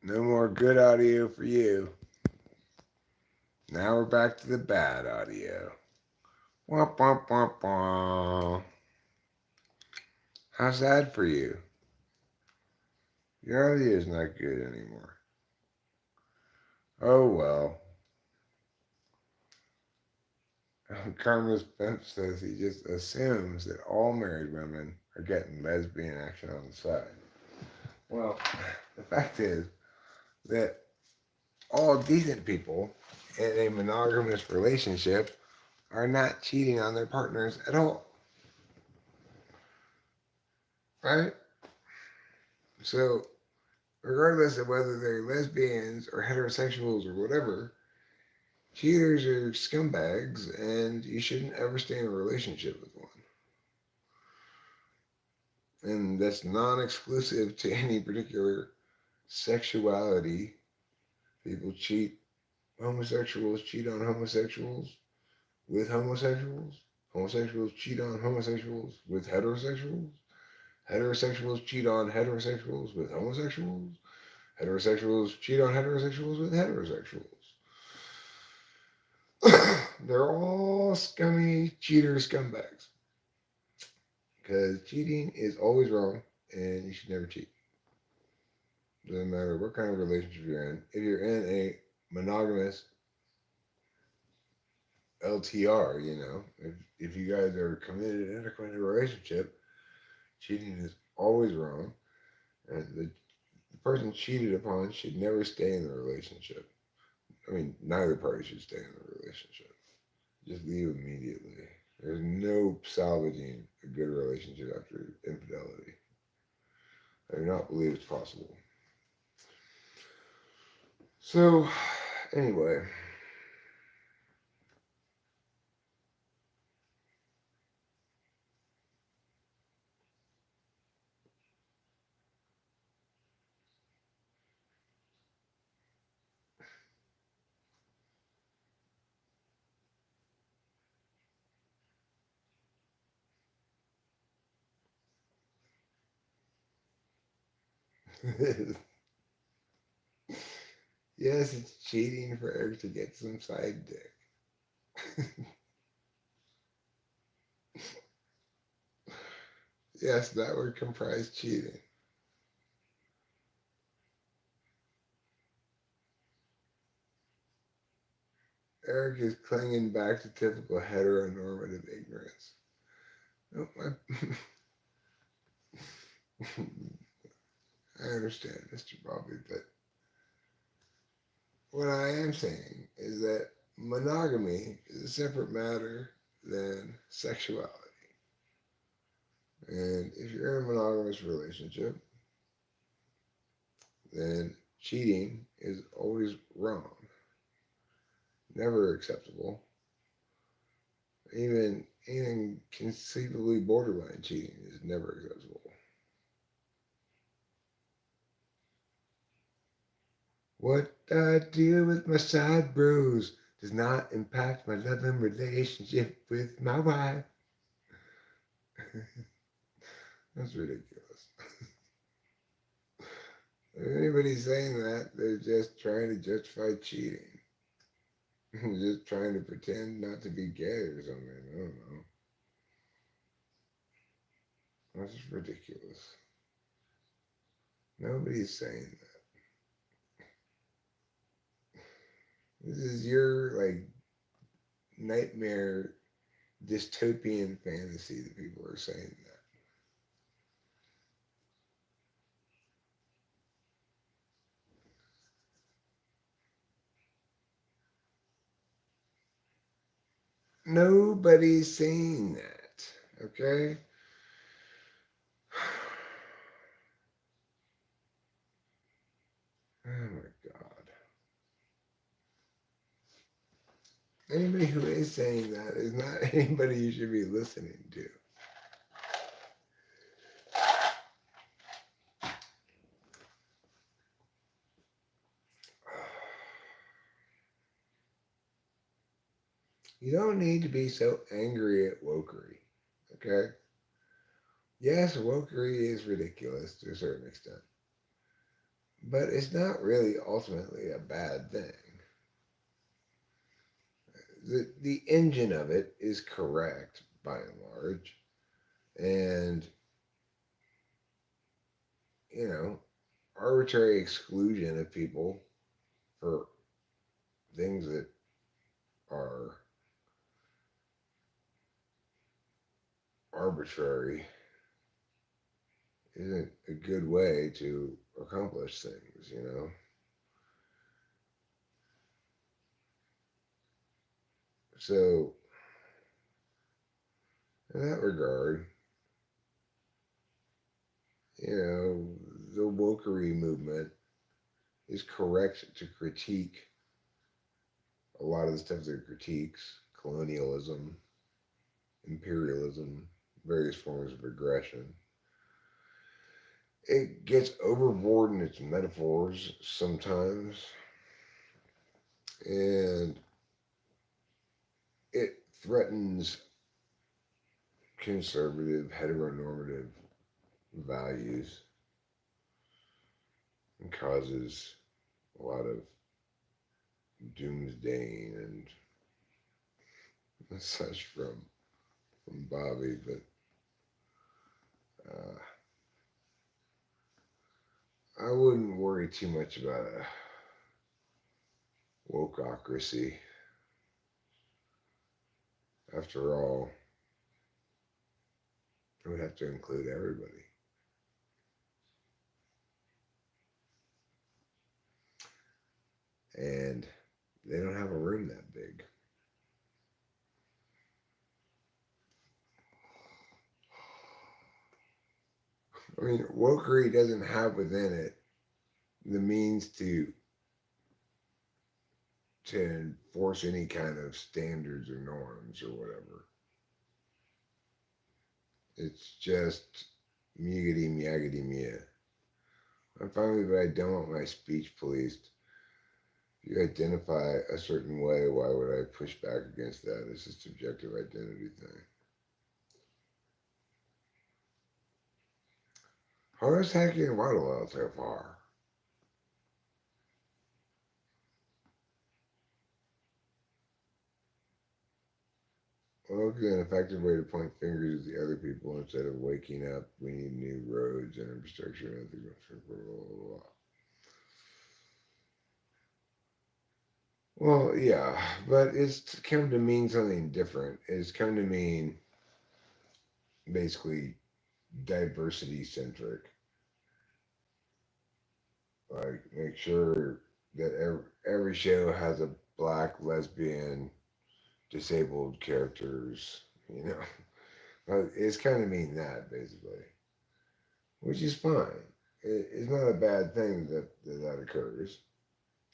Speaker 3: No more good audio for you. Now we're back to the bad audio. Womp womp womp womp. How's that for you? Your audio is not good anymore. Oh well. Karma's Pimp says he just assumes that all married women are getting lesbian action on the side. Well, the fact is that all decent people in a monogamous relationship are not cheating on their partners at all. Right? So, regardless of whether they're lesbians or heterosexuals or whatever, cheaters are scumbags and you shouldn't ever stay in a relationship with one. And that's non exclusive to any particular sexuality. People cheat, homosexuals cheat on homosexuals with homosexuals. Homosexuals cheat on homosexuals with heterosexuals. Heterosexuals cheat on heterosexuals with homosexuals.
Speaker 1: Heterosexuals cheat on heterosexuals with heterosexuals. They're all scummy cheater scumbags. Because cheating is always wrong and you should never cheat. Doesn't matter what kind of relationship you're in. If you're in a monogamous LTR, if you guys are committed in a committed relationship, cheating is always wrong. And the person cheated upon should never stay in the relationship. I mean, neither party should stay in the relationship. Just leave immediately. There's no salvaging a good relationship after infidelity. I do not believe it's possible. So, anyway. Yes, it's cheating for Eric to get some side dick. Yes, that would comprise cheating. Eric is clinging back to typical heteronormative ignorance. Nope, I understand, Mr. Bobby, but what I am saying is that monogamy is a separate matter than sexuality. And if you're in a monogamous relationship, then cheating is always wrong, never acceptable. Even conceivably borderline cheating is never acceptable. What I do with my side bros does not impact my loving relationship with my wife. That's ridiculous. If anybody's saying that, they're just trying to justify cheating. Just trying to pretend not to be gay or something. I don't know. That's just ridiculous. Nobody's saying that. This is your nightmare dystopian fantasy that people are saying that. Nobody's saying that. Okay? Oh my God. Anybody who is saying that is not anybody you should be listening to. You don't need to be so angry at wokery. Okay? Yes, wokery is ridiculous to a certain extent. But it's not really ultimately a bad thing. The engine of it is correct by and large. And, arbitrary exclusion of people for things that are arbitrary isn't a good way to accomplish things. So, in that regard, the wokery movement is correct to critique a lot of the stuff that it critiques: colonialism, imperialism, various forms of aggression. It gets overboard in its metaphors sometimes, and it threatens conservative, heteronormative values. causes a lot of doomsdaying and such from Bobby, but I wouldn't worry too much about a wokeocracy. After all, it would have to include everybody. And they don't have a room that big. I mean, wokery doesn't have within it the means to enforce any kind of standards or norms or whatever. It's just muggity muggity mia. I'm fine with it, but I don't want my speech policed. If you identify a certain way, why would I push back against that? It's a subjective identity thing. How's hacking waterlogged so far? Well, an effective way to point fingers at the other people instead of waking up. We need new roads and infrastructure and everything. Blah, blah, blah. Well, yeah, but it's come to mean something different. It's come to mean basically diversity centric. Like, make sure that every show has a black, lesbian, disabled characters, you know. But it's kind of mean that, basically, which is fine. It's not a bad thing that occurs.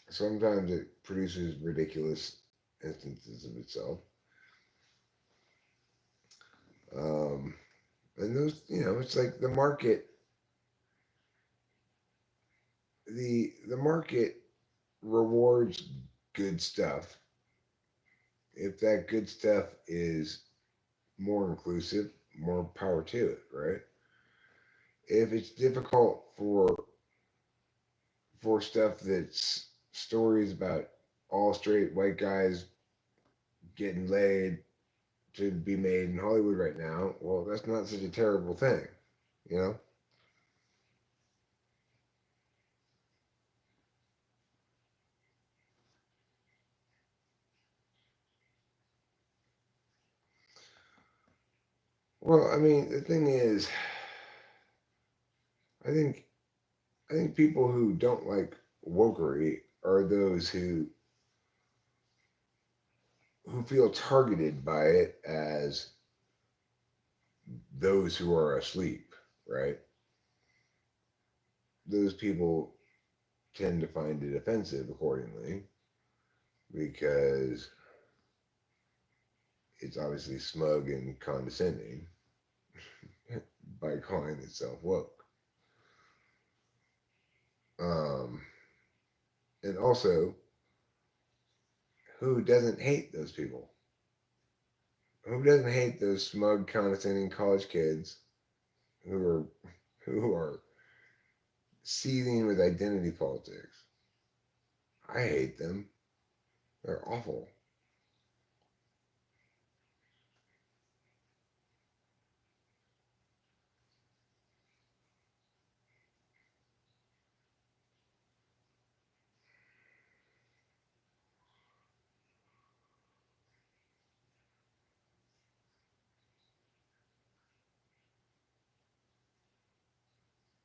Speaker 1: Sometimes it produces ridiculous instances of itself. Um, and those, it's like the market. The market rewards good stuff if that good stuff is more inclusive, more power to it, right? If it's difficult for stuff that's stories about all straight white guys getting laid to be made in Hollywood right now, well, that's not such a terrible thing, you know? Well, I mean, the thing is, I think I think people who don't like wokery are those who feel targeted by it as those who are asleep, right? Those people tend to find it offensive accordingly because it's obviously smug and condescending by calling itself woke. Um, and also, who doesn't hate those people? Who doesn't hate those smug, condescending college kids who are who are seething with identity politics? I hate them. They're awful.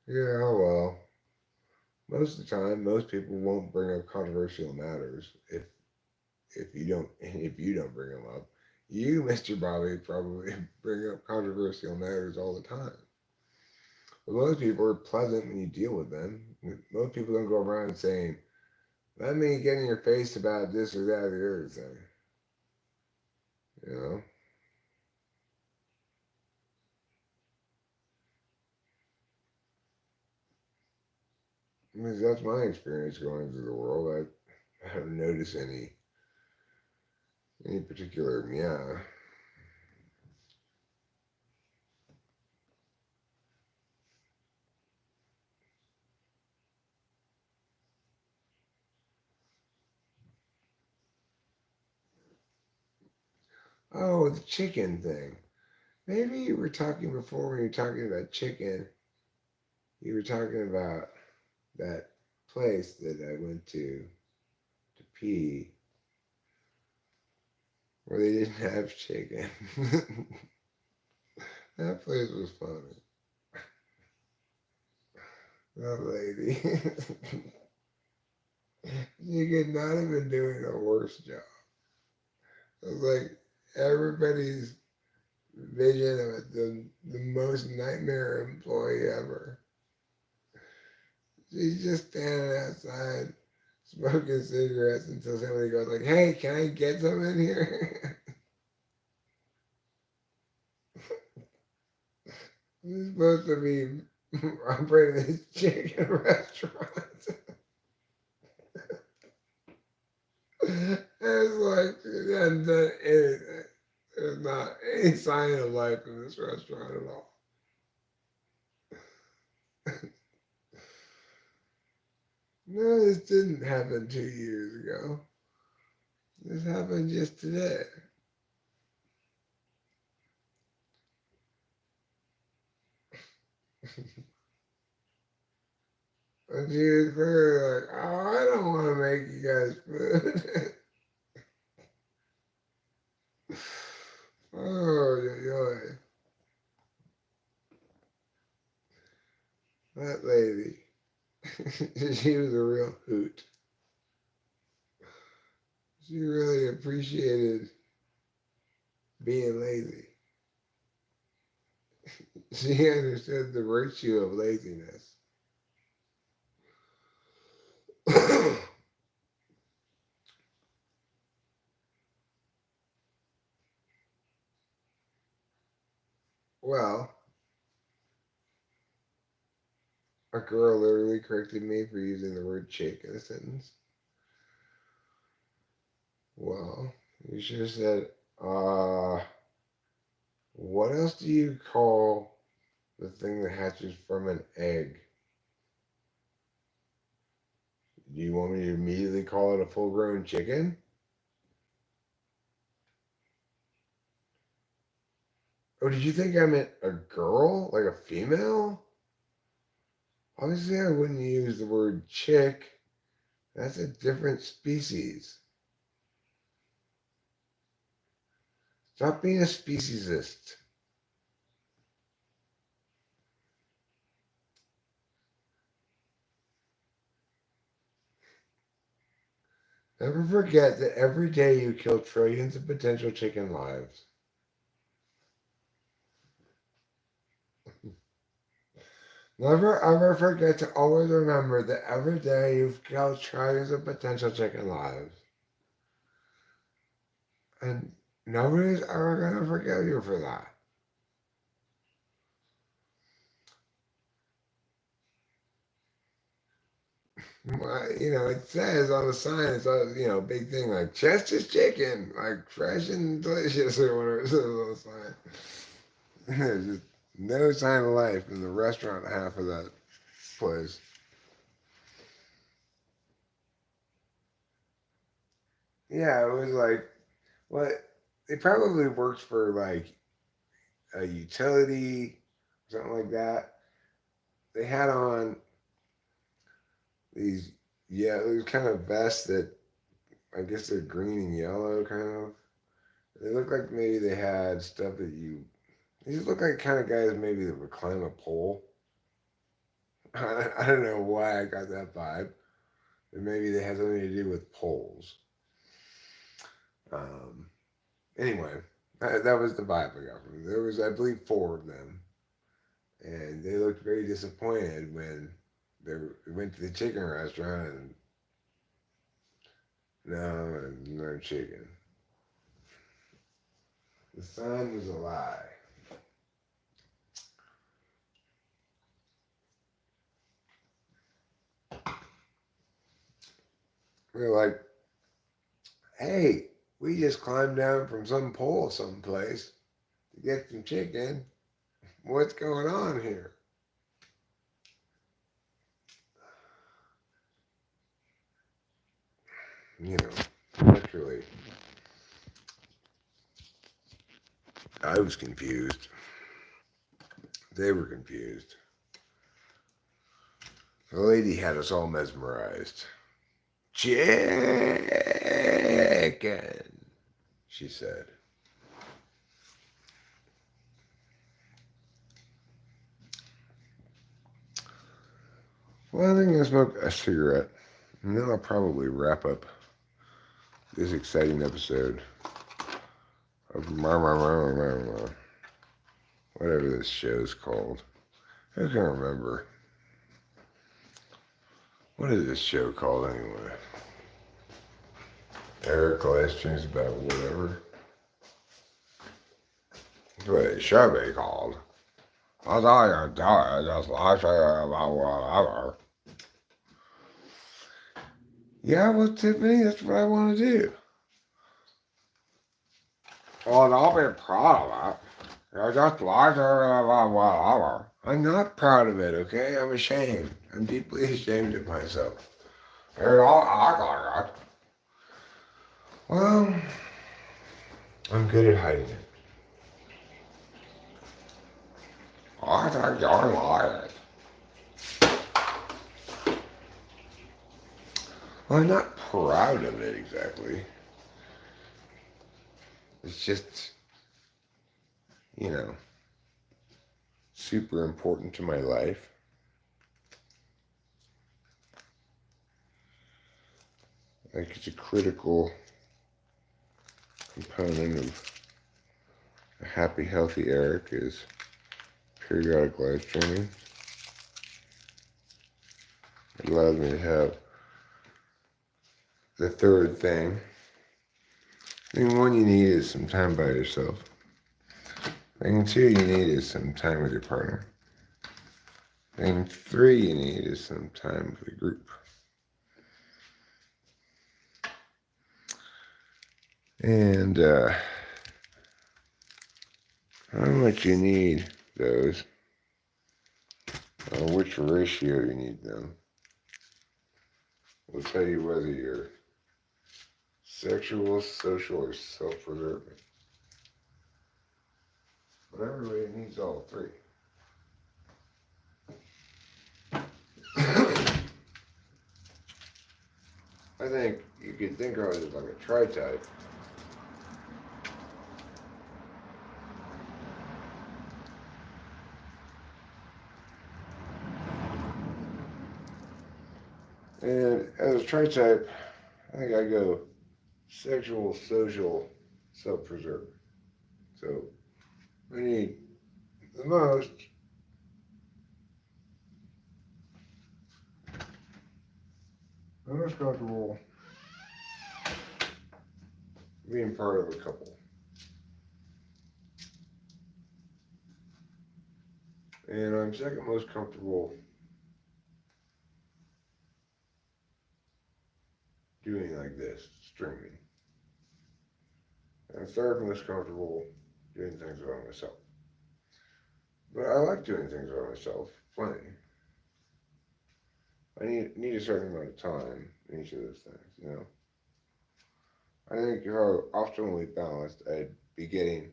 Speaker 1: Yeah, well, most of the time, most people won't bring up controversial matters if you don't bring them up. You, Mr. Bobby, probably bring up controversial matters all the time. But most people are pleasant when you deal with them. Most people don't go around saying, "Let me get in your face about this or that or the other thing." You know, I mean, that's my experience going through the world. I haven't noticed any particular yeah. Oh, the chicken thing. Maybe you were talking before when you were talking about chicken. You were talking about that place that I went to pee where they didn't have chicken. That place was funny. That lady. She could not have been doing a worse job. It was like everybody's vision of it, the most nightmare employee ever. She's just standing outside smoking cigarettes until somebody goes like, "Hey, can I get some in here?" This is supposed to be operating this chicken restaurant. It's like it hadn't done anything. There's not any sign of life in this restaurant at all. No, this didn't happen 2 years ago. This happened just today. And she was very like, "Oh, I don't want to make you guys food." Oh, yoy. That lady. She was a real hoot. She really appreciated being lazy. She understood the virtue of laziness. Well, a girl literally corrected me for using the word chick in a sentence. Well, you should have said, what else do you call the thing that hatches from an egg? Do you want me to immediately call it a full grown chicken? Oh, did you think I meant a girl? Like a female? Obviously, I wouldn't use the word chick. That's a different species. Stop being a speciesist. Never forget that every day you kill trillions of potential chicken lives. Never ever forget to always remember that every day you've killed trillions of potential chicken lives. And nobody's ever going to forgive you for that. Well, it says on the sign, it's a, big thing like Chester's chicken, like fresh and delicious or whatever it says on the sign. There's just no sign of life in the restaurant half of that place. Yeah, it was like, what? It probably works for like a utility, something like that. They had on these, yeah, it was kind of vests that I guess they're green and yellow, kind of. They look like maybe they had stuff that these look like kind of guys maybe that would climb a pole. I don't know why I got that vibe. But maybe they had something to do with poles. Um, anyway, that was the vibe I got from them. There was, I believe, four of them. And they looked very disappointed when they went to the chicken restaurant and no chicken. The sign was a lie. We were like, hey, we just climbed down from some pole someplace to get some chicken. What's going on here? You know, literally. I was confused. They were confused. The lady had us all mesmerized. Chicken, she said. Well, I think I'm going to smoke a cigarette, and then I'll probably wrap up this exciting episode of whatever this show's called. I can't remember. What is this show called anyway? Eric live streams about whatever. That's what it should be called. That's all you're doing, just live stream about whatever. Yeah, well, Tiffany, that's what I want to do. Well, don't be proud of it. You're just live streaming about whatever. I'm not proud of it, okay? I'm ashamed. I'm deeply ashamed of myself. You don't act like that. Well, I'm good at hiding it. I think you're lying. Well, I'm not proud of it exactly. It's just, super important to my life. Like, it's a critical component of a happy, healthy Eric is periodic live streaming. It allows me to have the third thing. Thing one you need is some time by yourself. Thing two you need is some time with your partner. Thing three you need is some time with a group. And how much you need those, or which ratio you need them, will tell you whether you're sexual, social, or self-preserving. But everybody needs all three. I think you could think of it as like a tri-type. And as a tri-type, I think I go sexual, social, self-preserving. So I need the most comfortable being part of a couple. And I'm second most comfortable doing like this, streaming. And third most comfortable doing things by myself. But I like doing things by myself, plenty. I need a certain amount of time in each of those things, I think if I were optimally balanced, I'd be getting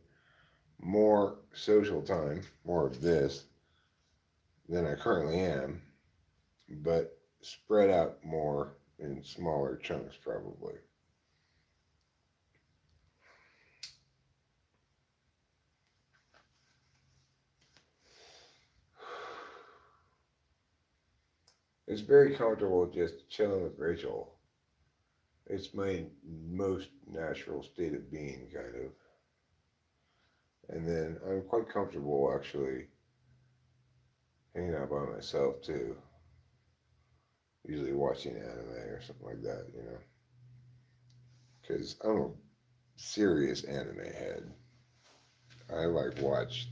Speaker 1: more social time, more of this, than I currently am, but spread out more in smaller chunks, probably. It's very comfortable just chilling with Rachel. It's my most natural state of being, kind of. And then I'm quite comfortable actually hanging out by myself too. Usually watching anime or something like that, Because I'm a serious anime head. I watch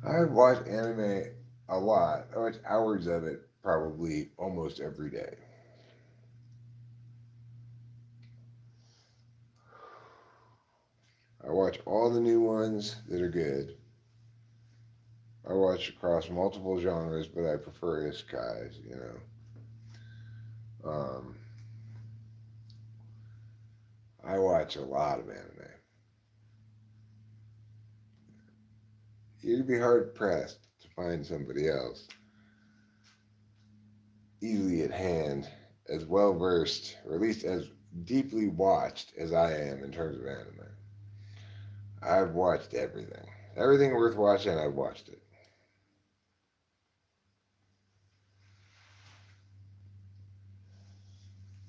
Speaker 1: anime a lot. I watch hours of it probably almost every day. I watch all the new ones that are good. I watch across multiple genres, but I prefer isekais, I watch a lot of anime. you'd be hard pressed to find somebody else easily at hand, as well versed, or at least as deeply watched as I am in terms of anime. I've watched everything. Everything worth watching, I've watched it.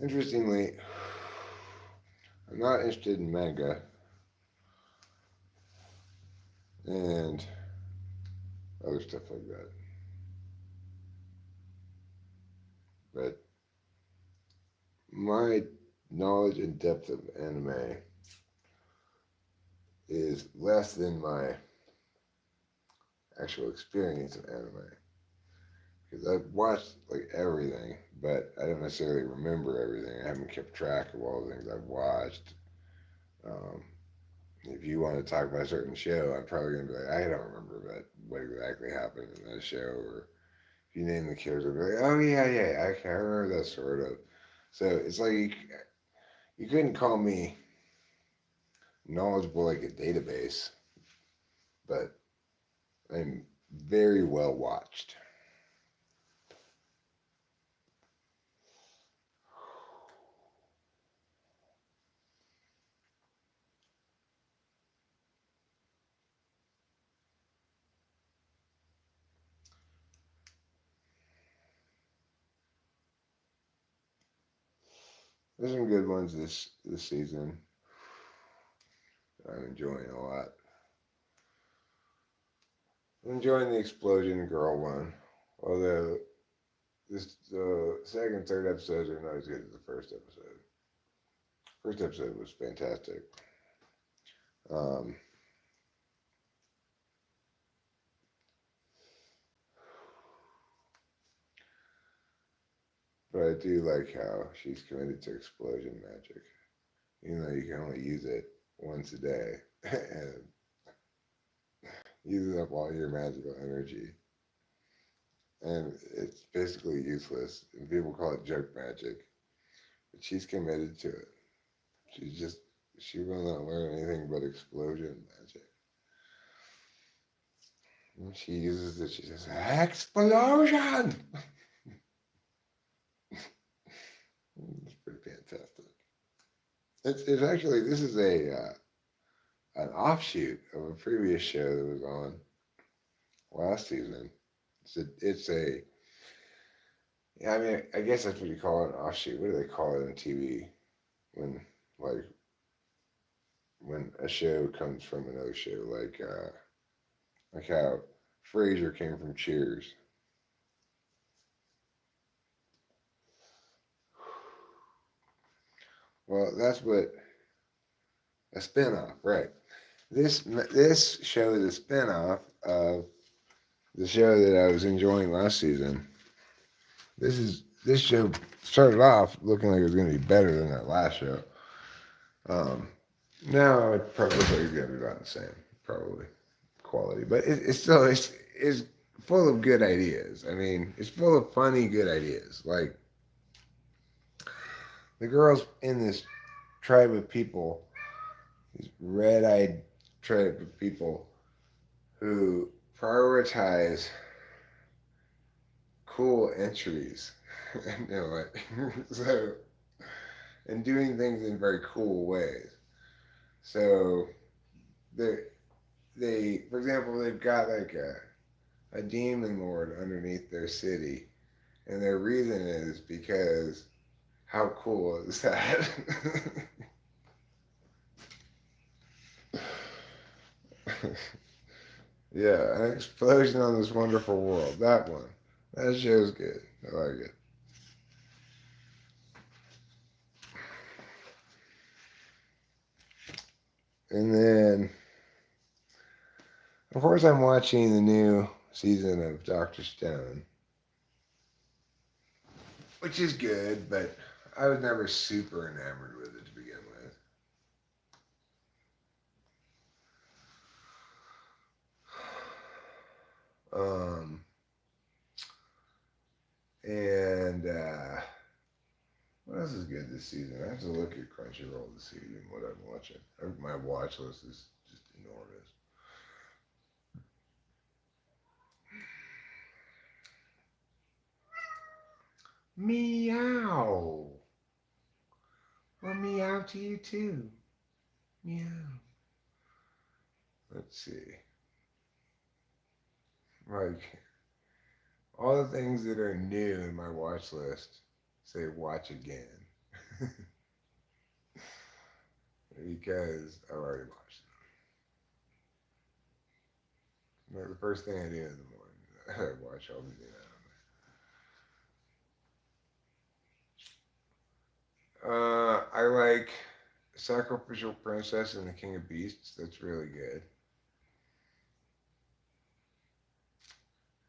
Speaker 1: Interestingly, I'm not interested in manga and other stuff like that. But my knowledge and depth of anime is less than my actual experience of anime. Because I've watched like everything, but I don't necessarily remember everything. I haven't kept track of all the things I've watched. Um, if you want to talk about a certain show, I'm probably gonna be like, I don't remember what exactly happened in that show. Or if you name the character, I'll be like, oh yeah, I remember that sort of. So it's like you couldn't call me knowledgeable like a database, but I'm very well watched. There's some good ones this season. I'm enjoying a lot. I'm enjoying the Explosion Girl one, although this the second, third episodes are not as good as the first episode. First episode was fantastic. Um, but I do like how she's committed to explosion magic, even though you can only use it once a day and uses up all your magical energy. And it's basically useless. And people call it joke magic, but she's committed to it. She's just she will not learn anything but explosion magic. And she uses it. She says, "Explosion!" It's pretty fantastic. It's actually this is a an offshoot of a previous show that was on last season. It's a yeah, I mean I guess that's what you call it, an offshoot. What do they call it on TV when like when a show comes from another show like how Frasier came from Cheers. Well, that's what a spinoff, right? This show is a spinoff of the show that I was enjoying last season. This show started off looking like it was going to be better than that last show. Um, Now it probably looks like it's going to be about the same, probably quality, but it's still it's full of good ideas. I mean, it's full of funny good ideas. Like the girls in this tribe of people, these red-eyed tribe of people who prioritize cool entries, you know, like so, and doing things in very cool ways. So for example, they've got like a demon lord underneath their city, and their reason is because how cool is that? Yeah, an explosion on this wonderful world. That one. That show's good. I like it. And then, of course, I'm watching the new season of Doctor Stone, which is good, but I was never super enamored with it to begin with. And what else is good this season? I have to look at Crunchyroll to see what I'm watching. My watch list is just enormous. Meow. Well, meow to you too. Meow. Let's see. Like, all the things that are new in my watch list say watch again. Because I've already watched them. Like the first thing I do in the morning, I watch all the new anime. I like Sacrificial Princess and the King of Beasts. That's really good.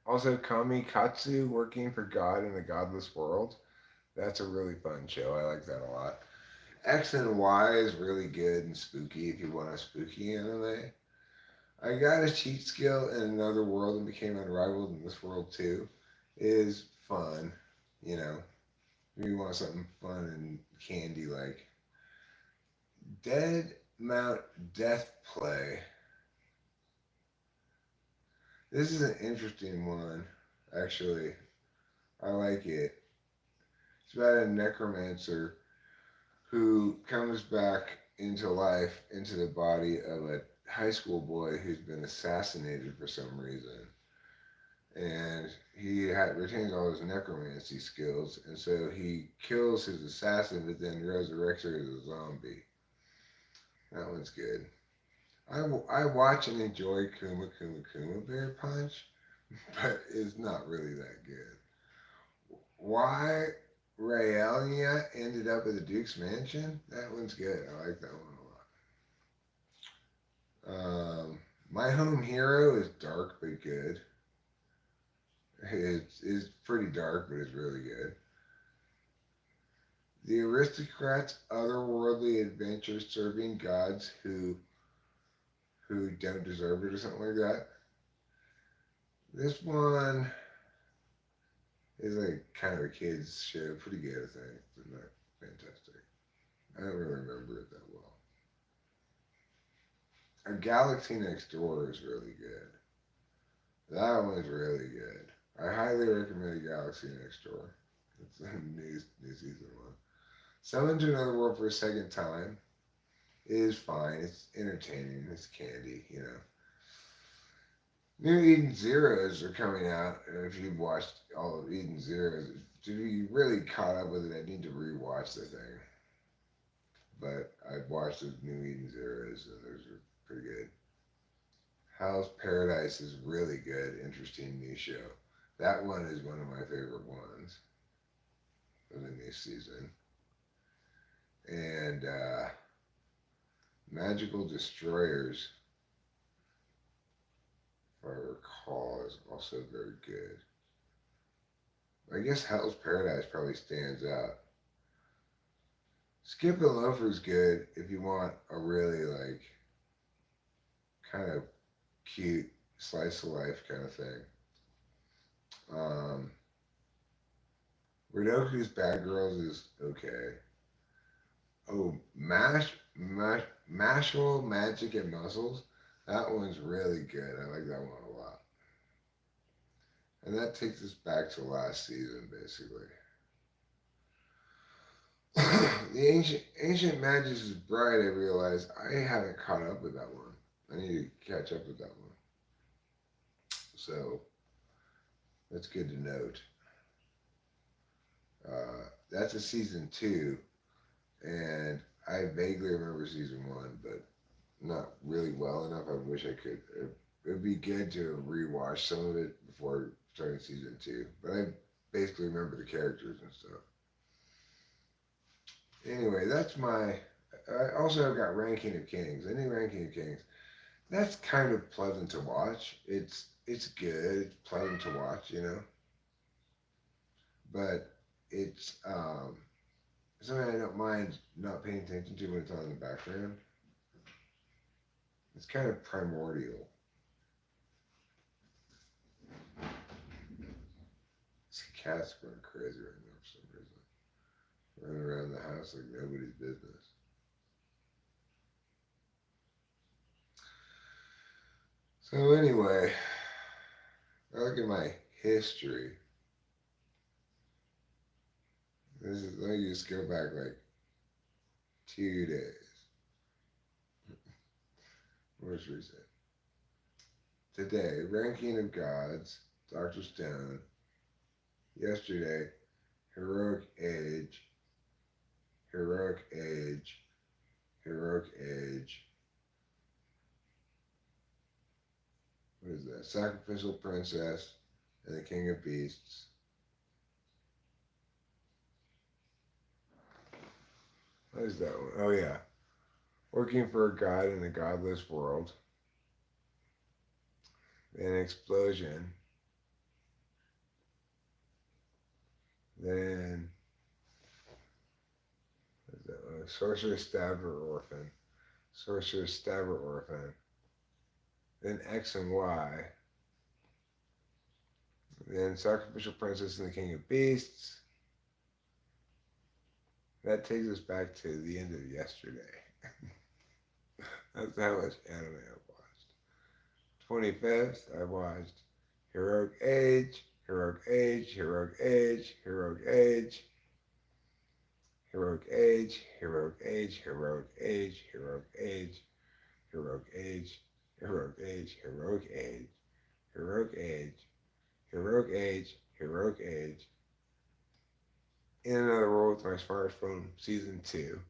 Speaker 1: Also, Kami Katsu, Working for God in a Godless World. That's a really fun show. I like that a lot. X and Y is really good and spooky if you want a spooky anime. I got a cheat skill in another world and became unrivaled in this world too. Is fun, you know. If you want something fun and candy like Dead Mount Death Play. This is an interesting one, actually. I like it. It's about a necromancer who comes back into life into the body of a high school boy who's been assassinated for some reason. And retains all his necromancy skills, and so he kills his assassin, but then resurrects her as a zombie. That one's good. I watch and enjoy Kuma Kuma Kuma Bear Punch, but it's not really that good. Why Raelia ended up at the Duke's mansion? That one's good. I like that one a lot. My Home Hero is dark but good. It's pretty dark, but it's really good. The aristocrats' otherworldly adventures serving gods who don't deserve it or something like that. This one is like kind of a kid's show. Pretty good, I think, but not fantastic. I don't really remember it that well. A Galaxy Next Door is really good. That one's really good. I highly recommend A Galaxy Next Door. It's a new season one. Summoned to Another World for a Second Time is fine. It's entertaining. It's candy, you know. New Eden Zeros are coming out, and if you've watched all of Eden Zeros, to be really caught up with it, I need to rewatch the thing. But I've watched the New Eden Zeros, and those are pretty good. Hell's Paradise is really good, interesting new show. That one is one of my favorite ones of the new season. And Magical Destroyers, if I recall, is also very good. I guess Hell's Paradise probably stands out. Skip and Loafer's good if you want a really like kind of cute slice of life kind of thing. Um, Ridoku's Bad Girls is okay. Oh, Mashal Magic and Muscles. That one's really good. I like that one a lot. And that takes us back to last season, basically. The Ancient Magus' Bride, I realized I haven't caught up with that one. I need to catch up with that one. So that's good to note. That's a season 2, and I vaguely remember season 1, but not really well enough. I wish I could. It would be good to rewatch some of it before starting season 2, but I basically remember the characters and stuff. Anyway, that's my. I also have got Ranking of Kings. Any Ranking of Kings. That's kind of pleasant to watch. It's good. It's pleasant to watch, you know. But it's something I don't mind not paying attention to when it's on in the background. It's kind of primordial. This cat's going crazy right now for some reason. Running around the house like nobody's business. So anyway, I look at my history. Let me just go back like 2 days. Where's recent? Today, ranking of gods, Dr. Stone. Yesterday, heroic age, heroic age, heroic age. What is that? Sacrificial princess and the king of beasts. What is that one? Oh yeah. Working for a god in a godless world. Then explosion. Then what is that one? Sorcerer, stabber, orphan. Sorcerer, stabber, orphan. Then X and Y. Then sacrificial princess and the king of beasts. That takes us back to the end of yesterday. That's how much anime I've watched. 25th, I watched Heroic Age, Heroic Age, Heroic Age, Heroic Age, Heroic Age, Heroic Age, Heroic Age, Heroic Age, Heroic Age, Heroic Age, Heroic Age, Heroic Age, Heroic Age, Heroic Age. In Another World with My Smartphone, Season 2.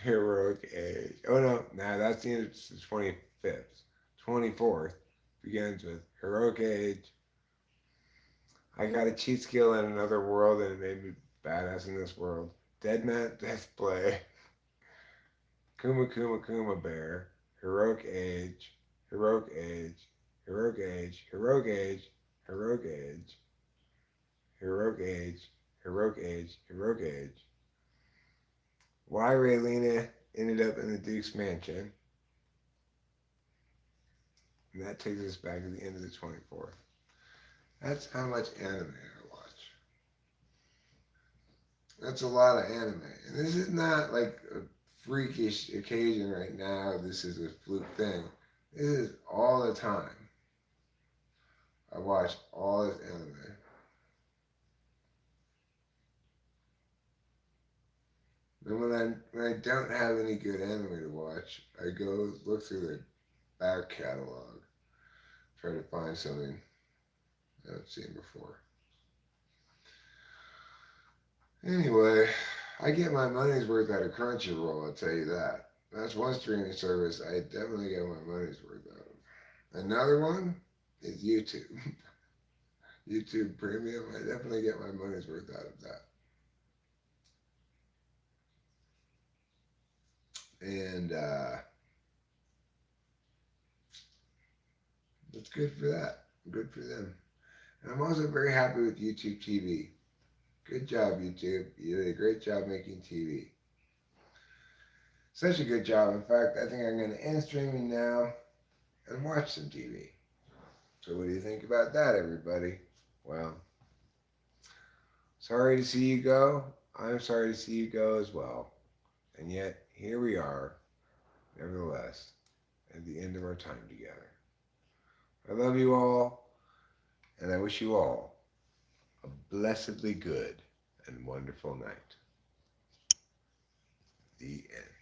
Speaker 1: Heroic Age. Oh no, that's the end of the 25th. 24th begins with Heroic Age. I got a cheat skill in another world and it made me badass in this world. Dead Man Death Play. Kuma Kuma Kuma Bear. Heroic Age. Heroic Age. Heroic Age. Heroic Age. Heroic Age. Heroic Age. Heroic Age. Heroic Age. Why Raylena ended up in the Duke's mansion. And that takes us back to the end of the 24th. That's how much anime I watch. That's a lot of anime. And this is not like a freakish occasion right now. This is a fluke thing. This is all the time. I watch all this anime. And when I don't have any good anime to watch, I go look through the back catalog, try to find something I haven't seen before. Anyway, I get my money's worth out of Crunchyroll, I'll tell you that. That's one streaming service I definitely get my money's worth out of. Another one is YouTube. YouTube Premium, I definitely get my money's worth out of that. And it's good for that. Good for them. And I'm also very happy with YouTube TV. Good job, YouTube. You did a great job making TV. Such a good job. In fact, I think I'm going to end streaming now and watch some TV. So what do you think about that, everybody? Well, sorry to see you go. I'm sorry to see you go as well. And yet, here we are, nevertheless, at the end of our time together. I love you all, and I wish you all a blessedly good and wonderful night. The end.